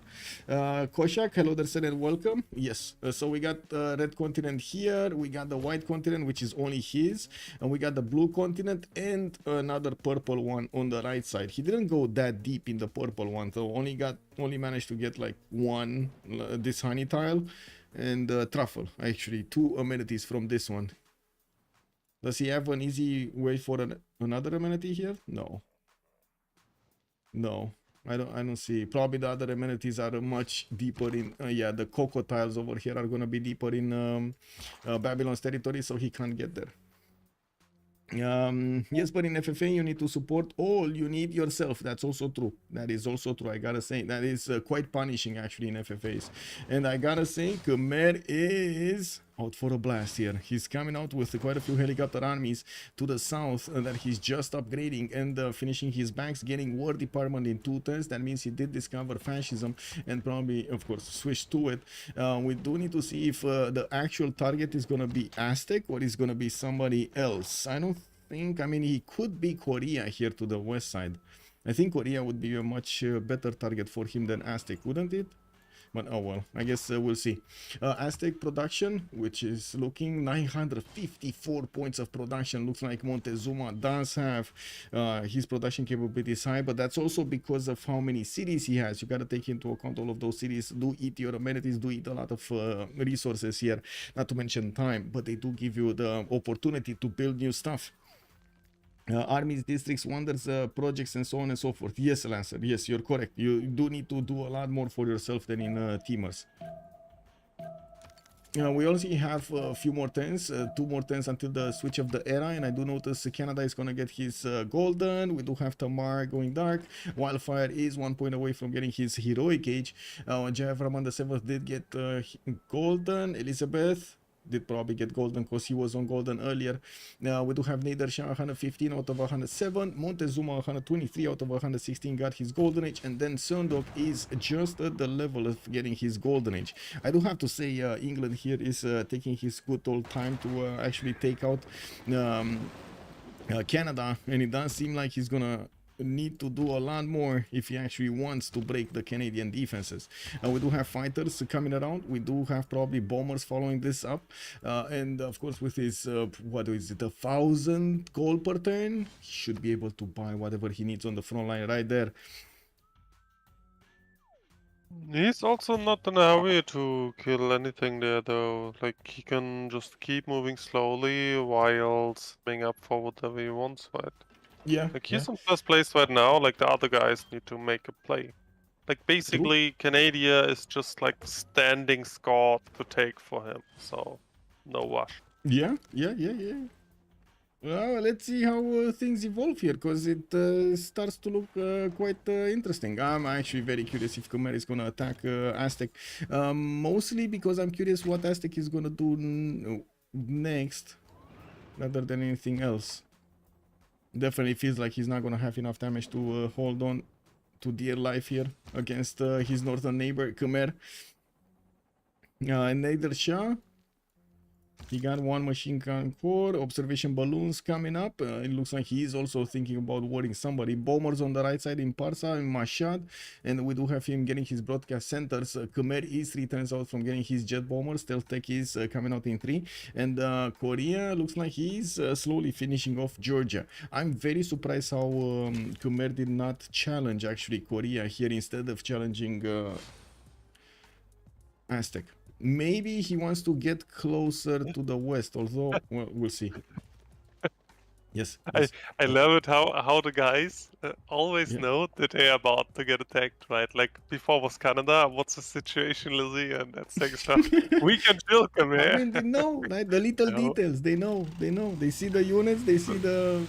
Speaker 3: Koshak, hello there, sir, and welcome. Yes, so we got red continent here, we got the white continent, which is only his, and we got the blue continent and another purple one on the right side. He didn't go that deep in the purple one, so only managed to get like one, this honey tile, and truffle, actually 2 amenities from this one. Does he have an easy way for another amenity here? No, I don't see. Probably the other amenities are much deeper in. Yeah, the cocoa tiles over here are gonna be deeper in Babylon's territory, so he can't get there. Yes, but in FFA you need to support all you need yourself. That's also true. That is also true. I gotta say that is quite punishing actually in FFAs. And I gotta say, Khmer is out for a blast here. He's coming out with quite a few helicopter armies to the south that he's just upgrading and finishing his banks, getting war department in 2 turns. That means he did discover fascism and probably, of course, switch to it. We do need to see if the actual target is going to be Aztec or is going to be somebody else. I don't think, I mean, he could be Korea here to the west side. I think Korea would be a much better target for him than Aztec, wouldn't it? But oh well, I guess we'll see. Aztec production, which is looking 954 points of production. Looks like Montezuma does have his production capabilities high, but that's also because of how many cities he has. You got to take into account all of those cities do eat your amenities, do eat a lot of resources here, not to mention time, but they do give you the opportunity to build new stuff. Armies, districts, wonders, projects, and so on and so forth. Yes, Lancer. Yes, you're correct. You do need to do a lot more for yourself than in Teamers. We also have a few more turns, 2 more turns until the switch of the era, and I do notice Canada is going to get his golden. We do have Tamar going dark. Wildfire is 1 point away from getting his heroic age. Jeff Raman the 7th did get golden. Elizabeth did probably get golden because he was on golden earlier. We do have Nader Shah 115 out of 107, Montezuma 123 out of 116 got his golden age, and then Sundok is just at the level of getting his golden age. I do have to say England here is taking his good old time to actually take out Canada, and it does seem like he's gonna need to do a lot more if he actually wants to break the Canadian defenses. We do have fighters coming around. We do have probably bombers following this up, and of course with his what is it, 1,000 gold per turn, he should be able to buy whatever he needs on the front line right there.
Speaker 4: He's also not in a hurry to kill anything there, though. Like, he can just keep moving slowly while setting up for whatever he wants, right?
Speaker 3: Yeah,
Speaker 4: Like, he's in first place right now, like, the other guys need to make a play. Like, basically, Canada is just, like, standing squad to take for him, so no rush.
Speaker 3: yeah. Well, let's see how things evolve here, because it starts to look quite interesting. I'm actually very curious if Khmer is going to attack Aztec, mostly because I'm curious what Aztec is going to do next, rather than anything else. Definitely feels like he's not going to have enough damage to hold on to dear life here against his northern neighbor, Khmer. Nader Shah, he got 1 machine gun core, observation balloons coming up. It looks like he is also thinking about warring somebody. Bombers on the right side in Parsa, in Mashhad, and we do have him getting his broadcast centers. Khmer is 3 turns out from getting his jet bombers. Stealth Tech is coming out in 3, and Korea looks like he's slowly finishing off Georgia. I'm very surprised how Khmer did not challenge actually Korea here instead of challenging Aztec. Maybe he wants to get closer to the west, although, well, we'll see. Yes.
Speaker 4: I love it how the guys always know that they are about to get attacked, right? Like, before was Canada, what's the situation, Lizzie? And that's like stuff. We can chill, come here.
Speaker 3: I mean, they know, right? The little details, they know. They see the units, they see the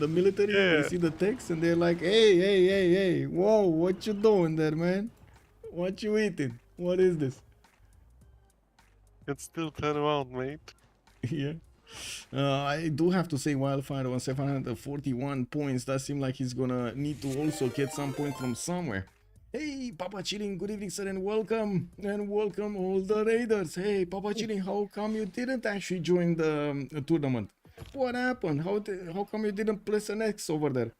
Speaker 3: military, they see the text, and they're like, hey, whoa, what you doing there, man? What you eating? What is this?
Speaker 4: Can still turn around, mate.
Speaker 3: Yeah. I do have to say Wildfire on 741 points. Does seem like he's gonna need to also get some points from somewhere. Hey, Papa Chilling, good evening, sir, and welcome all the raiders. Hey, Papa Chilling, how come you didn't actually join the tournament? What happened? How come you didn't place an X over there?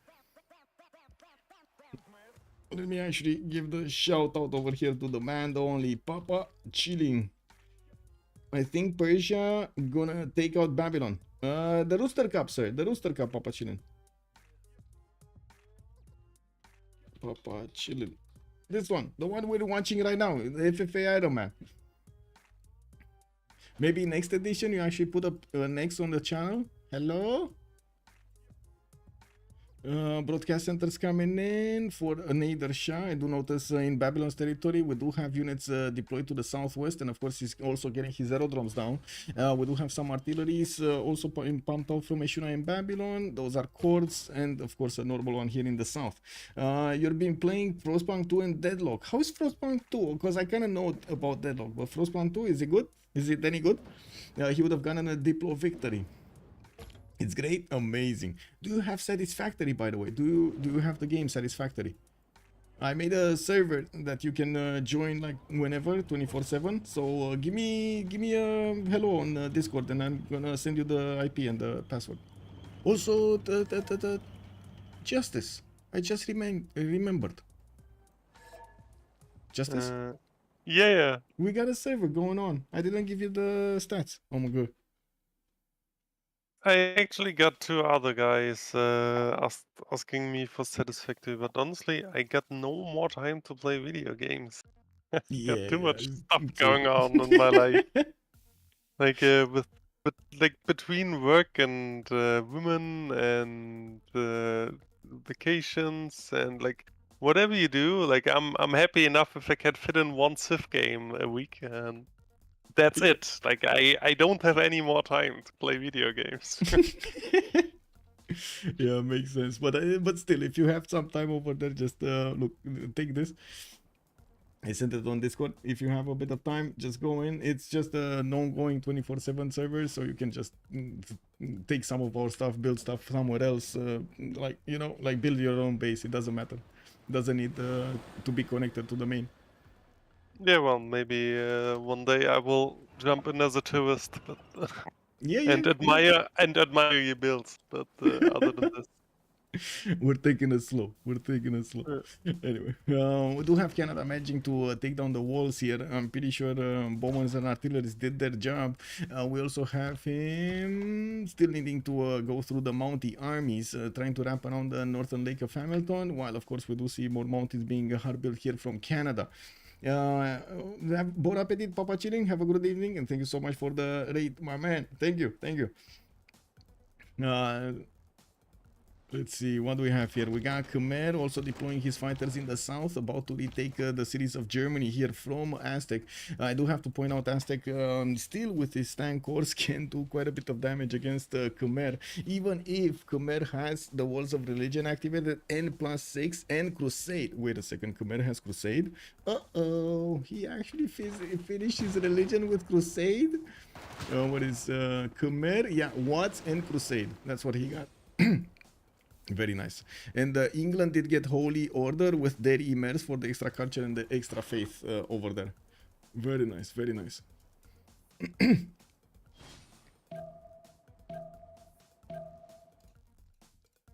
Speaker 3: Let me actually give the shout out over here to the man, the only Papa Chilling. I think Persia gonna take out Babylon. The Rooster Cup, sir. The Rooster Cup, Papa Chilling. Papa Chilling. This one. The one we're watching right now. The FFA Ironman. Maybe next edition you actually put up next on the channel. Hello? Broadcast centers coming in for Nader Shah. I do notice in Babylon's territory we do have units deployed to the southwest, and of course he's also getting his aerodromes down. We do have some artilleries also pumped out from Eshuna in Babylon. Those are cords, and of course a normal one here in the south. You're been playing Frostpunk 2 and Deadlock. How is Frostpunk 2? Because I kind of know about Deadlock, but Frostpunk 2, is it good? Is it any good? He would have gotten a Diplo victory. It's great, amazing. Do you have Satisfactory, by the way? Do you have the game Satisfactory? I made a server that you can join like whenever, 24/7. So give me a hello on Discord, and I'm gonna send you the IP and the password. Also, the Justice. I just remembered. Justice.
Speaker 4: Yeah.
Speaker 3: We got a server going on. I didn't give you the stats. Oh my god.
Speaker 4: I actually got 2 other guys asking me for Satisfactory, but honestly, I got no more time to play video games. Got too much stuff going on in my life. Like with between work and women and vacations and like whatever you do, like I'm happy enough if I can fit in 1 Civ game a week, and that's it. Like I don't have any more time to play video games.
Speaker 3: Yeah, makes sense. But still, if you have some time over there, just look, take this. I sent it on Discord. If you have a bit of time, just go in. It's just an ongoing 24/7 server, so you can just take some of our stuff, build stuff somewhere else. Like, you know, like build your own base. It doesn't matter. Doesn't need to be connected to the main.
Speaker 4: Yeah, well, maybe one day I will jump in as a tourist, but and admire your builds. But other than this,
Speaker 3: We're taking it slow. Anyway, we do have Canada managing to take down the walls here. I'm pretty sure bombers and artillery did their job. We also have him still needing to go through the Mountie armies, trying to wrap around the northern lake of Hamilton, while of course we do see more Mounties being hard built here from Canada. Bon appetit, Papa Chilling. Have a good evening, and thank you so much for the raid, my man. Thank you. Let's see, what do we have here? We got Khmer also deploying his fighters in the south, about to retake the cities of Germany here from Aztec. I do have to point out Aztec still with his tank corps can do quite a bit of damage against Khmer, even if Khmer has the Walls of Religion activated and +6 and Crusade. Wait a second, Khmer has Crusade? Uh-oh, he actually finished his religion with Crusade? What is Khmer? Yeah, Watts and Crusade. That's what he got. Very nice. And England did get Holy Order with their emirs for the extra culture and the extra faith over there. Very nice, very nice.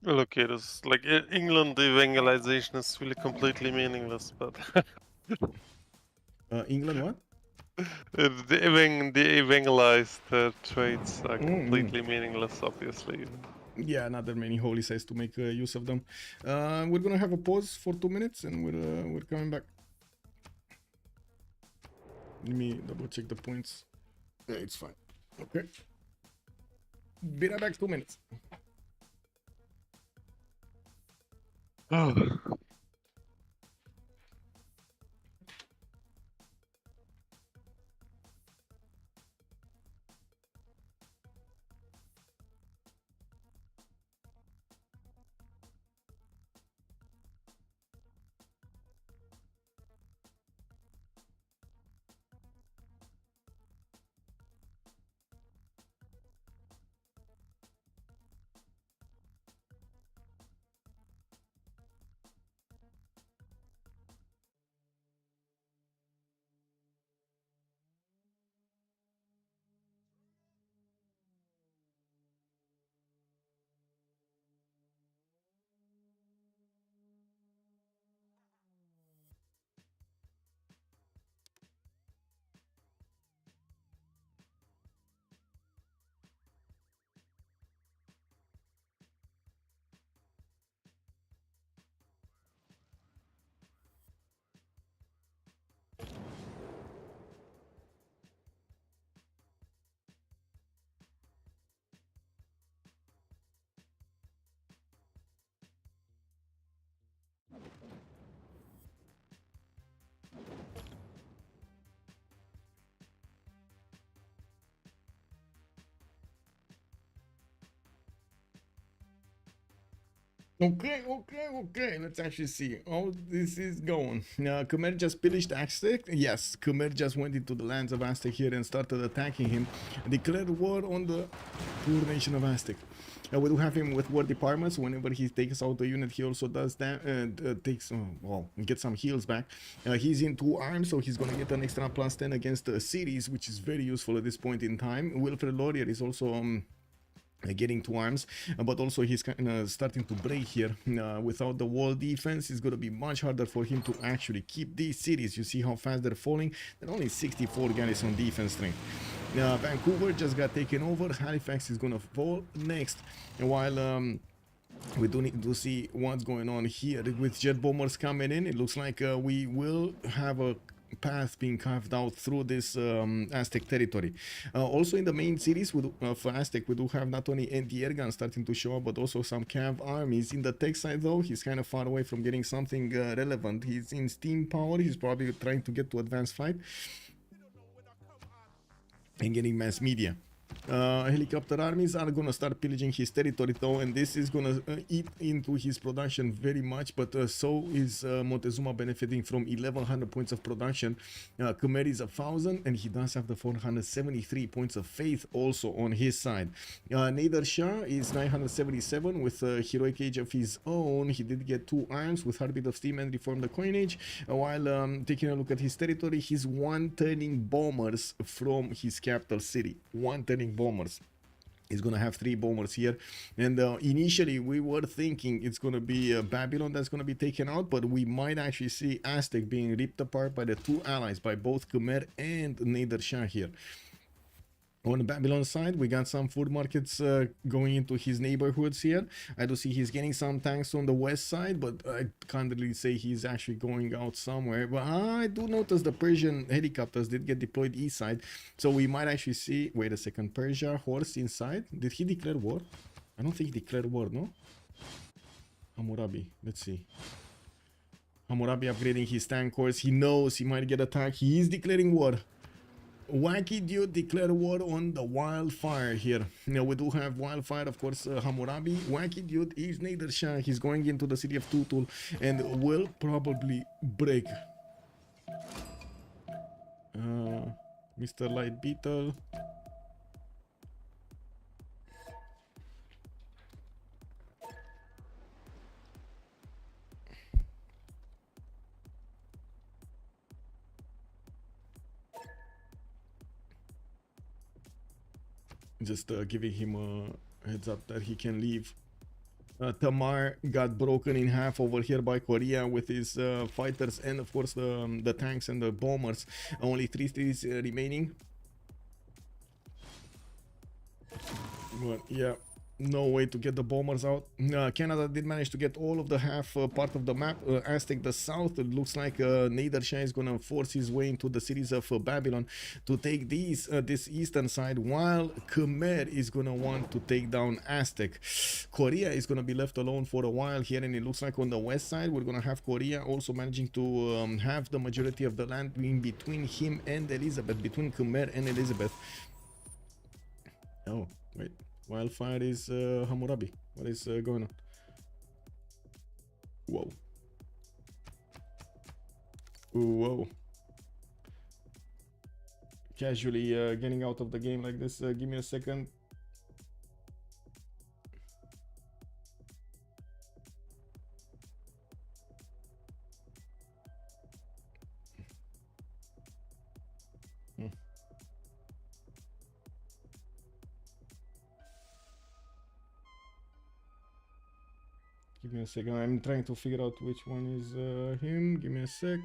Speaker 4: look, it is like England evangelization is really completely meaningless. But
Speaker 3: England what?
Speaker 4: the evangelized traits are completely meaningless, obviously.
Speaker 3: Yeah, not that many holy sites to make use of them. We're gonna have a pause for 2 minutes, and we're coming back. Let me double check the points. Yeah, it's fine. Okay. Be right back. 2 minutes. Okay. Let's actually see how this is going. Khmer just pillaged Aztec. Yes, Khmer just went into the lands of Aztec here and started attacking him. Declared war on the poor nation of Aztec. We do have him with war departments. Whenever he takes out the unit, he also does that. Takes well, get some heals back. He's in 2 arms, so he's gonna get an extra +10 against the cities, which is very useful at this point in time. Wilfred Laurier is also getting 2 arms, but also he's kind of starting to break here. Without the wall defense, it's going to be much harder for him to actually keep these cities. You see how fast they're falling. They're only 64 garrison defense strength. Vancouver just got taken over. Halifax is going to fall next. And while we do need to see what's going on here with jet bombers coming in, it looks like we will have a path being carved out through this Aztec territory. Also in the main cities for Aztec, we do have not only anti-air guns starting to show up, but also some cav armies. In the tech side though, he's kind of far away from getting something relevant. He's in steam power. He's probably trying to get to advanced flight and getting mass media. Helicopter armies are gonna start pillaging his territory though, and this is gonna eat into his production very much, but so is Montezuma benefiting from 1100 points of production. Khmer is 1000, and he does have the 473 points of faith also on his side. Nader Shah is 977 with a heroic age of his own. He did get 2 arms with Heartbeat of Steam and Reform the Coinage. While taking a look at his territory, he's 1 turning bombers from his capital city. 1 turning bombers. He's gonna have 3 bombers here, and initially we were thinking it's gonna be Babylon that's gonna be taken out, but we might actually see Aztec being ripped apart by the 2 allies, by both Khmer and Nader Shah here. On the Babylon side, we got some food markets going into his neighborhoods here. I do see he's getting some tanks on the west side, but I can't really say he's actually going out somewhere. But I do notice the Persian helicopters did get deployed east side, so we might actually see... Wait a second, Persia horse inside? Did he declare war? I don't think he declared war, no? Hammurabi, let's see. Hammurabi upgrading his tank horse. He knows he might get attacked. He is declaring war. Wacky Dude declare war on the Wildfire here. Now we do have Wildfire, of course, Hammurabi. Wacky Dude is Nader Shah. He's going into the city of Tutul and will probably break. Mr. Light Beetle. Just giving him a heads up that he can leave. Tamar got broken in half over here by Korea with his fighters and of course the tanks and the bombers. Only 3 cities remaining. But yeah, no way to get the bombers out. Canada did manage to get all of the half part of the map. Aztec the south, it looks like Nader Shah is gonna force his way into the cities of Babylon to take these this eastern side, while Khmer is gonna want to take down Aztec. Korea is gonna be left alone for a while here, and it looks like on the west side we're gonna have Korea also managing to have the majority of the land in between him and Elizabeth, between Khmer and Elizabeth. Oh, wait. Wildfire is Hammurabi. What is going on? Whoa. Whoa. Casually getting out of the game like this. Give me a second. Give me a second. I'm trying to figure out which one is him. Give me a sec.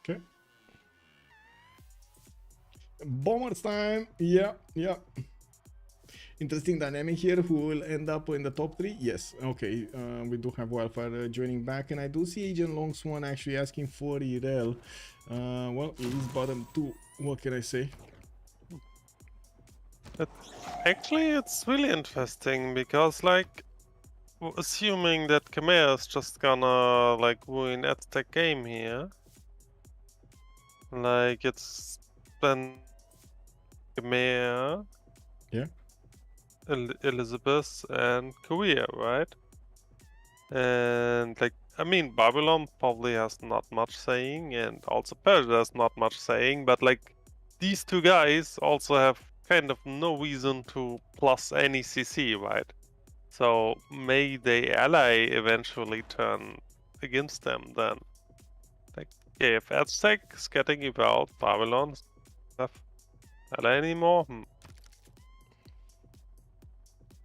Speaker 3: Okay. Bombers time. Yeah. Interesting dynamic here. Who will end up in the top 3? Yes. Okay. We do have Wildfire joining back, and I do see Agent Long Swan actually asking for Irel. Well, it is bottom 2. What can I say?
Speaker 4: Actually, it's really interesting because, like, assuming that Khmer is just gonna like win Aztec game here, like it's been Khmer,
Speaker 3: Yeah.
Speaker 4: Elizabeth, and Korea, right? And like, I mean, Babylon probably has not much saying, and also Persia has not much saying, but like, these two guys also have kind of no reason to plus any CC, right? So may they ally eventually turn against them then? Like, yeah, if Aztec is getting evolved, Babylon doesn't have ally anymore.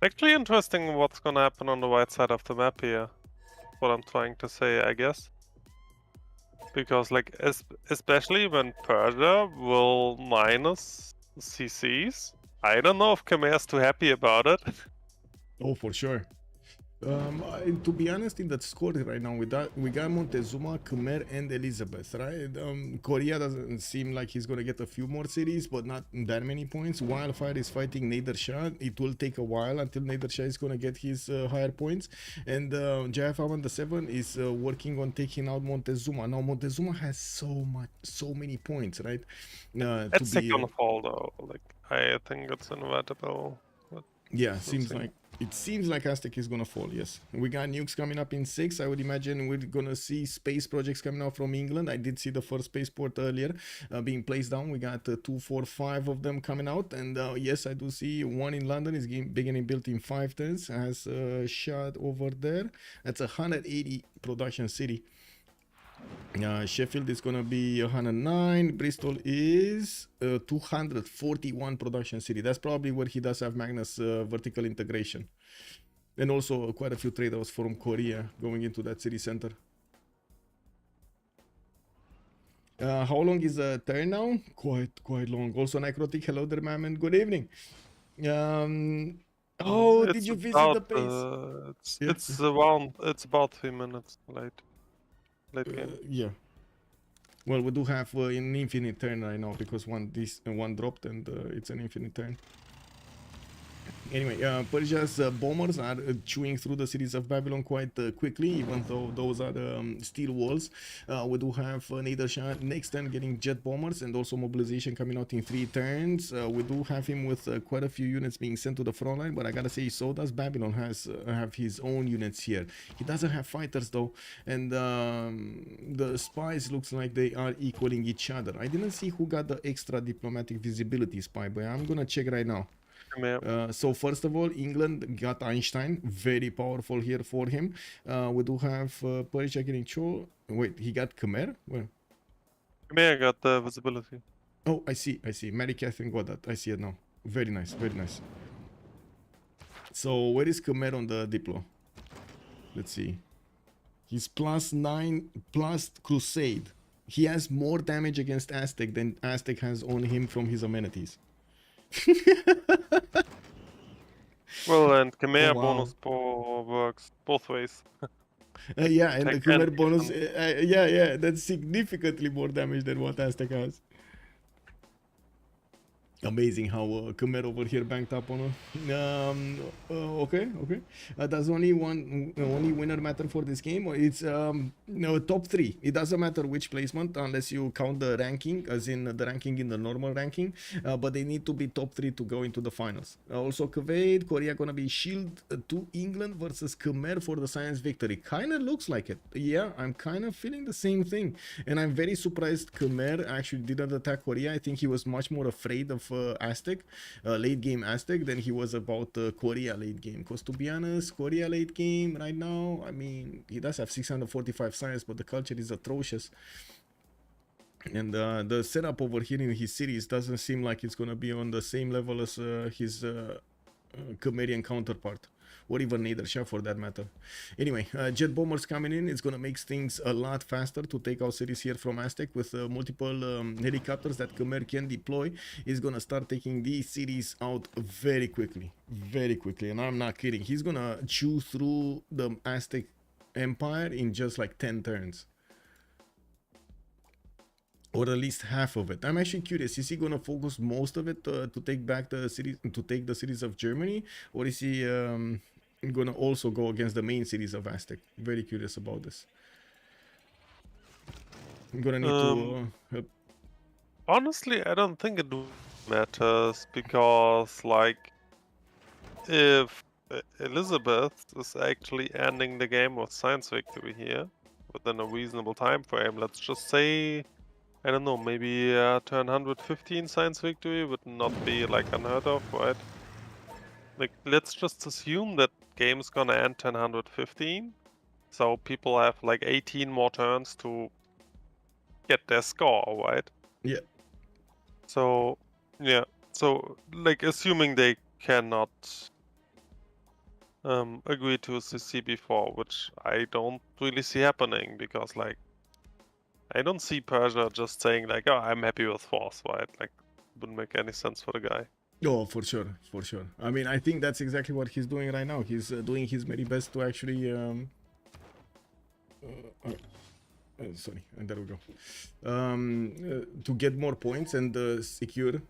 Speaker 4: Actually interesting what's gonna happen on the right side of the map here. What I'm trying to say, I guess. Because like, especially when Persia will minus CCs, I don't know if Khmer is too happy about it.
Speaker 3: Oh, for sure. To be honest, in that score right now, we got Montezuma, Khmer, and Elizabeth, right? Korea doesn't seem like he's gonna get a few more cities, but not that many points. Wildfire is fighting Nader Shah. It will take a while until Nader Shah is gonna get his higher points. And Jayafaman the 7 is working on taking out Montezuma. Now Montezuma has so many points, right?
Speaker 4: It's gonna fall though. Like, I think it's inevitable.
Speaker 3: Yeah, it seems like Aztec is gonna fall. Yes, we got nukes coming up in 6. I would imagine we're gonna see space projects coming out from England. I did see the first spaceport earlier being placed down. We got 2, 4, 5 of them coming out, and yes, I do see one in London is beginning built in 5 turns. Has a shot over there. That's a 180 production city. Sheffield is gonna be 109. Bristol is 241 production city. That's probably where he does have Magnus vertical integration, and also quite a few traders from Korea going into that city center. How long is the turn now? Quite long. Also, Necrotic, hello there, ma'am, and good evening. Did you visit the base?
Speaker 4: It's about 3 minutes late game.
Speaker 3: Yeah. Well, we do have an infinite turn right now because one dropped and it's an infinite turn. Anyway, Persia's bombers are chewing through the cities of Babylon quite quickly, even though those are steel walls. We do have Nader Shah next turn getting jet bombers and also mobilization coming out in 3 turns. We do have him with quite a few units being sent to the front line, but I gotta say, so does Babylon have his own units here. He doesn't have fighters though, and the spies looks like they are equaling each other. I didn't see who got the extra diplomatic visibility spy, but I'm gonna check right now. So first of all, England got Einstein, very powerful here for him. We do have Persia getting Cho. Wait, he got Khmer? Where?
Speaker 4: Khmer got the visibility.
Speaker 3: Oh, I see. Mary Catherine got that. I see it now. Very nice. So where is Khmer on the Diplo? Let's see. He's +9 plus Crusade. He has more damage against Aztec than Aztec has on him from his amenities.
Speaker 4: Well, and Khmer bonus works both ways.
Speaker 3: Yeah, and the Khmer bonus, yeah, that's significantly more damage than what Aztec has. Amazing how Khmer over here banked up on okay. Does only winner matter for this game? It's top 3. It doesn't matter which placement unless you count the ranking, as in the ranking in the normal ranking, but they need to be top 3 to go into the finals. Also, Kuwait, Korea gonna be shield to England versus Khmer for the science victory. Kinda looks like it. Yeah, I'm kind of feeling the same thing, and I'm very surprised Khmer actually didn't attack Korea. I think he was much more afraid of Aztec, late game Aztec, than he was about Korea late game. Because to be honest, Korea late game right now, I mean, he does have 645 science, but the culture is atrocious. And the setup over here in his cities doesn't seem like it's gonna be on the same level as his Khmerian counterpart, or even Nader Shah for that matter. Anyway, jet bombers coming in, it's gonna make things a lot faster to take out cities here from Aztec with multiple helicopters that Khmer can deploy. Is gonna start taking these cities out very quickly, and I'm not kidding. He's gonna chew through the Aztec empire in just like 10 turns. or at least half of it. I'm actually curious, is he going to focus most of it to take back the cities, to take the cities of Germany, or is he going to also go against the main cities of Aztec? Very curious about this. I'm going to need to
Speaker 4: Honestly, I don't think it matters because, like, if Elizabeth is actually ending the game with science victory here within a reasonable time frame, let's just say, I don't know, maybe turn 115 science victory would not be like unheard of, right? Like, let's just assume that game's gonna end turn 115, so people have like 18 more turns to get their score, right?
Speaker 3: yeah.
Speaker 4: So, yeah. So, like, assuming they cannot agree to a CC before, which I don't really see happening because, like, I don't see Persia just saying like, "Oh, I'm happy with fourth," right? Like, wouldn't make any sense for the guy.
Speaker 3: Oh, for sure, for sure. I mean, I think that's exactly what he's doing right now. He's doing his very best to actually sorry, and there we go. To get more points and secure.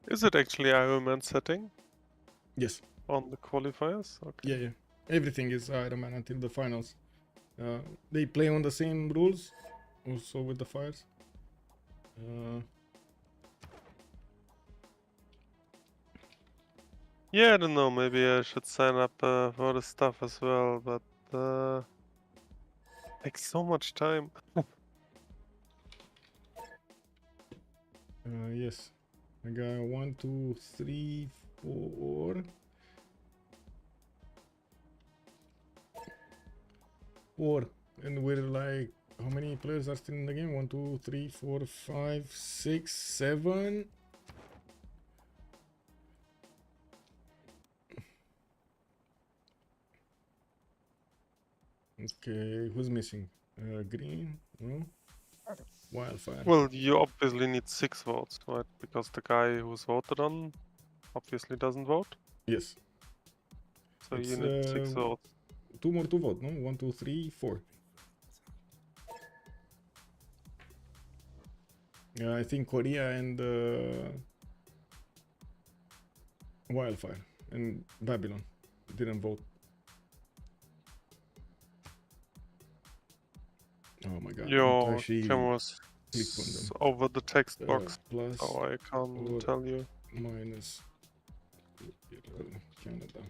Speaker 4: Is it actually Ironman setting
Speaker 3: Yes.
Speaker 4: on the qualifiers? Okay.
Speaker 3: Yeah, yeah. Everything is Ironman until the finals. They play on the same rules, also with the fires.
Speaker 4: Yeah, I don't know. Maybe I should sign up for the stuff as well, but takes so much time.
Speaker 3: Yes. I got 1, 2, 3, 4. 4. And we're like, how many players are still in the game? 1, 2, 3, 4, 5, 6, 7. Okay, who's missing? Green? No? Wildfire.
Speaker 4: Well, you obviously need 6 votes, right? Because the guy who's voted on obviously doesn't vote.
Speaker 3: Yes.
Speaker 4: So
Speaker 3: It's,
Speaker 4: you need 6 votes.
Speaker 3: 2 more to vote, no? 1, 2, 3, 4. I think Korea and Wildfire and Babylon didn't vote. Oh my god.
Speaker 4: Your
Speaker 3: Actually
Speaker 4: camera's
Speaker 3: click on them.
Speaker 4: over the text box,
Speaker 3: Plus
Speaker 4: so I can't
Speaker 3: or
Speaker 4: tell you.
Speaker 3: minus Canada.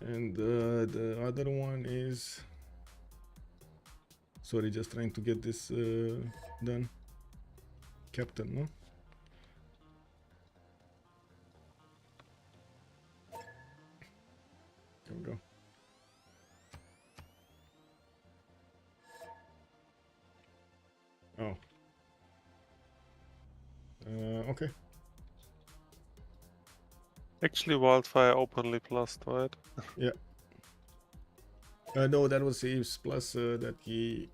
Speaker 3: And the other one is, sorry, just trying to get this done. Captain, no? There we go. Oh. Okay.
Speaker 4: Actually, Wildfire openly plus, right?
Speaker 3: Yeah. No, that was his plus that he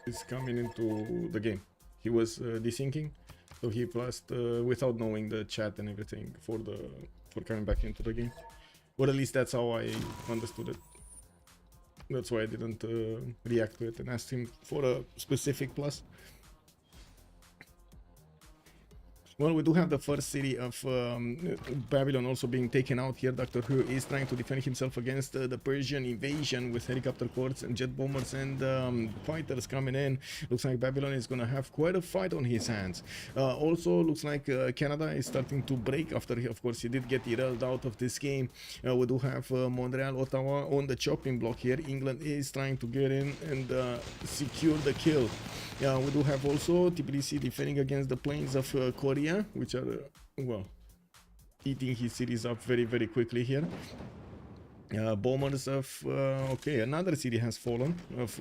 Speaker 3: is coming into the game. He was desyncing, so he plused without knowing the chat and everything for coming back into the game. Or at least that's how I understood it. That's why I didn't react to it and asked him for a specific plus. Well, we do have the first city of Babylon also being taken out here. Doctor Who is trying to defend himself against the Persian invasion with helicopter corps and jet bombers and fighters coming in. Looks like Babylon is going to have quite a fight on his hands. Also, looks like Canada is starting to break after, of course, he did get derailed out of this game. We do have Montreal, Ottawa on the chopping block here. England is trying to get in and secure the kill. We do have also TPDC defending against the planes of Korea, which are, well, eating his cities up very, very quickly here. Bombers of, okay, another city has fallen of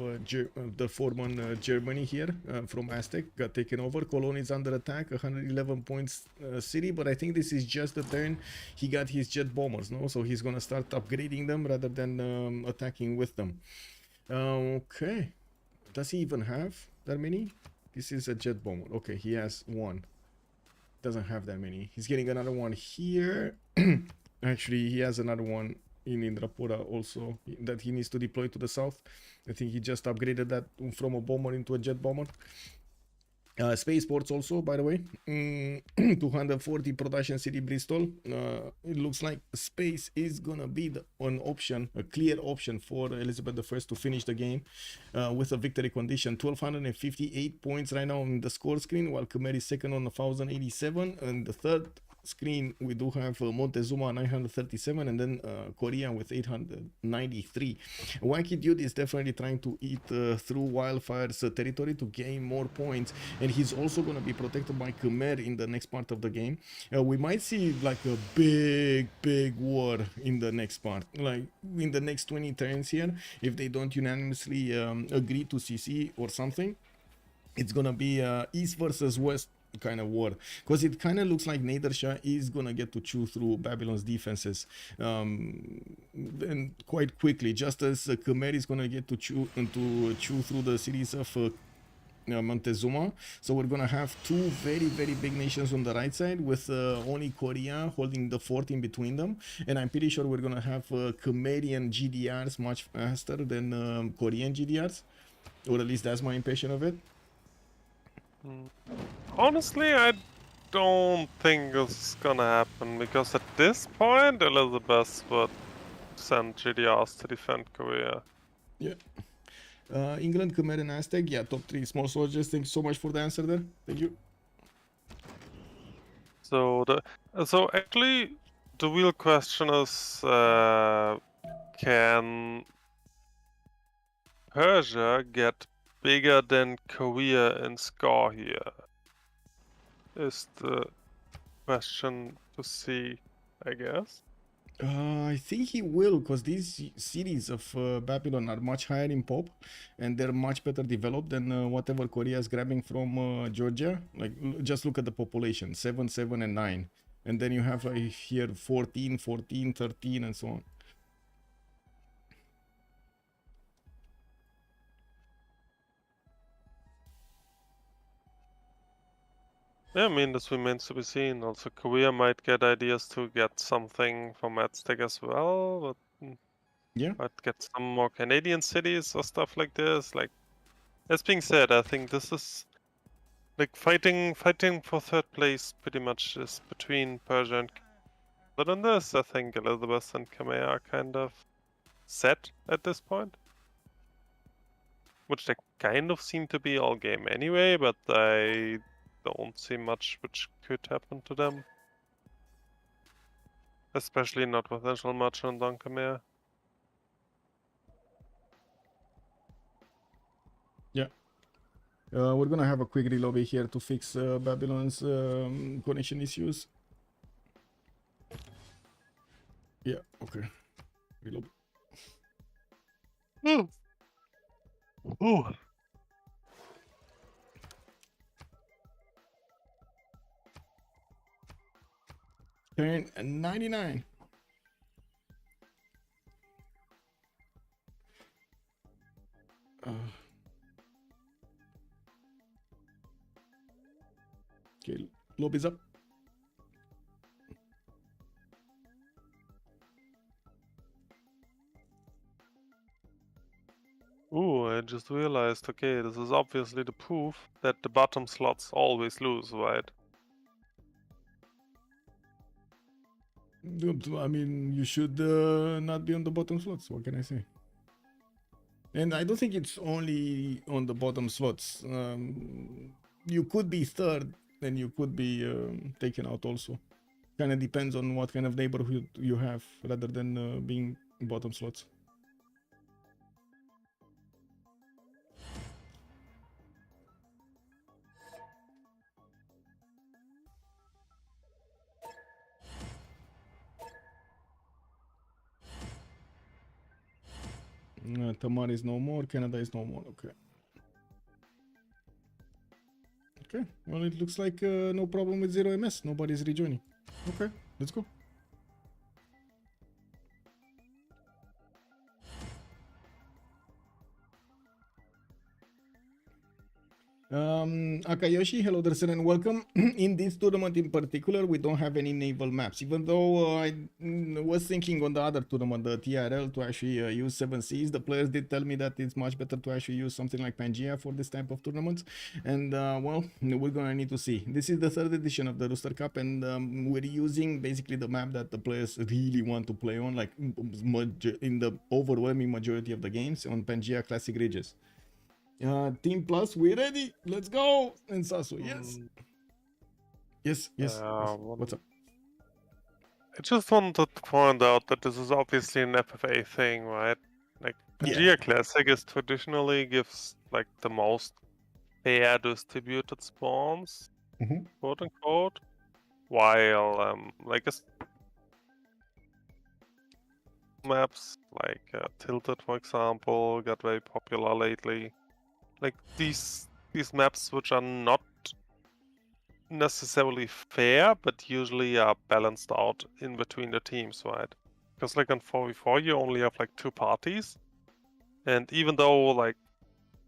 Speaker 3: the former Germany here from Aztec, got taken over. Cologne is under attack, 111 points city, but I think this is just the turn he got his jet bombers, no? So he's gonna start upgrading them rather than attacking with them. Okay, does he even have that many? This is a jet bomber. Okay, he has one. Doesn't have that many. He's getting another one here. Actually, he has another one in Indrapura also that he needs to deploy to the south. I think he just upgraded that from a bomber into a jet bomber. Spaceports also, by the way. 240 production city Bristol. It looks like space is gonna be an option, a clear option for Elizabeth I to finish the game with a victory condition. 1258 points right now on the score screen, while Khmer is second on 1087, and the third screen we do have Montezuma 937, and then Korea with 893. Wacky Dude is definitely trying to eat through Wildfire's territory to gain more points, and he's also going to be protected by Khmer in the next part of the game. We might see like a big war in the next part, like in the next 20 turns here, if they don't unanimously agree to CC or something. It's gonna be East versus West kind of war, because it kind of looks like Nader Shah is gonna get to chew through Babylon's defenses and quite quickly, just as Khmer is gonna get to chew through the cities of Montezuma. So we're gonna have two very big nations on the right side, with only Korea holding the fort in between them, and I'm pretty sure we're gonna have Khmerian GDRs much faster than Korean GDRs, or at least that's my impression of it.
Speaker 4: Honestly, I don't think it's gonna happen, because at this point Elizabeth would send GDRs to defend Korea.
Speaker 3: Yeah. England, Khmer and Aztec. Yeah, top 3 small soldiers. Thanks so much for the answer there. Thank you.
Speaker 4: So actually the real question is, can Persia get bigger than Korea in score here? Is the question to see, I guess.
Speaker 3: I think he will, because these cities of Babylon are much higher in pop, and they're much better developed than whatever Korea is grabbing from Georgia. Like, just look at the population, 7, 7, and 9. And then you have here 14, 14, 13, and so on.
Speaker 4: Yeah, I mean, this remains to be seen. Also, Korea might get ideas to get something from Aztec as well, but
Speaker 3: yeah,
Speaker 4: might get some more Canadian cities or stuff like this. Like, as being said, I think this is like fighting for third place pretty much is between Persia and. But on this, I think Elizabeth and Khmer are kind of set at this point, which they kind of seem to be all game anyway. But I don't see much which could happen to them. Especially not with National Merchant on Khmer.
Speaker 3: Yeah. We're gonna have a quick relobby here to fix Babylon's connection issues. Yeah, okay. Reload.
Speaker 4: Ooh.
Speaker 3: Turn 99. Okay, lobby's up.
Speaker 4: Ooh, I just realized, okay, this is obviously the proof that the bottom slots always lose, right?
Speaker 3: I mean, you should not be on the bottom slots. What can I say? And I don't think it's only on the bottom slots. You could be third, and you could be taken out also. Kind of depends on what kind of neighborhood you have, rather than being bottom slots. Tamar is no more, Canada is no more, okay. Okay, well, it looks like no problem with 0MS, nobody's rejoining. Okay, let's go. Akayoshi, hello there, sir, and welcome. In this tournament in particular, we don't have any naval maps, even though I was thinking on the other tournament, the TRL, to actually use 7 Seas. The players did tell me that it's much better to actually use something like Pangea for this type of tournaments, and well, we're gonna need to see. This is the 3rd edition of the Rooster Cup, and we're using basically the map that the players really want to play on, like in the overwhelming majority of the games, on Pangea Classic Ridges. Team Plus, we ready? Let's go! And Sasu, yes. Yes. What's up?
Speaker 4: I just wanted to point out that this is obviously an FFA thing, right? Like, Pangea Classic is traditionally gives like the most fair distributed spawns, quote unquote, while like maps like Tilted, for example, got very popular lately. Like these maps which are not necessarily fair, but usually are balanced out in between the teams, right? Because like on 4v4 you only have like 2 parties, and even though like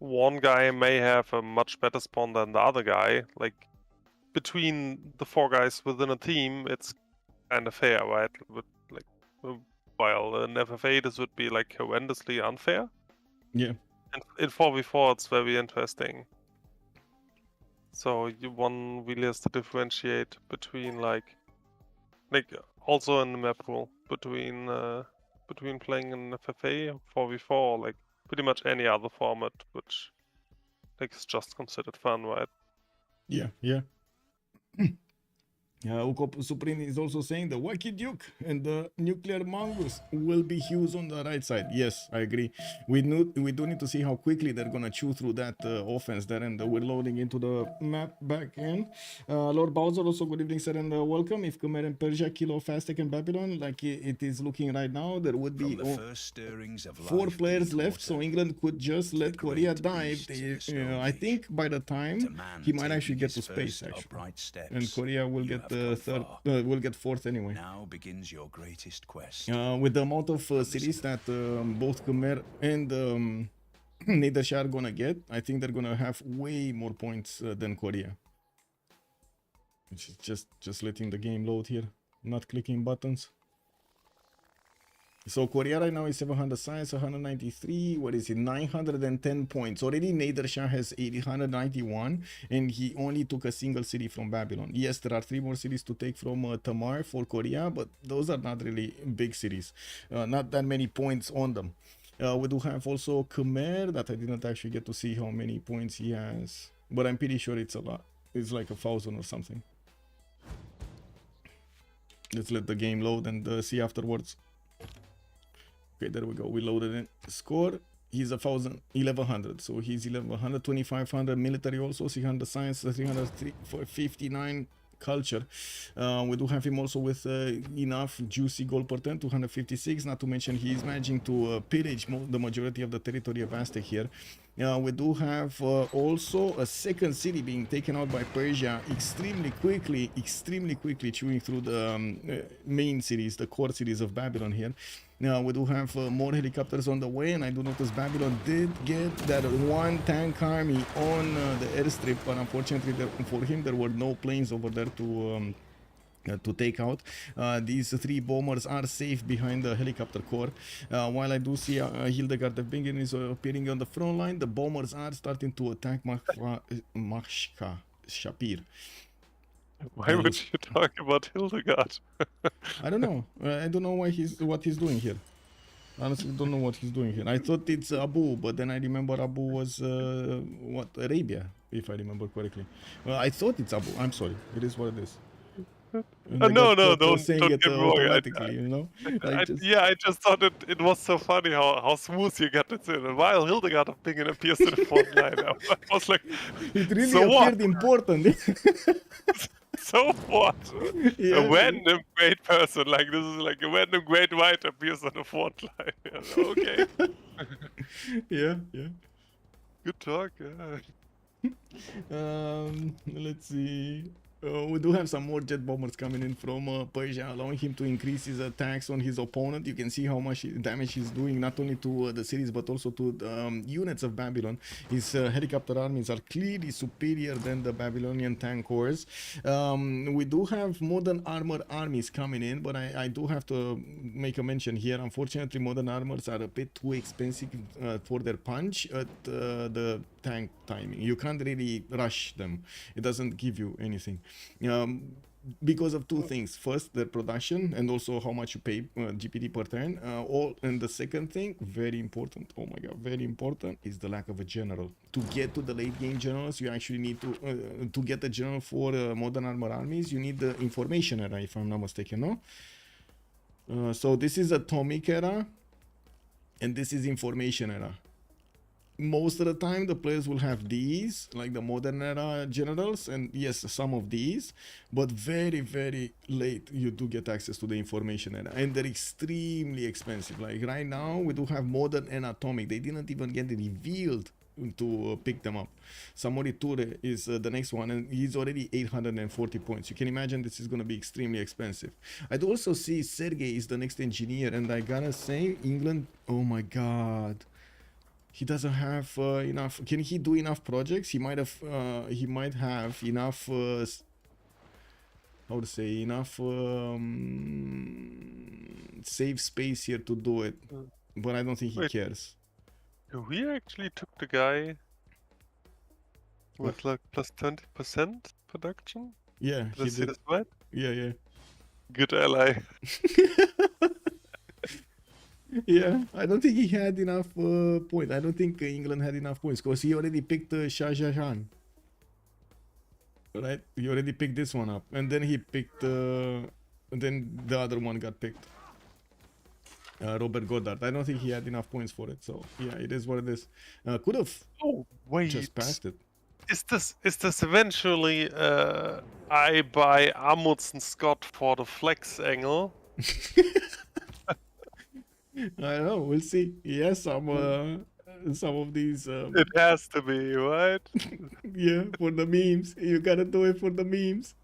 Speaker 4: one guy may have a much better spawn than the other guy, like between the 4 guys within a team, it's kind of fair, right? But like while in FFA this would be like horrendously unfair.
Speaker 3: Yeah.
Speaker 4: In 4v4 it's very interesting. So one really has to differentiate between like also in the map rule between playing in FFA 4v4, like pretty much any other format which like is just considered fun, right?
Speaker 3: Yeah. Ukop Supreme is also saying the Wacky Duke and the Nuclear Mongoose will be huge on the right side. Yes, I agree. We do need to see how quickly they're gonna chew through that offense there, and we're loading into the map back in. Lord Bowser also, good evening, sir, and welcome. If Khmer and Persia kill off Aztec and Babylon like it is looking right now, there would be 4 players left, so England could just let Korea dive. I think by the time he might actually get to space, actually, and Korea will get third, we'll get 4th anyway.
Speaker 5: Now begins your greatest quest.
Speaker 3: With the amount of cities that both Khmer and Nedershah are gonna get, I think they're gonna have way more points than Korea. Which is just letting the game load here, not clicking buttons. So Korea right now is 700 science, 193, what is it, 910 points. Already Nedershah has 891, and he only took a single city from Babylon. Yes, there are 3 more cities to take from Tamar for Korea, but those are not really big cities. Not that many points on them. We do have also Khmer, that I didn't actually get to see how many points he has, but I'm pretty sure it's a lot. It's like 1,000 or something. Let's let the game load and see afterwards. Okay, there we go. We loaded in. Score. He's 1100. So he's 1100, 2500 military also, 300 science, 359 culture. We do have him also with enough juicy gold per turn, 256. Not to mention he is managing to pillage the majority of the territory of Aztec here. We do have also a second city being taken out by Persia extremely quickly, chewing through the main cities, the core cities of Babylon here. Now we do have more helicopters on the way, and I do notice Babylon did get that 1 tank army on the airstrip, but unfortunately for him there were no planes over there to take out. These 3 bombers are safe behind the helicopter core. While I do see Hildegard of Bingen is appearing on the front line, the bombers are starting to attack Mashka Shapir.
Speaker 4: Why would you talk about Hildegard?
Speaker 3: I don't know. I don't know what he's doing here. Honestly, don't know what he's doing here. I thought it's Abu, but then I remember Abu was Arabia, if I remember correctly. Well, I thought it's Abu. I'm sorry. It is what it is. And I
Speaker 4: No,
Speaker 3: got
Speaker 4: no,
Speaker 3: caught, saying
Speaker 4: don't
Speaker 3: it
Speaker 4: get me wrong.
Speaker 3: automatically, you know.
Speaker 4: I just thought it was so funny how smooth you got it in. And while Hildegard of Bingen appears in the front line, I was like,
Speaker 3: it really
Speaker 4: so
Speaker 3: appeared
Speaker 4: what?
Speaker 3: important.
Speaker 4: So what?
Speaker 3: Yeah.
Speaker 4: A random great person like this is like a random great white appears on the front line. Yeah, okay,
Speaker 3: Yeah.
Speaker 4: good talk. Yeah.
Speaker 3: Let's see. We do have some more jet bombers coming in from Persia, allowing him to increase his attacks on his opponent. You can see how much damage he's doing, not only to the cities but also to units of Babylon. His helicopter armies are clearly superior than the Babylonian tank corps. We do have modern armor armies coming in, but I do have to make a mention here. Unfortunately, modern armors are a bit too expensive for their punch at the tank timing. You can't really rush them. It doesn't give you anything. Because of two things: first, their production, and also how much you pay GPD per turn. And the second thing, very important, oh my god, very important, is the lack of a general. To get to the late game generals, you actually need to get a general for modern armor armies. You need the information era, if I'm not mistaken, no? So this is atomic era, and this is information era. Most of the time the players will have these, like the modern era generals, and yes, some of these, but very late you do get access to the information era, and they're extremely expensive. Like right now we do have modern and atomic. They didn't even get revealed to pick them up. Samori Ture is the next one, and he's already 840 points. You can imagine this is going to be extremely expensive. I do also see Sergey is the next engineer, and I gotta say, England, oh my god, he doesn't have enough. Can he do enough projects? He might have enough how to say, enough save space here to do it, but I don't think he cares.
Speaker 4: We actually took the guy with like plus 20% production.
Speaker 3: Yeah,
Speaker 4: Did I see this right?
Speaker 3: Yeah.
Speaker 4: Good ally.
Speaker 3: Yeah, I don't think he had enough points. I don't think England had enough points because he already picked Shah Jahan. Right? He already picked this one up, and then he picked. And then the other one got picked. Robert Goddard. I don't think he had enough points for it. So yeah, it is what it is. Could have just passed it.
Speaker 4: Is this eventually I buy Amundsen Scott for the flex angle?
Speaker 3: I don't know. We'll see. Yes, some of these.
Speaker 4: It has to be, right?
Speaker 3: Yeah, for the memes. You gotta do it for the memes.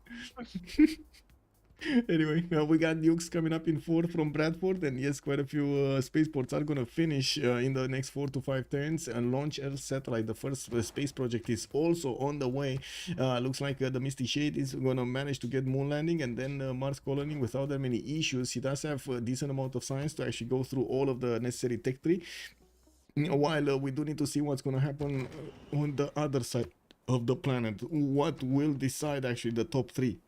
Speaker 3: Anyway, we got nukes coming up in 4 from Bradford, and yes, quite a few spaceports are gonna finish in the next 4 to 5 turns and launch Earth satellite. The first space project is also on the way. Looks like the Misty Shade is gonna manage to get moon landing, and then Mars colony without that many issues. He does have a decent amount of science to actually go through all of the necessary tech tree. While we do need to see what's gonna happen on the other side of the planet. What will decide actually the top 3?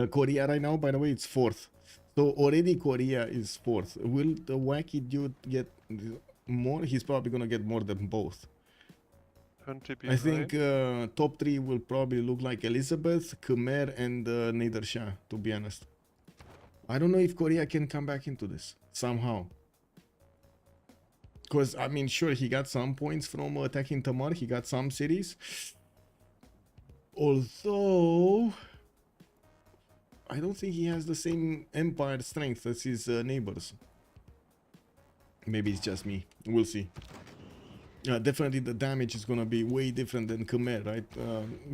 Speaker 3: Korea right now, by the way, it's 4th. So already Korea is 4th. Will the wacky dude get more? He's probably gonna get more than both. I think top 3 will probably look like Elizabeth, Khmer, and Nader Shah, to be honest. I don't know if Korea can come back into this somehow. Because, I mean, sure, he got some points from attacking Tamar. He got some cities. Although I don't think he has the same empire strength as his neighbors. Maybe it's just me. We'll see. Definitely the damage is gonna be way different than Khmer, right?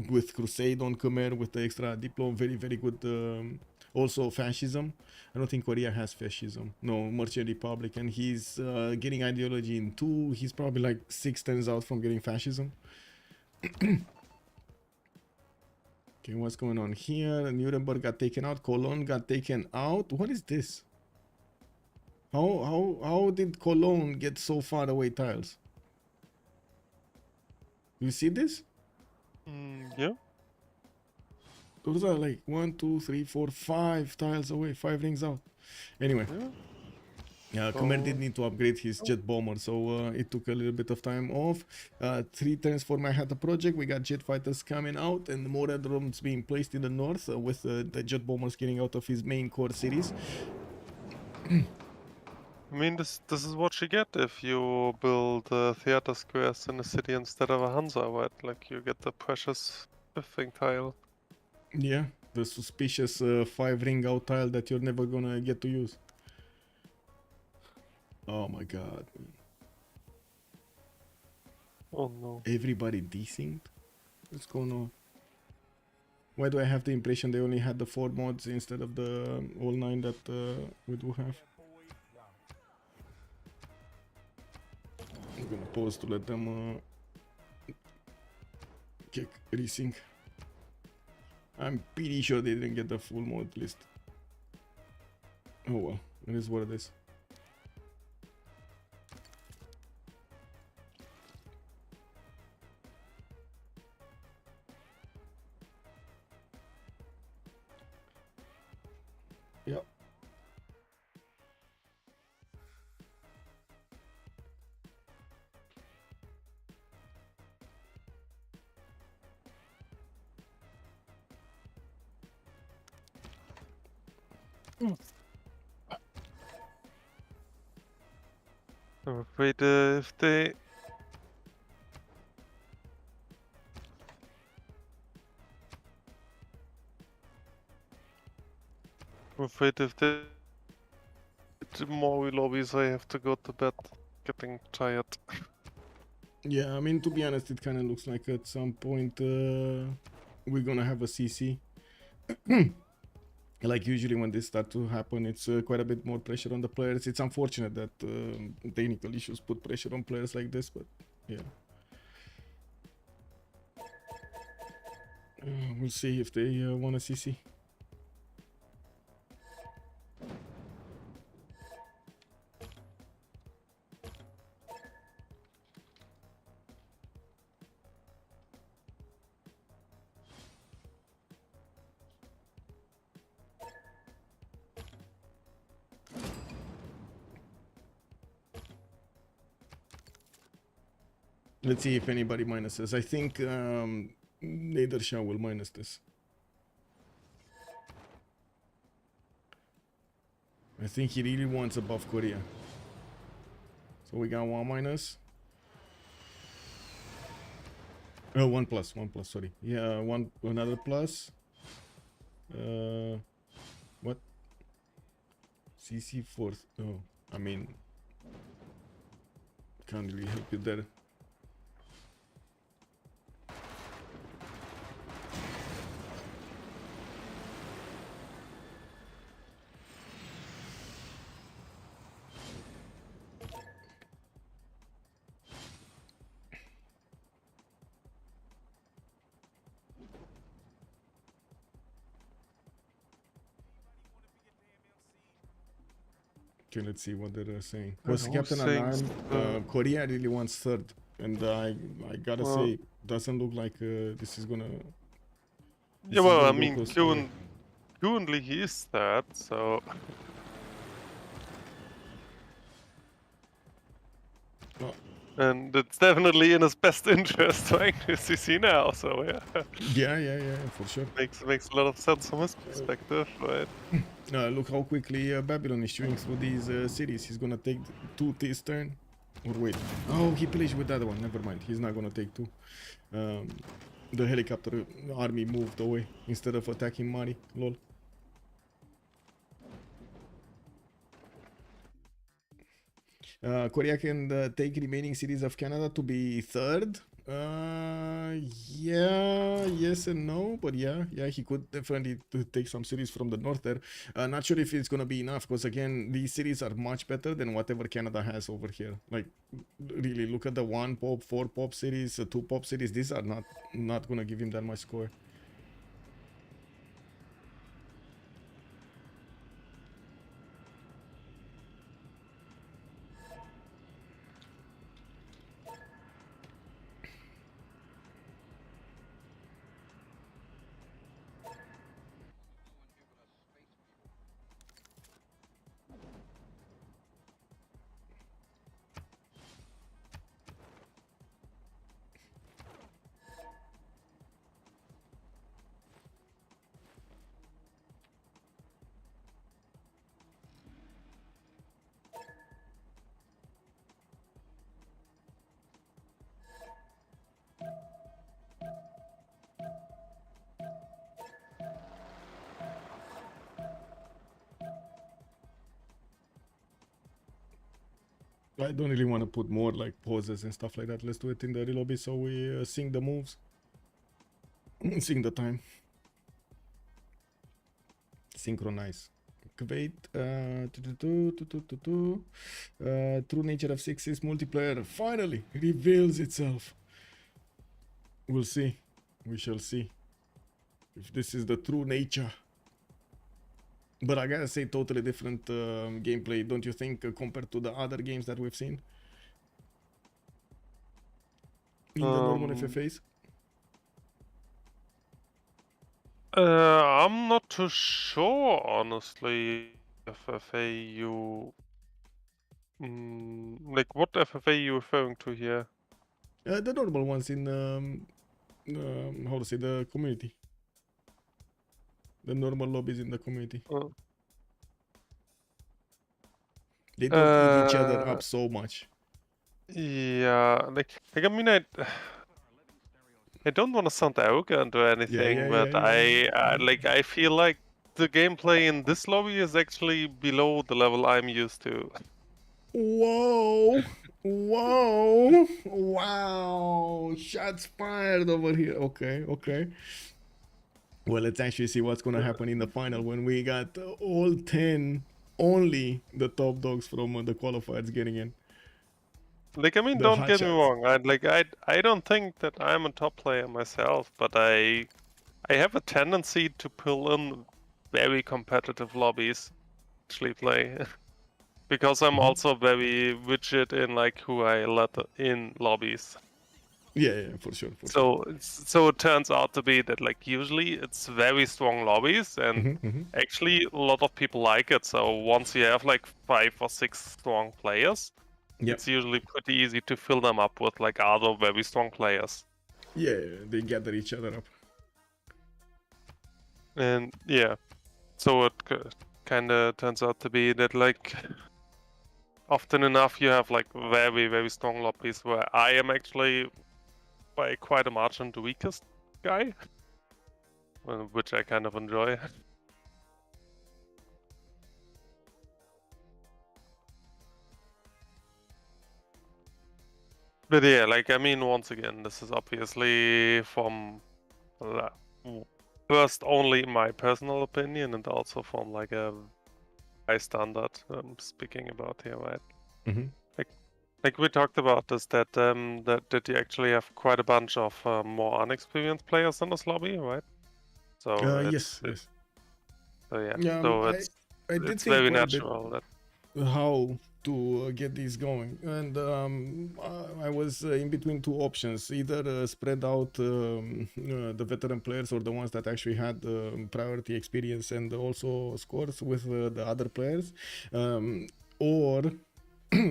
Speaker 3: With Crusade on Khmer, with the extra Diplo, very good. Also fascism. I don't think Korea has fascism. No, Merchant Republic, and he's getting ideology in 2. He's probably like 6 turns out from getting fascism. Okay, what's going on here? Nuremberg got taken out. Cologne got taken out. What is this? How did Cologne get so far away tiles? You see this?
Speaker 4: Yeah.
Speaker 3: Those are like 1, 2, 3, 4, 5 tiles away, 5 rings out. Anyway. Yeah, Khmer did need to upgrade his jet bomber, so it took a little bit of time off. 3 turns for my Hatta project. We got jet fighters coming out and more aerodromes being placed in the north with the jet bombers getting out of his main core cities.
Speaker 4: I mean, this is what you get if you build theater squares in a city instead of a Hansa, right? Like you get the precious fifthing tile.
Speaker 3: Yeah, the suspicious 5 ring out tile that you're never gonna get to use. Oh my god.
Speaker 4: Oh no.
Speaker 3: Everybody desynced? What's going on? Why do I have the impression they only had the 4 mods instead of the all 9 that we do have? I'm gonna pause to let them kick resync. I'm pretty sure they didn't get the full mod list. Oh well, it is what it is. Yep.
Speaker 4: I'm afraid if they... I'm afraid if they do more lobbies, I have to go to bed. Getting tired.
Speaker 3: Yeah, I mean, to be honest, it kind of looks like at some point we're gonna have a CC. Like usually when this start to happen, it's quite a bit more pressure on the players. It's unfortunate that technical issues put pressure on players like this, but yeah. We'll see if they want a CC. Let's see if anybody minuses. I think Nedershaw will minus this. I think he really wants above Korea. So we got 1 minus. Oh, 1 plus, sorry. Yeah, another plus. What? CC fourth. Oh, I mean, can't really help you there. Okay, let's see what they're saying. Was Captain Alarm? Korea really wants 3rd, and I gotta say, doesn't look like this is gonna.
Speaker 4: Yeah, well, I mean, currently he is 3rd, so.
Speaker 3: Oh.
Speaker 4: And it's definitely in his best interest trying to CC now, so yeah.
Speaker 3: Yeah, for sure.
Speaker 4: Makes a lot of sense from his perspective, right?
Speaker 3: Look how quickly Babylon is shooting through these cities. He's gonna take 2 this turn. Or wait. Oh, he pillaged with the other one. Never mind. He's not gonna take 2. The helicopter army moved away instead of attacking Mari. Lol. Korea can take remaining cities of Canada to be 3rd. Yeah, yes and no, but yeah, he could definitely take some cities from the north there. Not sure if it's gonna be enough, because again, these cities are much better than whatever Canada has over here. Like, really, look at the 1 pop, 4 pop cities, 2 pop cities. These are not gonna give him that much score. I don't really want to put more like pauses and stuff like that. Let's do it in the real lobby so we sync the moves, sync the time, synchronize. Wait, true nature of Civ6 multiplayer finally reveals itself. We'll see. We shall see if this is the true nature. But I gotta say, totally different gameplay, don't you think, compared to the other games that we've seen in the normal FFAs?
Speaker 4: I'm not too sure, honestly. FFA like what FFA you referring to here?
Speaker 3: The normal ones in how to say, the community. The normal lobbies in the community. They don't eat each other up so much.
Speaker 4: Yeah, like I mean, I don't want to sound arrogant or anything, but I feel like the gameplay in this lobby is actually below the level I'm used to.
Speaker 3: Whoa! Whoa! Wow! Shots fired over here. Okay, okay. Well, let's actually see what's gonna happen in the final when we got all 10, only the top dogs from the qualifiers getting in.
Speaker 4: Like, I mean,
Speaker 3: The
Speaker 4: don't
Speaker 3: hot
Speaker 4: get me
Speaker 3: shots.
Speaker 4: wrong. I don't think that I'm a top player myself, but I have a tendency to pull in very competitive lobbies, actually play, because I'm also very rigid in like who I let in lobbies.
Speaker 3: Yeah, for sure. For sure.
Speaker 4: So it turns out to be that like usually it's very strong lobbies, and actually a lot of people like it. So once you have like 5 or 6 strong players, it's usually pretty easy to fill them up with like other very strong players.
Speaker 3: Yeah, they gather each other up.
Speaker 4: And yeah, so it kind of turns out to be that like often enough you have like very, very strong lobbies where I am actually by quite a margin the weakest guy, which I kind of enjoy. But yeah, like I mean, once again, this is obviously from first only my personal opinion, and also from like a high standard I'm speaking about here, right? Like we talked about this, that that you actually have quite a bunch of more unexperienced players in this lobby, right? So
Speaker 3: yes.
Speaker 4: so yeah,
Speaker 3: Yeah,
Speaker 4: so
Speaker 3: I did
Speaker 4: it's
Speaker 3: think
Speaker 4: very
Speaker 3: quite a bit
Speaker 4: natural that
Speaker 3: how to get these going, and I was in between two options: either spread out the veteran players or the ones that actually had priority experience and also scores with the other players, or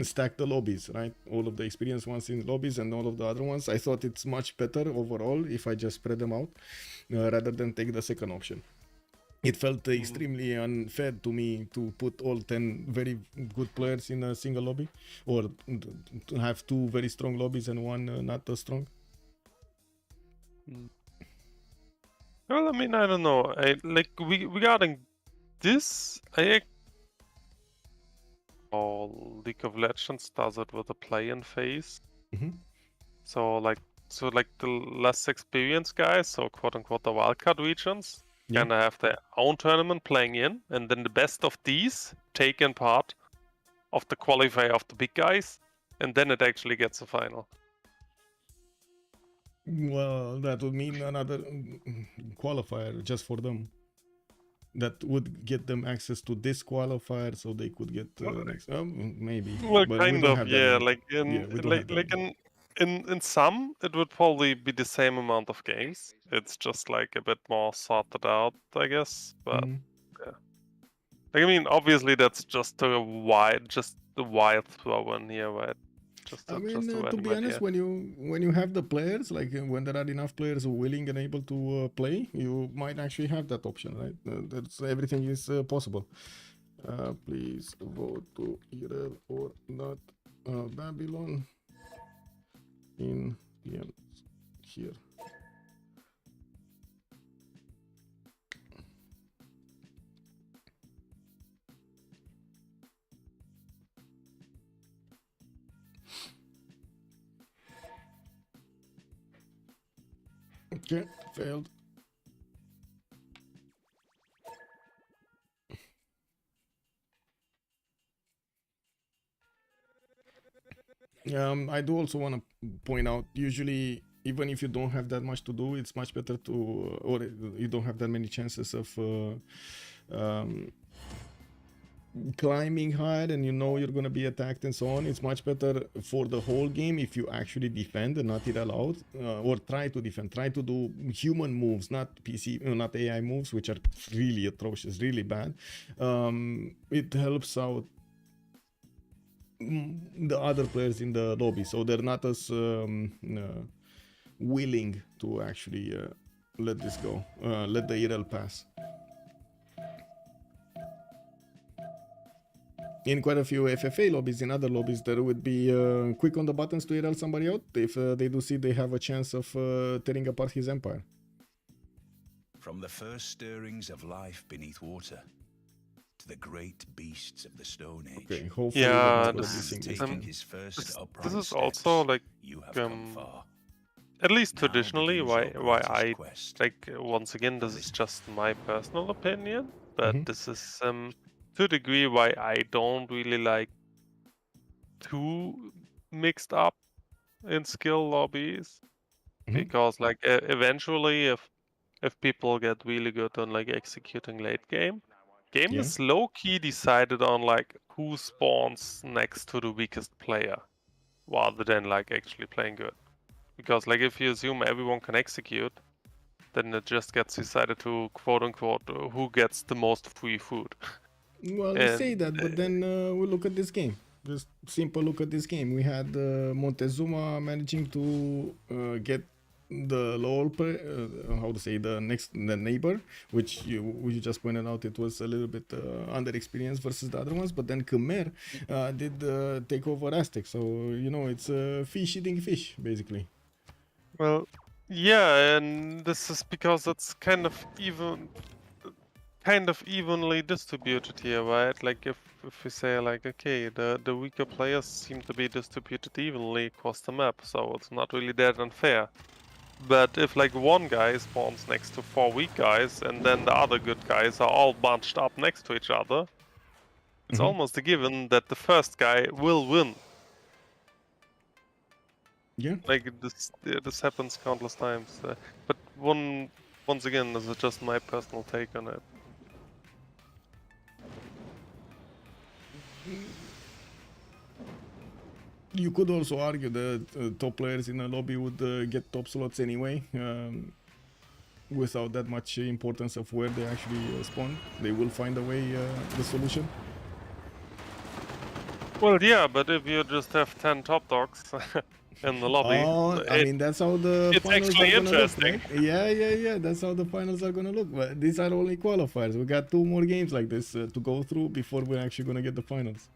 Speaker 3: stack the lobbies, right? All of the experienced ones in lobbies and all of the other ones. I thought it's much better overall if I just spread them out rather than take the second option. It felt extremely unfair to me to put all 10 very good players in a single lobby, or to have 2 very strong lobbies and one not as strong.
Speaker 4: Well, I mean, I don't know. Regarding this, League of Legends does it with a play-in phase. So like the less experienced guys, so quote unquote the wildcard regions, kind of have their own tournament playing in, and then the best of these take in part of the qualifier of the big guys, and then it actually gets a final.
Speaker 3: Well, that would mean another qualifier just for them. That would get them access to this qualifier, so they could get next. Maybe.
Speaker 4: Well,
Speaker 3: but
Speaker 4: kind
Speaker 3: we don't
Speaker 4: of,
Speaker 3: have
Speaker 4: yeah.
Speaker 3: that
Speaker 4: Like in some, it would probably be the same amount of games. It's just like a bit more sorted out, I guess. But yeah, like I mean, obviously that's just the wild throw in here, right?
Speaker 3: I mean, to be honest, when you have the players, like when there are enough players who are willing and able to play, you might actually have that option, right? That's everything is possible. Please vote to either or not Babylon in DMs here. Okay, failed. I do also want to point out, usually, even if you don't have that much to do, it's much better to, or you don't have that many chances of climbing higher and you know you're going to be attacked and so on. It's much better for the whole game if you actually defend and not eat out, or try to defend, try to do human moves, not PC, not AI moves, which are really atrocious, really bad. It helps out the other players in the lobby, so they're not as willing to actually let this go, let the IRL pass. In quite a few FFA lobbies, in other lobbies, there would be quick on the buttons to IRL somebody out if they do see they have a chance of tearing apart his empire.
Speaker 5: From the first stirrings of life beneath water to the great beasts of the Stone Age.
Speaker 3: Okay, hopefully
Speaker 4: Yeah,
Speaker 5: taking his first upright
Speaker 4: this is
Speaker 5: steps,
Speaker 4: also like
Speaker 5: you have come far.
Speaker 4: at least
Speaker 5: Now
Speaker 4: traditionally
Speaker 5: begins your
Speaker 4: why
Speaker 5: greatest
Speaker 4: I
Speaker 5: quest.
Speaker 4: like, once again, this is just my personal opinion, but this is to a degree why I don't really like too mixed up in skill lobbies, because like eventually if people get really good on like executing late game is low-key decided on like who spawns next to the weakest player rather than like actually playing good. Because like if you assume everyone can execute, then it just gets decided to quote unquote who gets the most free food.
Speaker 3: Well, you say that, but then we look at this game. Just simple look at this game. We had Montezuma managing to get the lower, how to say, the neighbor, which you just pointed out, it was a little bit underexperienced versus the other ones. But then Khmer did take over Aztec, so you know it's fish eating fish basically.
Speaker 4: Well, yeah, and this is because it's kind of evenly distributed here, right? Like if we say like, okay, the weaker players seem to be distributed evenly across the map, so it's not really that unfair. But if like one guy spawns next to 4 weak guys and then the other good guys are all bunched up next to each other, it's almost a given that the first guy will win.
Speaker 3: Yeah.
Speaker 4: Like this happens countless times. But once again, this is just my personal take on it.
Speaker 3: You could also argue that top players in a lobby would get top slots anyway, without that much importance of where they actually spawn. They will find a way, the solution.
Speaker 4: Well, yeah, but if you just have 10 top dogs in the lobby,
Speaker 3: I mean, that's how the finals are gonna look, right? Yeah. That's how the finals are gonna look. But these are only qualifiers. We got 2 more games like this to go through before we're actually gonna get the finals.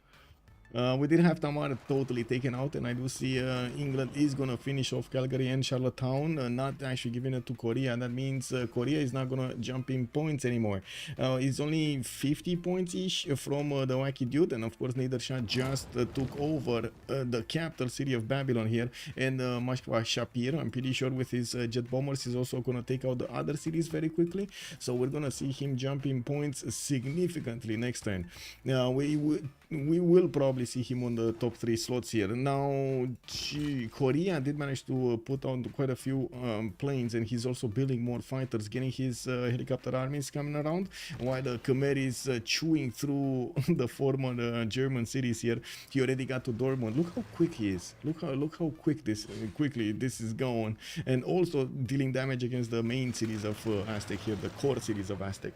Speaker 3: We did have Tamar totally taken out, and I do see England is going to finish off Calgary and Charlottetown, not actually giving it to Korea. That means Korea is not going to jump in points anymore. It's only 50 points-ish from the Wacky Dude, and of course Nadershah just took over the capital city of Babylon here, and Mashwa Shapir, I'm pretty sure with his jet bombers, is also going to take out the other cities very quickly, so we're going to see him jump in points significantly next turn. We will probably see him on the top 3 slots here. Now, Korea did manage to put on quite a few planes, and he's also building more fighters, getting his helicopter armies coming around, while the Khmer is chewing through the former German cities here. He already got to Dortmund. Look how quick he is. Look how quickly this is going, and also dealing damage against the main cities of Aztec here, the core cities of Aztec.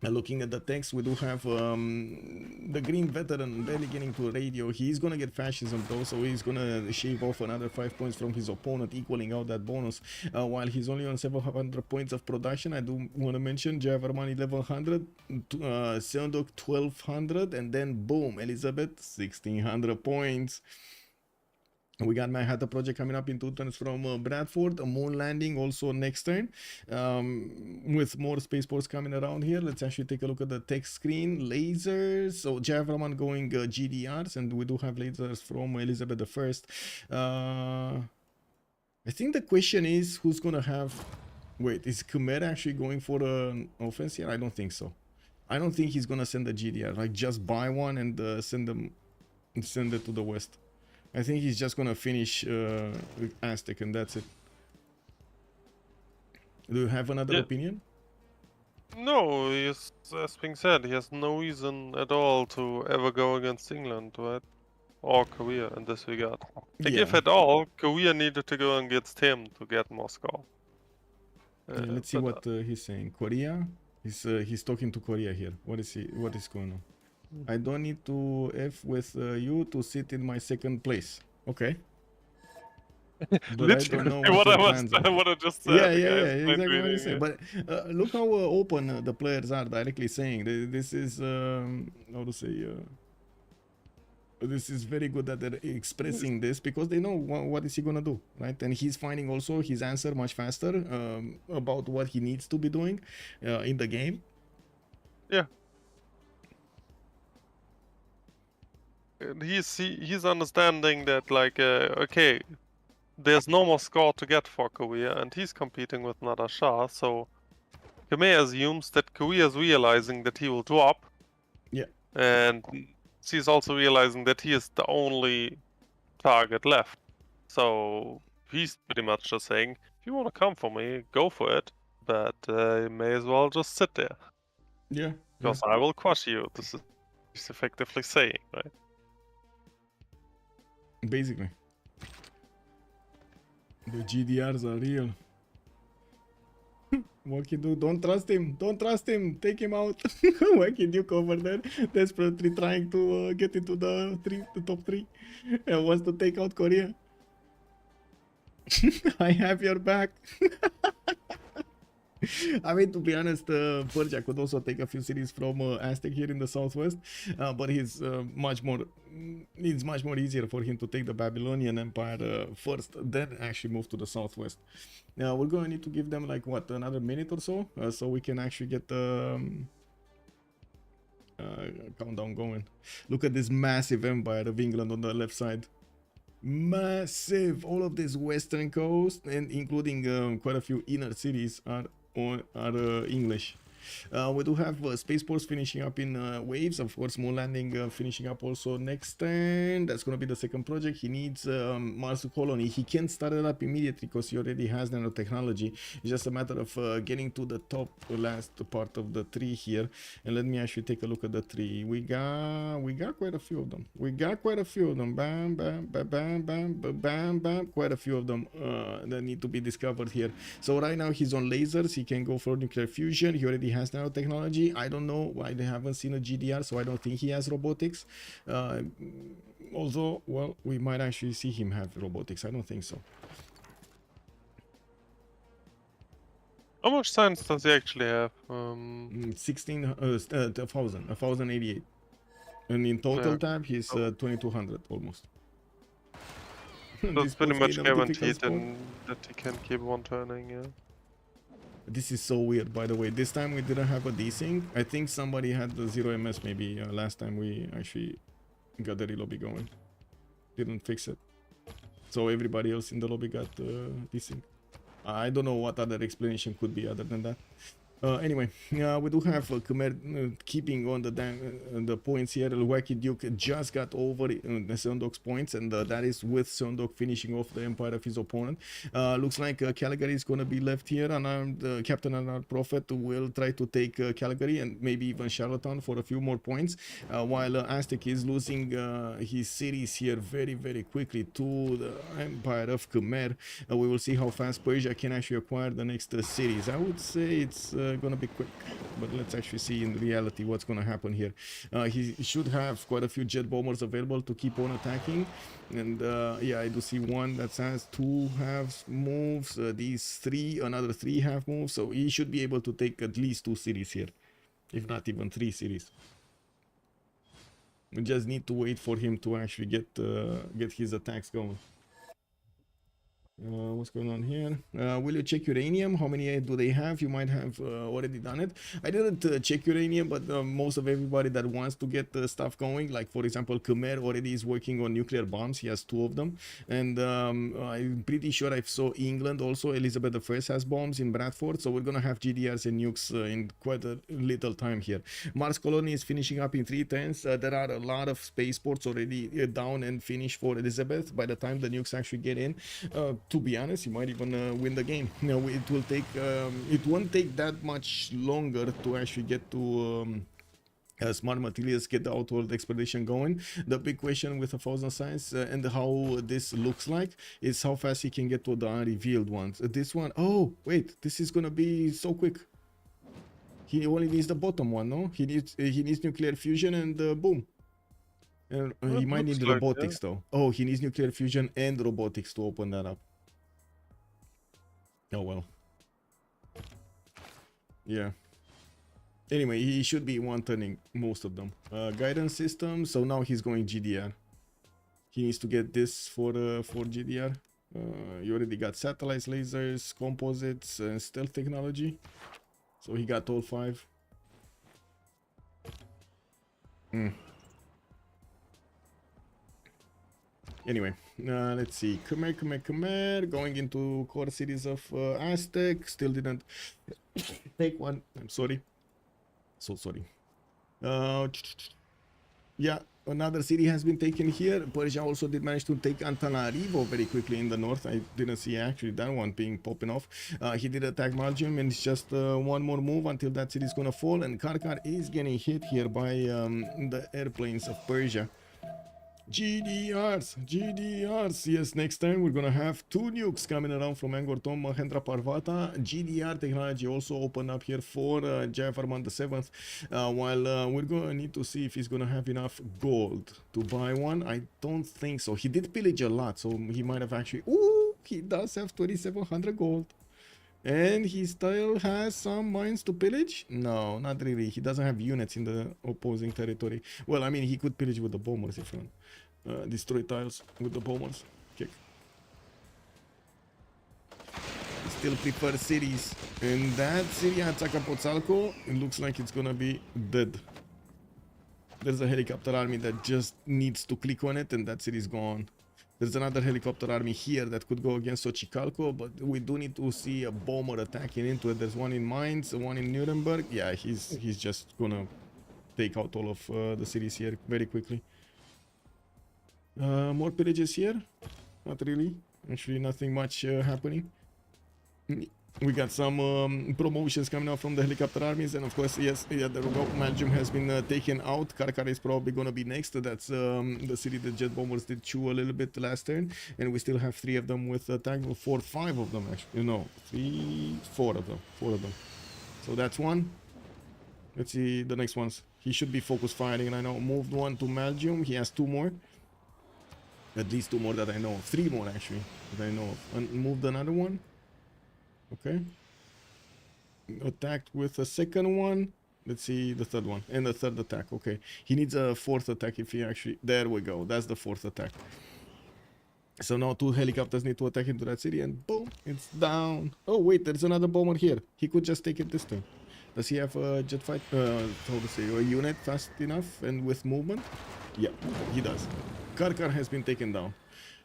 Speaker 3: Looking at the text, we do have the green veteran barely getting to radio. He's gonna get fascism though, so he's gonna shave off another 5 points from his opponent, equaling out that bonus. While he's only on 700 points of production, I do want to mention Javerman 1100, Seondok 1200, and then boom, Elizabeth 1600 points. We got Manhattan Project coming up in 2 turns from Bradford. A moon landing also next turn, with more spaceports coming around here. Let's actually take a look at the text screen. Lasers. So Javraman going GDRs, and we do have lasers from Elizabeth I. I think the question is who's gonna have. Wait, is Khmer actually going for an offense here? I don't think so. I don't think he's gonna send a GDR. Like just buy one and send it to the west. I think he's just gonna finish with Aztec and that's it. Do you have another opinion?
Speaker 4: No, he's, as being said, he has no reason at all to ever go against England, right? Or Korea in this regard. Like, if at all, Korea needed to go against him to get Moscow.
Speaker 3: Yeah, let's see what he's saying. Korea? He's talking to Korea here. What is going on? I don't need to F with you to sit in my second place. Okay. But
Speaker 4: literally,
Speaker 3: I don't know
Speaker 4: what I just said.
Speaker 3: Yeah, exactly what he said. But look how open the players are directly saying this is how to say this is very good that they're expressing this because they know what is he gonna do, right? And he's finding also his answer much faster about what he needs to be doing in the game.
Speaker 4: Yeah. And he's understanding that, like, okay, there's no more score to get for Korea, and he's competing with Nader Shah, so Khmer assumes that Korea is realizing that he will drop.
Speaker 3: Yeah.
Speaker 4: And she's also realizing that he is the only target left. So he's pretty much just saying, if you want to come for me, go for it, but you may as well just sit there.
Speaker 3: Yeah.
Speaker 4: Because I will crush you. This is he's effectively saying, right?
Speaker 3: Basically. The GDRs are real. What can do? Don't trust him. Don't trust him. Take him out. Wacky Duke over there, desperately trying to get into the top three, and wants to take out Korea. I have your back. I mean, to be honest, Persia could also take a few cities from Aztec here in the southwest, but it's much more easier for him to take the Babylonian Empire first, then actually move to the southwest. Now we're going to need to give them like what, another minute or so, so we can actually get the countdown going. Look at this massive empire of England on the left side. Massive! All of this western coast and including quite a few inner cities are English. We do have spaceports finishing up in waves, of course. Moon landing finishing up also next turn. That's gonna be the second project. He needs Mars colony. He can't start it up immediately because he already has nanotechnology. It's just a matter of getting to the top last part of the tree here. And let me actually take a look at the tree. We got quite a few of them. Bam, bam, bam, bam, bam, bam, bam. Quite a few of them that need to be discovered here. So right now he's on lasers. He can go for nuclear fusion. He already has nanotechnology. I don't know why they haven't seen a GDR, so I don't think he has robotics. Although, well, we might actually see him have robotics. I don't think so.
Speaker 4: How much science does he actually have?
Speaker 3: 1,088. And in total time, he's 2,200 almost.
Speaker 4: That's pretty much guaranteed that he can keep on turning, yeah.
Speaker 3: This is so weird, by the way. This time we didn't have a desync. I think somebody had the 0 MS maybe last time we actually got the relobby going. Didn't fix it. So everybody else in the lobby got desync. I don't know what other explanation could be other than that. Anyway, we do have Khmer keeping on the points here. Wacky Duke just got over Seondok's points, and that is with Seondok finishing off the empire of his opponent. Looks like Calgary is going to be left here. Unarmed Captain Unarmed Prophet will try to take Calgary and maybe even Charlottetown for a few more points, while Aztec is losing his cities here very, very quickly to the empire of Khmer. We will see how fast Persia can actually acquire the next cities. I would say it's gonna be quick, but let's actually see in reality what's gonna happen here. He should have quite a few jet bombers available to keep on attacking, and yeah, I do see one that has 2 half moves, these 3, another 3 half moves, so he should be able to take at least 2 cities here, if not even 3 cities. We just need to wait for him to actually get his attacks going. What's going on here? Will you check uranium? How many do they have? You might have already done it. I didn't check uranium, but most of everybody that wants to get stuff going, like for example, Khmer already is working on nuclear bombs. He has 2 of them, and I'm pretty sure I saw England also. Elizabeth I has bombs in Bradford, so we're gonna have GDRs and nukes in quite a little time here. Mars colony is finishing up in 310s. There are a lot of spaceports already down and finished for Elizabeth. By the time the nukes actually get in, to be honest, you might even win the game. You know, it will take, it won't take that much longer to actually get to smart materials, get the outward expedition going. The big question with 1,000 signs and how this looks like is how fast he can get to the unrevealed ones. This one, oh wait, this is gonna be so quick. He only needs the bottom one, no? He needs nuclear fusion and boom. And he might need robotics though. Oh, he needs nuclear fusion and robotics to open that up. Oh well. Yeah. Anyway, he should be one-turning most of them. Guidance system. So now he's going GDR. He needs to get this for GDR. You already got satellites, lasers, composites, and stealth technology. So he got all 5. Anyway, let's see. Khmer. Going into core cities of Aztec. Still didn't take one. I'm sorry. So sorry. Yeah, another city has been taken here. Persia also did manage to take Antananarivo very quickly in the north. I didn't see actually that one being popping off. He did attack Margium, and it's just one more move until that city is gonna fall. And Karkar is getting hit here by the airplanes of Persia. GDRs. Yes, next time we're gonna have 2 nukes coming around from Angkor Thom, Mahendra Parvata. GDR technology also opened up here for Jayavarman VII. While we're gonna need to see if he's gonna have enough gold to buy one. I don't think so. He did pillage a lot, so he might have actually. Ooh, he does have 2,700 gold. And he still has some mines to pillage? No, not really. He doesn't have units in the opposing territory. Well, I mean, he could pillage with the bombers if you want. Destroy tiles with the bombers. Kick. Still prepare cities. And that city at Zacapotzalco, it looks like it's gonna be dead. There's a helicopter army that just needs to click on it and that city's gone. There's another helicopter army here that could go against Xochicalco, but we do need to see a bomber attacking into it. There's one in Mainz, one in Nuremberg. Yeah, he's just gonna take out all of the cities here very quickly. More pillages here? Not really. Actually, nothing much happening. We got some promotions coming out from the helicopter armies, and of course, yes, yeah, there we go. Manjum has been taken out. Karkar is probably gonna be next. That's the city that jet bombers did chew a little bit last turn, and we still have 3 of them with attack. 5 of them actually. You know, 4 of them. 4 of them. So that's one. Let's see the next ones. He should be focus firing, and I know moved one to Malgium. He has 2 more. At least 2 more that I know of. 3 more actually that I know of. And moved another one. Okay. Attacked with a second one. Let's see the third one. And the third attack. Okay. He needs a 4th attack if he actually... There we go. That's the 4th attack. So now 2 helicopters need to attack into that city and boom, it's down. Oh wait, there's another bomber here. He could just take it this time. Does he have a jet fight? How to say, a unit fast enough and with movement? Yeah, he does. Karkar has been taken down.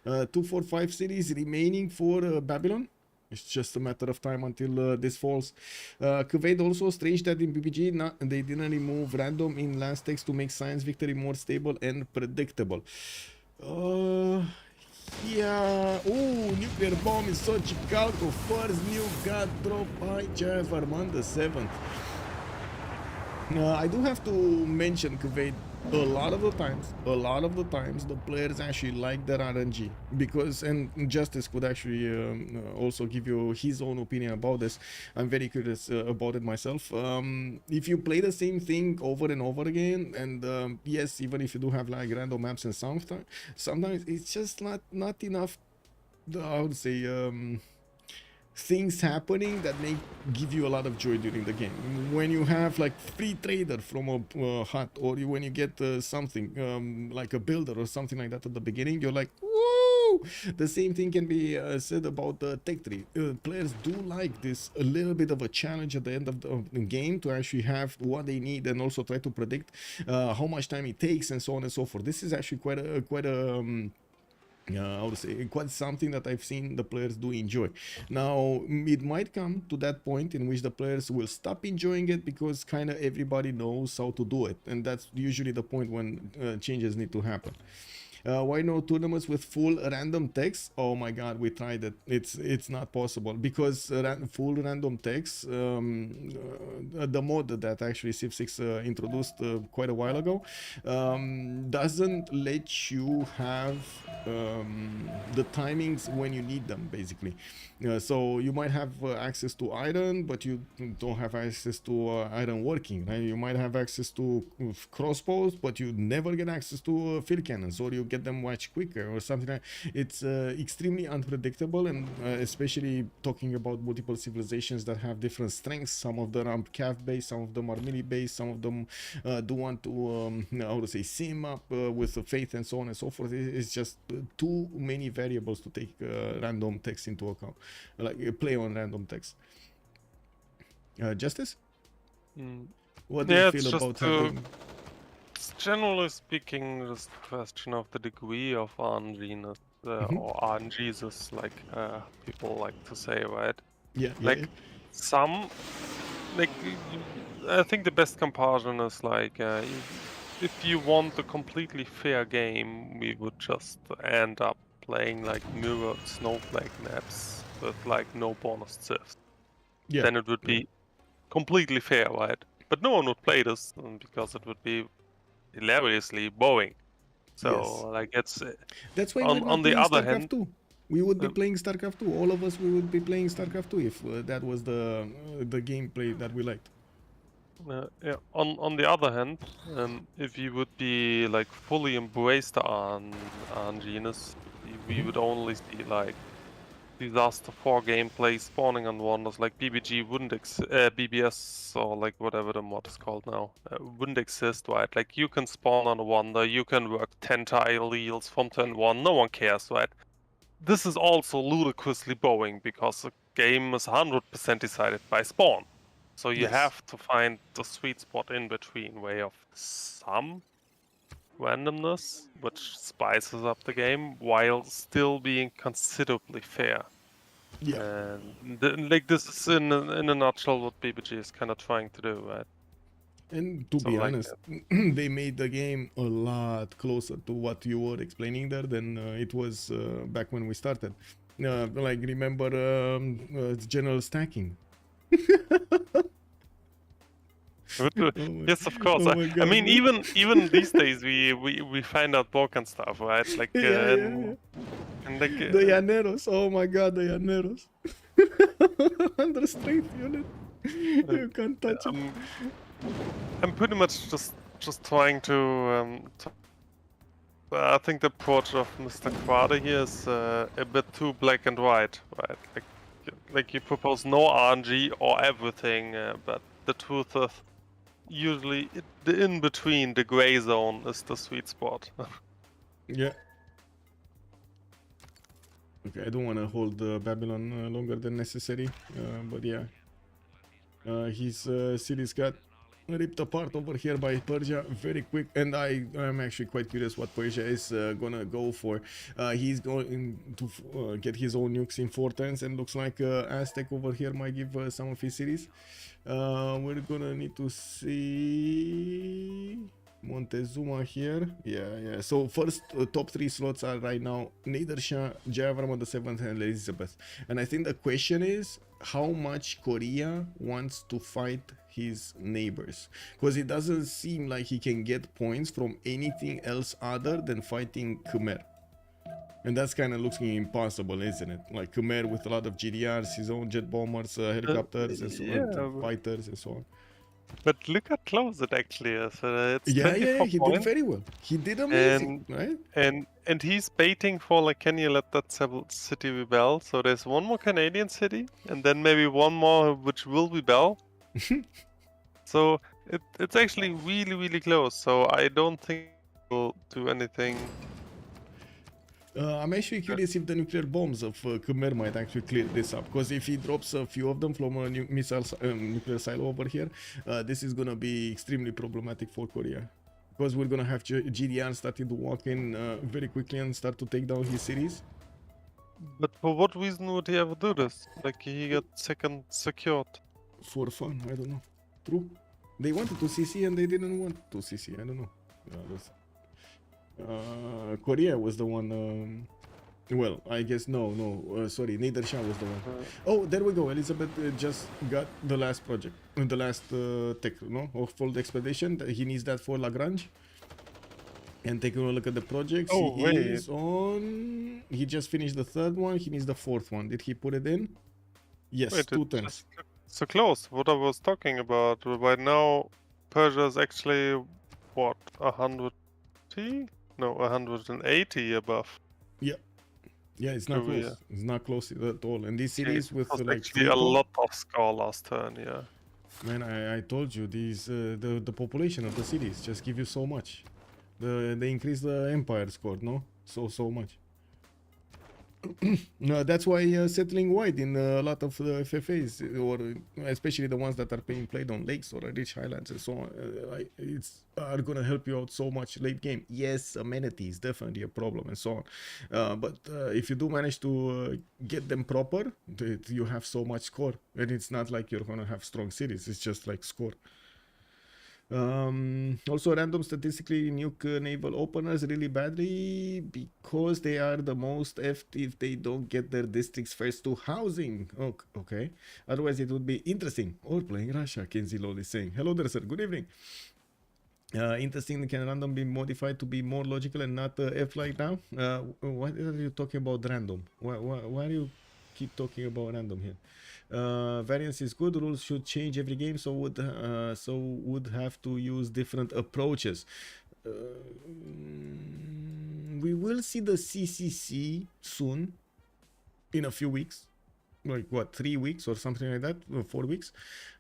Speaker 3: 2, 4, 5 cities remaining for Babylon. It's just a matter of time until this falls. Kuwait also, strange that in PPG they didn't remove random in last text to make science victory more stable and predictable. Yeah. Oh, nuclear bomb in Xochicalco. First nuke got dropped by Jayavarman VII. I do have to mention Kuwait. A lot of the times the players actually like their RNG, because, and Justice could actually also give you his own opinion about this. I'm very curious about it myself. If you play the same thing over and over again, and yes, even if you do have like random maps and sometimes it's just not enough, how to say, things happening that may give you a lot of joy during the game. When you have like free trader from a hut, or when you get something like a builder or something like that at the beginning, you're like, woo! true. The same thing can be said about the Tech 3. Players do like this a little bit of a challenge at the end of the game to actually have what they need and also try to predict how much time it takes and so on and so forth. This is actually quite a I would say quite something that I've seen the players do enjoy. Now it might come to that point in which the players will stop enjoying it because kind of everybody knows how to do it, and that's usually the point when changes need to happen. Why no tournaments with full random text? Oh my god, we tried it. It's not possible because full random text, the mod that actually Civ6 introduced quite a while ago, doesn't let you have the timings when you need them, basically. So you might have access to iron, but you don't have access to iron working, right? You might have access to crossbows, but you never get access to field cannons, or you get them much quicker or something like that. It's extremely unpredictable, and especially talking about multiple civilizations that have different strengths. Some of them are calf based, some of them are melee based, some of them do want to how to say sim up with faith and so on and so forth. It's just too many variables to take random text into account, like play on random text. Justice, what do you feel about having?
Speaker 4: Generally speaking, just a question of the degree of RNG, or RNGs, like people like to say, right?
Speaker 3: Yeah,
Speaker 4: like some, like I think the best comparison is like if you want a completely fair game, we would just end up playing like mirrored snowflake maps with like no bonus civs.
Speaker 3: Yeah,
Speaker 4: then it would be completely fair, right? But no one would play this because it would be hilariously boring. So like
Speaker 3: that's why we're not
Speaker 4: on the
Speaker 3: playing
Speaker 4: other
Speaker 3: StarCraft
Speaker 4: hand,
Speaker 3: 2. We would be playing StarCraft 2. All of us, we would be playing StarCraft 2 if that was the gameplay that we liked.
Speaker 4: yeah. On the other hand, if you would be like fully embrace the RNGness, we would only see like disaster 4 gameplay spawning on wonders. Like BBG wouldn't BBS, or like whatever the mod is called now, wouldn't exist, right? Like you can spawn on a wonder, you can work 10 tile deals from turn 1, no one cares, right? This is also ludicrously boring because the game is 100% decided by spawn. So you have to find the sweet spot in between way of some randomness, which spices up the game while still being considerably fair.
Speaker 3: Yeah.
Speaker 4: And like this is in a nutshell what BBG is kind of trying to do, right?
Speaker 3: And to
Speaker 4: So,
Speaker 3: be
Speaker 4: like,
Speaker 3: honest, they made the game a lot closer to what you were explaining there than it was back when we started. Like, remember general stacking?
Speaker 4: Yes, of course. I mean, even these days we find out broken stuff, right? Like
Speaker 3: And
Speaker 4: like
Speaker 3: the Llaneros, oh my god, the Llaneros. Under strength unit. You can't touch it.
Speaker 4: I'm pretty much just trying to I think the approach of Mr. Quade here is a bit too black and white, right? Like you propose no RNG or everything, but the truth is usually the in between, the gray zone, is the sweet spot.
Speaker 3: Yeah. Okay, I don't want to hold Babylon longer than necessary, but yeah. His city's got ripped apart over here by Persia very quick, and I'm actually quite curious what Persia is gonna go for. He's going to get his own nukes in 4 turns, and looks like Aztec over here might give some of his cities. We're gonna need to see Montezuma here. Yeah. So first top 3 slots are right now Nader Shah, Jayavarman VII, and Elizabeth. And I think the question is how much Korea wants to fight his neighbors, because it doesn't seem like he can get points from anything else other than fighting Khmer. And that's kind of looking impossible, isn't it? Like Khmer with a lot of GDRs, his own jet bombers, helicopters, and so on, fighters and so on.
Speaker 4: But look how close it actually is. It's
Speaker 3: yeah, he
Speaker 4: points.
Speaker 3: did very well. He did amazing, right?
Speaker 4: And he's baiting for like, can you let that city rebel? So there's one more Canadian city, and then maybe one more which will rebel. So it's actually really close. So I don't think we'll do anything.
Speaker 3: I'm actually curious if the nuclear bombs of Khmer might actually clear this up, because if he drops a few of them from a nuclear silo over here, this is gonna be extremely problematic for Korea, because we're gonna have GDR starting to walk in very quickly and start to take down his cities.
Speaker 4: But for what reason would he ever do this? Like he got second secured.
Speaker 3: For fun, I don't know. True. They wanted to CC and they didn't want to CC. I don't know. Korea was the one. Well, I guess no. Sorry, neither Shah was the one. Oh, there we go. Elizabeth just got the last project, the last tech, no, of full expedition. He needs that for Lagrange. And taking a look at the projects, he just finished the third one. He needs the fourth one. Did he put it in? Yes,
Speaker 4: Wait,
Speaker 3: 2 turns.
Speaker 4: So close. What I was talking about. Right now, Persia is actually what 100? No, 180 above.
Speaker 3: Yeah, it's not close. It's not close at all. And these cities with like
Speaker 4: actually a lot of score last turn. Yeah.
Speaker 3: Man, I told you these the population of the cities just give you so much. They increase the empire score, no? So much. That's why settling wide in a lot of FFAs, or especially the ones that are being played on lakes or rich highlands and so on, it's are gonna help you out so much late game. Yes, amenities definitely a problem and so on, but if you do manage to get them proper, you have so much score, and it's not like you're gonna have strong cities. It's just like score. Also, random statistically nuke naval openers really badly because they are the most effed if they don't get their districts first to housing. Okay. Otherwise, it would be interesting. Or playing Russia, Kenzie Lol is saying. Hello there, sir. Good evening. Interesting. Can random be modified to be more logical and not F like now? What are you talking about random? Why do you keep talking about random here? Variance is good. Rules should change every game, so would have to use different approaches. We will see the CCC soon, in a few weeks, like what, 3 weeks or something like that, 4 weeks.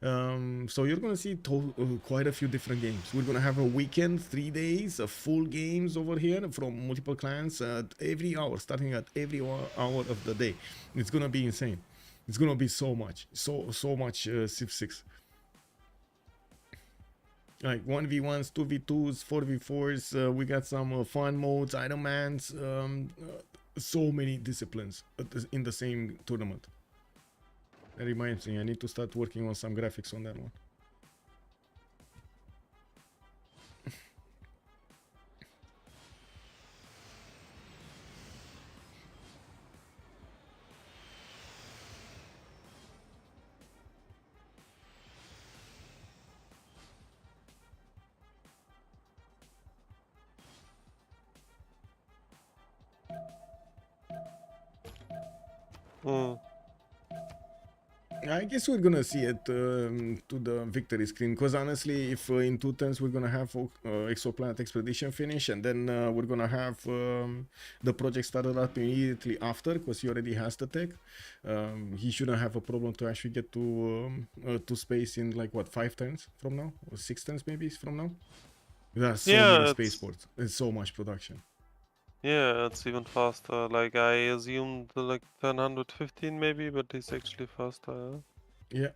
Speaker 3: So you're gonna see quite a few different games. We're gonna have a weekend, 3 days of full games over here from multiple clans every hour, starting at every hour of the day. It's gonna be insane. It's gonna be so much Civ6. Like 1v1s, 2v2s, 4v4s. We got some fun modes, Ironmans. So many disciplines in the same tournament. That reminds me, I need to start working on some graphics on that one. I guess we're gonna see it to the victory screen, because honestly, if in 2 turns we're gonna have Exoplanet Expedition finish, and then we're gonna have the project started up immediately after, because he already has the tech, he shouldn't have a problem to actually get to space in like what, 5 turns from now, or 6 turns maybe from now. There are so many spaceports. There's so much production.
Speaker 4: Yeah, it's even faster. Like I assumed like 115 maybe, but it's actually faster.
Speaker 3: Yeah,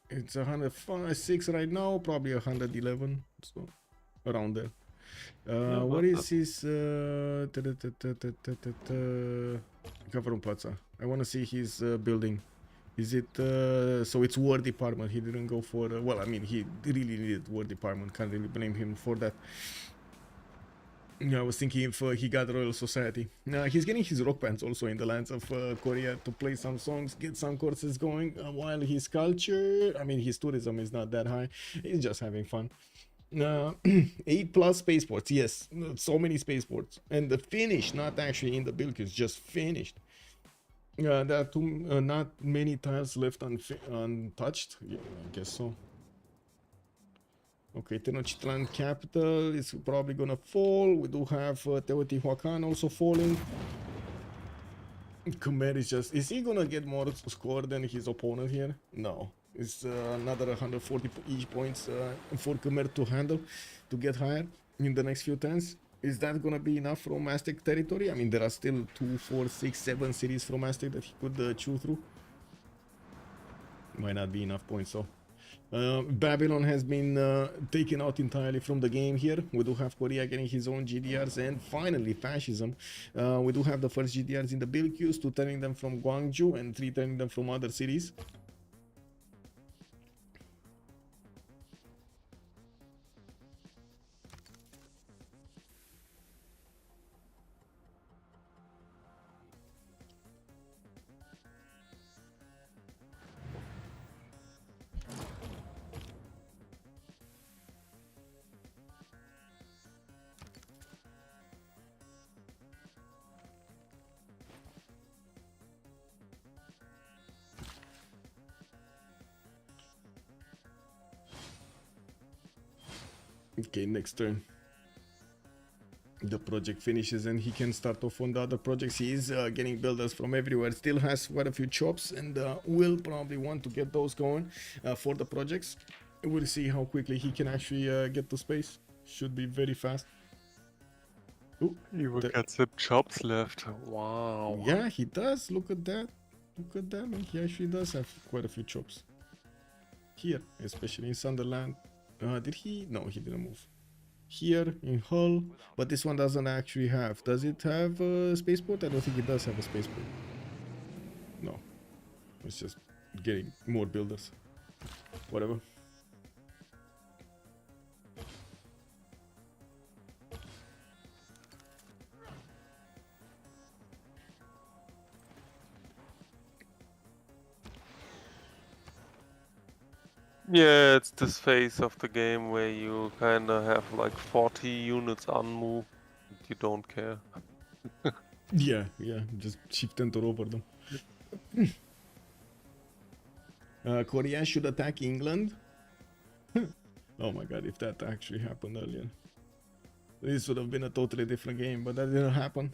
Speaker 3: it's 106 right now, probably 111, so around there. What is his Government Plaza? I want to see his building. Is it so it's War Department? He didn't go for well, I mean, he really needed War Department. Can't really blame him for that. Yeah, I was thinking if he got Royal Society. He's getting his rock bands also in the lands of Korea to play some songs, get some courses going, while his culture, I mean, his tourism is not that high. He's just having fun. 8+ spaceports, yes, so many spaceports. And the finish, not actually in the build, it's just finished. There are not many tiles left untouched. Yeah, I guess so. Okay, Tenochtitlan capital is probably gonna fall. We do have Teotihuacan also falling. Khmer is just... Is he gonna get more score than his opponent here? No. It's another 140 each points for Khmer to handle, to get higher in the next few turns. Is that gonna be enough from Aztec territory? I mean, there are still 2, 4, 6, 7 cities from Aztec that he could chew through. Might not be enough points, so. Babylon has been taken out entirely from the game here. We do have Korea getting his own GDRs, and finally fascism. We do have the first GDRs in the build queues, 2 turning them from Gwangju and 3 turning them from other cities. Okay, next turn. The project finishes and he can start off on the other projects. He is getting builders from everywhere. Still has quite a few chops and will probably want to get those going for the projects. We'll see how quickly he can actually get to space. Should be very fast. Ooh,
Speaker 4: Even got some chops left. Wow.
Speaker 3: yeah, he does. Look at that. Look at that, man. He actually does have quite a few chops. Here, especially in Sunderland. Did he? No, he didn't move. Here in Hull, but this one doesn't actually have. Does it have a spaceport? I don't think it does have a spaceport. No, it's just getting more builders. Whatever.
Speaker 4: Yeah, it's this phase of the game where you kinda have like 40 units unmoved. You don't care.
Speaker 3: Yeah, just shift enter over them. Korea should attack England. Oh my god, if that actually happened earlier. This would have been a totally different game, but that didn't happen.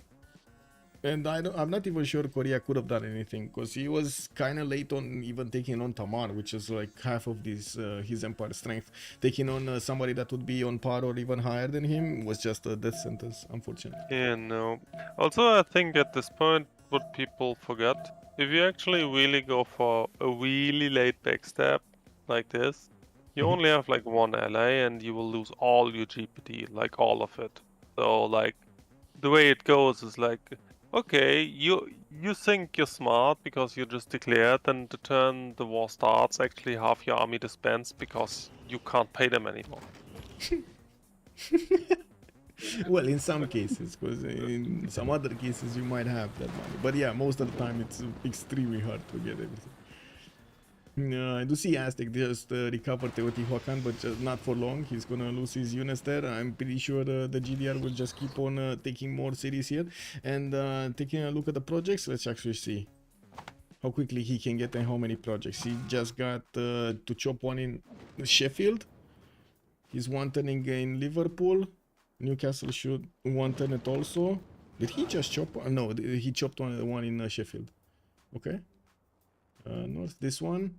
Speaker 3: And I'm not even sure Korea could have done anything, because he was kind of late on even taking on Tamar, which is like half of this his empire strength. Taking on somebody that would be on par or even higher than him was just a death sentence, unfortunately.
Speaker 4: Yeah, no. Also, I think at this point, what people forget, if you actually really go for a really late backstab like this, you only have like one ally and you will lose all your GPT, like all of it. So like, the way it goes is like, okay, you think you're smart because you just declared, and the turn the war starts, actually half your army disbanded because you can't pay them anymore.
Speaker 3: Well, in some cases, because in some other cases you might have that money. But yeah, most of the time it's extremely hard to get everything. I do see Aztec just recover Teotihuacan, but just not for long. He's gonna lose his units there. I'm pretty sure the GDR will just keep on taking more cities here. And taking a look at the projects, let's actually see how quickly he can get and how many projects. He just got to chop one in Sheffield. He's one turning in Liverpool. Newcastle should one turn it also. Did he just chop? No, he chopped one in Sheffield. Okay. North, this one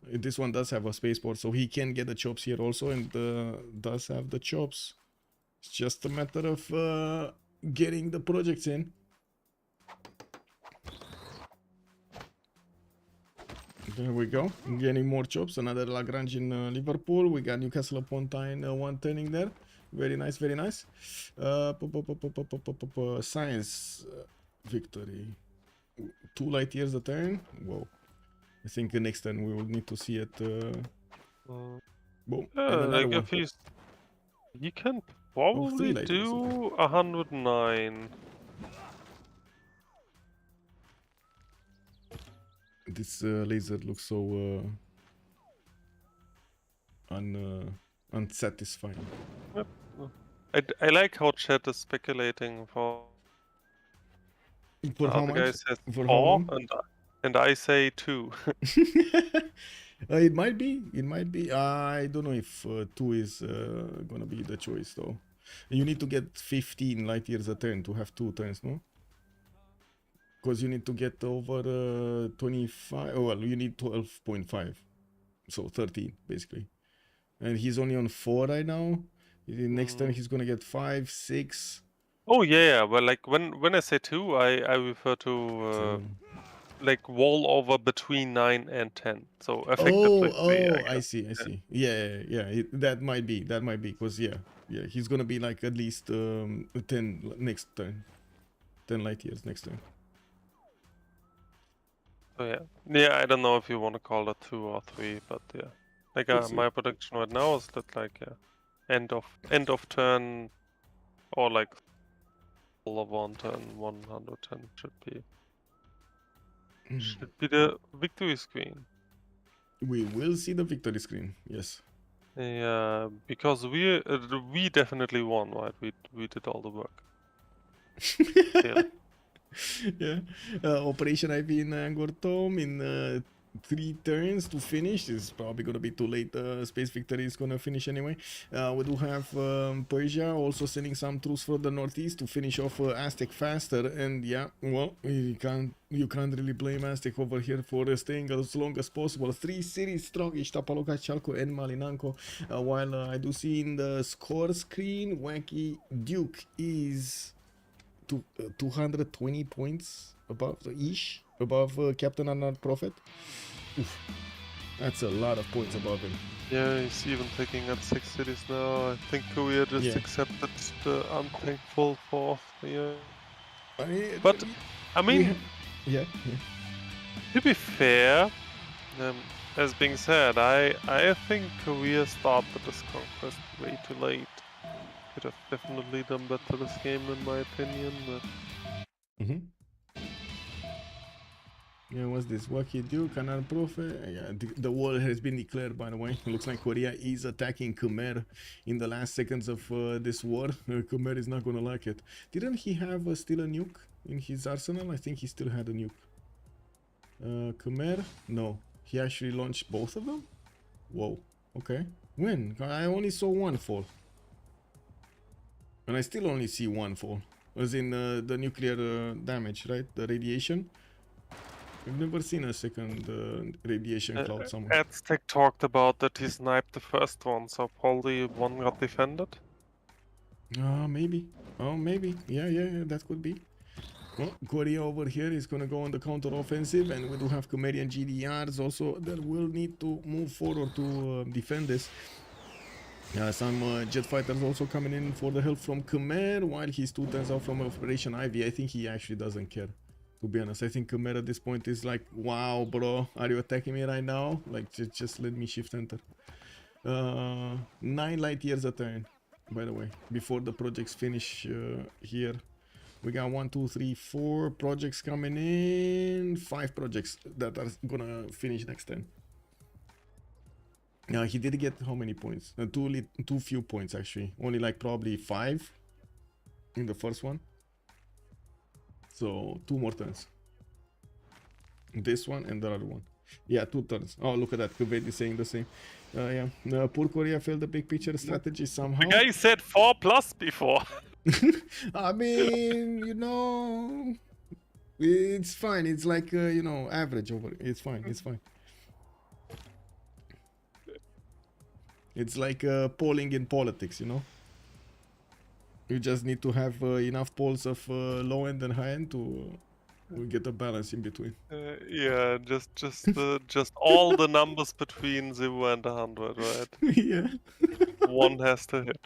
Speaker 3: does have a spaceport, so he can get the chops here also, and does have the chops. It's just a matter of getting the projects in. There we go, getting more chops. Another Lagrange in Liverpool. We got Newcastle upon Tyne one turning there. Very nice, very nice. Science victory. 2 light years a turn. Whoa. I think next time we will need to see it. Boom.
Speaker 4: Yeah, like if he can probably do 109.
Speaker 3: This laser looks so unsatisfying.
Speaker 4: Yep. I like how chat is speculating for
Speaker 3: how
Speaker 4: the
Speaker 3: much?
Speaker 4: guy says
Speaker 3: For
Speaker 4: 4 and I say 2.
Speaker 3: It might be. It might be. I don't know if 2 is gonna be the choice though. You need to get 15 light years a turn to have 2 turns, no? Because you need to get over 25. Oh, well, you need 12.5, so 13 basically. And he's only on 4 right now. Next turn he's gonna get 5, 6.
Speaker 4: Oh yeah, well, like when I say 2, I refer to
Speaker 3: So.
Speaker 4: like wall over between 9 and 10. So effectively 3,
Speaker 3: Oh,
Speaker 4: I
Speaker 3: I
Speaker 4: guess.
Speaker 3: see, I see. Yeah. That might be, because yeah, he's gonna be like at least 10 next turn, 10 light years next turn.
Speaker 4: So yeah, I don't know if you want to call it 2 or 3, but yeah, like
Speaker 3: We'll see.
Speaker 4: my prediction right now is that like end of turn or like all of 1 turn 110 should be the victory screen.
Speaker 3: We will see the victory screen. Yes.
Speaker 4: Yeah, because we definitely won, right? We did all the work. Yeah.
Speaker 3: Yeah. Operation IV in Angkor Thom in 3 turns to finish. It's probably gonna be too late. Space Victory is gonna finish anyway. We do have Persia also sending some troops for the northeast to finish off Aztec faster. And yeah, well, you can't really blame Aztec over here for staying as long as possible. 3 cities strong: Iztapalapa, Chalco, and Malinanco. While I do see in the score screen, Wacky Duke is 220 points above Captain Arnold Prophet. Oof, that's a lot of points above him.
Speaker 4: Yeah, he's even taking at 6 cities now. I think Korea just accepted the unthankful 4th. Yeah. But I mean, to be fair, as being said, I think Korea started this conquest way too late. Could have definitely done better this game, in my opinion. But
Speaker 3: yeah, what's this? Wacky Duke, Canal Prophet. Yeah, the war has been declared, by the way. It looks like Korea is attacking Khmer in the last seconds of this war. Khmer is not gonna like it. Didn't he have still a nuke in his arsenal? I think he still had a nuke. Khmer? No. He actually launched both of them? Whoa. Okay. When? I only saw one fall. And I still only see one fall. As in the nuclear damage, right? The radiation. I've never seen a second radiation cloud somewhere.
Speaker 4: Aztec talked about that he sniped the first one, so probably one got defended.
Speaker 3: Maybe. Oh, maybe. Yeah, that could be. Well, Korea over here is gonna go on the counter-offensive, and we do have Khmerian GDRs also that will need to move forward to defend this. Some jet fighters also coming in for the help from Khmer, while he's 2 turns out from Operation Ivy. I think he actually doesn't care, to be honest. I think Khmer at this point is like, wow, bro, are you attacking me right now? Like, just let me shift enter. 9 light years a turn, by the way, before the projects finish here. We got 1, 2, 3, 4 projects coming in. 5 projects that are gonna finish next turn. He did get how many points? Too few points, actually. Only like probably 5 in the first one. So 2 more turns. This one and the other one. Yeah, 2 turns. Oh, look at that. Kuwait is saying the same. Yeah. Poor Korea failed the big picture strategy somehow.
Speaker 4: The guy said 4+ before.
Speaker 3: I mean, it's fine. It's like, average over. It's fine. It's fine. It's like polling in politics, You just need to have enough polls of low end and high end to get a balance in between.
Speaker 4: Yeah, just all the numbers between 0 and 100, right?
Speaker 3: Yeah.
Speaker 4: One has to hit.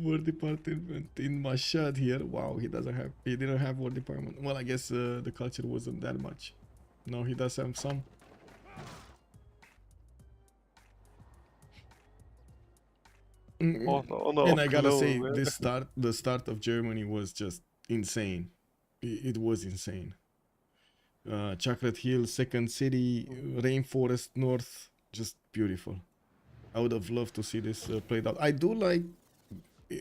Speaker 3: War department in Mashhad here. Wow, he didn't have war department. Well, I guess the culture wasn't that much. No, he does have some. And I gotta say, the start of Germany was just insane. It was insane. Chocolate Hill, second city, rainforest north, just beautiful. I would have loved to see this played out. I do like,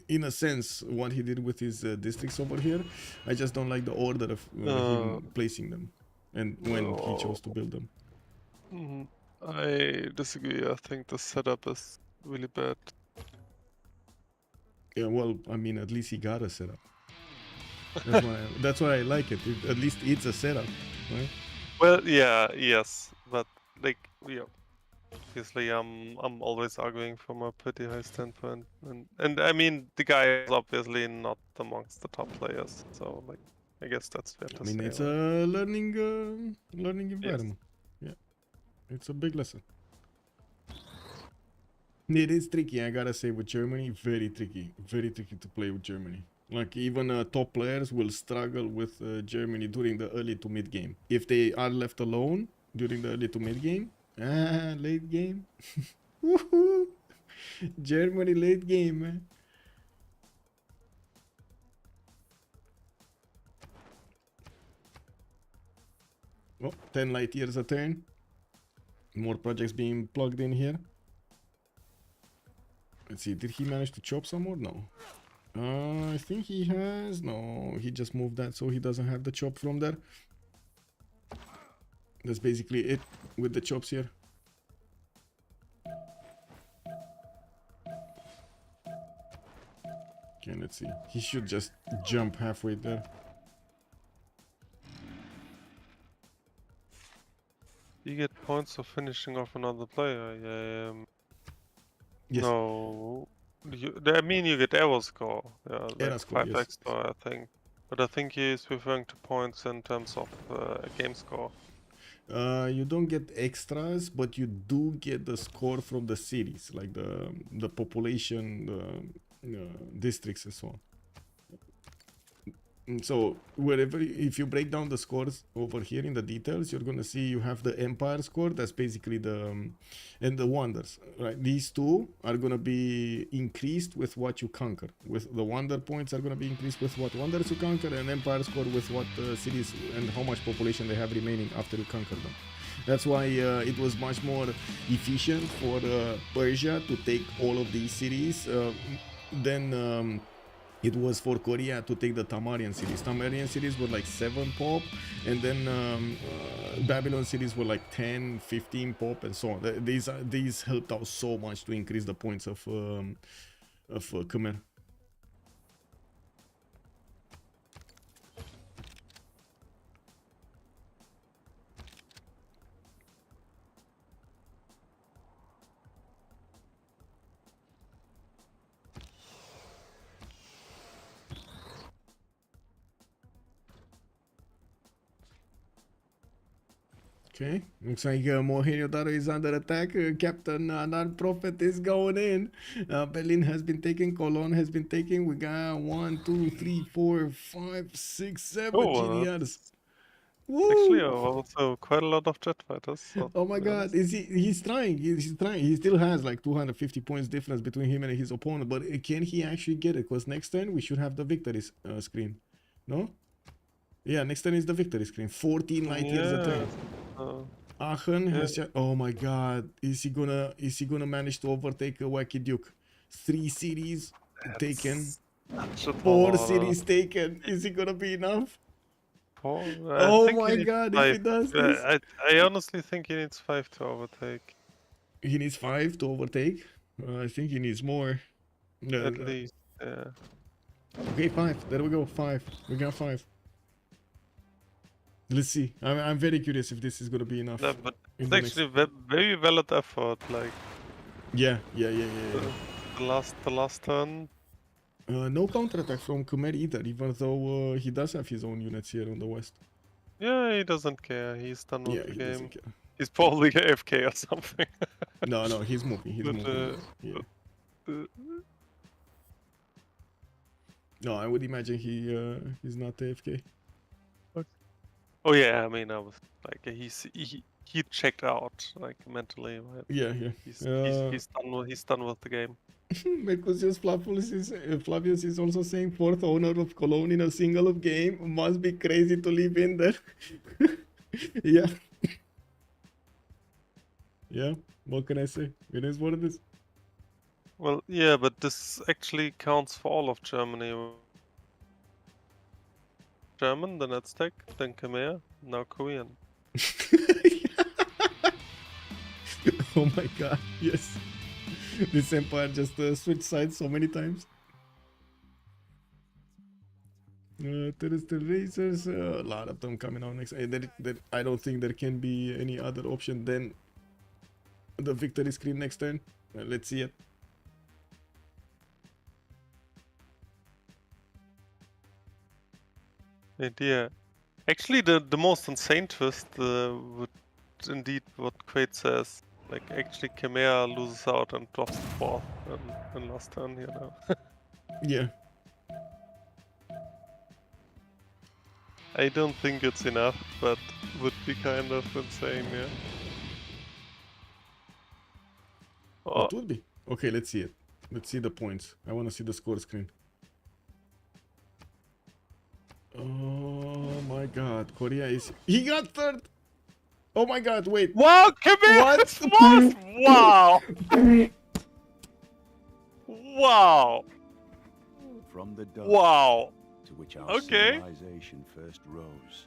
Speaker 3: in a sense, what he did with his districts over here. I just don't like the order of him placing them and when he chose to build them.
Speaker 4: I disagree. I think the setup is really bad.
Speaker 3: Yeah, well, I mean, at least he got a setup. That's why I like it. At least it's a setup, right?
Speaker 4: Well, yeah, yes, but like, yeah. Obviously, I'm always arguing from a pretty high standpoint, and I mean the guy is obviously not amongst the top players, so like I guess that's fair
Speaker 3: I
Speaker 4: to
Speaker 3: mean,
Speaker 4: say.
Speaker 3: it's
Speaker 4: Right?
Speaker 3: a learning
Speaker 4: Yes.
Speaker 3: environment. Yeah, it's a big lesson. It is tricky, I gotta say, with Germany. Very tricky to play with Germany. Like even top players will struggle with Germany during the early to mid game. If they are left alone during the early to mid game, late game, woohoo! Germany late game, man. Oh, 10 light years a turn. More projects being plugged in here. Let's see, did he manage to chop some more? No. I think he has. No, he just moved that so he doesn't have the chop from there. That's basically it with the chops here. Okay, let's see. He should just jump halfway there.
Speaker 4: You get points for finishing off another player.
Speaker 3: Yes.
Speaker 4: No, I mean you get error score. Yeah, like
Speaker 3: Error score,
Speaker 4: 5
Speaker 3: yes.
Speaker 4: extra, I think. But I think he is referring to points in terms of game score.
Speaker 3: You don't get extras, but you do get the score from the cities, like the population, the districts and so on. So wherever, if you break down the scores over here in the details, you're gonna see you have the empire score. That's basically the and the wonders. Right, these two are gonna be increased with what you conquer. With the wonder points are gonna be increased with what wonders you conquer, and empire score with what cities and how much population they have remaining after you conquer them. That's why it was much more efficient for Persia to take all of these cities than it was for Korea to take the Tamarian cities. Tamarian cities were like 7 pop, and then Babylon cities were like 10, 15 pop, and so on. These helped out so much to increase the points of Khmer. Okay, looks like Mohenjo-Daro is under attack. Captain Non-Prophet is going in. Berlin has been taken. Cologne has been taken. We got 1, 2, 3, 4, 5, 6, 7 GDRs. Woo!
Speaker 4: Actually, also quite a lot of jet fighters. So,
Speaker 3: Oh my god, is he's trying. He's trying. He still has like 250 points difference between him and his opponent, but can he actually get it? Because next turn we should have the victory screen. No? Yeah, next turn is the victory screen. 14 light years a turn. Aachen has just, oh my god, is he gonna manage to overtake a Wacky Duke? 3 cities taken. 4 cities taken. Is it gonna be enough? Oh my god, if he does this.
Speaker 4: I honestly think he needs 5 to overtake.
Speaker 3: He needs 5 to overtake. I think he needs more.
Speaker 4: At least, yeah.
Speaker 3: Okay, 5. There we go. 5. We got 5. Let's see. I'm very curious if this is gonna be enough.
Speaker 4: Yeah, but it's actually very valid effort. Like.
Speaker 3: Yeah.
Speaker 4: The last turn.
Speaker 3: No counterattack from Khmer either, even though he does have his own units here on the west.
Speaker 4: Yeah, he doesn't care. He's done with the
Speaker 3: he
Speaker 4: game.
Speaker 3: doesn't care.
Speaker 4: He's probably AFK or something.
Speaker 3: No, he's moving. He's moving. Yeah. No, I would imagine he's not AFK.
Speaker 4: Oh yeah, I mean, I was like, he checked out like mentally. Right?
Speaker 3: Yeah.
Speaker 4: He's done with the game.
Speaker 3: Mercutius Flavius is also saying 4th owner of Cologne in a single game must be crazy to live in there. Yeah. Yeah, what can I say? It is what it is.
Speaker 4: Well, yeah, but this actually counts for all of Germany. German, then Aztec, then Khmer, now Korean.
Speaker 3: Oh my god, yes. This empire just switched sides so many times. Terrestrial racers, a lot of them coming out next. I don't think there can be any other option than the victory screen next turn. Let's see it.
Speaker 4: Idea. Actually, the most insane twist would indeed what Quaid says. Like, actually, Chimera loses out and drops the 4th in last turn here now.
Speaker 3: Yeah.
Speaker 4: I don't think it's enough, but would be kind of insane, yeah. Oh,
Speaker 3: It would be. Okay, let's see it. Let's see the points. I want to see the score screen. Oh my god, Korea is... He got third! Oh my god, wait.
Speaker 4: wow, Chimera!
Speaker 3: What?
Speaker 4: Wow! Wow!
Speaker 5: From the dark
Speaker 4: Wow!
Speaker 5: to which our
Speaker 4: Okay.
Speaker 5: civilization first rose.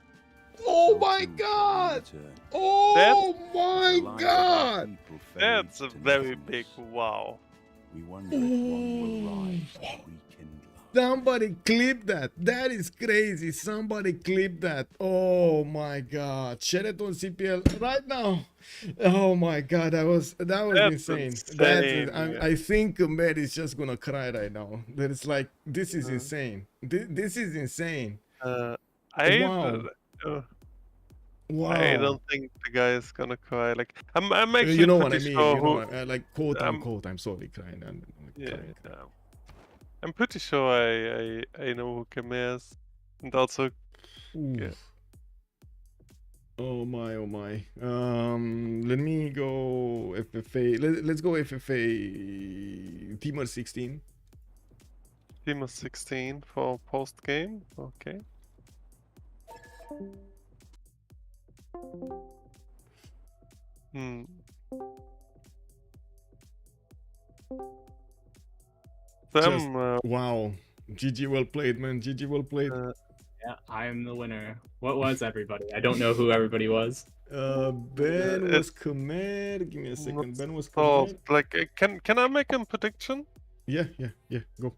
Speaker 3: Oh
Speaker 5: so
Speaker 3: my
Speaker 5: too shall we
Speaker 3: god!
Speaker 5: return.
Speaker 3: Oh
Speaker 5: The
Speaker 3: my
Speaker 5: lives of our
Speaker 3: god!
Speaker 5: people
Speaker 4: That's
Speaker 5: fades
Speaker 4: a
Speaker 5: to
Speaker 4: very
Speaker 5: nothingness.
Speaker 4: big wow.
Speaker 5: We wonder if one will rise to rekindle our
Speaker 3: Somebody clip that. That is crazy. Somebody clip that. Oh my god. Share it on CPL right now. Oh my god, that was
Speaker 4: That's
Speaker 3: insane.
Speaker 4: insane, yeah.
Speaker 3: I think Matt is just gonna cry right now. That it's like this is
Speaker 4: Uh.
Speaker 3: insane. This is insane.
Speaker 4: Wow.
Speaker 3: Wow.
Speaker 4: I don't think the guy is gonna cry. Like, I'm actually
Speaker 3: You know what I
Speaker 4: pretty
Speaker 3: mean.
Speaker 4: sure
Speaker 3: You know
Speaker 4: who.
Speaker 3: what, like quote
Speaker 4: I'm-
Speaker 3: unquote. I'm sorry, crying. I'm
Speaker 4: Yeah,
Speaker 3: crying.
Speaker 4: I'm pretty sure I know who Chimera is, and also
Speaker 3: Oof.
Speaker 4: Yeah.
Speaker 3: Oh my, oh my. Let me go FFA. Let's go FFA Teamer 16.
Speaker 4: Team of 16 for post game. Okay. Hmm. Them.
Speaker 3: Wow. GG well played, man. GG well played.
Speaker 6: Yeah, I am the winner. What was everybody? I don't know who everybody was.
Speaker 3: Ben
Speaker 4: it-
Speaker 3: was Khmer. Give me a second. Ben was
Speaker 4: So,
Speaker 3: Khmer.
Speaker 4: like, can I make a prediction?
Speaker 3: Yeah. Go.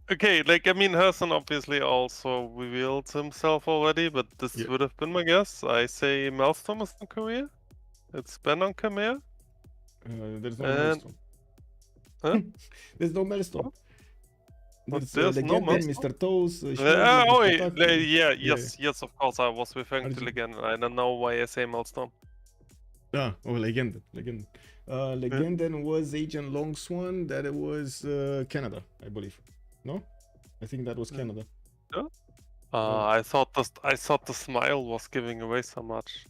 Speaker 4: Okay, like, I mean, Herson obviously also revealed himself already, but this
Speaker 3: Yeah.
Speaker 4: would have been my guess. I say Maelstrom is in Korea. It's Ben on Khmer.
Speaker 3: There's no
Speaker 4: And-
Speaker 3: Maelstrom.
Speaker 4: Huh?
Speaker 3: There's no Maelstrom.
Speaker 4: There's
Speaker 3: the
Speaker 4: no
Speaker 3: Legend,
Speaker 4: Maelstrom?
Speaker 3: Mr. Toes.
Speaker 4: Yes, of course, I was referring to
Speaker 3: Arjun.
Speaker 4: Legend. I don't know why I say Maelstrom.
Speaker 3: Legend. Legend was Agent Long Swan. That it was Canada, I believe. No, I think that was Canada.
Speaker 4: I thought the smile was giving away so much.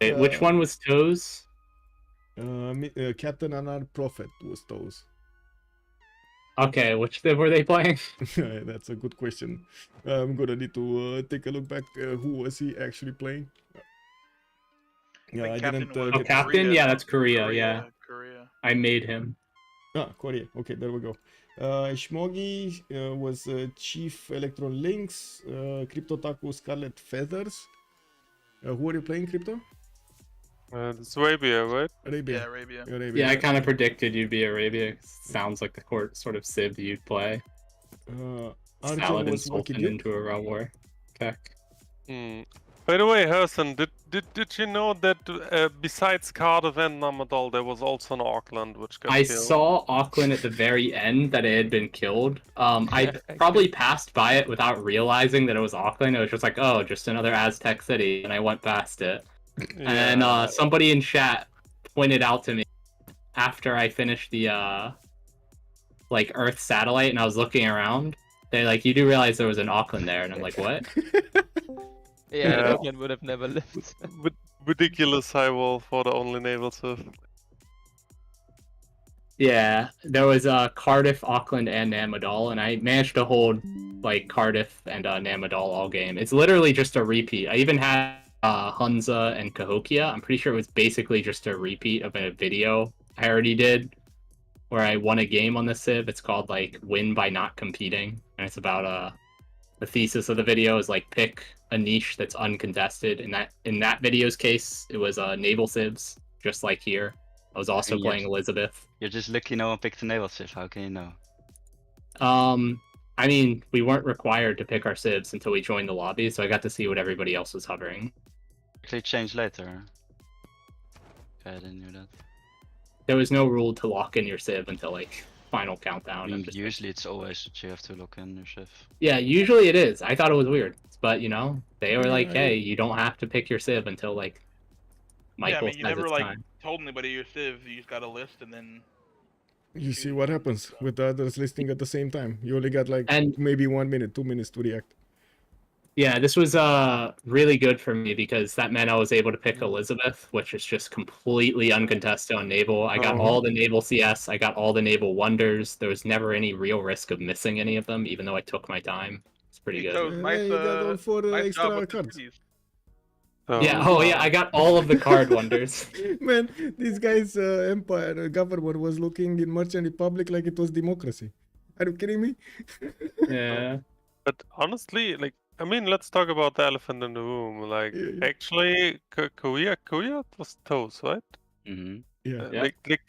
Speaker 6: Wait, which one was Toes?
Speaker 3: Captain Anar Prophet was Toes.
Speaker 6: Okay, which were they playing?
Speaker 3: That's a good question. I'm gonna need to take a look back. Who was he actually playing? Yeah, I
Speaker 7: Captain
Speaker 3: didn't.
Speaker 7: was-
Speaker 6: Oh,
Speaker 3: Get...
Speaker 6: Captain?
Speaker 7: Korea.
Speaker 6: Yeah, that's Korea, yeah.
Speaker 7: Korea.
Speaker 6: I made him.
Speaker 3: Korea. Okay, there we go. Shmogi was Chief Electron Links. Crypto Taku Scarlet Feathers. Who are you playing, Crypto?
Speaker 4: It's Arabia, right?
Speaker 3: Arabia.
Speaker 7: Yeah, Arabia.
Speaker 3: Arabia.
Speaker 6: Yeah, I kind of predicted you'd be Arabia. Sounds like the court sort of Civ you'd play.
Speaker 3: Arjun
Speaker 6: Saladin
Speaker 3: was
Speaker 6: Sultan
Speaker 3: Waki
Speaker 6: into a realm war tech.
Speaker 4: By the way, Herson, did you know that besides Cardiff and Namadol, there was also an Auckland which got
Speaker 6: I
Speaker 4: killed?
Speaker 6: saw Auckland at the very end that it had been killed. I probably passed by it without realizing that it was Auckland. It was just like, oh, just another Aztec city, and I went past it. And then somebody in chat pointed out to me after I finished the like Earth satellite, and I was looking around. They like, you do realize there was an Auckland there, and I'm like, what?
Speaker 4: Yeah.
Speaker 8: Auckland would have never lived.
Speaker 4: Ridiculous high wall for the only naval surf.
Speaker 6: Yeah, there was Cardiff, Auckland, and Namadol, and I managed to hold like Cardiff and Namadol all game. It's literally just a repeat. I even had Hunza and Cahokia. I'm pretty sure it was basically just a repeat of a video I already did where I won a game on the Civ. It's called like Win by Not Competing, and it's about the thesis of the video is like pick a niche that's uncontested. In that video's case, it was naval civs, just like here. I was also
Speaker 9: And
Speaker 6: playing Elizabeth.
Speaker 9: You're just lucky no one picked a naval civ. How can you know?
Speaker 6: I mean, we weren't required to pick our civs until we joined the lobby, so I got to see what everybody else was hovering.
Speaker 9: Actually change later. I didn't know that.
Speaker 6: There was no rule to lock in your Civ until like final
Speaker 9: I
Speaker 6: countdown.
Speaker 9: mean,
Speaker 6: and just,
Speaker 9: usually it's always that you have to lock in your Civ.
Speaker 6: yeah, usually it is. I thought it was weird, but you know, they were like,
Speaker 3: Yeah,
Speaker 6: hey, you don't have to pick your Civ until like Michael
Speaker 2: Yeah, I mean, you
Speaker 6: says
Speaker 2: never
Speaker 6: it's
Speaker 2: like
Speaker 6: time.
Speaker 2: told anybody your Civ. You just got a list and then.
Speaker 3: You see what happens with the others listing at the same time. You only got like
Speaker 6: And
Speaker 3: maybe 1 minute, 2 minutes to react.
Speaker 6: yeah, this was really good for me because that meant I was able to pick Elizabeth, which is just completely uncontested on naval. I got all the naval CS, I got all the naval wonders. There was never any real risk of missing any of them, even though I took my time. It's pretty
Speaker 2: Hey,
Speaker 6: good.
Speaker 2: Toes, nice,
Speaker 3: you got all 4
Speaker 2: nice job
Speaker 3: extra
Speaker 2: with the
Speaker 3: cards.
Speaker 2: cities.
Speaker 6: Yeah, oh yeah, I got all of the card wonders.
Speaker 3: Man, this guy's empire government was looking in Merchant Republic like it was democracy. Are you kidding me?
Speaker 6: Yeah.
Speaker 4: But honestly, like, I mean, let's talk about the elephant in the room. Like,
Speaker 3: Yeah.
Speaker 4: actually, Korea was toast, right?
Speaker 9: Mm-hmm.
Speaker 3: Yeah.
Speaker 6: Yeah.
Speaker 4: Like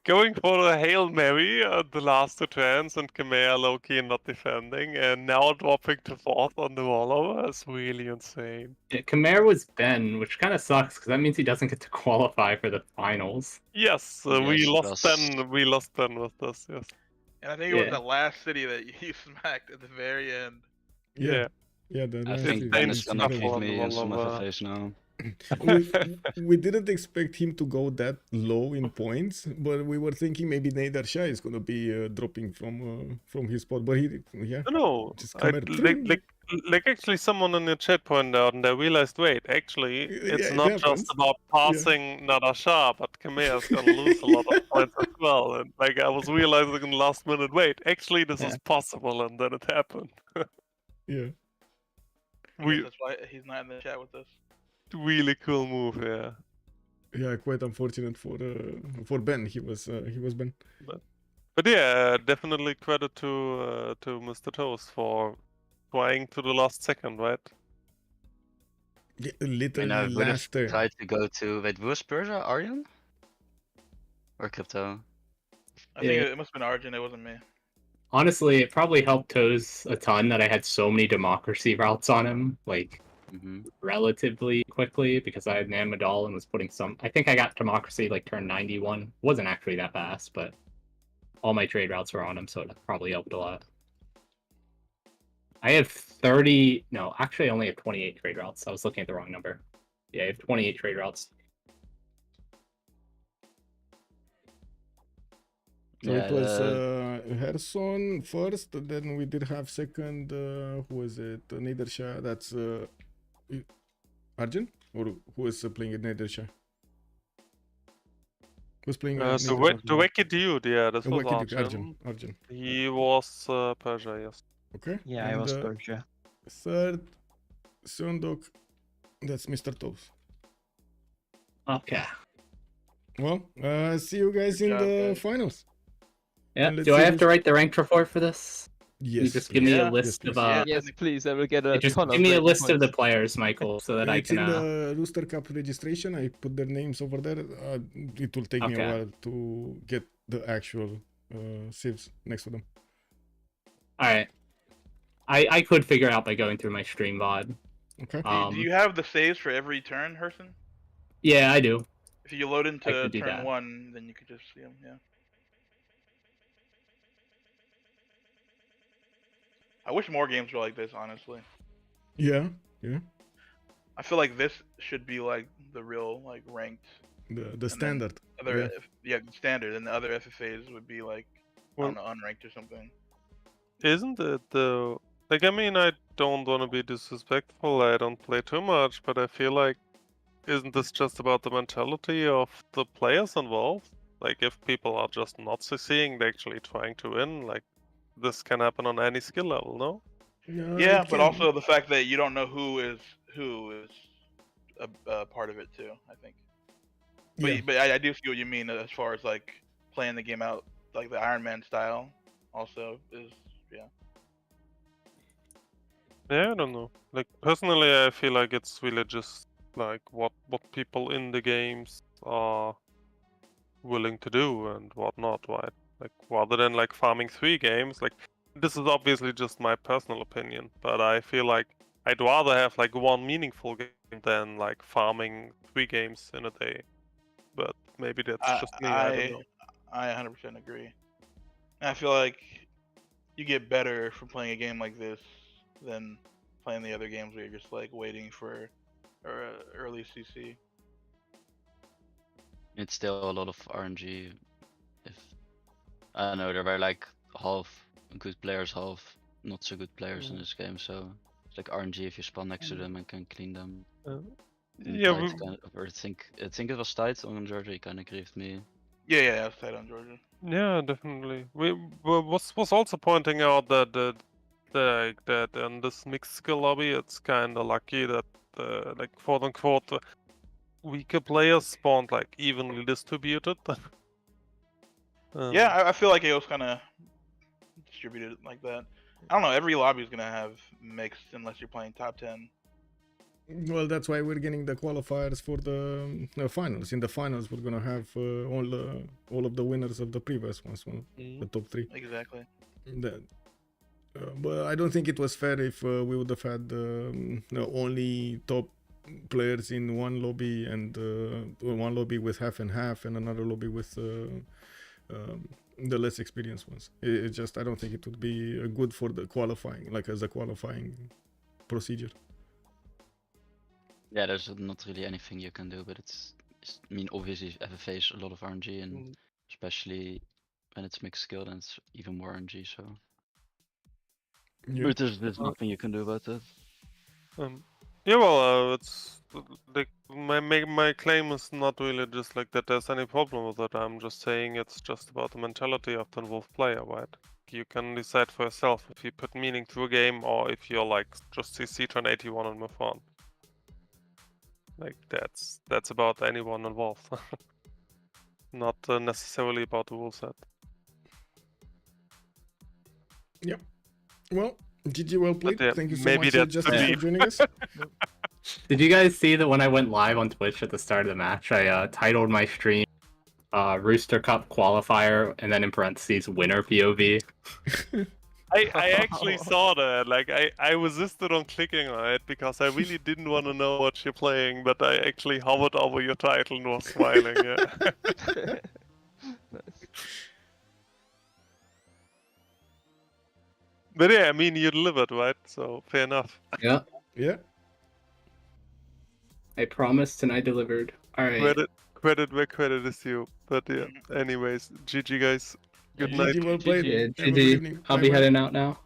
Speaker 4: going for the Hail Mary the last 2 turns and Khmer low-key not defending, and now dropping to 4th on the rollover is really insane.
Speaker 6: Yeah, Khmer was Ben, which kind of sucks because that means he doesn't get to qualify for the finals.
Speaker 4: Yes, we
Speaker 9: Yes,
Speaker 4: lost
Speaker 9: plus-
Speaker 4: Ben. We lost Ben with this. Yes.
Speaker 2: And I think it was
Speaker 6: Yeah.
Speaker 2: the last city that you smacked at the very end.
Speaker 3: Yeah. Yeah, the
Speaker 9: I
Speaker 3: last
Speaker 9: think
Speaker 3: is
Speaker 9: Ben
Speaker 4: It's
Speaker 9: is gonna
Speaker 4: insane.
Speaker 9: give me some of a
Speaker 4: Well,
Speaker 9: face now.
Speaker 3: we didn't expect him to go that low in points, but we were thinking maybe Nader Shah is gonna be dropping from his spot. But
Speaker 4: No,
Speaker 3: just
Speaker 4: I,
Speaker 3: come at
Speaker 4: like actually someone in the chat pointed out, and I realized, wait, actually, it's
Speaker 3: it
Speaker 4: not
Speaker 3: happens.
Speaker 4: just about passing Nada Shah, but Khmer is gonna lose a lot of points as well. And like I was realizing in the last minute, wait, actually this is possible, and then it happened.
Speaker 3: Yeah.
Speaker 2: I guess that's why he's not in the chat with us.
Speaker 4: Really cool move, yeah.
Speaker 3: Yeah, quite unfortunate for Ben. He was Ben.
Speaker 4: But yeah, definitely credit to Mr. Toast for trying to the last second, right?
Speaker 3: Yeah,
Speaker 9: I mean,
Speaker 3: literally
Speaker 9: I would have
Speaker 3: last turn.
Speaker 9: tried to go to, wait, who was Persia? Aryan? Or Crypto?
Speaker 2: I think
Speaker 6: Yeah.
Speaker 2: it must have been Arjun. It wasn't me.
Speaker 6: Honestly, it probably helped Toes a ton that I had so many democracy routes on him, like
Speaker 9: Mm-hmm.
Speaker 6: relatively quickly, because I had Namadal and was putting some. I think I got democracy like turn 91. Wasn't actually that fast, but all my trade routes were on him, so it probably helped a lot. I have 30. No, actually, I only have 28 trade routes. I was looking at the wrong number. Yeah, I have 28 trade routes.
Speaker 3: So
Speaker 9: Yeah,
Speaker 3: it was Herson first, then we did have second, who was it? Nader Shah, that's Arjun? Or who was playing at Nader Shah? Who's playing
Speaker 4: So
Speaker 3: Nader Shah?
Speaker 4: the Wacky Dude, yeah, this was
Speaker 3: Wacky Dude,
Speaker 4: Arjun.
Speaker 3: Arjun.
Speaker 4: He was Persia, yes.
Speaker 3: Okay.
Speaker 7: Yeah, I
Speaker 3: and,
Speaker 7: was Persia.
Speaker 3: Third, Sundok, that's Mr. Toes.
Speaker 6: Okay.
Speaker 3: Well, see you guys in
Speaker 2: job,
Speaker 3: the
Speaker 2: guys.
Speaker 3: finals.
Speaker 6: Yeah.
Speaker 3: And let's
Speaker 6: Do I
Speaker 3: see
Speaker 6: have to
Speaker 3: who's-
Speaker 6: write the rank report for this?
Speaker 3: Yes.
Speaker 6: You just give me
Speaker 2: Yeah.
Speaker 6: a list
Speaker 3: Yes,
Speaker 6: of
Speaker 3: please.
Speaker 7: Yes, please. I will get a
Speaker 6: just
Speaker 7: ton
Speaker 6: give
Speaker 7: of
Speaker 6: me a
Speaker 7: rating
Speaker 6: list of the
Speaker 7: points.
Speaker 6: players, Michael, so that I
Speaker 3: It's
Speaker 6: can.
Speaker 3: in the Rooster Cup registration. I put their names over there. It will take me a
Speaker 6: Okay.
Speaker 3: while to get the actual civs next to them.
Speaker 6: All right. I could figure it out by going through my stream VOD.
Speaker 3: Okay.
Speaker 2: Do you have the saves for every turn, Herson?
Speaker 6: Yeah, I do.
Speaker 2: If you load into
Speaker 6: could do
Speaker 2: turn
Speaker 6: that.
Speaker 2: 1, then you could just see them. Yeah. I wish more games were like this, honestly.
Speaker 3: Yeah. Yeah.
Speaker 2: I feel like this should be like the real like ranked
Speaker 3: The standard.
Speaker 2: other
Speaker 3: Yeah.
Speaker 2: yeah standard, and the other FFAs would be like I don't know, unranked or something.
Speaker 4: Isn't it though? Like, I mean, I don't want to be disrespectful. I don't play too much, but I feel like, isn't this just about the mentality of the players involved? Like, if people are just not succeeding, they're actually trying to win. Like, this can happen on any skill level, no?
Speaker 3: No,
Speaker 2: Yeah,
Speaker 3: it
Speaker 2: but
Speaker 3: can-
Speaker 2: also the fact that you don't know who is a part of it too. I think.
Speaker 3: yeah.
Speaker 2: But I do see what you mean as far as like playing the game out like the Ironman style. Also is yeah.
Speaker 4: Yeah, I don't know. Like, personally, I feel like it's really just like what people in the games are willing to do and what not, right? Like, rather than like farming 3 games, like, this is obviously just my personal opinion, but I feel like I'd rather have like one meaningful game than like farming 3 games in a day. but maybe that's just me. I don't know.
Speaker 2: I 100% agree. And I feel like you get better from playing a game like this than playing the other games where you're just like waiting for early CC.
Speaker 9: It's still a lot of RNG. If I don't know, there were like half good players, half not so good players in this game. So it's like RNG if you spawn next to them and can clean them.
Speaker 4: Yeah,
Speaker 9: Tight kind of, or I think it was tight on Georgia. He kind of griefed me.
Speaker 2: Yeah, I was tight on Georgia.
Speaker 4: yeah, definitely. We was also pointing out that that in this mixed skill lobby, it's kind of lucky that like quote unquote weaker players spawned like evenly distributed.
Speaker 2: Yeah, I feel like it was kind of distributed like that. I don't know. Every lobby is gonna have mixed unless you're playing top 10.
Speaker 3: Well, that's why we're getting the qualifiers for the finals. In the finals, we're gonna have all of the winners of the previous ones, the top 3.
Speaker 2: Exactly.
Speaker 3: But I don't think it was fair if we would have had only top players in one lobby and one lobby with half and half and another lobby with the less experienced ones. It just, I don't think it would be good for the qualifying, like as a qualifying procedure.
Speaker 9: Yeah, there's not really anything you can do, but I mean, obviously FFA is a lot of RNG, and especially when it's mixed skill, then it's even more RNG. So, but there's nothing you can do about that.
Speaker 4: Yeah, well, it's like my claim is not really just like that there's any problem with it. I'm just saying it's just about the mentality of the involved player, right? You can decide for yourself if you put meaning to a game or if you're like just CC turn 81 and move on. Like that's about anyone involved, not necessarily about the rule set.
Speaker 3: Yep. Well, GG, well played.
Speaker 4: Yeah,
Speaker 3: thank you so
Speaker 4: maybe
Speaker 3: much, Justin, for joining us.
Speaker 6: Did you guys see that when I went live on Twitch at the start of the match, I titled my stream Rooster Cup Qualifier and then in parentheses winner POV?
Speaker 4: I actually saw that. Like I resisted on clicking on it because I really didn't want to know what you're playing, but I actually hovered over your title and was smiling. Yeah. But yeah, I mean you delivered, right? So fair enough.
Speaker 6: Yeah.
Speaker 3: Yeah.
Speaker 6: I promised and I delivered. All right.
Speaker 4: Credit where credit is due. But yeah, anyways, GG guys. Good night.
Speaker 3: GG, well played.
Speaker 6: Yeah,
Speaker 3: Have a good evening.
Speaker 6: I'll be
Speaker 3: Bye-bye.
Speaker 6: heading out now.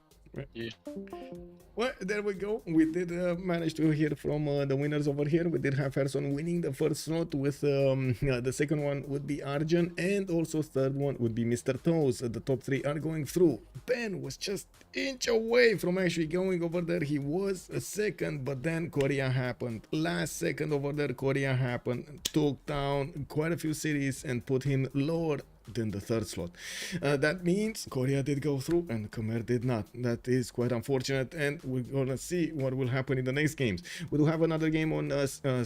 Speaker 3: Well, there we go. We did manage to hear from the winners over here. We did have Harrison winning the first slot with the second one would be Arjun, and also third one would be Mr. Toes. The top 3 are going through. Ben was just inch away from actually going over there. He was a second, but then Korea happened. Last second over there, Korea happened. Took down quite a few cities and put him lower than the third slot. That means Korea did go through and Khmer did not. That is quite unfortunate, and we're gonna see what will happen in the next games. We do have another game on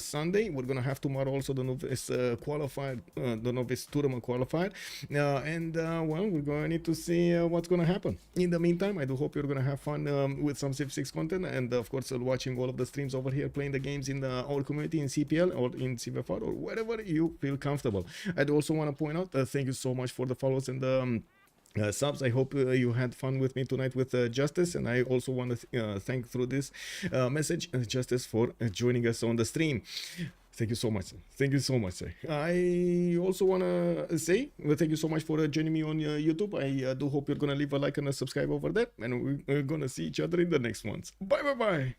Speaker 3: Sunday. We're gonna have tomorrow also the novice qualifier, the novice tournament qualifier, and well, we're gonna need to see what's gonna happen. In the meantime, I do hope you're gonna have fun with some Civ6 content, and of course watching all of the streams over here, playing the games in our community in CPL or in Civ4 or wherever you feel comfortable. I do also want to point out thank you so much for the follows and the subs. I hope you had fun with me tonight with Justice, and I also want to thank through this message Justice for joining us on the stream. Thank you so much. Thank you so much, sir. I also want to say thank you so much for joining me on YouTube. I do hope you're going to leave a like and a subscribe over there, and we're going to see each other in the next ones. Bye.